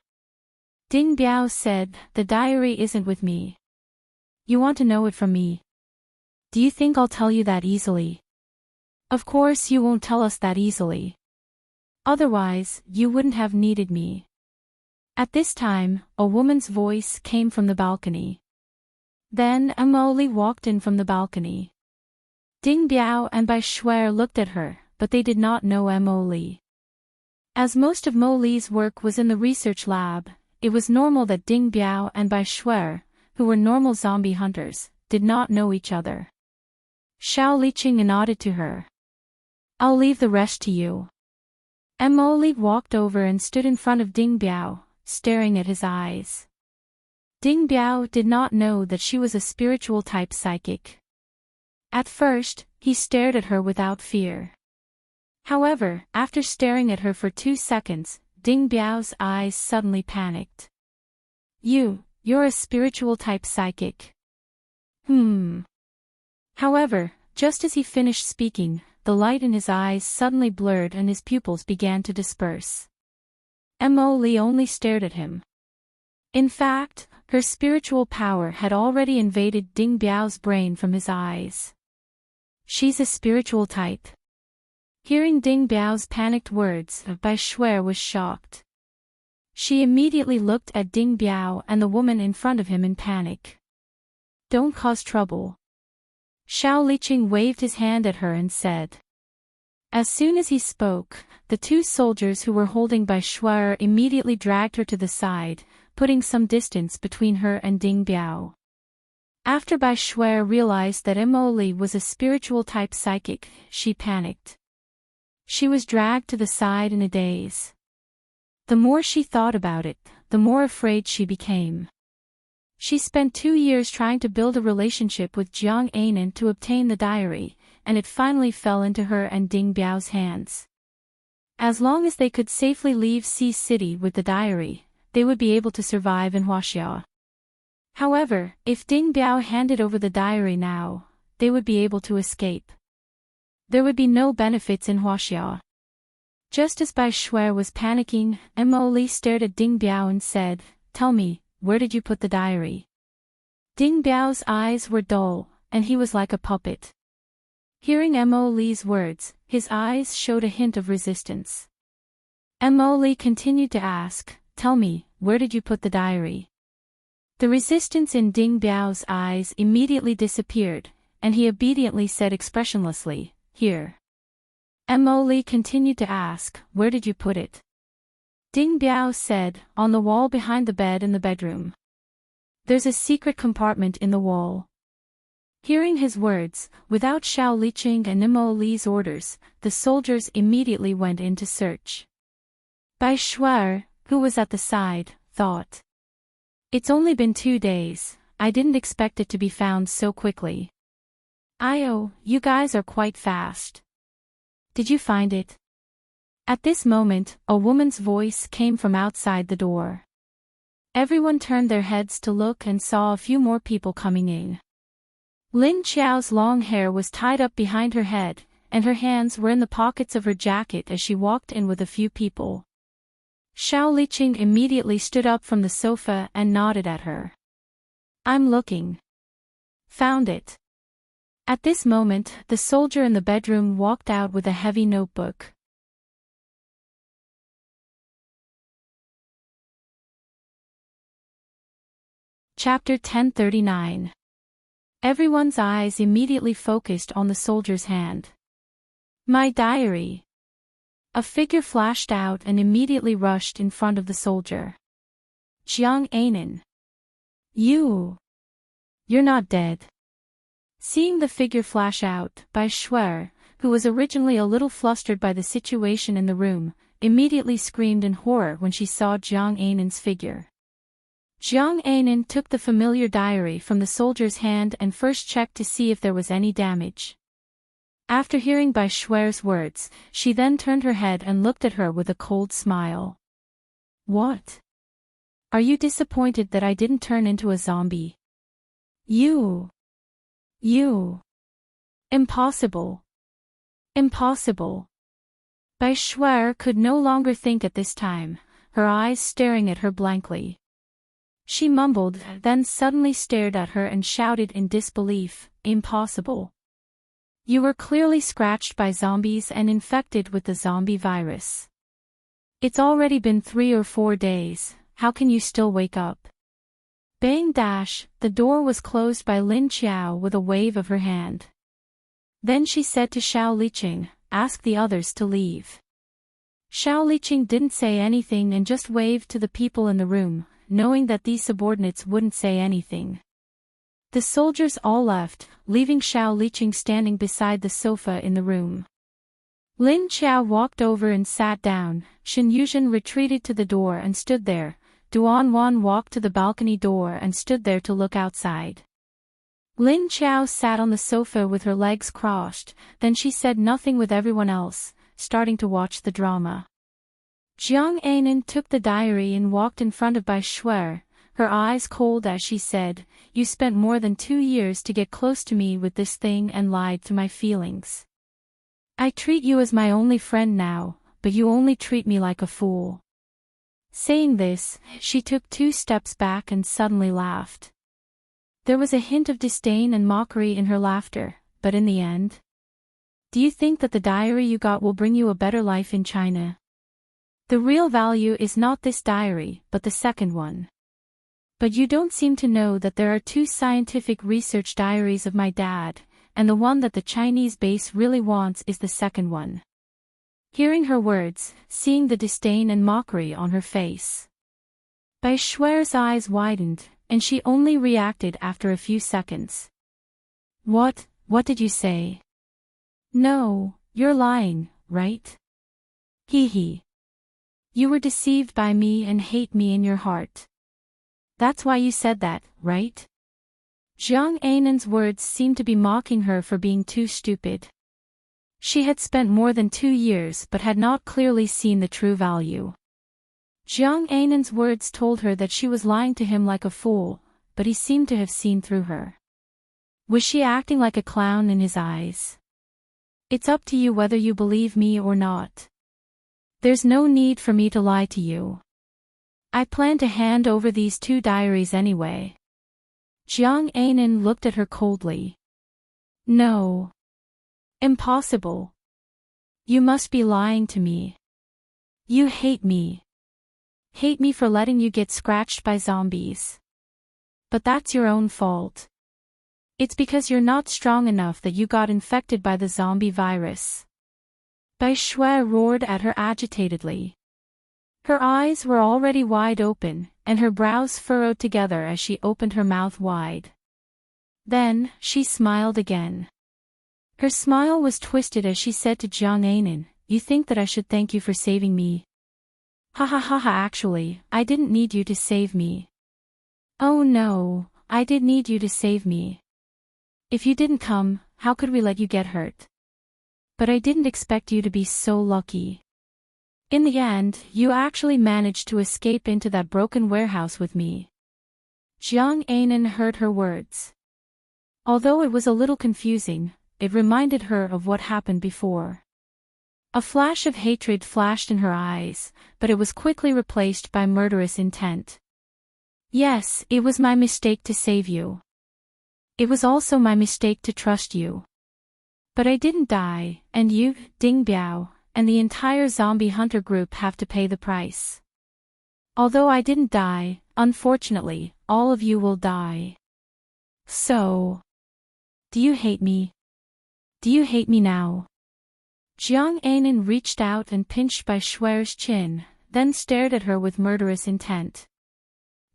Speaker 1: Ding Biao said, the diary isn't with me. You want to know it from me? Do you think I'll tell you that easily? Of course you won't tell us that easily. Otherwise, you wouldn't have needed me. At this time, a woman's voice came from the balcony. Then Emily walked in from the balcony. Ding Biao and Bai Shui looked at her, but they did not know Emily. As most of Mo Li's work was in the research lab, it was normal that Ding Biao and Bai Shui, who were normal zombie hunters, did not know each other. Xiao Liqing nodded to her. I'll leave the rest to you. Emily walked over and stood in front of Ding Biao, staring at his eyes. Ding Biao did not know that she was a spiritual type psychic. At first, he stared at her without fear. However, after staring at her for 2 seconds, Ding Biao's eyes suddenly panicked. You're a spiritual type psychic. However, just as he finished speaking, the light in his eyes suddenly blurred and his pupils began to disperse. Emily only stared at him. In fact, her spiritual power had already invaded Ding Biao's brain from his eyes. She's a spiritual type. Hearing Ding Biao's panicked words, Bai Shui was shocked. She immediately looked at Ding Biao and the woman in front of him in panic. Don't cause trouble. Xiao Liqing waved his hand at her and said. As soon as he spoke, the 2 soldiers who were holding Bai Shui immediately dragged her to the side, putting some distance between her and Ding Biao. After Bai Shui realized that Emily was a spiritual type psychic, she panicked. She was dragged to the side in a daze. The more she thought about it, the more afraid she became. She spent 2 years trying to build a relationship with Jiang Ainan to obtain the diary, and it finally fell into her and Ding Biao's hands. As long as they could safely leave Sea City with the diary, they would be able to survive in Huaxia. However, if Ding Biao handed over the diary now, they would be able to escape. There would be no benefits in Huaxia. Just as Bai Shuai was panicking, Mo stared at Ding Biao and said, "Tell me, where did you put the diary?" Ding Biao's eyes were dull, and he was like a puppet. Hearing Mo's words, his eyes showed a hint of resistance. Mo continued to ask, "Tell me, where did you put the diary?" The resistance in Ding Biao's eyes immediately disappeared, and he obediently said expressionlessly, "Here." Mo continued to ask, "Where did you put it?" Ding Biao said, "On the wall behind the bed in the bedroom. There's a secret compartment in the wall." Hearing his words, without Xiao Liqing and Mo's orders, the soldiers immediately went in to search. Bai Shuai, who was at the side, thought, "It's only been 2 days, I didn't expect it to be found so quickly. You guys are quite fast. Did you find it?" At this moment, a woman's voice came from outside the door. Everyone turned their heads to look and saw a few more people coming in. Lin Qiao's long hair was tied up behind her head, and her hands were in the pockets of her jacket as she walked in with a few people. Xiao Liqing immediately stood up from the sofa and nodded at her. "I'm looking. Found it." At this moment, the soldier in the bedroom walked out with a heavy notebook. Chapter 1039. Everyone's eyes immediately focused on the soldier's hand. "My diary." A figure flashed out and immediately rushed in front of the soldier. "Jiang Anan. You're not dead." Seeing the figure flash out, Bai Shuai, who was originally a little flustered by the situation in the room, immediately screamed in horror when she saw Jiang Anan's figure. Jiang Anan took the familiar diary from the soldier's hand and first checked to see if there was any damage. After hearing Bai Shuai's words, she then turned her head and looked at her with a cold smile. "What? Are you disappointed that I didn't turn into a zombie?" You. Impossible. Impossible. Bai Shuai could no longer think at this time, her eyes staring at her blankly. She mumbled, then suddenly stared at her and shouted in disbelief, "Impossible. You were clearly scratched by zombies and infected with the zombie virus. It's already been 3 or 4 days, how can you still wake up?" Bang dash, the door was closed by Lin Qiao with a wave of her hand. Then she said to Xiao Liqing, "Ask the others to leave." Xiao Liqing didn't say anything and just waved to the people in the room, knowing that these subordinates wouldn't say anything. The soldiers all left, leaving Xiao Liqing standing beside the sofa in the room. Lin Qiao walked over and sat down, Shen Yuzhen retreated to the door and stood there, Duan Wan walked to the balcony door and stood there to look outside. Lin Qiao sat on the sofa with her legs crossed, then she said nothing with everyone else, starting to watch the drama. Jiang Anan took the diary and walked in front of Bai Shuai, her eyes cold as she said, "You spent more than 2 years to get close to me with this thing and lied to my feelings. I treat you as my only friend now, but you only treat me like a fool." Saying this, she took 2 steps back and suddenly laughed. There was a hint of disdain and mockery in her laughter, but in the end, "Do you think that the diary you got will bring you a better life in China? The real value is not this diary, but the second one. But you don't seem to know that there are 2 scientific research diaries of my dad, and the one that the Chinese base really wants is the second one." Hearing her words, seeing the disdain and mockery on her face, Bai Shuai's eyes widened, and she only reacted after a few seconds. What did you say?" "No, you're lying, right? Hee. You were deceived by me and hate me in your heart. That's why you said that, right?" Jiang Anan's words seemed to be mocking her for being too stupid. She had spent more than 2 years but had not clearly seen the true value. Jiang Anan's words told her that she was lying to him like a fool, but he seemed to have seen through her. Was she acting like a clown in his eyes? It's up to you whether you believe me or not. There's no need for me to lie to you. I plan to hand over these 2 diaries anyway. Jiang Anan looked at her coldly. No. Impossible. You must be lying to me. You hate me. Hate me for letting you get scratched by zombies. But that's your own fault. It's because you're not strong enough that you got infected by the zombie virus. Bai Shui roared at her agitatedly. Her eyes were already wide open, and her brows furrowed together as she opened her mouth wide. Then, she smiled again. Her smile was twisted as she said to Jiang Anan, "You think that I should thank you for saving me?" "Ha ha ha ha, actually, I didn't need you to save me." "Oh no, I did need you to save me. If you didn't come, how could we let you get hurt? But I didn't expect you to be so lucky. In the end, you actually managed to escape into that broken warehouse with me." Jiang Anan heard her words. Although it was a little confusing, it reminded her of what happened before. A flash of hatred flashed in her eyes, but it was quickly replaced by murderous intent. "Yes, it was my mistake to save you. It was also my mistake to trust you. But I didn't die, and you, Ding Biao, and the entire zombie hunter group have to pay the price. Although I didn't die, unfortunately, all of you will die. So, do you hate me? Do you hate me now?" Jiang Anan reached out and pinched Bai Shui's chin, then stared at her with murderous intent.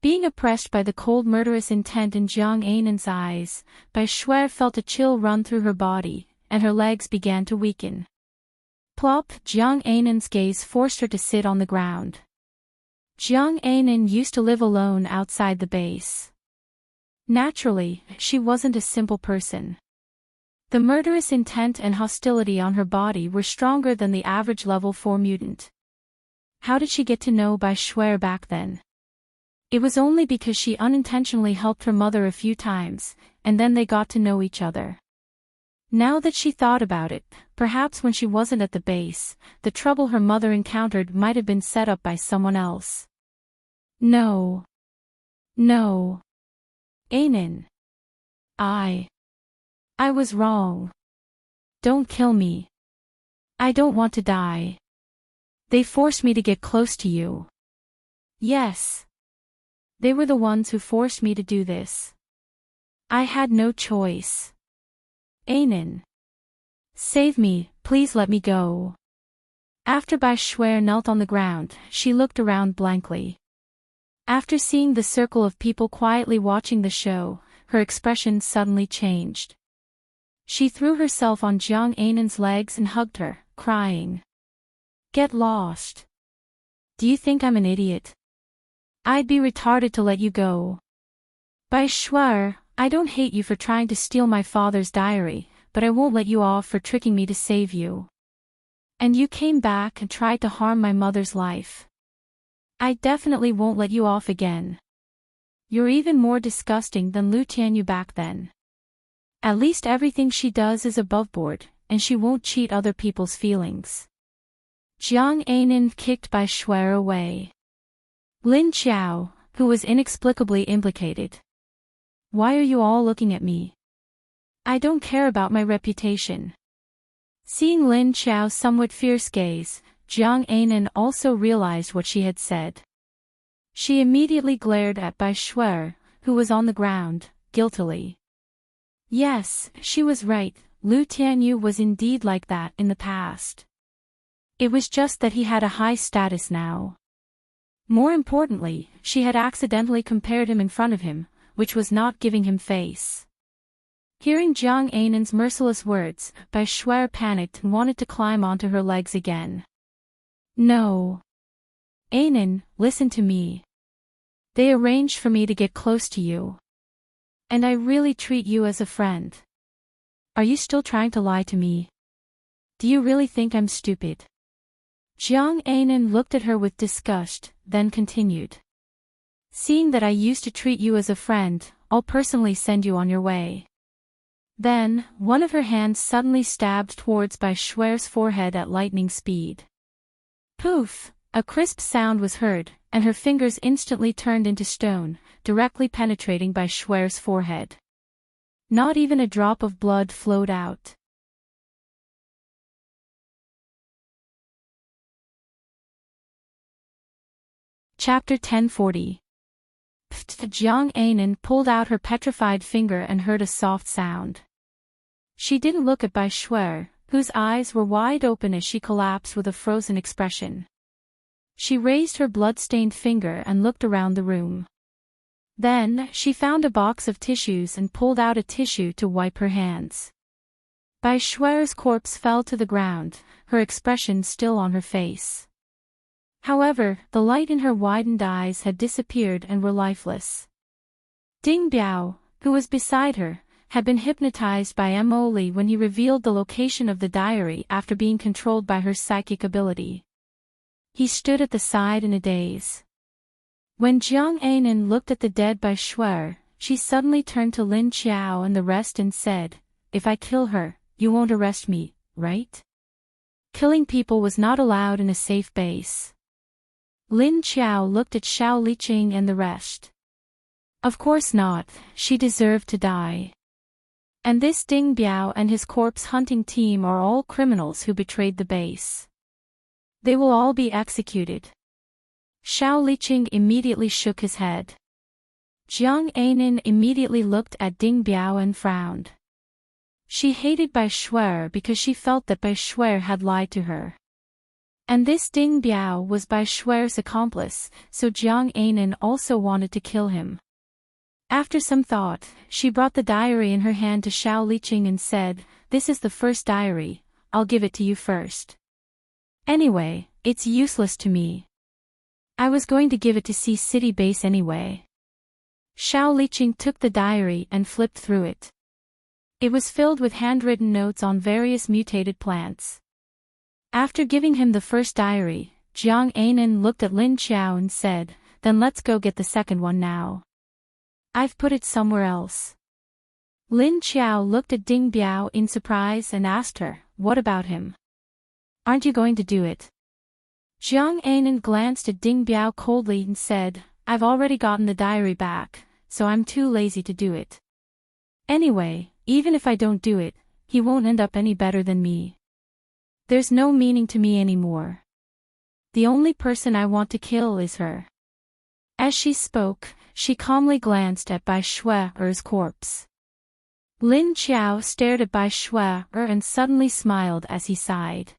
Speaker 1: Being oppressed by the cold murderous intent in Jiang Anan's eyes, Bai Shui felt a chill run through her body, and her legs began to weaken. Plop! Jiang Anan's gaze forced her to sit on the ground. Jiang Anan used to live alone outside the base. Naturally, she wasn't a simple person. The murderous intent and hostility on her body were stronger than the average level 4 mutant. How did she get to know Bai Shui back then? It was only because she unintentionally helped her mother a few times, and then they got to know each other. Now that she thought about it, perhaps when she wasn't at the base, the trouble her mother encountered might have been set up by someone else. No. No. Anan. I was wrong. Don't kill me. I don't want to die. They forced me to get close to you. Yes. They were the ones who forced me to do this. I had no choice. Anan. Save me, please let me go. After Bai Shui knelt on the ground, she looked around blankly. After seeing the circle of people quietly watching the show, her expression suddenly changed. She threw herself on Jiang Anan's legs and hugged her, crying. Get lost. Do you think I'm an idiot? I'd be retarded to let you go. Bai Shui, I don't hate you for trying to steal my father's diary, but I won't let you off for tricking me to save you. And you came back and tried to harm my mother's life. I definitely won't let you off again. You're even more disgusting than Lu Tianyu back then. At least everything she does is above board, and she won't cheat other people's feelings. Jiang Anan kicked Bai Shui away. Lin Qiao, who was inexplicably implicated. Why are you all looking at me? I don't care about my reputation. Seeing Lin Qiao's somewhat fierce gaze, Jiang Anan also realized what she had said. She immediately glared at Bai Shui, who was on the ground, guiltily. Yes, she was right, Lu Tianyu was indeed like that in the past. It was just that he had a high status now. More importantly, she had accidentally compared him in front of him, which was not giving him face. Hearing Jiang Anan's merciless words, Bai Shui panicked and wanted to climb onto her legs again. No. Anan, listen to me. They arranged for me to get close to you. And I really treat you as a friend. Are you still trying to lie to me? Do you really think I'm stupid? Jiang Anan looked at her with disgust, then continued. Seeing that I used to treat you as a friend, I'll personally send you on your way. Then, one of her hands suddenly stabbed towards Bai Shuer's forehead at lightning speed. Poof! A crisp sound was heard, and her fingers instantly turned into stone, directly penetrating Bai Shuer's forehead. Not even a drop of blood flowed out. Chapter 1040. Jiang Anan pulled out her petrified finger and heard a soft sound. She didn't look at Bai Shuer, whose eyes were wide open as she collapsed with a frozen expression. She raised her blood-stained finger and looked around the room. Then, she found a box of tissues and pulled out a tissue to wipe her hands. Bai Shuer's corpse fell to the ground, her expression still on her face. However, the light in her widened eyes had disappeared and were lifeless. Ding Biao, who was beside her, had been hypnotized by Mo Li when he revealed the location of the diary after being controlled by her psychic ability. He stood at the side in a daze. When Jiang Anan looked at the dead Bai Shuer, she suddenly turned to Lin Qiao and the rest and said, "If I kill her, you won't arrest me, right? Killing people was not allowed in a safe base." Lin Qiao looked at Xiao Liqing and the rest. Of course not, she deserved to die. And this Ding Biao and his corpse hunting team are all criminals who betrayed the base. They will all be executed. Xiao Liqing immediately shook his head. Jiang Anan immediately looked at Ding Biao and frowned. She hated Bai Shuer because she felt that Bai Shuer had lied to her. And this Ding Biao was Bai Shuer's accomplice, so Jiang Anan also wanted to kill him. After some thought, she brought the diary in her hand to Xiao Liqing and said, "This is the first diary, I'll give it to you first. Anyway, it's useless to me. I was going to give it to C City Base anyway." Xiao Liqing took the diary and flipped through it. It was filled with handwritten notes on various mutated plants. After giving him the first diary, Jiang Anan looked at Lin Qiao and said, "Then let's go get the second one now. I've put it somewhere else." Lin Qiao looked at Ding Biao in surprise and asked her, "What about him? Aren't you going to do it?" Jiang Anan glanced at Ding Biao coldly and said, "I've already gotten the diary back, so I'm too lazy to do it. Anyway, even if I don't do it, he won't end up any better than me. There's no meaning to me anymore. The only person I want to kill is her." As she spoke, she calmly glanced at Bai Shuer's corpse. Lin Qiao stared at Bai Shuer and suddenly smiled as he sighed.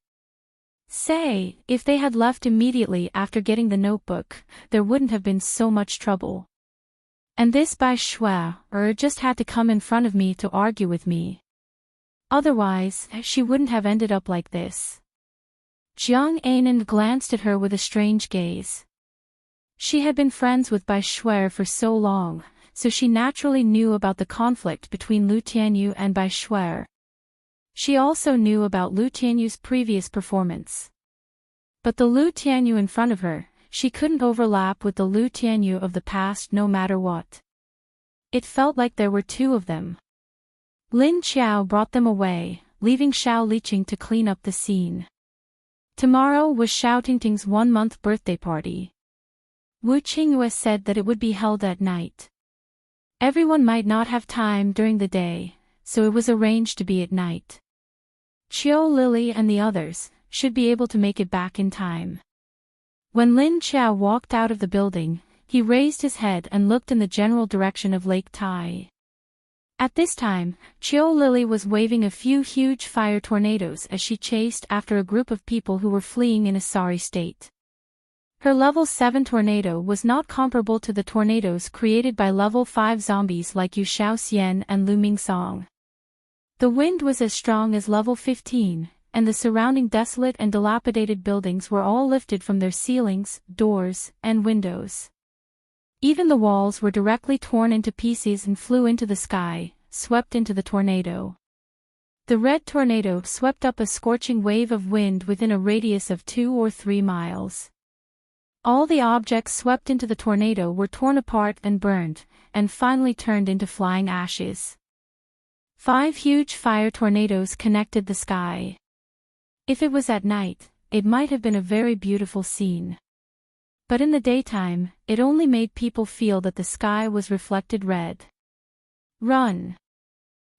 Speaker 1: Say, if they had left immediately after getting the notebook, there wouldn't have been so much trouble. And this Bai Shuer just had to come in front of me to argue with me. Otherwise, she wouldn't have ended up like this. Jiang Anan glanced at her with a strange gaze. She had been friends with Bai Shuer for so long, so she naturally knew about the conflict between Lu Tianyu and Bai Shuer. She also knew about Lu Tianyu's previous performance. But the Lu Tianyu in front of her, she couldn't overlap with the Lu Tianyu of the past no matter what. It felt like there were two of them. Lin Qiao brought them away, leaving Xiao Liqing to clean up the scene. Tomorrow was Xiao Tingting's 1-month birthday party. Wu Qingyue said that it would be held at night. Everyone might not have time during the day, so it was arranged to be at night. Qiu Lily and the others should be able to make it back in time. When Lin Qiao walked out of the building, he raised his head and looked in the general direction of Lake Tai. At this time, Qiu Lily was waving a few huge fire tornadoes as she chased after a group of people who were fleeing in a sorry state. Her level 7 tornado was not comparable to the tornadoes created by level 5 zombies like Yu Xiaoxian and Lu Mingsong. The wind was as strong as level 15, and the surrounding desolate and dilapidated buildings were all lifted from their ceilings, doors, and windows. Even the walls were directly torn into pieces and flew into the sky, swept into the tornado. The red tornado swept up a scorching wave of wind within a radius of 2 or 3 miles. All the objects swept into the tornado were torn apart and burned, and finally turned into flying ashes. 5 huge fire tornadoes connected the sky. If it was at night, it might have been a very beautiful scene. But in the daytime, it only made people feel that the sky was reflected red. Run!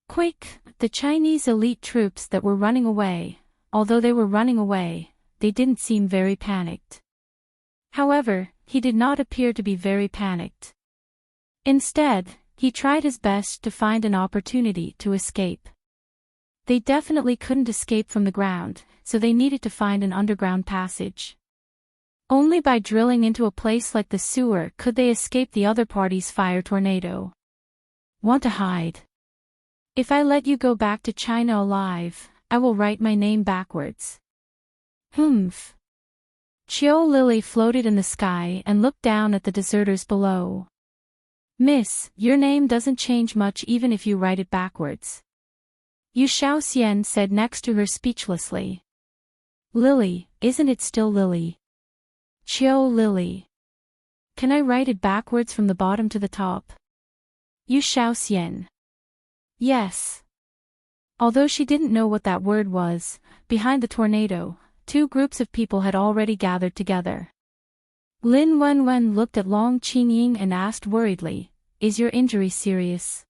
Speaker 1: Quick! The Chinese elite troops that were running away, although they were running away, they didn't seem very panicked. However, he did not appear to be very panicked. Instead, he tried his best to find an opportunity to escape. They definitely couldn't escape from the ground, so they needed to find an underground passage. Only by drilling into a place like the sewer could they escape the other party's fire tornado. Want to hide? If I let you go back to China alive, I will write my name backwards. Humph. Chiu Lily floated in the sky and looked down at the deserters below. Miss, your name doesn't change much even if you write it backwards. Yu Xiaoxian said next to her speechlessly. Lily, isn't it still Lily? Chiu Lily. Can I write it backwards from the bottom to the top? Yu Xiaoxian. Yes. Although she didn't know what that word was, behind the tornado, 2 groups of people had already gathered together. Lin Wenwen looked at Long Qingying and asked worriedly, Is your injury serious?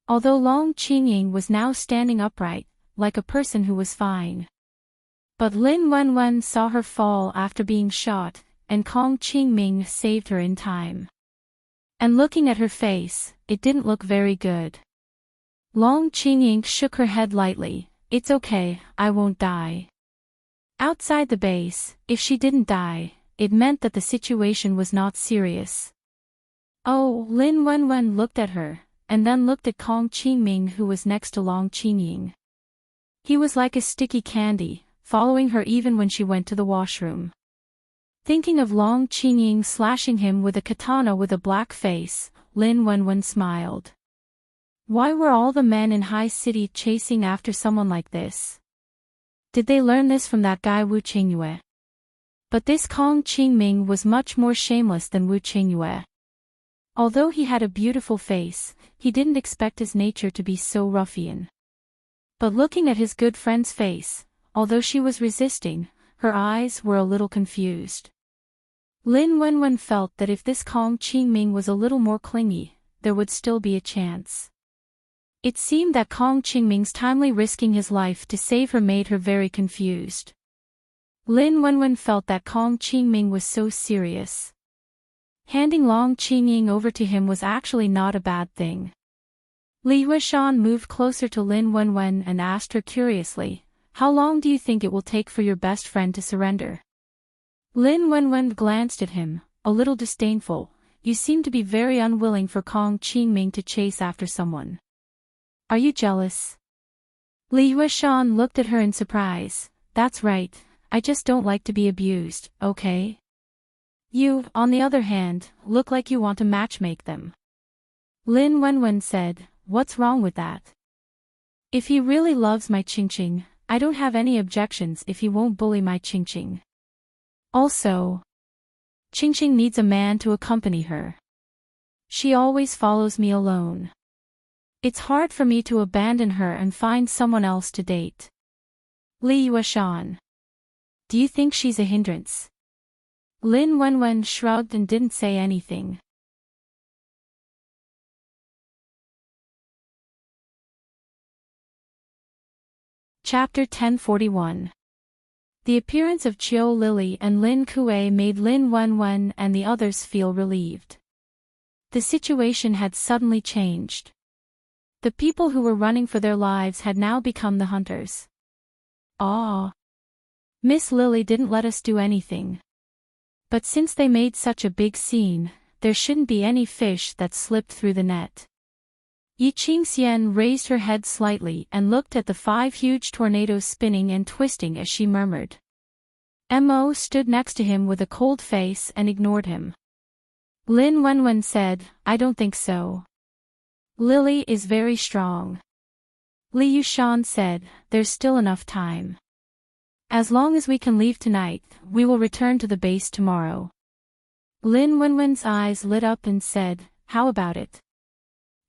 Speaker 1: Although Long Qingying was now standing upright, like a person who was fine. But Lin Wenwen saw her fall after being shot, and Kong Qingming saved her in time. And looking at her face, it didn't look very good. Long Qingying shook her head lightly, It's okay, I won't die. Outside the base, if she didn't die, it meant that the situation was not serious. Oh, Lin Wenwen looked at her, and then looked at Kong Qingming who was next to Long Qingying. He was like a sticky candy, following her even when she went to the washroom. Thinking of Long Qingying slashing him with a katana with a black face, Lin Wenwen smiled. Why were all the men in High City chasing after someone like this? Did they learn this from that guy Wu Qingyue? But this Kong Qingming was much more shameless than Wu Qingyue. Although he had a beautiful face, he didn't expect his nature to be so ruffian. But looking at his good friend's face, although she was resisting, her eyes were a little confused. Lin Wenwen felt that if this Kong Qingming was a little more clingy, there would still be a chance. It seemed that Kong Qingming's timely risking his life to save her made her very confused. Lin Wenwen felt that Kong Qingming was so serious. Handing Long Qingying over to him was actually not a bad thing. Li Yueshan moved closer to Lin Wenwen and asked her curiously, How long do you think it will take for your best friend to surrender? Lin Wenwen glanced at him, a little disdainful. You seem to be very unwilling for Kong Qingming to chase after someone. Are you jealous? Li Yueshan looked at her in surprise. That's right, I just don't like to be abused, okay? You, on the other hand, look like you want to matchmake them. Lin Wenwen said, What's wrong with that? If he really loves my Qingqing, I don't have any objections if he won't bully my Qingqing. Also, Qingqing needs a man to accompany her. She always follows me alone. It's hard for me to abandon her and find someone else to date. Li Yueshan. Do you think she's a hindrance? Lin Wenwen shrugged and didn't say anything. Chapter 1041. The appearance of Chiu Lily and Lin Kuei made Lin Wenwen and the others feel relieved. The situation had suddenly changed. The people who were running for their lives had now become the hunters. Ah! Miss Lily didn't let us do anything. But since they made such a big scene, there shouldn't be any fish that slipped through the net. Yi Qingxian raised her head slightly and looked at the 5 huge tornadoes spinning and twisting as she murmured. Mo stood next to him with a cold face and ignored him. Lin Wenwen said, I don't think so. Lily is very strong. Li Yueshan said, There's still enough time. As long as we can leave tonight, we will return to the base tomorrow. Lin Wenwen's eyes lit up and said, How about it?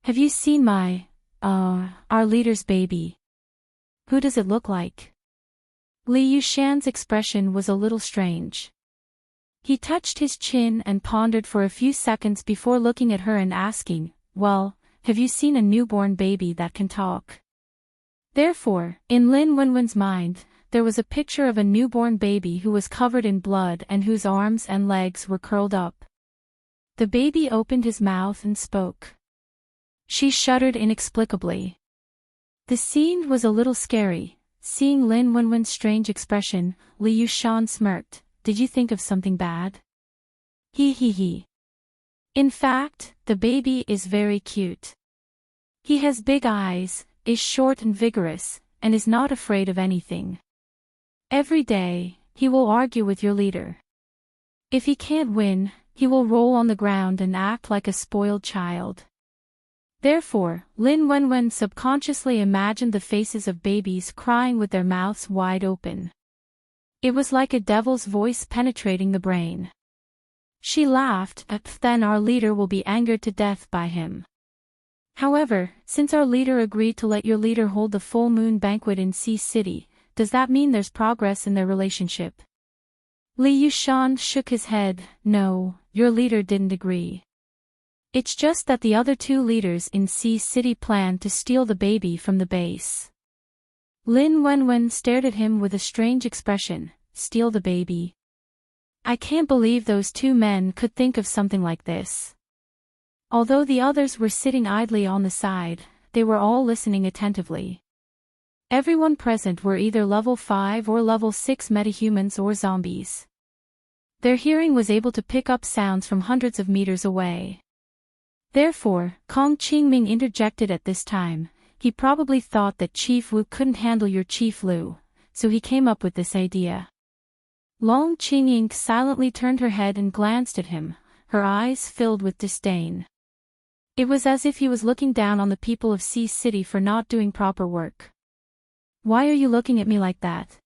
Speaker 1: Have you seen my Our leader's baby. Who does it look like? Li Yushan's expression was a little strange. He touched his chin and pondered for a few seconds before looking at her and asking, "Well, have you seen a newborn baby that can talk?" Therefore, in Lin Wenwen's mind, there was a picture of a newborn baby who was covered in blood and whose arms and legs were curled up. The baby opened his mouth and spoke. She shuddered inexplicably. The scene was a little scary. Seeing Lin Wenwen's strange expression, Li Yushan smirked. "Did you think of something bad?" He. In fact, the baby is very cute. He has big eyes, is short and vigorous, and is not afraid of anything. Every day, he will argue with your leader. If he can't win, he will roll on the ground and act like a spoiled child. Therefore, Lin Wenwen subconsciously imagined the faces of babies crying with their mouths wide open. It was like a devil's voice penetrating the brain. She laughed. "Then our leader will be angered to death by him. However, since our leader agreed to let your leader hold the full moon banquet in Sea City, does that mean there's progress in their relationship?" Li Yushan shook his head. "No, your leader didn't agree. It's just that the other two leaders in Sea City planned to steal the baby from the base." Lin Wenwen stared at him with a strange expression. "Steal the baby? I can't believe those two men could think of something like this." Although the others were sitting idly on the side, they were all listening attentively. Everyone present were either level 5 or level 6 metahumans or zombies. Their hearing was able to pick up sounds from hundreds of meters away. Therefore, Kong Qingming interjected at this time. He probably thought that Chief Wu couldn't handle your Chief Lu, so he came up with this idea. Long Qingying silently turned her head and glanced at him, her eyes filled with disdain. It was as if he was looking down on the people of Sea City for not doing proper work. "Why are you looking at me like that?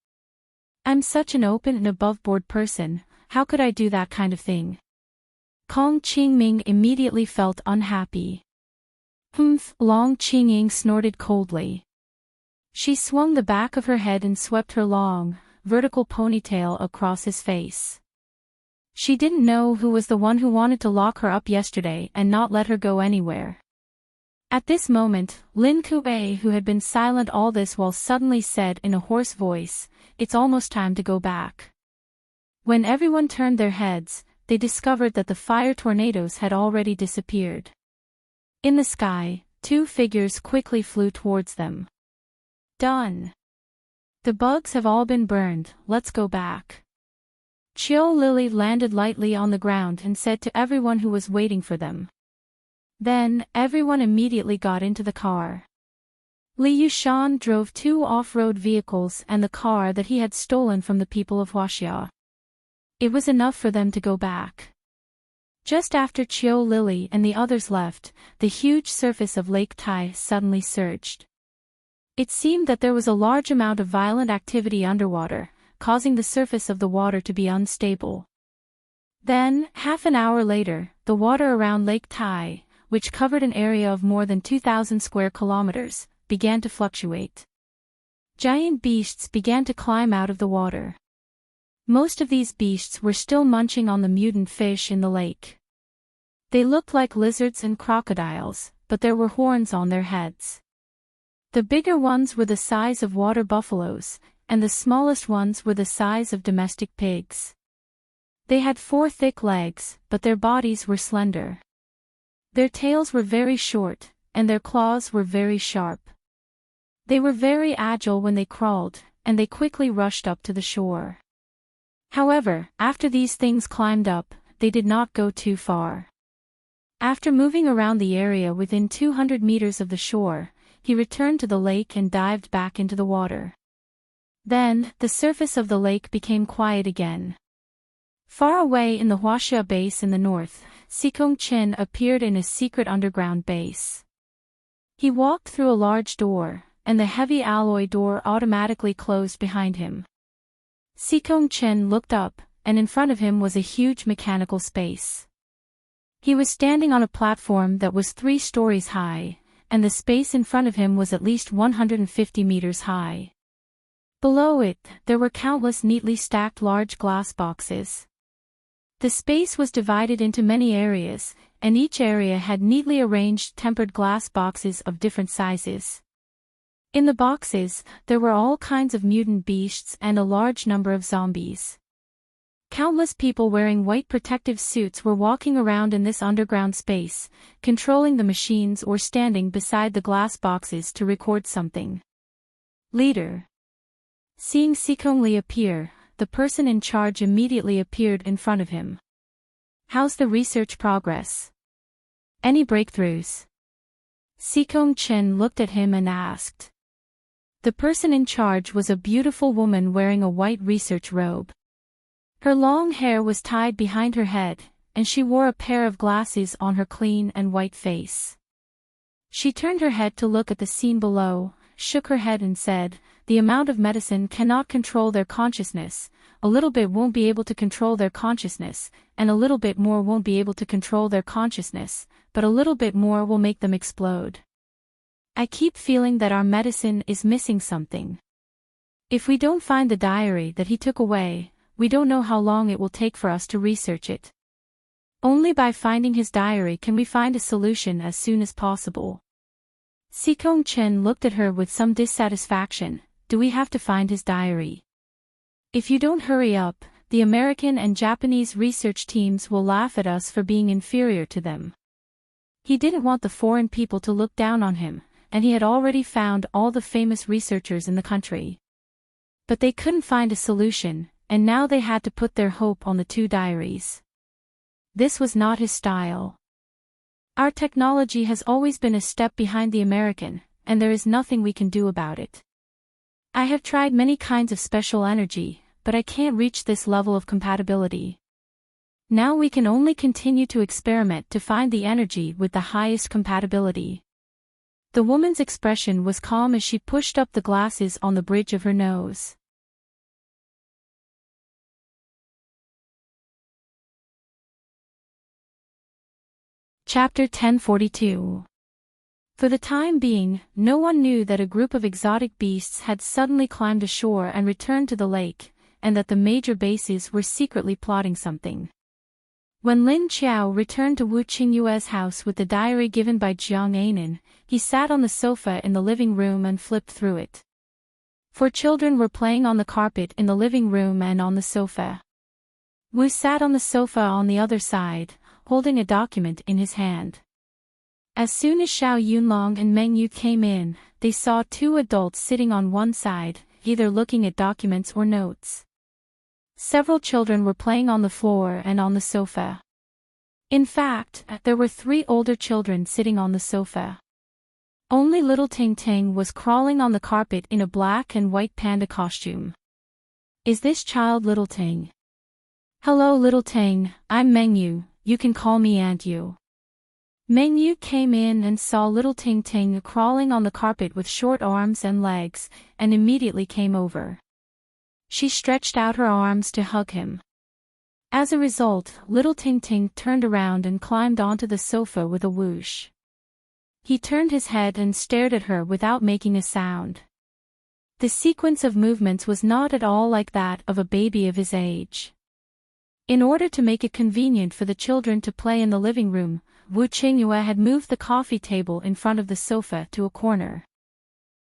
Speaker 1: I'm such an open and above-board person, how could I do that kind of thing?" Kong Qingming immediately felt unhappy. "Humph," Long Qingying snorted coldly. She swung the back of her head and swept her long, vertical ponytail across his face. She didn't know who was the one who wanted to lock her up yesterday and not let her go anywhere. At this moment, Lin Kuei, who had been silent all this while, suddenly said in a hoarse voice, "It's almost time to go back." When everyone turned their heads, they discovered that the fire tornadoes had already disappeared. In the sky, two figures quickly flew towards them. "Done. The bugs have all been burned, let's go back." Chiu Lily landed lightly on the ground and said to everyone who was waiting for them. Then, everyone immediately got into the car. Li Yushan drove 2 off-road vehicles and the car that he had stolen from the people of Huaxia. It was enough for them to go back. Just after Chiu Lily and the others left, the huge surface of Lake Tai suddenly surged. It seemed that there was a large amount of violent activity underwater, causing the surface of the water to be unstable. Then, half an hour later, the water around Lake Tai, which covered an area of more than 2,000 square kilometers, began to fluctuate. Giant beasts began to climb out of the water. Most of these beasts were still munching on the mutant fish in the lake. They looked like lizards and crocodiles, but there were horns on their heads. The bigger ones were the size of water buffaloes, and the smallest ones were the size of domestic pigs. They had 4 thick legs, but their bodies were slender. Their tails were very short, and their claws were very sharp. They were very agile when they crawled, and they quickly rushed up to the shore. However, after these things climbed up, they did not go too far. After moving around the area within 200 meters of the shore, he returned to the lake and dived back into the water. Then, the surface of the lake became quiet again. Far away in the Huaxia base in the north, Sikong Chen appeared in a secret underground base. He walked through a large door, and the heavy alloy door automatically closed behind him. Sikong Chen looked up, and in front of him was a huge mechanical space. He was standing on a platform that was 3 stories high, and the space in front of him was at least 150 meters high. Below it, there were countless neatly stacked large glass boxes. The space was divided into many areas, and each area had neatly arranged tempered glass boxes of different sizes. In the boxes, there were all kinds of mutant beasts and a large number of zombies. Countless people wearing white protective suits were walking around in this underground space, controlling the machines or standing beside the glass boxes to record something. Leader. Seeing Sikongli appear, the person in charge immediately appeared in front of him. How's the research progress? Any breakthroughs? Sikong Chen looked at him and asked. The person in charge was a beautiful woman wearing a white research robe. Her long hair was tied behind her head, and she wore a pair of glasses on her clean and white face. She turned her head to look at the scene below, shook her head and said, "The amount of medicine cannot control their consciousness, a little bit won't be able to control their consciousness, and a little bit more won't be able to control their consciousness, but a little bit more will make them explode. I keep feeling that our medicine is missing something. If we don't find the diary that he took away, we don't know how long it will take for us to research it. Only by finding his diary can we find a solution as soon as possible." Sikong Chen looked at her with some dissatisfaction. "Do we have to find his diary? If you don't hurry up, the American and Japanese research teams will laugh at us for being inferior to them." He didn't want the foreign people to look down on him, and he had already found all the famous researchers in the country. But they couldn't find a solution, and now they had to put their hope on the two diaries. This was not his style. "Our technology has always been a step behind the American, and there is nothing we can do about it. I have tried many kinds of special energy, but I can't reach this level of compatibility. Now we can only continue to experiment to find the energy with the highest compatibility." The woman's expression was calm as she pushed up the glasses on the bridge of her nose. Chapter 1042. For the time being, no one knew that a group of exotic beasts had suddenly climbed ashore and returned to the lake, and that the major bases were secretly plotting something. When Lin Qiao returned to Wu Qingyue's house with the diary given by Jiang Anan, he sat on the sofa in the living room and flipped through it. 4 children were playing on the carpet in the living room and on the sofa. Wu sat on the sofa on the other side, holding a document in his hand. As soon as Xiao Yunlong and Meng Yu came in, they saw 2 adults sitting on one side, either looking at documents or notes. Several children were playing on the floor and on the sofa. In fact, there were 3 older children sitting on the sofa. Only little Ting Ting was crawling on the carpet in a black and white panda costume. "Is this child Little Ting?" "Hello Little Ting, I'm Meng Yu, you can call me Aunt Yu." Meng Yu came in and saw little Ting Ting crawling on the carpet with short arms and legs, and immediately came over. She stretched out her arms to hug him. As a result, little Ting Ting turned around and climbed onto the sofa with a whoosh. He turned his head and stared at her without making a sound. The sequence of movements was not at all like that of a baby of his age. In order to make it convenient for the children to play in the living room, Wu Qingyue had moved the coffee table in front of the sofa to a corner.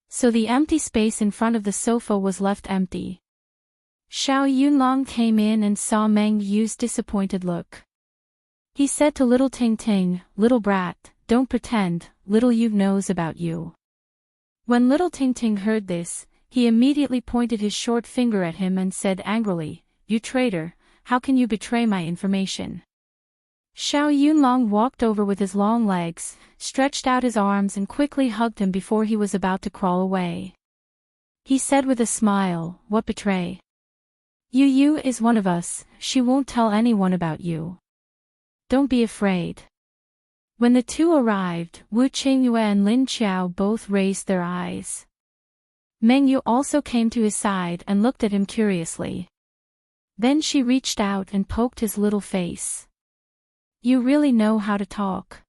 Speaker 1: So the empty space in front of the sofa was left empty. Xiao Yunlong came in and saw Meng Yu's disappointed look. He said to little Ting Ting, "Little brat, don't pretend, little Yu knows about you." When little Ting Ting heard this, he immediately pointed his short finger at him and said angrily, "You traitor, how can you betray my information?" Xiao Yunlong walked over with his long legs, stretched out his arms and quickly hugged him before he was about to crawl away. He said with a smile, "What betray? Yu is one of us, she won't tell anyone about you. Don't be afraid." When the two arrived, Wu Qingyue and Lin Qiao both raised their eyes. Meng Yu also came to his side and looked at him curiously. Then she reached out and poked his little face. "You really know how to talk.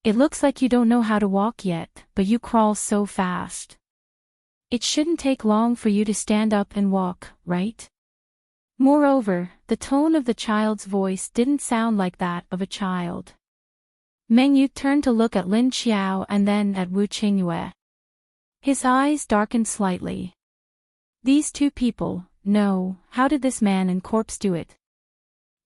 Speaker 1: It looks like you don't know how to walk yet, but you crawl so fast. It shouldn't take long for you to stand up and walk, right? Moreover, the tone of the child's voice didn't sound like that of a child. Meng Yu turned to look at Lin Xiao and then at Wu Qingyue. His eyes darkened slightly. These two people, no, how did this man and corpse do it?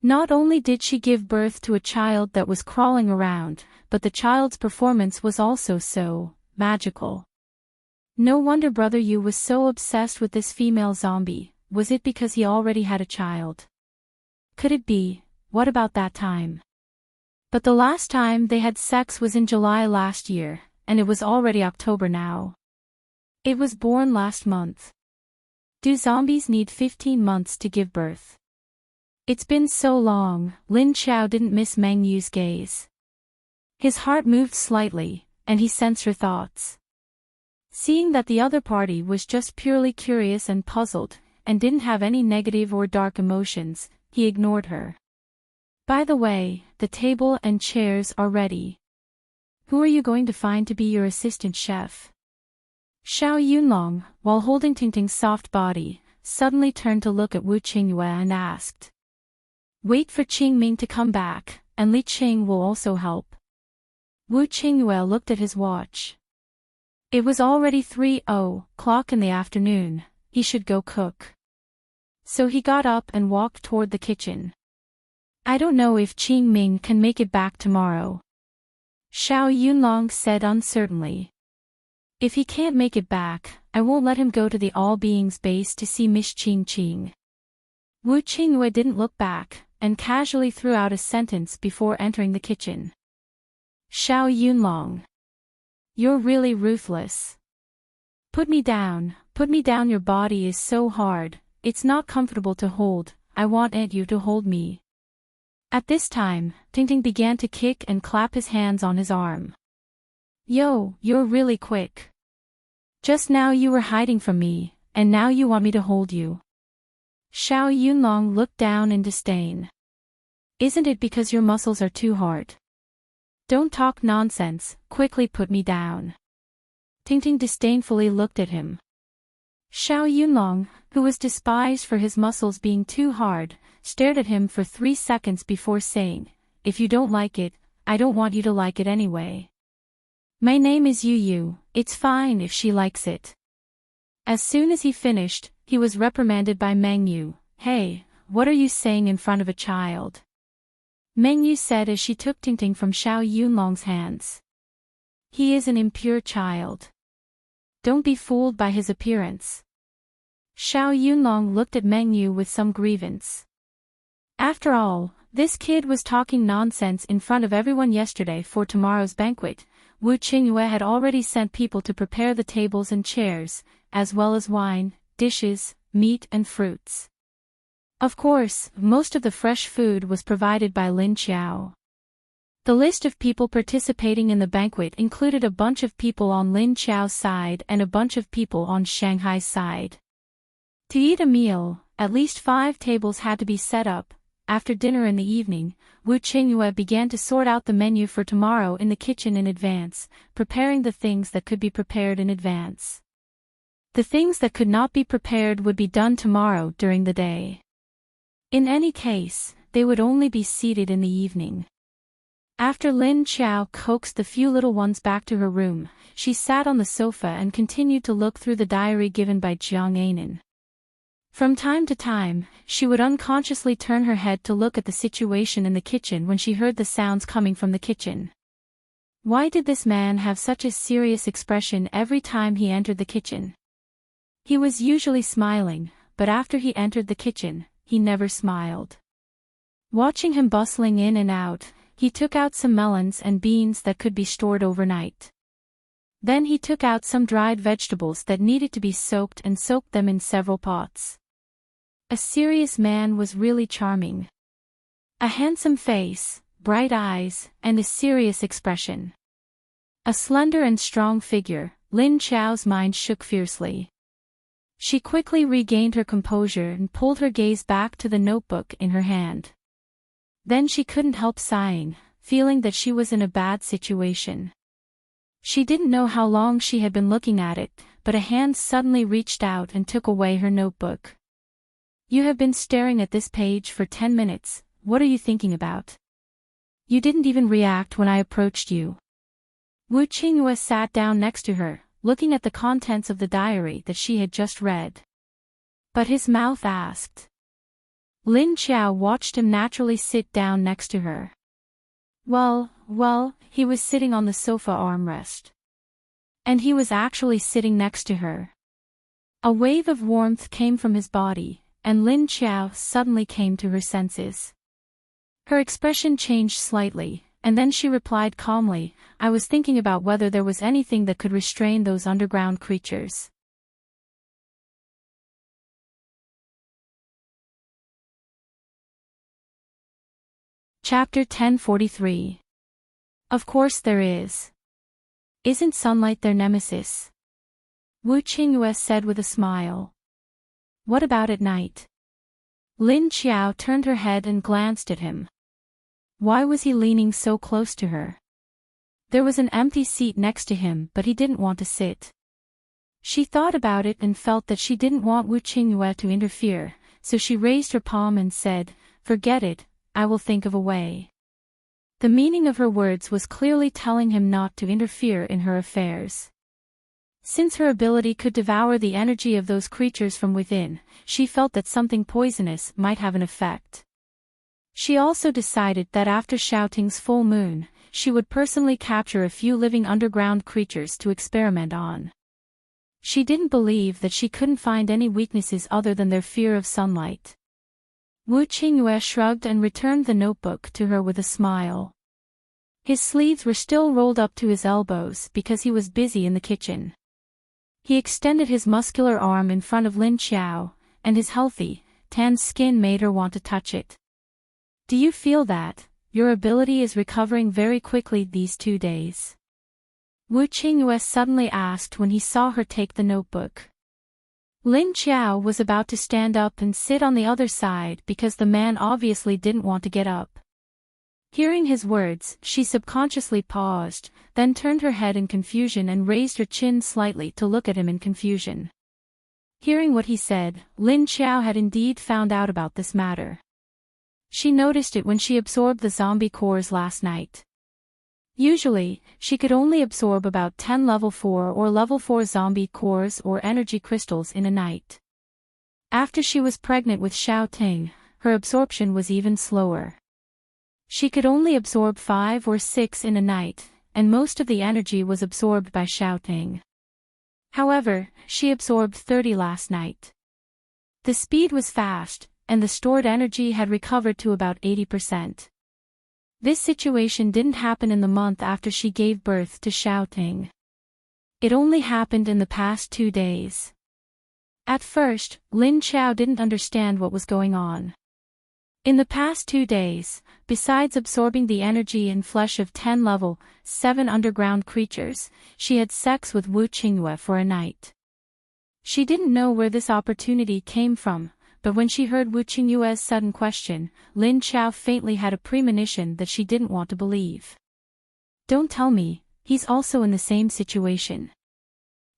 Speaker 1: Not only did she give birth to a child that was crawling around, but the child's performance was also so magical. No wonder Brother Yu was so obsessed with this female zombie. Was it because he already had a child? Could it be, what about that time? But the last time they had sex was in July last year, and it was already October now. It was born last month. Do zombies need 15 months to give birth? It's been so long. Lin Xiao didn't miss Meng Yu's gaze. His heart moved slightly, and he sensed her thoughts. Seeing that the other party was just purely curious and puzzled, and didn't have any negative or dark emotions, he ignored her. By the way, the table and chairs are ready. Who are you going to find to be your assistant chef? Xiao Yunlong, while holding Tingting's soft body, suddenly turned to look at Wu Qingyue and asked. Wait for Qingming to come back, and Li Qing will also help. Wu Qingyue looked at his watch. It was already 3:00 in the afternoon, he should go cook. So he got up and walked toward the kitchen. I don't know if Qingming can make it back tomorrow. Xiao Yunlong said uncertainly. If he can't make it back, I won't let him go to the All Beings base to see Miss Qing. Wu Qingyue didn't look back, and casually threw out a sentence before entering the kitchen. Xiao Yunlong. You're really ruthless. Put me down, your body is so hard, it's not comfortable to hold, I want you to hold me. At this time, Tingting began to kick and clap his hands on his arm. Yo, you're really quick. Just now you were hiding from me, and now you want me to hold you. Xiao Yunlong looked down in disdain. Isn't it because your muscles are too hard? Don't talk nonsense, quickly put me down. Tingting disdainfully looked at him. Xiao Yunlong, who was despised for his muscles being too hard, stared at him for 3 seconds before saying, If you don't like it, I don't want you to like it anyway. My name is Yu, it's fine if she likes it. As soon as he finished, he was reprimanded by Meng Yu. Hey, what are you saying in front of a child? Meng Yu said as she took Tingting from Xiao Yunlong's hands. He is an impure child. Don't be fooled by his appearance. Xiao Yunlong looked at Meng Yu with some grievance. After all, this kid was talking nonsense in front of everyone yesterday for tomorrow's banquet. Wu Qingyue had already sent people to prepare the tables and chairs, as well as wine, dishes, meat and fruits. Of course, most of the fresh food was provided by Lin Xiao. The list of people participating in the banquet included a bunch of people on Lin Xiao's side and a bunch of people on Shanghai's side. To eat a meal, at least 5 tables had to be set up. After dinner in the evening, Wu Qingyue began to sort out the menu for tomorrow in the kitchen in advance, preparing the things that could be prepared in advance. The things that could not be prepared would be done tomorrow during the day. In any case, they would only be seated in the evening. After Lin Xiao coaxed the few little ones back to her room, she sat on the sofa and continued to look through the diary given by Jiang Anan. From time to time, she would unconsciously turn her head to look at the situation in the kitchen when she heard the sounds coming from the kitchen. Why did this man have such a serious expression every time he entered the kitchen? He was usually smiling, but after he entered the kitchen, he never smiled. Watching him bustling in and out, he took out some melons and beans that could be stored overnight. Then he took out some dried vegetables that needed to be soaked and soaked them in several pots. A serious man was really charming. A handsome face, bright eyes, and a serious expression. A slender and strong figure, Lin Xiao's mind shook fiercely. She quickly regained her composure and pulled her gaze back to the notebook in her hand. Then she couldn't help sighing. feeling that she was in a bad situation. She didn't know how long she had been looking at it, but a hand suddenly reached out and took away her notebook. "You have been staring at this page for 10 minutes, what are you thinking about? You didn't even react when I approached you." Wu Qingyue sat down next to her, looking at the contents of the diary that she had just read. But his mouth asked. Lin Qiao watched him naturally sit down next to her. Well, he was sitting on the sofa armrest. And he was actually sitting next to her. A wave of warmth came from his body, and Lin Qiao suddenly came to her senses. Her expression changed slightly, and then she replied calmly, "I was thinking about whether there was anything that could restrain those underground creatures." Chapter 1043. Of course there is. Isn't sunlight their nemesis? Wu Qingyue said with a smile. What about at night? Lin Qiao turned her head and glanced at him. Why was he leaning so close to her? There was an empty seat next to him, but he didn't want to sit. She thought about it and felt that she didn't want Wu Qingyue to interfere, so she raised her palm and said, "Forget it, I will think of a way." The meaning of her words was clearly telling him not to interfere in her affairs. Since her ability could devour the energy of those creatures from within, she felt that something poisonous might have an effect. She also decided that after Xiaoting's full moon, she would personally capture a few living underground creatures to experiment on. She didn't believe that she couldn't find any weaknesses other than their fear of sunlight. Wu Qingyue shrugged and returned the notebook to her with a smile. His sleeves were still rolled up to his elbows because he was busy in the kitchen. He extended his muscular arm in front of Lin Qiao, and his healthy, tanned skin made her want to touch it. "Do you feel that your ability is recovering very quickly these 2 days?" Wu Qingyue suddenly asked when he saw her take the notebook. Lin Qiao was about to stand up and sit on the other side because the man obviously didn't want to get up. Hearing his words, she subconsciously paused, then turned her head in confusion and raised her chin slightly to look at him in confusion. Hearing what he said, Lin Qiao had indeed found out about this matter. She noticed it when she absorbed the zombie cores last night. Usually, she could only absorb about 10 level 4 or level 4 zombie cores or energy crystals in a night. After she was pregnant with Xiaoting, her absorption was even slower. She could only absorb 5 or 6 in a night, and most of the energy was absorbed by Xiaoting. However, she absorbed 30 last night. The speed was fast, and the stored energy had recovered to about 80%. This situation didn't happen in the month after she gave birth to Xiaoting. It only happened in the past 2 days. At first, Lin Qiao didn't understand what was going on. In the past 2 days, besides absorbing the energy and flesh of 10 level 7 underground creatures, she had sex with Wu Qingyue for a night. She didn't know where this opportunity came from, but when she heard Wu Qingyue's sudden question, Lin Qiao faintly had a premonition that she didn't want to believe. "Don't tell me, he's also in the same situation."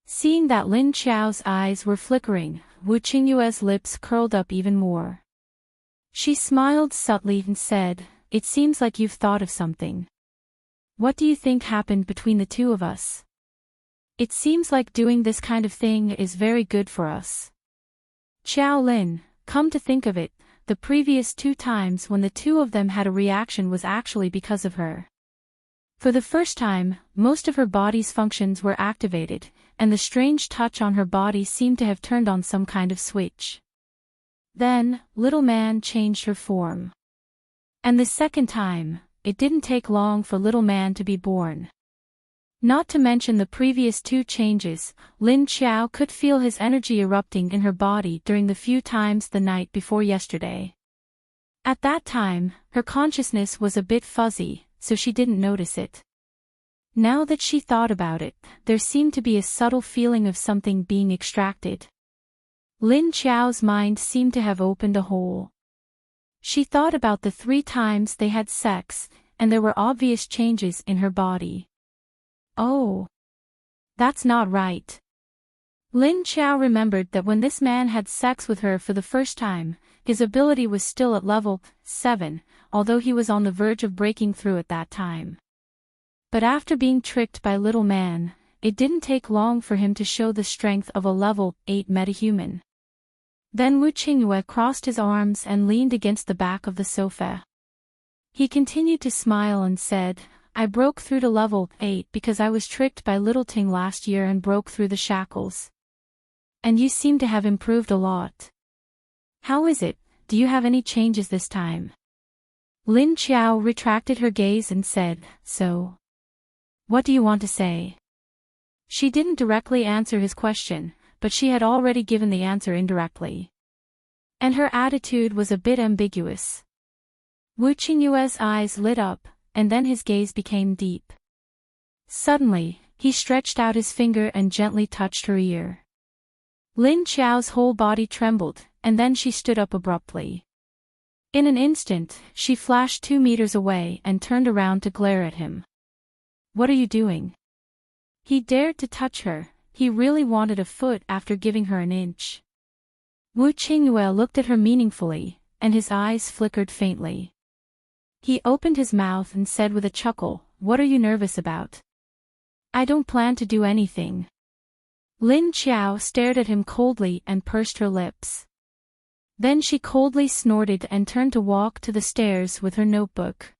Speaker 1: Seeing that Lin Qiao's eyes were flickering, Wu Qingyue's lips curled up even more. She smiled subtly and said, "It seems like you've thought of something. What do you think happened between the two of us? It seems like doing this kind of thing is very good for us." Qiao Lin, come to think of it, the previous 2 times when the two of them had a reaction was actually because of her. For the first time, most of her body's functions were activated, and the strange touch on her body seemed to have turned on some kind of switch. Then, little man changed her form. And the second time, it didn't take long for little man to be born. Not to mention the previous 2 changes, Lin Qiao could feel his energy erupting in her body during the few times the night before yesterday. At that time, her consciousness was a bit fuzzy, so she didn't notice it. Now that she thought about it, there seemed to be a subtle feeling of something being extracted. Lin Qiao's mind seemed to have opened a hole. She thought about the 3 times they had sex, and there were obvious changes in her body. Oh. That's not right. Lin Xiao remembered that when this man had sex with her for the first time, his ability was still at level 7, although he was on the verge of breaking through at that time. But after being tricked by little man, it didn't take long for him to show the strength of a level 8 metahuman. Then Wu Qingyue crossed his arms and leaned against the back of the sofa. He continued to smile and said, I broke through to level 8 because I was tricked by Little Ting last year and broke through the shackles. And you seem to have improved a lot. How is it, do you have any changes this time? Lin Xiao retracted her gaze and said, So. What do you want to say? She didn't directly answer his question, but she had already given the answer indirectly. And her attitude was a bit ambiguous. Wu Qingyue's eyes lit up, and then his gaze became deep. Suddenly, he stretched out his finger and gently touched her ear. Lin Xiao's whole body trembled, and then she stood up abruptly. In an instant, she flashed 2 meters away and turned around to glare at him. What are you doing? He dared to touch her, he really wanted a foot after giving her an inch. Wu Qingyue looked at her meaningfully, and his eyes flickered faintly. He opened his mouth and said with a chuckle, What are you nervous about? I don't plan to do anything. Lin Xiao stared at him coldly and pursed her lips. Then she coldly snorted and turned to walk to the stairs with her notebook.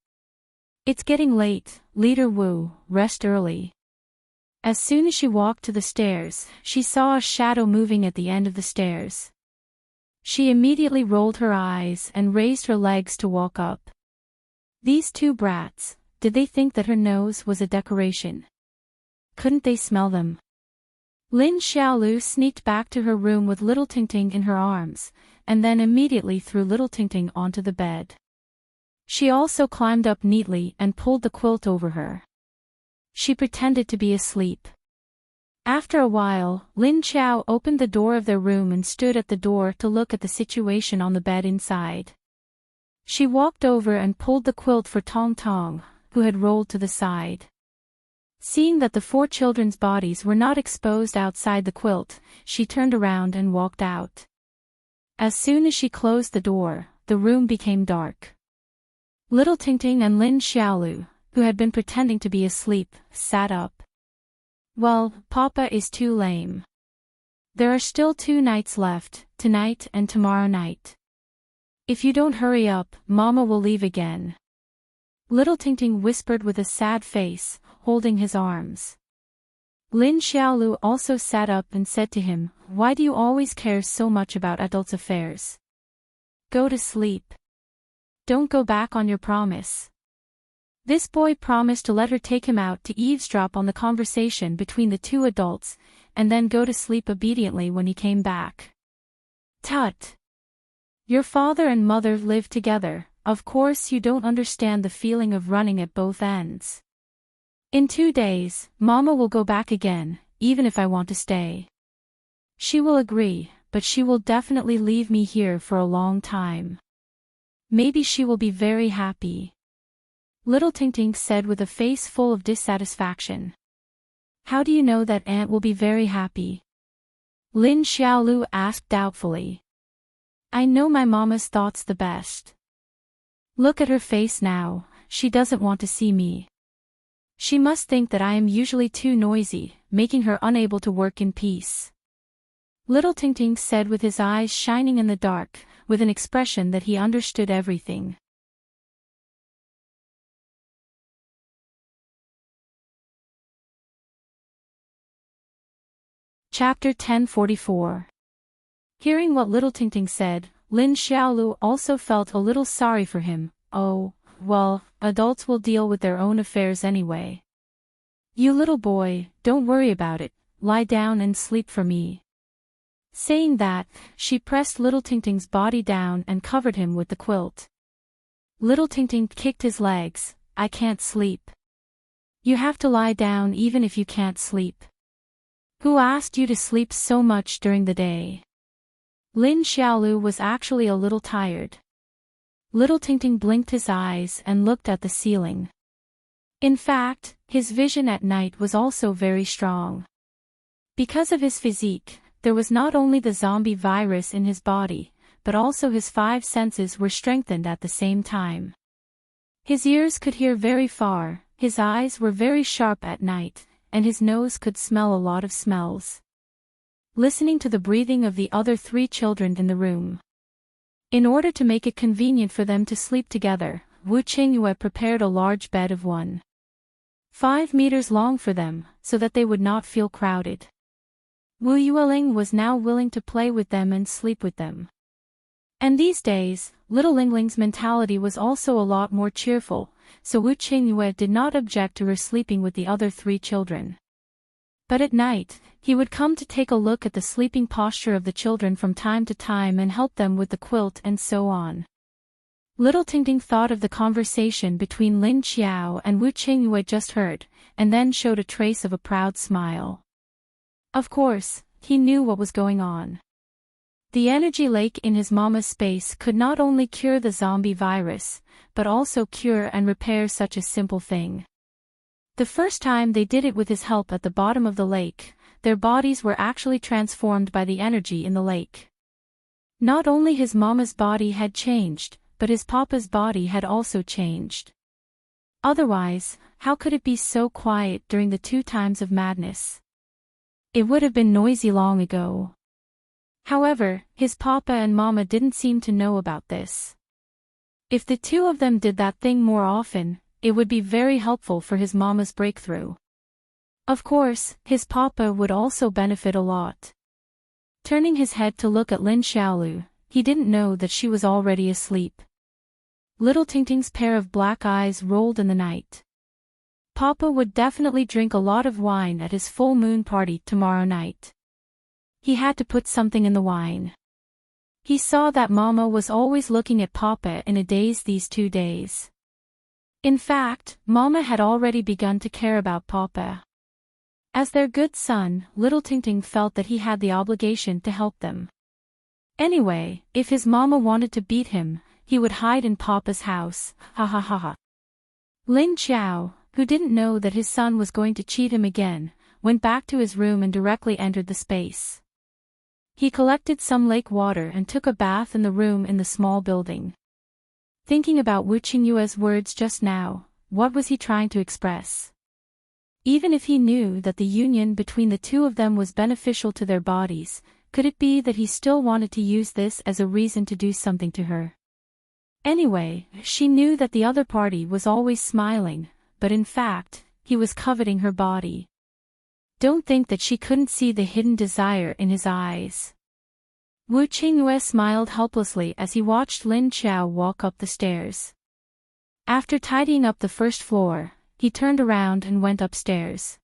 Speaker 1: It's getting late, Leader Wu, rest early. As soon as she walked to the stairs, she saw a shadow moving at the end of the stairs. She immediately rolled her eyes and raised her legs to walk up. These 2 brats, did they think that her nose was a decoration? Couldn't they smell them? Lin Xiaolu sneaked back to her room with Little Tingting in her arms, and then immediately threw Little Tingting onto the bed. She also climbed up neatly and pulled the quilt over her. She pretended to be asleep. After a while, Lin Xiao opened the door of their room and stood at the door to look at the situation on the bed inside. She walked over and pulled the quilt for Tong Tong, who had rolled to the side. Seeing that the 4 children's bodies were not exposed outside the quilt, she turned around and walked out. As soon as she closed the door, the room became dark. Little Tingting and Lin Xiaolu, who had been pretending to be asleep, sat up. Well, Papa is too lame. There are still 2 nights left, tonight and tomorrow night. If you don't hurry up, Mama will leave again. Little Tingting whispered with a sad face, holding his arms. Lin Xiaolu also sat up and said to him, Why do you always care so much about adults' affairs? Go to sleep. Don't go back on your promise. This boy promised to let her take him out to eavesdrop on the conversation between the 2 adults, and then go to sleep obediently when he came back. Tut! Your father and mother live together, of course you don't understand the feeling of running at both ends. In 2 days, Mama will go back again, even if I want to stay. She will agree, but she will definitely leave me here for a long time. Maybe she will be very happy. Little Tingting said with a face full of dissatisfaction. How do you know that Aunt will be very happy? Lin Xiaolu asked doubtfully. I know my mama's thoughts the best. Look at her face now, she doesn't want to see me. She must think that I am usually too noisy, making her unable to work in peace. Little Tingting said with his eyes shining in the dark, with an expression that he understood everything. Chapter 1044. Hearing what Little Tingting said, Lin Xiaolu also felt a little sorry for him. Oh, well, adults will deal with their own affairs anyway. You little boy, don't worry about it, lie down and sleep for me. Saying that, she pressed Little Tingting's body down and covered him with the quilt. Little Tingting kicked his legs. I can't sleep. You have to lie down even if you can't sleep. Who asked you to sleep so much during the day? Lin Xiaolu was actually a little tired. Little Tingting blinked his eyes and looked at the ceiling. In fact, his vision at night was also very strong. Because of his physique, there was not only the zombie virus in his body, but also his 5 senses were strengthened at the same time. His ears could hear very far, his eyes were very sharp at night, and his nose could smell a lot of smells. Listening to the breathing of the other 3 children in the room. In order to make it convenient for them to sleep together, Wu Qingyue prepared a large bed of 1.5 meters long for them, so that they would not feel crowded. Wu Yueling was now willing to play with them and sleep with them. And these days, little Lingling's mentality was also a lot more cheerful, so Wu Qingyue did not object to her sleeping with the other 3 children. But at night, he would come to take a look at the sleeping posture of the children from time to time and help them with the quilt and so on. Little Tingting thought of the conversation between Lin Xiao and Wu Qingyue just heard, and then showed a trace of a proud smile. Of course, he knew what was going on. The energy lake in his mama's space could not only cure the zombie virus, but also cure and repair such a simple thing. The first time they did it with his help at the bottom of the lake, their bodies were actually transformed by the energy in the lake. Not only his mama's body had changed, but his papa's body had also changed. Otherwise, how could it be so quiet during the 2 times of madness? It would have been noisy long ago. However, his papa and mama didn't seem to know about this. If the 2 of them did that thing more often, it would be very helpful for his mama's breakthrough. Of course, his papa would also benefit a lot. Turning his head to look at Lin Xiaolu, he didn't know that she was already asleep. Little Tingting's pair of black eyes rolled in the night. Papa would definitely drink a lot of wine at his full moon party tomorrow night. He had to put something in the wine. He saw that Mama was always looking at Papa in a daze these 2 days. In fact, Mama had already begun to care about Papa. As their good son, Little Tingting felt that he had the obligation to help them. Anyway, if his mama wanted to beat him, he would hide in Papa's house, ha ha ha ha. Lin Xiao, who didn't know that his son was going to cheat him again, went back to his room and directly entered the space. He collected some lake water and took a bath in the room in the small building. Thinking about Wu Qingyue's words just now, what was he trying to express? Even if he knew that the union between the 2 of them was beneficial to their bodies, could it be that he still wanted to use this as a reason to do something to her? Anyway, she knew that the other party was always smiling, but in fact, he was coveting her body. Don't think that she couldn't see the hidden desire in his eyes. Wu Qingyue smiled helplessly as he watched Lin Xiao walk up the stairs. After tidying up the first floor, he turned around and went upstairs.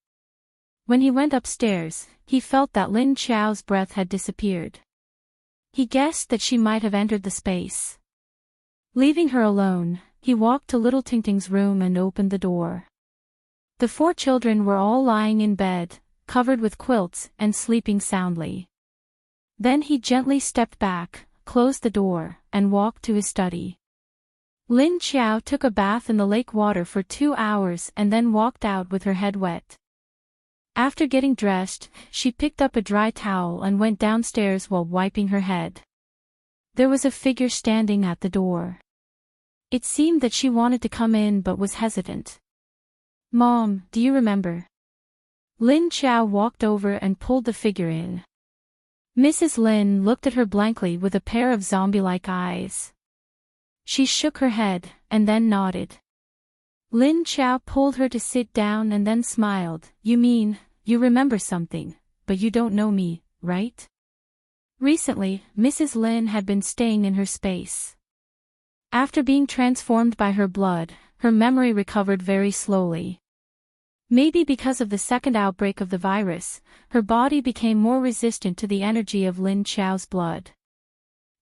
Speaker 1: When he went upstairs, he felt that Lin Xiao's breath had disappeared. He guessed that she might have entered the space. Leaving her alone, he walked to Little Tingting's room and opened the door. The 4 children were all lying in bed, covered with quilts and sleeping soundly. Then he gently stepped back, closed the door, and walked to his study. Lin Xiao took a bath in the lake water for 2 hours and then walked out with her head wet. After getting dressed, she picked up a dry towel and went downstairs while wiping her head. There was a figure standing at the door. It seemed that she wanted to come in but was hesitant. "Mom, do you remember?" Lin Xiao walked over and pulled the figure in. Mrs. Lin looked at her blankly with a pair of zombie-like eyes. She shook her head, and then nodded. Lin Xiao pulled her to sit down and then smiled. "You mean, you remember something, but you don't know me, right?" Recently, Mrs. Lin had been staying in her space. After being transformed by her blood, her memory recovered very slowly. Maybe because of the second outbreak of the virus, her body became more resistant to the energy of Lin Xiao's blood.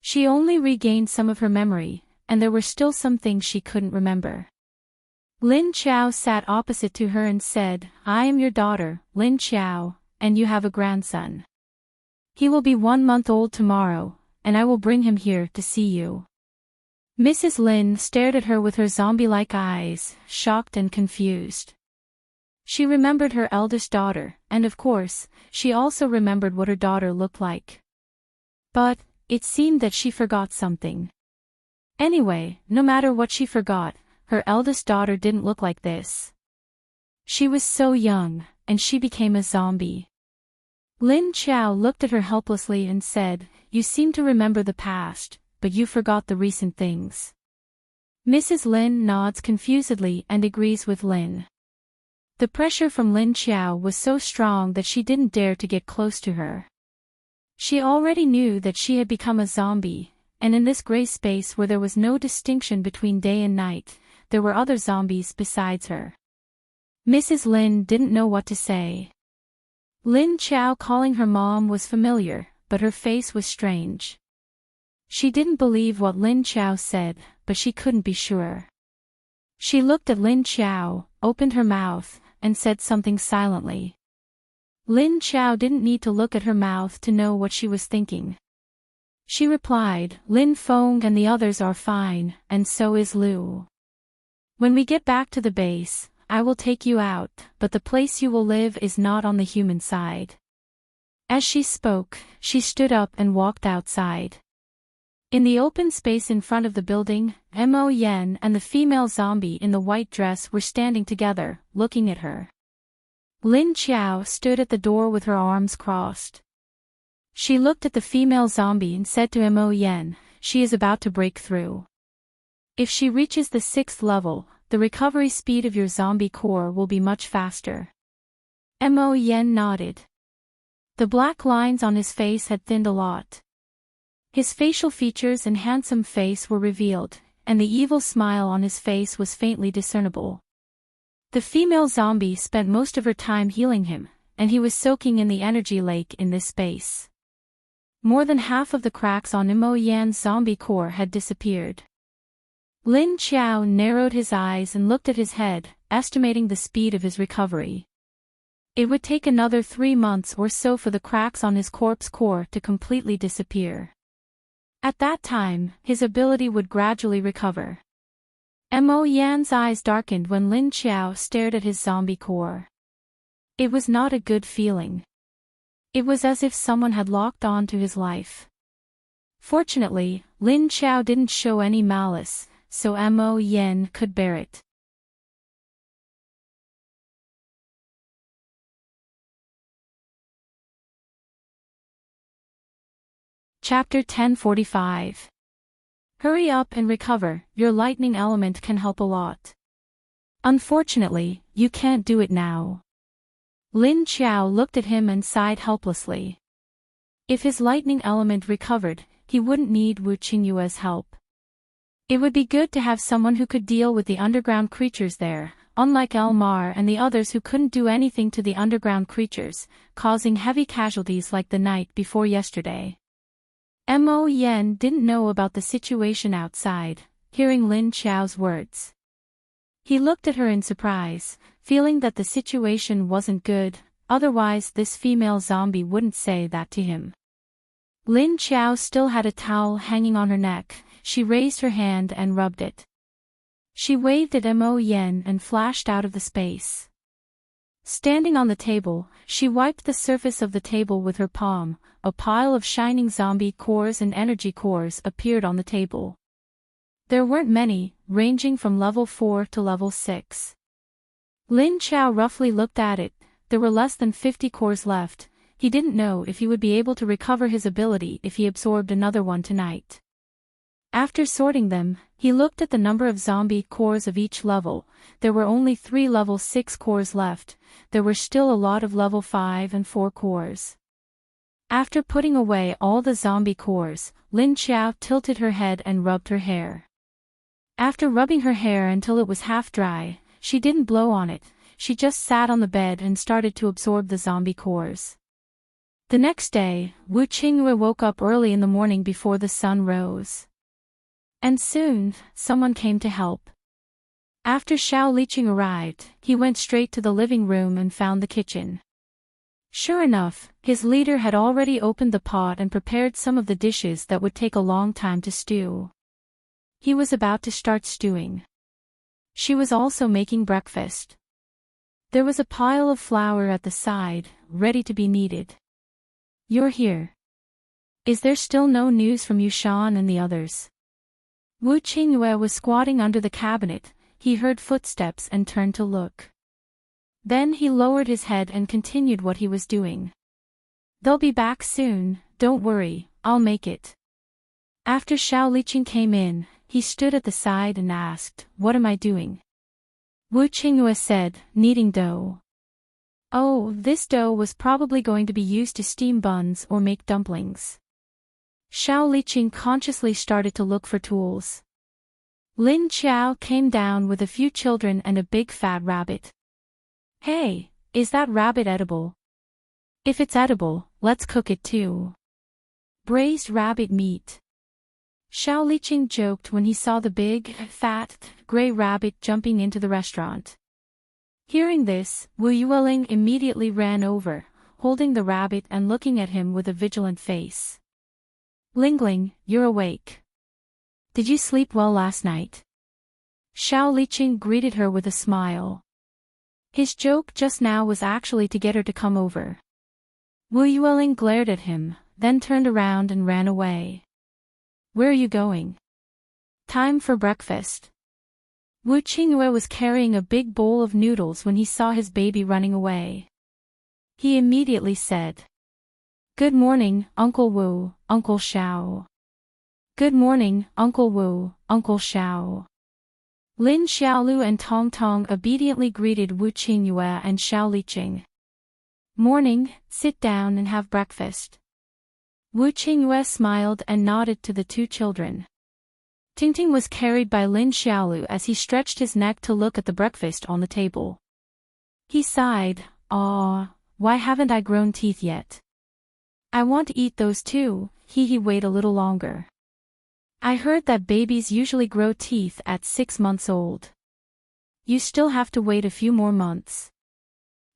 Speaker 1: She only regained some of her memory, and there were still some things she couldn't remember. Lin Xiao sat opposite to her and said, "I am your daughter, Lin Xiao, and you have a grandson. He will be 1 month old tomorrow, and I will bring him here to see you." Mrs. Lin stared at her with her zombie-like eyes, shocked and confused. She remembered her eldest daughter, and of course, she also remembered what her daughter looked like. But it seemed that she forgot something. Anyway, no matter what she forgot, her eldest daughter didn't look like this. She was so young, and she became a zombie. Lin Qiao looked at her helplessly and said, "You seem to remember the past, but you forgot the recent things." Mrs. Lin nods confusedly and agrees with Lin. The pressure from Lin Qiao was so strong that she didn't dare to get close to her. She already knew that she had become a zombie, and in this gray space where there was no distinction between day and night, there were other zombies besides her. Mrs. Lin didn't know what to say. Lin Qiao calling her mom was familiar, but her face was strange. She didn't believe what Lin Qiao said, but she couldn't be sure. She looked at Lin Qiao, opened her mouth, and said something silently. Lin Qiao didn't need to look at her mouth to know what she was thinking. She replied, "Lin Feng and the others are fine, and so is Lu. When we get back to the base, I will take you out, but the place you will live is not on the human side." As she spoke, she stood up and walked outside. In the open space in front of the building, Mo Yen and the female zombie in the white dress were standing together, looking at her. Lin Qiao stood at the door with her arms crossed. She looked at the female zombie and said to Mo Yen, "She is about to break through. If she reaches the 6th level, the recovery speed of your zombie core will be much faster." Mo Yen nodded. The black lines on his face had thinned a lot. His facial features and handsome face were revealed, and the evil smile on his face was faintly discernible. The female zombie spent most of her time healing him, and he was soaking in the energy lake in this space. More than half of the cracks on Mo Yan's zombie core had disappeared. Lin Qiao narrowed his eyes and looked at his head, estimating the speed of his recovery. It would take another 3 months or so for the cracks on his corpse core to completely disappear. At that time, his ability would gradually recover. Mo Yan's eyes darkened when Lin Qiao stared at his zombie core. It was not a good feeling. It was as if someone had locked on to his life. Fortunately, Lin Qiao didn't show any malice, so Mo Yan could bear it. Chapter 1045. Hurry up and recover, your lightning element can help a lot. Unfortunately, you can't do it now. Lin Qiao looked at him and sighed helplessly. If his lightning element recovered, he wouldn't need Wu Qingyue's help. It would be good to have someone who could deal with the underground creatures there, unlike Elmar and the others who couldn't do anything to the underground creatures, causing heavy casualties like the night before yesterday. Mo Yen didn't know about the situation outside, hearing Lin Qiao's words. He looked at her in surprise, feeling that the situation wasn't good, otherwise this female zombie wouldn't say that to him. Lin Qiao still had a towel hanging on her neck. She raised her hand and rubbed it. She waved at Mo Yen and flashed out of the space. Standing on the table, she wiped the surface of the table with her palm. A pile of shining zombie cores and energy cores appeared on the table. There weren't many, ranging from level 4 to level 6. Lin Qiao roughly looked at it. There were less than 50 cores left. He didn't know if he would be able to recover his ability if he absorbed another one tonight. After sorting them, he looked at the number of zombie cores of each level. There were only 3 level 6 cores left. There were still a lot of level 5 and 4 cores. After putting away all the zombie cores, Lin Qiao tilted her head and rubbed her hair. After rubbing her hair until it was half dry, she didn't blow on it. She just sat on the bed and started to absorb the zombie cores. The next day, Wu Qingyue woke up early in the morning before the sun rose. And soon, someone came to help. After Xiao Liqing arrived, he went straight to the living room and found the kitchen. Sure enough, his leader had already opened the pot and prepared some of the dishes that would take a long time to stew. He was about to start stewing. She was also making breakfast. There was a pile of flour at the side, ready to be kneaded. "You're here. Is there still no news from Yushan and the others?" Wu Qingyue was squatting under the cabinet. He heard footsteps and turned to look. Then he lowered his head and continued what he was doing. "They'll be back soon, don't worry, I'll make it." After Xiao Liqing came in, he stood at the side and asked, "What am I doing?" Wu Qingyue said, "Kneading dough." "Oh, this dough was probably going to be used to steam buns or make dumplings." Xiao Liqing consciously started to look for tools. Lin Qiao came down with a few children and a big fat rabbit. "Hey, is that rabbit edible? If it's edible, let's cook it too." Braised rabbit meat. Xiao Liqing joked when he saw the big, fat, gray rabbit jumping into the restaurant. Hearing this, Wu Yueling immediately ran over, holding the rabbit and looking at him with a vigilant face. "Lingling, you're awake. Did you sleep well last night?" Xiao Liqing greeted her with a smile. His joke just now was actually to get her to come over. Wu Yueling glared at him, then turned around and ran away. "Where are you going?" "Time for breakfast." Wu Qingyue was carrying a big bowl of noodles when he saw his baby running away. He immediately said, "Good morning, Uncle Wu, Uncle Xiao." "Good morning, Uncle Wu, Uncle Xiao." Lin Xiaolu and Tong Tong obediently greeted Wu Qingyue and Xiao Liqing. "Morning, sit down and have breakfast." Wu Qingyue smiled and nodded to the two children. Tingting was carried by Lin Xiaolu as he stretched his neck to look at the breakfast on the table. He sighed, "Aw, why haven't I grown teeth yet? I want to eat those too." He wait a little longer. "I heard that babies usually grow teeth at 6 months old. You still have to wait a few more months."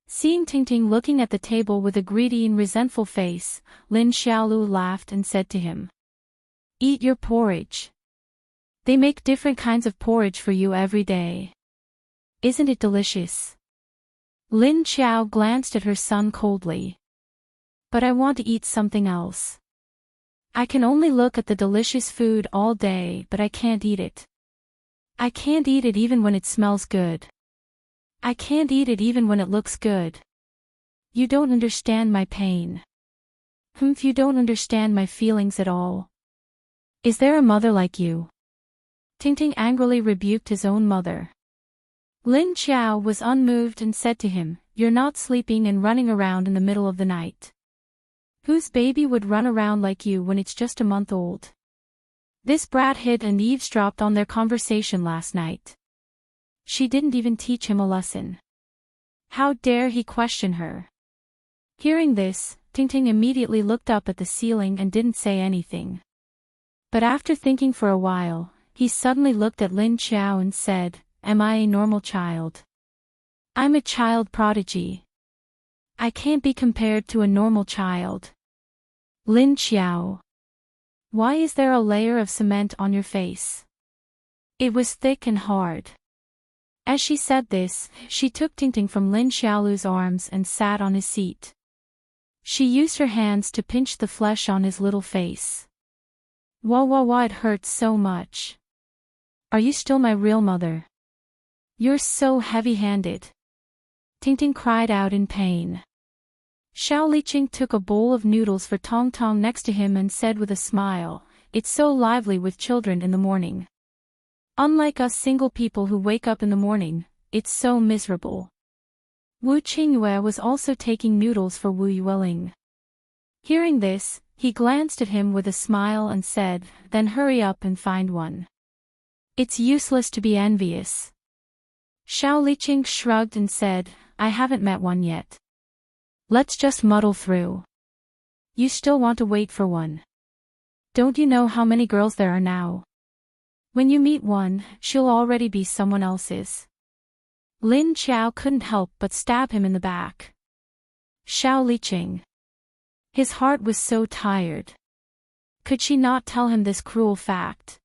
Speaker 1: Seeing Tingting looking at the table with a greedy and resentful face, Lin Xiaolu laughed and said to him, "Eat your porridge. They make different kinds of porridge for you every day. Isn't it delicious?" Lin Qiao glanced at her son coldly. "But I want to eat something else. I can only look at the delicious food all day, but I can't eat it. I can't eat it even when it smells good. I can't eat it even when it looks good. You don't understand my pain. You don't understand my feelings at all. Is there a mother like you?" Tingting angrily rebuked his own mother. Lin Qiao was unmoved and said to him, "You're not sleeping and running around in the middle of the night. Whose baby would run around like you when it's just a month old?" This brat hid and eavesdropped on their conversation last night. She didn't even teach him a lesson. How dare he question her? Hearing this, Tingting immediately looked up at the ceiling and didn't say anything. But after thinking for a while, he suddenly looked at Lin Qiao and said, "Am I a normal child? I'm a child prodigy. I can't be compared to a normal child." "Lin Qiao, why is there a layer of cement on your face? It was thick and hard." As she said this, she took Tingting from Lin Xiaolu's arms and sat on his seat. She used her hands to pinch the flesh on his little face. Wah, it hurts so much. "Are you still my real mother? You're so heavy-handed." Tingting cried out in pain. Xiao Liqing took a bowl of noodles for Tong Tong next to him and said with a smile, "It's so lively with children in the morning. Unlike us single people who wake up in the morning, it's so miserable." Wu Qingyue was also taking noodles for Wu Yueling. Hearing this, he glanced at him with a smile and said, "Then hurry up and find one. It's useless to be envious." Xiao Liqing shrugged and said, "I haven't met one yet. Let's just muddle through. You still want to wait for one. Don't you know how many girls there are now? When you meet one, she'll already be someone else's." Lin Qiao couldn't help but stab him in the back. Xiao Liqing. His heart was so tired. Could she not tell him this cruel fact?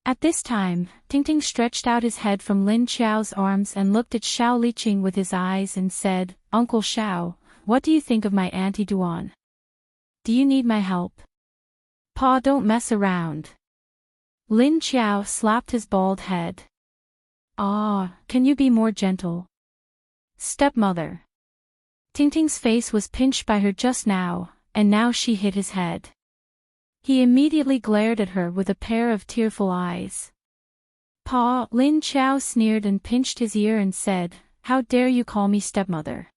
Speaker 1: At this time, Tingting stretched out his head from Lin Xiao's arms and looked at Xiao Liqing with his eyes and said, "Uncle Xiao, what do you think of my Auntie Duan? Do you need my help?" "Pa, don't mess around." Lin Xiao slapped his bald head. "Ah, can you be more gentle? Stepmother." Tingting's face was pinched by her just now, and now she hit his head. He immediately glared at her with a pair of tearful eyes. "Pa," Lin Xiao sneered and pinched his ear and said, "How dare you call me stepmother?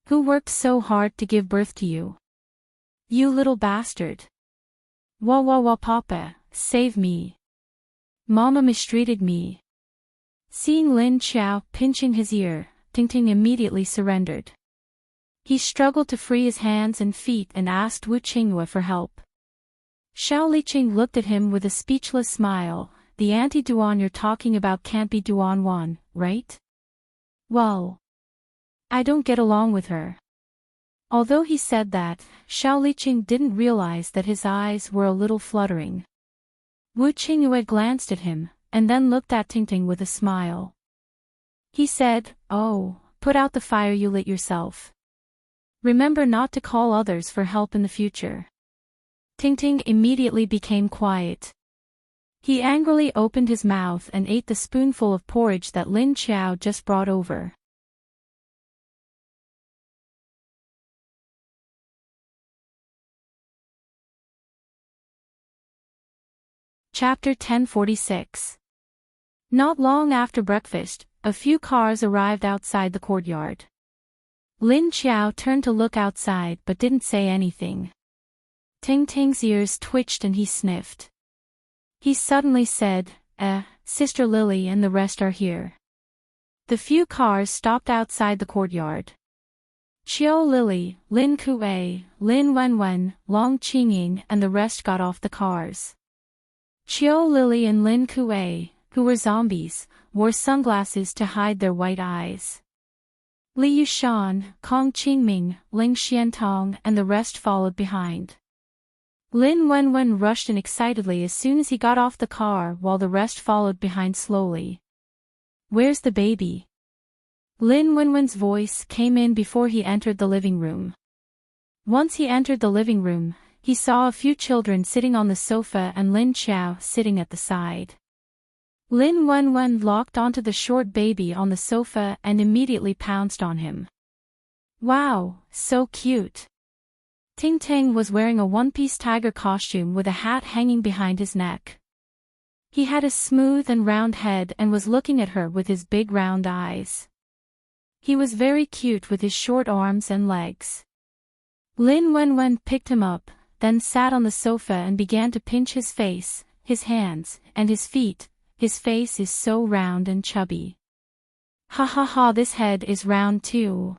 Speaker 1: Who worked so hard to give birth to you? You little bastard. Wah wah wah, Papa, save me. Mama mistreated me." Seeing Lin Xiao pinching his ear, Tingting immediately surrendered. He struggled to free his hands and feet and asked Wu Qingyue for help. Xiao Liqing looked at him with a speechless smile. "The Auntie Duan you're talking about can't be Duan Wan, right?" "Well, I don't get along with her." Although he said that, Xiao Liqing didn't realize that his eyes were a little fluttering. Wu Qingyue glanced at him, and then looked at Tingting with a smile. He said, "Oh, put out the fire you lit yourself. Remember not to call others for help in the future." Tingting immediately became quiet. He angrily opened his mouth and ate the spoonful of porridge that Lin Xiao just brought over. Chapter 1046. Not long after breakfast, a few cars arrived outside the courtyard. Lin Xiao turned to look outside but didn't say anything. Tingting's ears twitched and he sniffed. He suddenly said, Sister Lily and the rest are here." The few cars stopped outside the courtyard. Qiu Lily, Lin Kuei, Lin Wenwen, Long Qingying and the rest got off the cars. Qiu Lily and Lin Kuei, who were zombies, wore sunglasses to hide their white eyes. Li Yushan, Kong Qingming, Ling Xiantong and the rest followed behind. Lin Wenwen rushed in excitedly as soon as he got off the car while the rest followed behind slowly. "Where's the baby?" Lin Wenwen's voice came in before he entered the living room. Once he entered the living room, he saw a few children sitting on the sofa and Lin Xiao sitting at the side. Lin Wenwen locked onto the short baby on the sofa and immediately pounced on him. "Wow, so cute." Tingting was wearing a one-piece tiger costume with a hat hanging behind his neck. He had a smooth and round head and was looking at her with his big round eyes. He was very cute with his short arms and legs. Lin Wenwen picked him up, then sat on the sofa and began to pinch his face, his hands, and his feet. His face is so round and chubby. "Ha ha ha, this head is round too.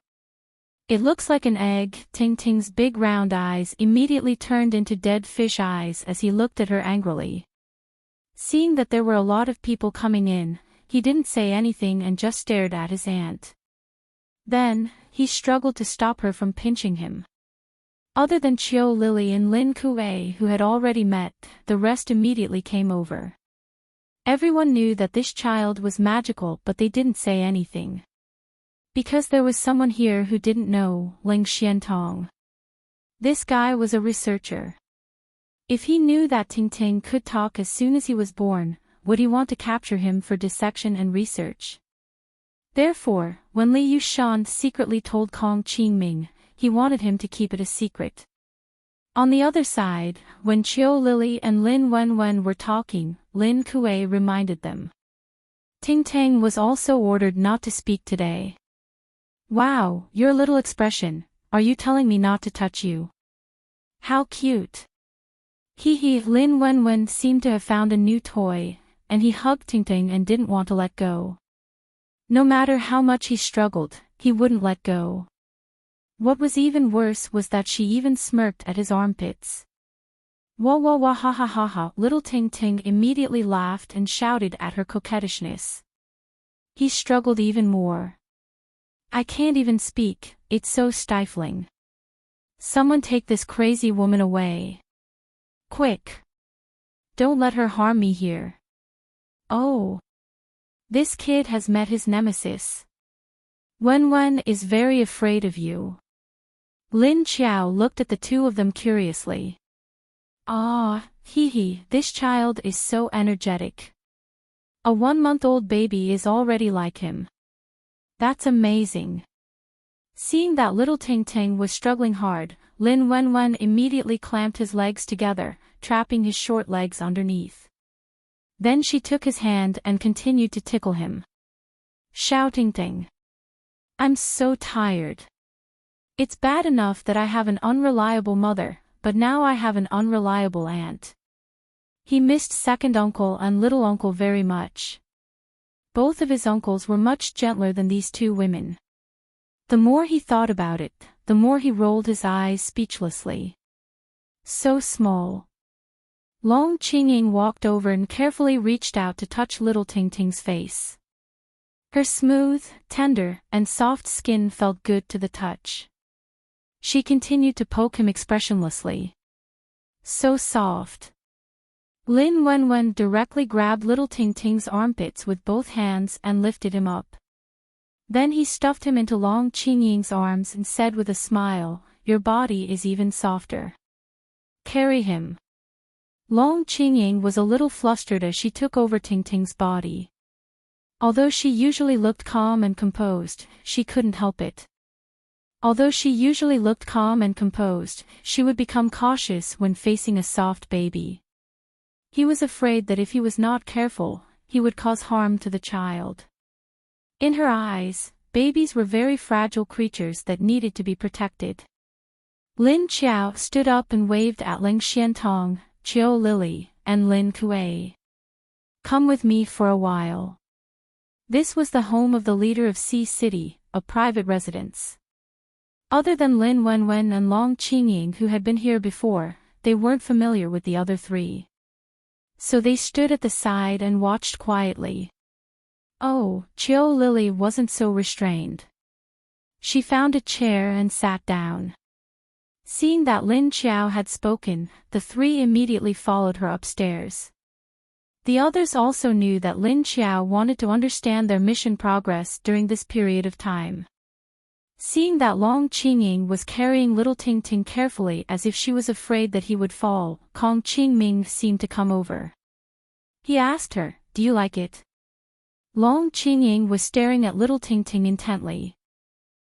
Speaker 1: It looks like an egg." Tingting's big round eyes immediately turned into dead fish eyes as he looked at her angrily. Seeing that there were a lot of people coming in, he didn't say anything and just stared at his aunt. Then, he struggled to stop her from pinching him. Other than Qiu Lily and Lin Kuei who had already met, the rest immediately came over. Everyone knew that this child was magical but they didn't say anything. Because there was someone here who didn't know, Ling Xiantong. This guy was a researcher. If he knew that Tingting could talk as soon as he was born, would he want to capture him for dissection and research? Therefore, when Li Yushan secretly told Kong Qingming, he wanted him to keep it a secret. On the other side, when Qiu Lily and Lin Wenwen were talking, Lin Kuei reminded them. Tingting was also ordered not to speak today. "Wow, your little expression, are you telling me not to touch you? How cute." Hee, Lin Wenwen seemed to have found a new toy, and he hugged Tingting and didn't want to let go. No matter how much he struggled, he wouldn't let go. What was even worse was that she even smirked at his armpits. "Wah wah wah, ha ha ha ha." Little Tingting immediately laughed and shouted at her coquettishness. He struggled even more. "I can't even speak, it's so stifling. Someone take this crazy woman away. Quick. Don't let her harm me here." Oh. This kid has met his nemesis. Wen is very afraid of you. Lin Xiao looked at the two of them curiously. Ah, this child is so energetic. A 1-month-old baby is already like him. That's amazing. Seeing that little Ting Ting was struggling hard, Lin Wen immediately clamped his legs together, trapping his short legs underneath. Then she took his hand and continued to tickle him, shouting, "Ting! I'm so tired. It's bad enough that I have an unreliable mother, but now I have an unreliable aunt." He missed second uncle and little uncle very much. Both of his uncles were much gentler than these two women. The more he thought about it, the more he rolled his eyes speechlessly. So small. Long Qingying walked over and carefully reached out to touch little Ting Ting's face. Her smooth, tender, and soft skin felt good to the touch. She continued to poke him expressionlessly. So soft. Lin Wen directly grabbed little Ting Ting's armpits with both hands and lifted him up. Then he stuffed him into Long Qingying's arms and said with a smile, "Your body is even softer. Carry him." Long Qingying was a little flustered as she took over Ting Ting's body. Although she usually looked calm and composed, she couldn't help it. She would become cautious when facing a soft baby. He was afraid that if he was not careful, he would cause harm to the child. In her eyes, babies were very fragile creatures that needed to be protected. Lin Xiao stood up and waved at Ling Xiantong, Chiu Lily, and Lin Kuei. "Come with me for a while." This was the home of the leader of Sea City, a private residence. Other than Lin Wen and Long Qingying who had been here before, they weren't familiar with the other three. So they stood at the side and watched quietly. Oh, Chiu Lily wasn't so restrained. She found a chair and sat down. Seeing that Lin Xiao had spoken, the three immediately followed her upstairs. The others also knew that Lin Xiao wanted to understand their mission progress during this period of time. Seeing that Long Qingying was carrying little Ting Ting carefully as if she was afraid that he would fall, Kong Qingming seemed to come over. He asked her, "Do you like it?" Long Qingying was staring at little Ting Ting intently.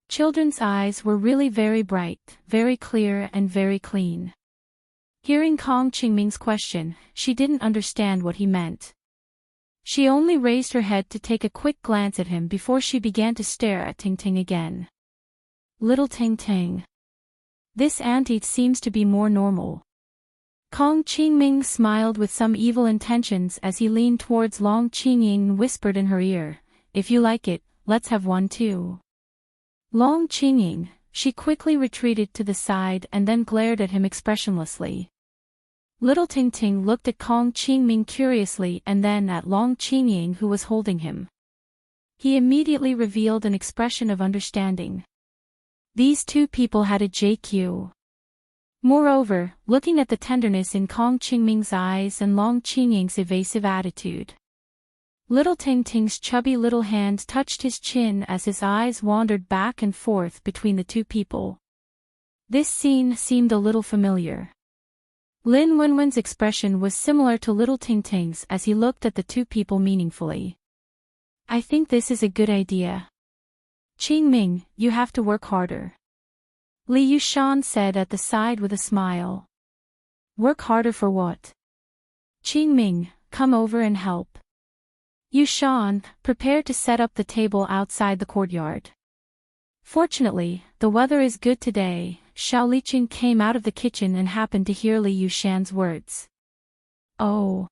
Speaker 1: Children's eyes were really very bright, very clear and very clean. Hearing Kong Qingming's question, she didn't understand what he meant. She only raised her head to take a quick glance at him before she began to stare at Ting Ting again. "Little Ting Ting. This auntie seems to be more normal." Kong Qingming smiled with some evil intentions as he leaned towards Long Qingying and whispered in her ear, "If you like it, let's have one too." Long Qingying, she quickly retreated to the side and then glared at him expressionlessly. Little Ting Ting looked at Kong Qingming curiously and then at Long Qingying who was holding him. He immediately revealed an expression of understanding. These two people had a JQ. Moreover, looking at the tenderness in Kong Qingming's eyes and Long Qingying's evasive attitude. Little Ting Ting's chubby little hand touched his chin as his eyes wandered back and forth between the two people. This scene seemed a little familiar. Lin Wenwen's expression was similar to little Ting Ting's as he looked at the two people meaningfully. "I think this is a good idea. Qingming, you have to work harder." Li Yushan said at the side with a smile. "Work harder for what?" "Qingming, come over and help." Yushan, prepare to set up the table outside the courtyard. Fortunately, the weather is good today. Xiao Liqing came out of the kitchen and happened to hear Li Yushan's words. "Oh.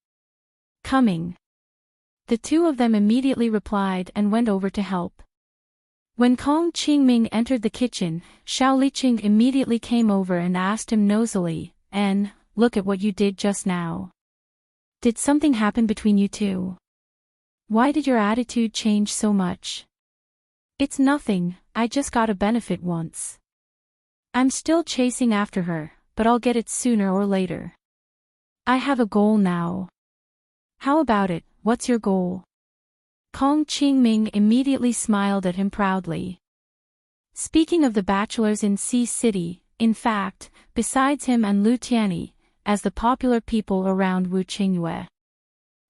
Speaker 1: Coming." The two of them immediately replied and went over to help. When Kong Qingming entered the kitchen, Xiao Liqing immediately came over and asked him nosily, "Look at what you did just now. Did something happen between you two? Why did your attitude change so much?" "It's nothing, I just got a benefit once. I'm still chasing after her, but I'll get it sooner or later. I have a goal now." "How about it, what's your goal? Kong Qingming immediately smiled at him proudly. Speaking of the bachelors in Sea City, in fact, besides him and Lu Tianyi, as the popular people around Wu Qingyue,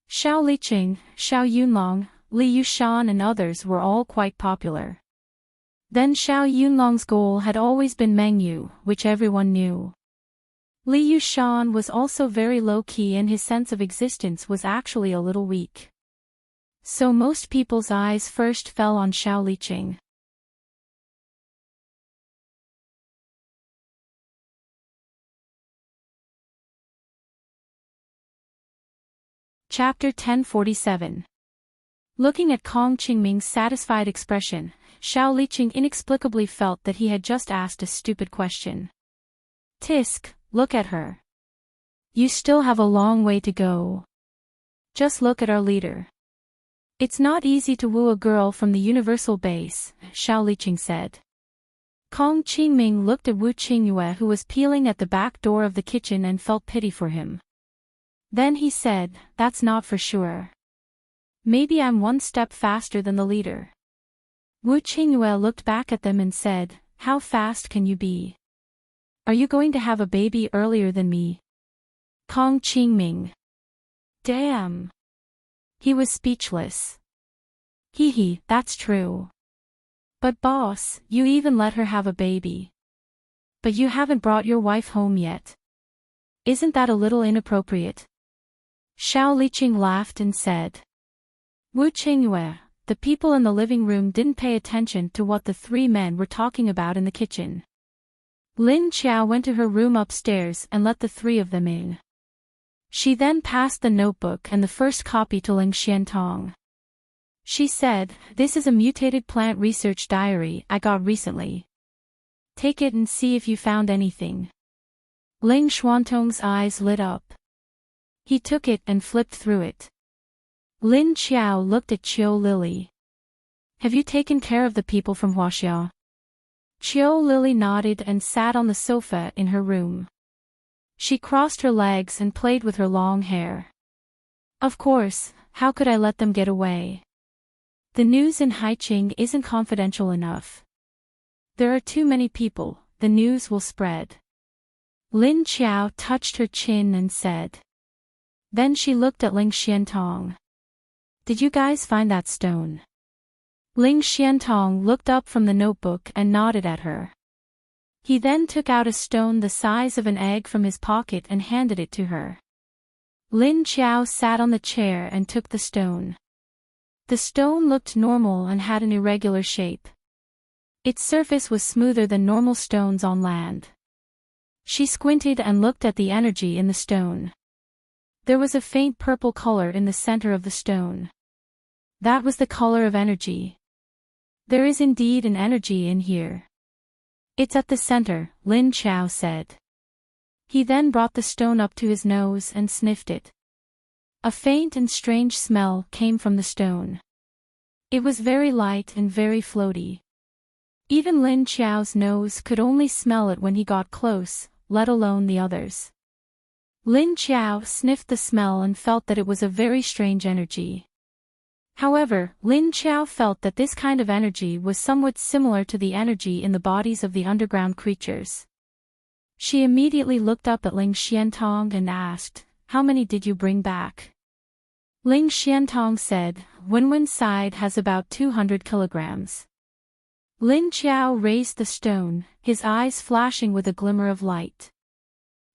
Speaker 1: Xiao Liqing, Xiao Yunlong, Li Yushan and others were all quite popular. Then Xiao Yunlong's goal had always been Meng Yu, which everyone knew. Li Yushan was also very low-key and his sense of existence was actually a little weak. So most people's eyes first fell on Xiao Liqing. Chapter 1047. Looking at Kong Qingming's satisfied expression, Xiao Liqing inexplicably felt that he had just asked a stupid question. Tisk, look at her. You still have a long way to go. Just look at our leader. It's not easy to woo a girl from the universal base, Xiao Liqing said. Kong Qingming looked at Wu Qingyue who was peeling at the back door of the kitchen and felt pity for him. Then he said, that's not for sure. Maybe I'm one step faster than the leader. Wu Qingyue looked back at them and said, how fast can you be? Are you going to have a baby earlier than me? Kong Qingming. Damn. He was speechless. Hee, that's true. But boss, you even let her have a baby. But you haven't brought your wife home yet. Isn't that a little inappropriate? Xiao Liqing laughed and said. Wu Qingyue, the people in the living room didn't pay attention to what the three men were talking about in the kitchen. Lin Qiao went to her room upstairs and let the three of them in. She then passed the notebook and the first copy to Ling Xiantong. She said, this is a mutated plant research diary I got recently. Take it and see if you found anything. Ling Xuantong's eyes lit up. He took it and flipped through it. Lin Qiao looked at Qiu Lily. Have you taken care of the people from Huaxia? Qiu Lily nodded and sat on the sofa in her room. She crossed her legs and played with her long hair. Of course, how could I let them get away? The news in Haiqing isn't confidential enough. There are too many people, the news will spread. Lin Qiao touched her chin and said. Then she looked at Ling Xiantong. Did you guys find that stone? Ling Xiantong looked up from the notebook and nodded at her. He then took out a stone the size of an egg from his pocket and handed it to her. Lin Qiao sat on the chair and took the stone. The stone looked normal and had an irregular shape. Its surface was smoother than normal stones on land. She squinted and looked at the energy in the stone. There was a faint purple color in the center of the stone. That was the color of energy. There is indeed an energy in here. It's at the center, Lin Qiao said. He then brought the stone up to his nose and sniffed it. A faint and strange smell came from the stone. It was very light and very floaty. Even Lin Qiao's nose could only smell it when he got close, let alone the others. Lin Qiao sniffed the smell and felt that it was a very strange energy. However, Lin Qiao felt that this kind of energy was somewhat similar to the energy in the bodies of the underground creatures. She immediately looked up at Ling Xiantong and asked, how many did you bring back? Ling Xiantong said, Wenwen side has about 200 kilograms. Lin Qiao raised the stone, his eyes flashing with a glimmer of light.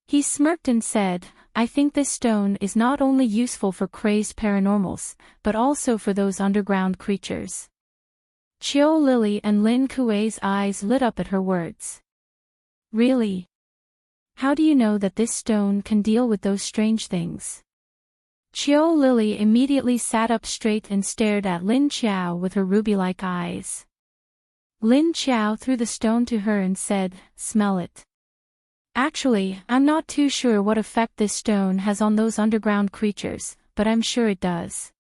Speaker 1: He smirked and said, I think this stone is not only useful for crazed paranormals, but also for those underground creatures. Qiu Lily and Lin Kuei's eyes lit up at her words. Really? How do you know that this stone can deal with those strange things? Qiu Lily immediately sat up straight and stared at Lin Qiao with her ruby-like eyes. Lin Qiao threw the stone to her and said, smell it. Actually, I'm not too sure what effect this stone has on those underground creatures, but I'm sure it does.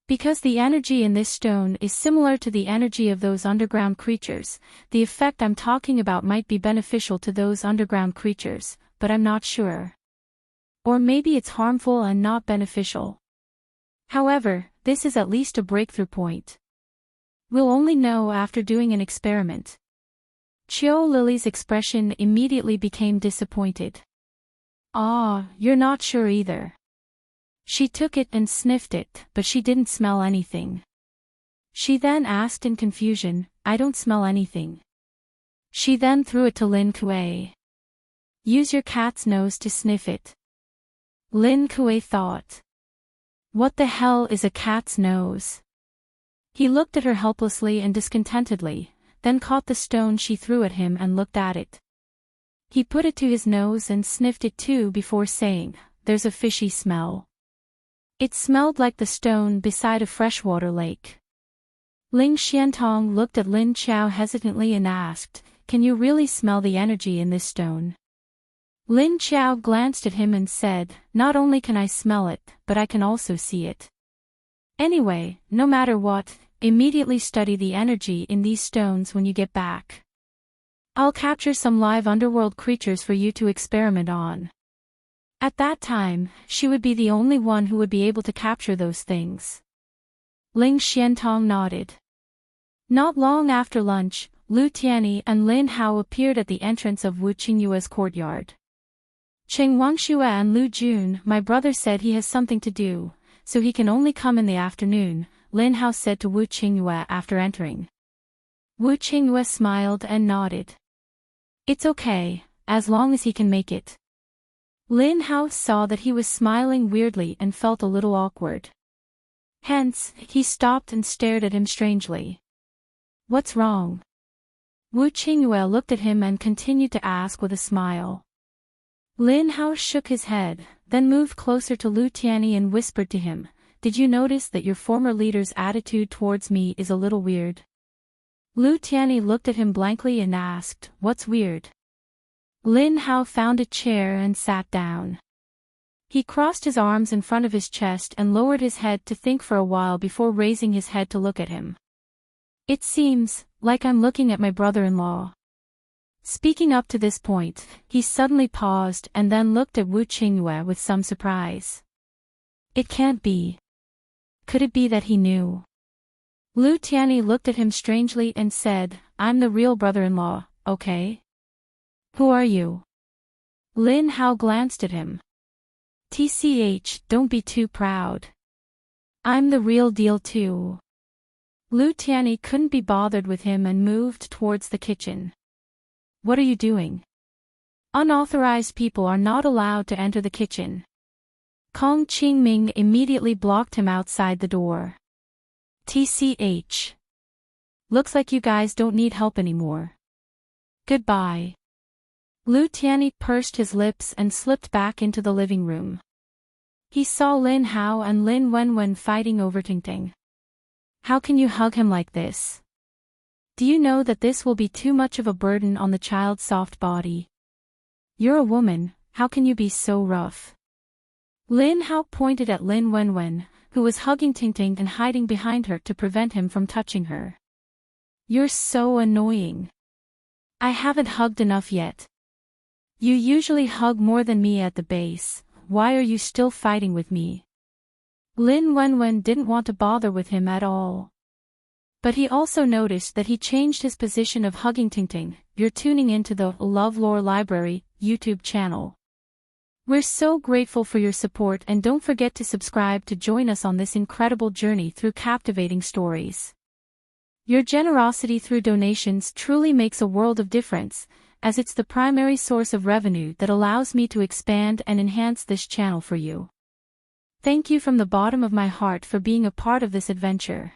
Speaker 1: Because the energy in this stone is similar to the energy of those underground creatures, the effect I'm talking about might be beneficial to those underground creatures, but I'm not sure. Or maybe it's harmful and not beneficial. However, this is at least a breakthrough point. We'll only know after doing an experiment. Chio Lily's expression immediately became disappointed. Ah, you're not sure either. She took it and sniffed it, but she didn't smell anything. She then asked in confusion, I don't smell anything. She then threw it to Lin Kuei. Use your cat's nose to sniff it. Lin Kuei thought. What the hell is a cat's nose? He looked at her helplessly and discontentedly, then caught the stone she threw at him and looked at it. He put it to his nose and sniffed it too before saying, there's a fishy smell. It smelled like the stone beside a freshwater lake. Ling Xiantong looked at Lin Qiao hesitantly and asked, can you really smell the energy in this stone? Lin Qiao glanced at him and said, not only can I smell it, but I can also see it. Anyway, no matter what, immediately study the energy in these stones when you get back. I'll capture some live underworld creatures for you to experiment on. At that time, she would be the only one who would be able to capture those things. Ling Xiantong nodded. Not long after lunch, Lu Tianyi and Lin Hao appeared at the entrance of Wu Qingyue's courtyard. Cheng Wangxue and Lu Jun, my brother said he has something to do, so he can only come in the afternoon, Lin Hao said to Wu Qingyue after entering. Wu Qingyue smiled and nodded. It's okay, as long as he can make it. Lin Hao saw that he was smiling weirdly and felt a little awkward. Hence, he stopped and stared at him strangely. What's wrong? Wu Qingyue looked at him and continued to ask with a smile. Lin Hao shook his head, then moved closer to Lu Tianyi and whispered to him, did you notice that your former leader's attitude towards me is a little weird? Lu Tianyi looked at him blankly and asked, what's weird? Lin Hao found a chair and sat down. He crossed his arms in front of his chest and lowered his head to think for a while before raising his head to look at him. It seems like I'm looking at my brother-in-law. Speaking up to this point, he suddenly paused and then looked at Wu Qingyue with some surprise. It can't be. Could it be that he knew? Lu Tianyi looked at him strangely and said, I'm the real brother-in-law, okay? Who are you? Lin Hao glanced at him. TCH, don't be too proud. I'm the real deal too. Lu Tianyi couldn't be bothered with him and moved towards the kitchen. What are you doing? Unauthorized people are not allowed to enter the kitchen. Kong Qingming immediately blocked him outside the door. TCH. Looks like you guys don't need help anymore. Goodbye. Lu Tianyi pursed his lips and slipped back into the living room. He saw Lin Hao and Lin Wenwen fighting over Tingting. How can you hug him like this? Do you know that this will be too much of a burden on the child's soft body? You're a woman, how can you be so rough? Lin Hao pointed at Lin Wenwen, who was hugging Tingting and hiding behind her to prevent him from touching her. You're so annoying. I haven't hugged enough yet. You usually hug more than me at the base, why are you still fighting with me? Lin Wenwen didn't want to bother with him at all. But he also noticed that he changed his position of hugging Tingting. You're tuning into the LoveLore Library YouTube channel. We're so grateful for your support and don't forget to subscribe to join us on this incredible journey through captivating stories. Your generosity through donations truly makes a world of difference, as it's the primary source of revenue that allows me to expand and enhance this channel for you. Thank you from the bottom of my heart for being a part of this adventure.